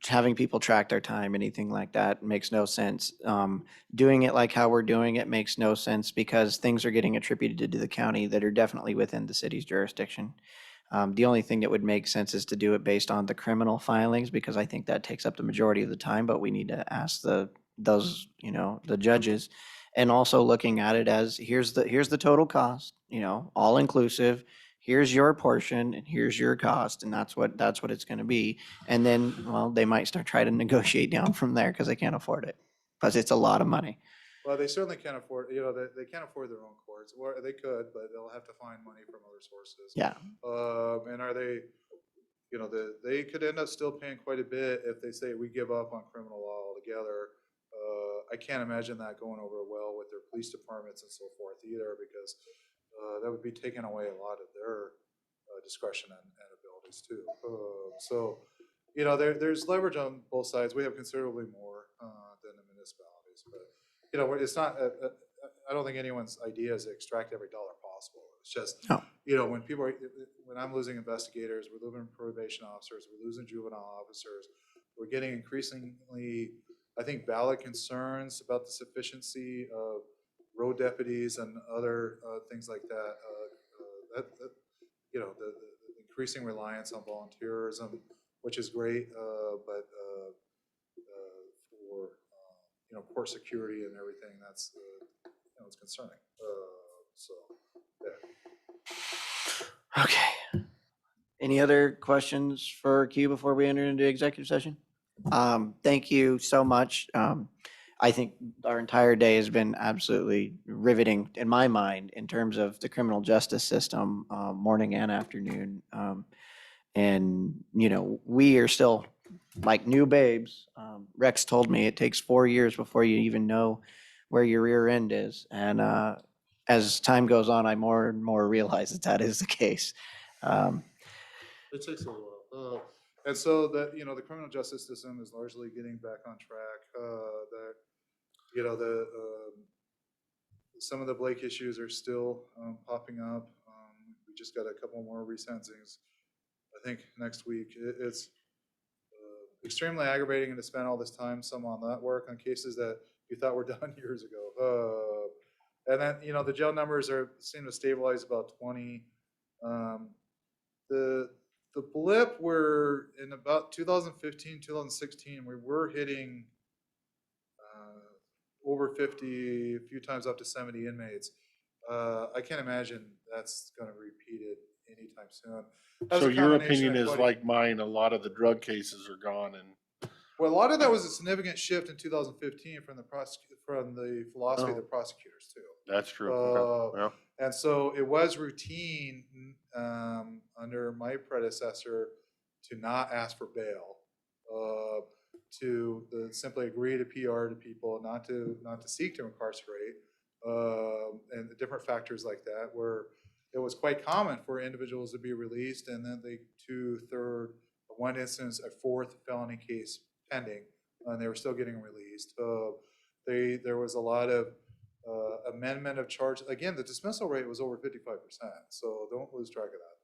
Having people track their time, anything like that makes no sense. Doing it like how we're doing it makes no sense because things are getting attributed to the county that are definitely within the city's jurisdiction. The only thing that would make sense is to do it based on the criminal filings because I think that takes up the majority of the time, but we need to ask the judges. And also looking at it as here's the total cost, all inclusive. Here's your portion and here's your cost, and that's what it's going to be. And then, well, they might start trying to negotiate down from there because they can't afford it, because it's a lot of money. Well, they certainly can't afford, they can't afford their own courts, or they could, but they'll have to find money from other sources. Yeah. And are they, they could end up still paying quite a bit if they say we give up on criminal law altogether. I can't imagine that going over well with their police departments and so forth either, because that would be taking away a lot of their discretion and abilities too. So, there's leverage on both sides. We have considerably more than the municipalities, but it's not. I don't think anyone's idea is to extract every dollar possible. It's just, when I'm losing investigators, we're losing probation officers, we're losing juvenile officers, we're getting increasingly, I think, valid concerns about the sufficiency of road deputies and other things like that. The increasing reliance on volunteerism, which is great, but for court security and everything, that's it's concerning. So yeah. Okay. Any other questions for Q before we enter into executive session? Thank you so much. I think our entire day has been absolutely riveting in my mind in terms of the criminal justice system, morning and afternoon. And, we are still like new babes. Rex told me it takes 4 years before you even know where your rear end is. And as time goes on, I more and more realize that is the case. It takes a while. And so the criminal justice system is largely getting back on track. Some of the Blake issues are still popping up. We just got a couple more resentencings, I think, next week. It's extremely aggravating to spend all this time, some on that work on cases that you thought were done years ago. And then, the jail numbers seem to stabilize about 20. The blip were in about 2015, 2016, we were hitting over 50, a few times up to 70 inmates. I can't imagine that's going to repeat it anytime soon. So your opinion is like mine, a lot of the drug cases are gone and. Well, a lot of that was a significant shift in 2015 from the philosophy of the prosecutors too. That's true. Okay. Yeah. And so it was routine under my predecessor to not ask for bail, to simply agree to PR to people, not to seek to incarcerate, and the different factors like that. Where it was quite common for individuals to be released, and then one instance, a fourth felony case pending, and they were still getting released. There was a lot of amendment of charge. Again, the dismissal rate was over 55%, so don't lose track of that.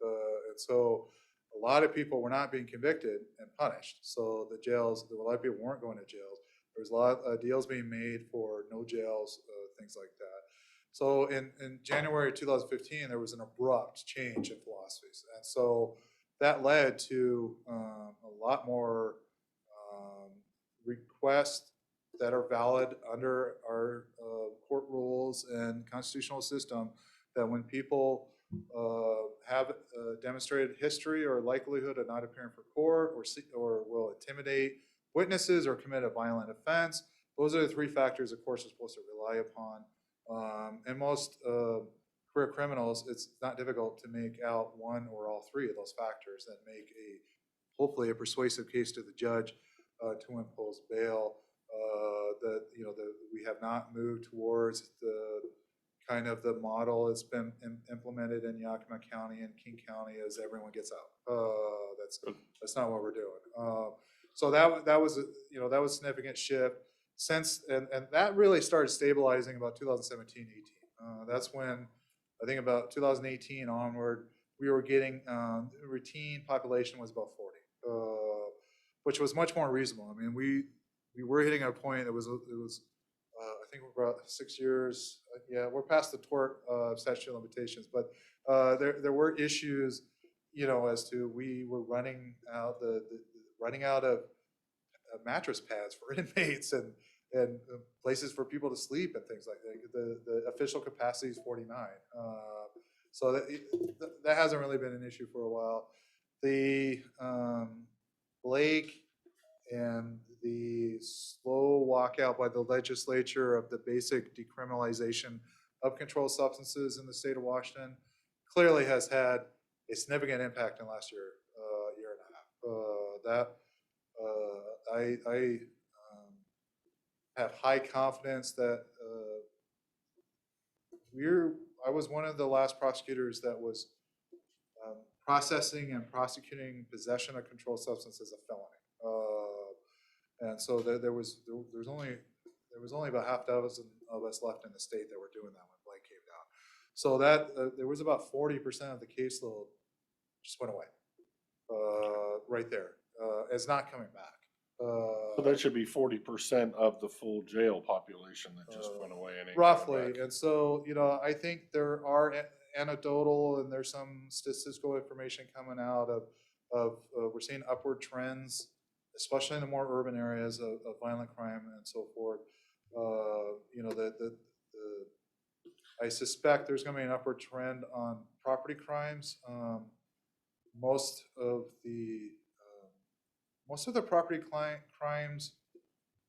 And so a lot of people were not being convicted and punished. So the jails, a lot of people weren't going to jails. There's a lot of deals being made for no jails, things like that. So in January 2015, there was an abrupt change in philosophies. And so that led to a lot more requests that are valid under our court rules and constitutional system, that when people have demonstrated history or likelihood of not appearing for court, or will intimidate witnesses or commit a violent offense, those are the three factors the courts are supposed to rely upon. And most career criminals, it's not difficult to make out one or all three of those factors that make hopefully a persuasive case to the judge to impose bail. We have not moved towards the kind of the model that's been implemented in Yakima County and King County, as everyone gets out. That's not what we're doing. So that was a significant shift since, and that really started stabilizing about 2017, 18. That's when I think about 2018 onward, we were getting routine population was about 40, which was much more reasonable. I mean, we were hitting a point that was I think we're about 6 years. Yeah, we're past the tort statute of limitations, but there were issues, as to we were running out of mattress pads for inmates and places for people to sleep and things like that. The official capacity is 49. So that hasn't really been an issue for a while. The Blake and the slow walkout by the legislature of the basic decriminalization of controlled substances in the state of Washington clearly has had a significant impact in the last year and a half. I have high confidence that I was one of the last prosecutors that was processing and prosecuting possession of controlled substance as a felony. And so there was only about half dozen of us left in the state that were doing that when Blake came down. So that there was about 40% of the caseload just went away right there. It's not coming back. So that should be 40% of the full jail population that just went away. And ain't coming Roughly. back. And so, I think there are anecdotal and there's some statistical information coming out of we're seeing upward trends, especially in the more urban areas of violent crime and so forth. I suspect there's going to be an upward trend on property crimes. Most of the property crimes,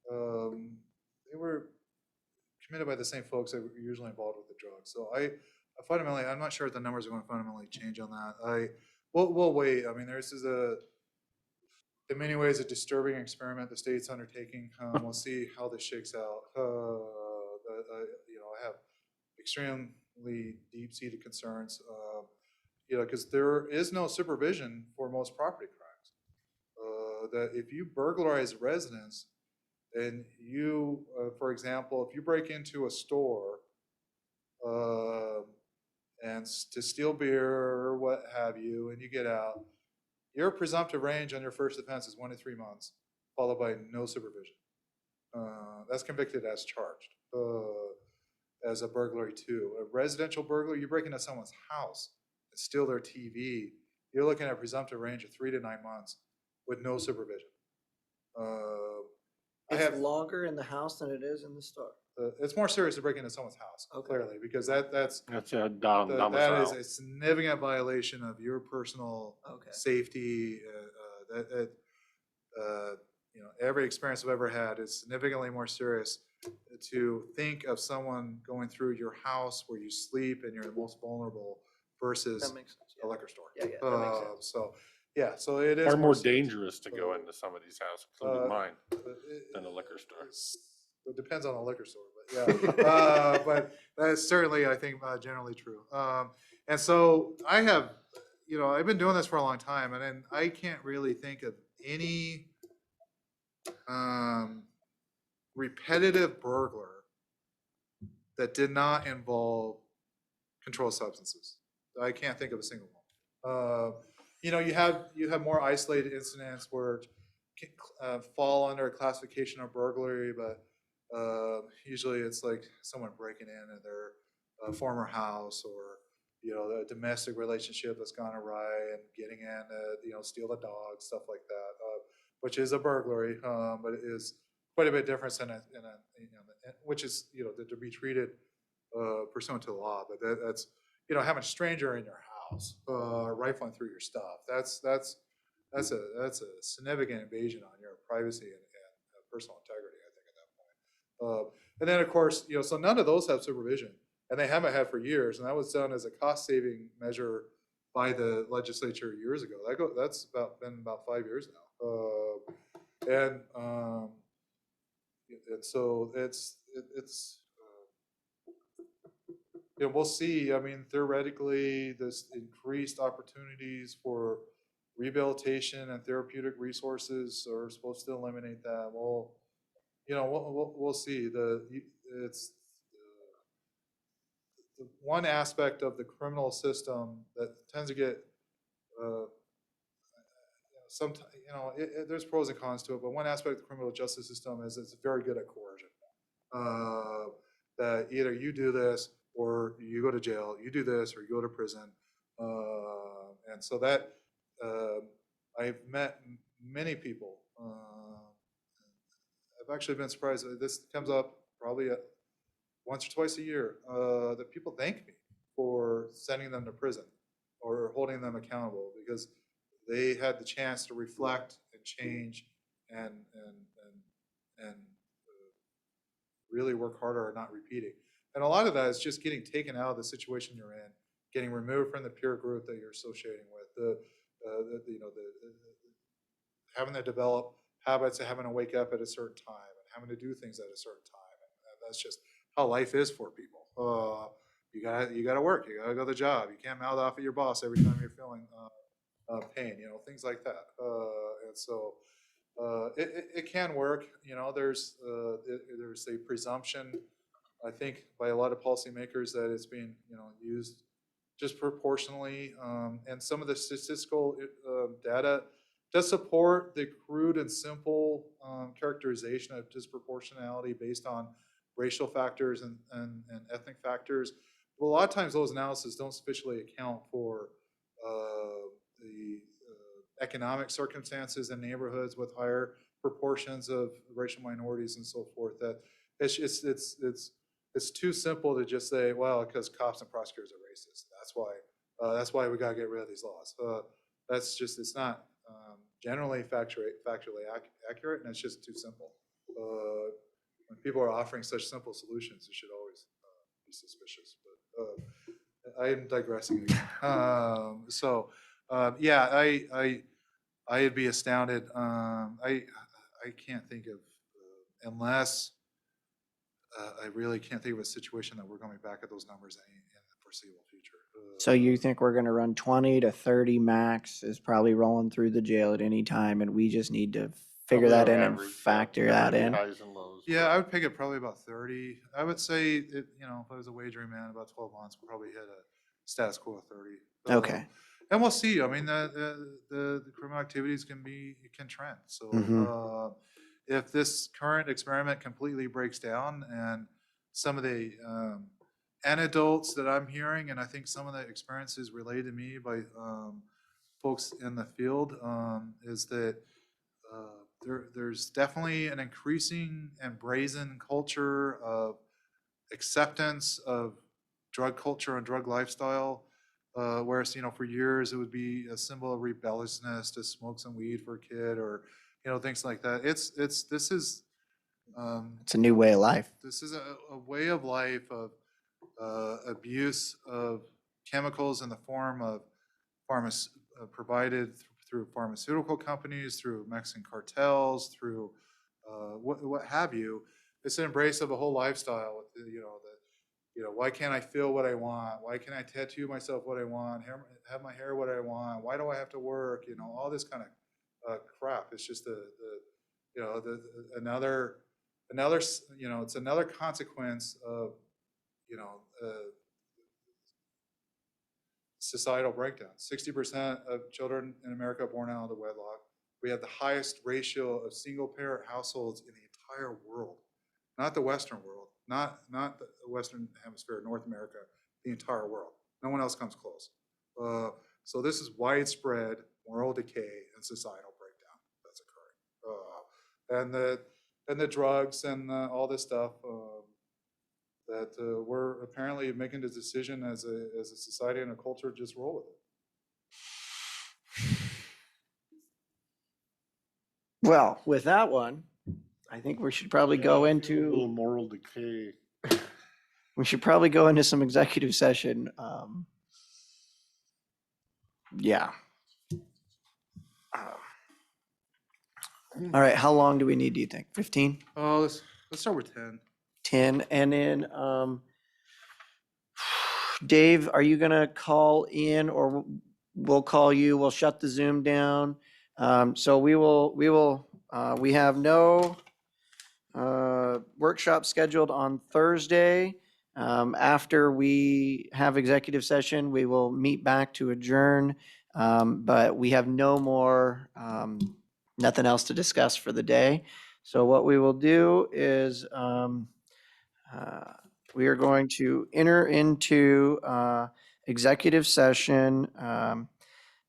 they were committed by the same folks that were usually involved with the drugs. So fundamentally, I'm not sure if the numbers are going to fundamentally change on that. We'll wait. I mean, this is in many ways a disturbing experiment the state's undertaking. We'll see how this shakes out. I have extremely deep-seated concerns, because there is no supervision for most property crimes. That if you burglarize a residence and you, for example, if you break into a store and to steal beer or what have you, and you get out, your presumptive range on your first offense is 1 to 3 months, followed by no supervision. That's convicted as charged as a burglary too. A residential burglary, you break into someone's house and steal their TV, you're looking at a presumptive range of 3 to 9 months with no supervision. It's longer in the house than it is in the store. It's more serious to break into someone's house, clearly, because that's a that is domicile. a significant violation of your personal safety. Every experience I've ever had is significantly more serious to think of someone going through your house where you sleep and you're the most vulnerable versus That makes sense. a liquor store. Yeah, that makes sense. So it is Far more serious. dangerous to go into some of these houses, including mine, than a liquor store. It depends on the liquor store, but yeah. But that's certainly, I think, generally true. And so I have, I've been doing this for a long time, and then I can't really think of any repetitive burglar that did not involve controlled substances. I can't think of a single one. You have more isolated incidents where fall under a classification of burglary, but usually it's like someone breaking in their former house, or a domestic relationship that's gone awry and getting in to steal a dog, stuff like that, which is a burglary, but it is quite a bit different than which is to be treated pursuant to the law. But that's having a stranger in your house, rifling through your stuff. That's a significant invasion on your privacy and personal integrity, I think, at that point. And then, of course, so none of those have supervision, and they haven't had for years. And that was done as a cost-saving measure by the legislature years ago. That's been about 5 years now. And so it's we'll see. I mean, theoretically, this increased opportunities for rehabilitation and therapeutic resources are supposed to eliminate that. Well, we'll see. It's the one aspect of the criminal system that tends to get sometimes, there's pros and cons to it, but one aspect of the criminal justice system is it's very good at coercion. That either you do this or you go to jail, you do this or you go to prison. And so that I've met many people. I've actually been surprised that this comes up probably once or twice a year, that people thank me for sending them to prison or holding them accountable, because they had the chance to reflect and change and really work harder at not repeating. And a lot of that is just getting taken out of the situation you're in, getting removed from the peer group that you're associating with, having to develop habits of having to wake up at a certain time and having to do things at a certain time. And that's just how life is for people. You gotta work. You gotta go to the job. You can't mouth off at your boss every time you're feeling pain. Things like that. And so it can work. There's a presumption, I think, by a lot of policymakers that it's being used disproportionately, and some of the statistical data does support the crude and simple characterization of disproportionality based on racial factors and ethnic factors. But a lot of times those analyses don't sufficiently account for the economic circumstances in neighborhoods with higher proportions of racial minorities and so forth. That it's too simple to just say, well, because cops and prosecutors are racist, that's why we got to get rid of these laws. That's just, it's not generally factually accurate, and it's just too simple. When people are offering such simple solutions, you should always be suspicious. But I am digressing again. Yeah, I'd be astounded. I can't think of, unless I really can't think of a situation that we're going back at those numbers in the foreseeable future. So you think we're gonna run 20 to 30 max is probably rolling through the jail at any time, and we just need to figure that in and factor that in? Yeah, I would pick it probably about 30. I would say, if I was a wagering man, about 12 months, we'll probably hit a status quo of 30. Okay. And we'll see. I mean, the criminal activities can trend. So if this current experiment completely breaks down, and some of the anecdotes that I'm hearing, and I think some of the experiences relayed to me by folks in the field, is that there's definitely an increasing and brazen culture of acceptance of drug culture and drug lifestyle. Whereas, for years it would be a symbol of rebelliousness to smoke some weed for a kid, or, things like that. This is It's a new way of life. This is a way of life of abuse of chemicals in the form of provided through pharmaceutical companies, through Mexican cartels, through what have you, it's an embrace of a whole lifestyle with the, why can't I feel what I want? Why can't I tattoo myself what I want? Have my hair what I want? Why do I have to work? All this kind of crap. It's just another, it's another consequence of, societal breakdown. 60% of children in America are born out of the wedlock. We have the highest ratio of single parent households in the entire world, not the Western world, not the Western hemisphere, North America, the entire world. No one else comes close. So this is widespread moral decay and societal breakdown that's occurring. And the drugs and all this stuff that we're apparently making the decision as a society and a culture, just roll with it. Well, with that one, I think we should probably go A into, little moral decay. we should probably go into some executive session. Yeah. All right, how long do we need, do you think? 15? Oh, let's start with 10. 10, and then, Dave, are you gonna call in, or we'll call you, we'll shut the Zoom down? So we have no workshop scheduled on Thursday. After we have executive session, we will meet back to adjourn. But we have no more, nothing else to discuss for the day. So what we will do is, we are going to enter into executive session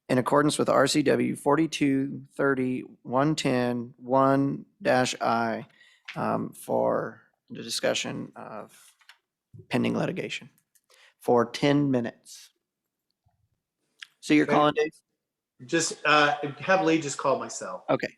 in accordance with RCW 4230-110-1-I for the discussion of pending litigation for 10 minutes. So you're Okay. calling, Dave? Just have Lee just call myself. Okay,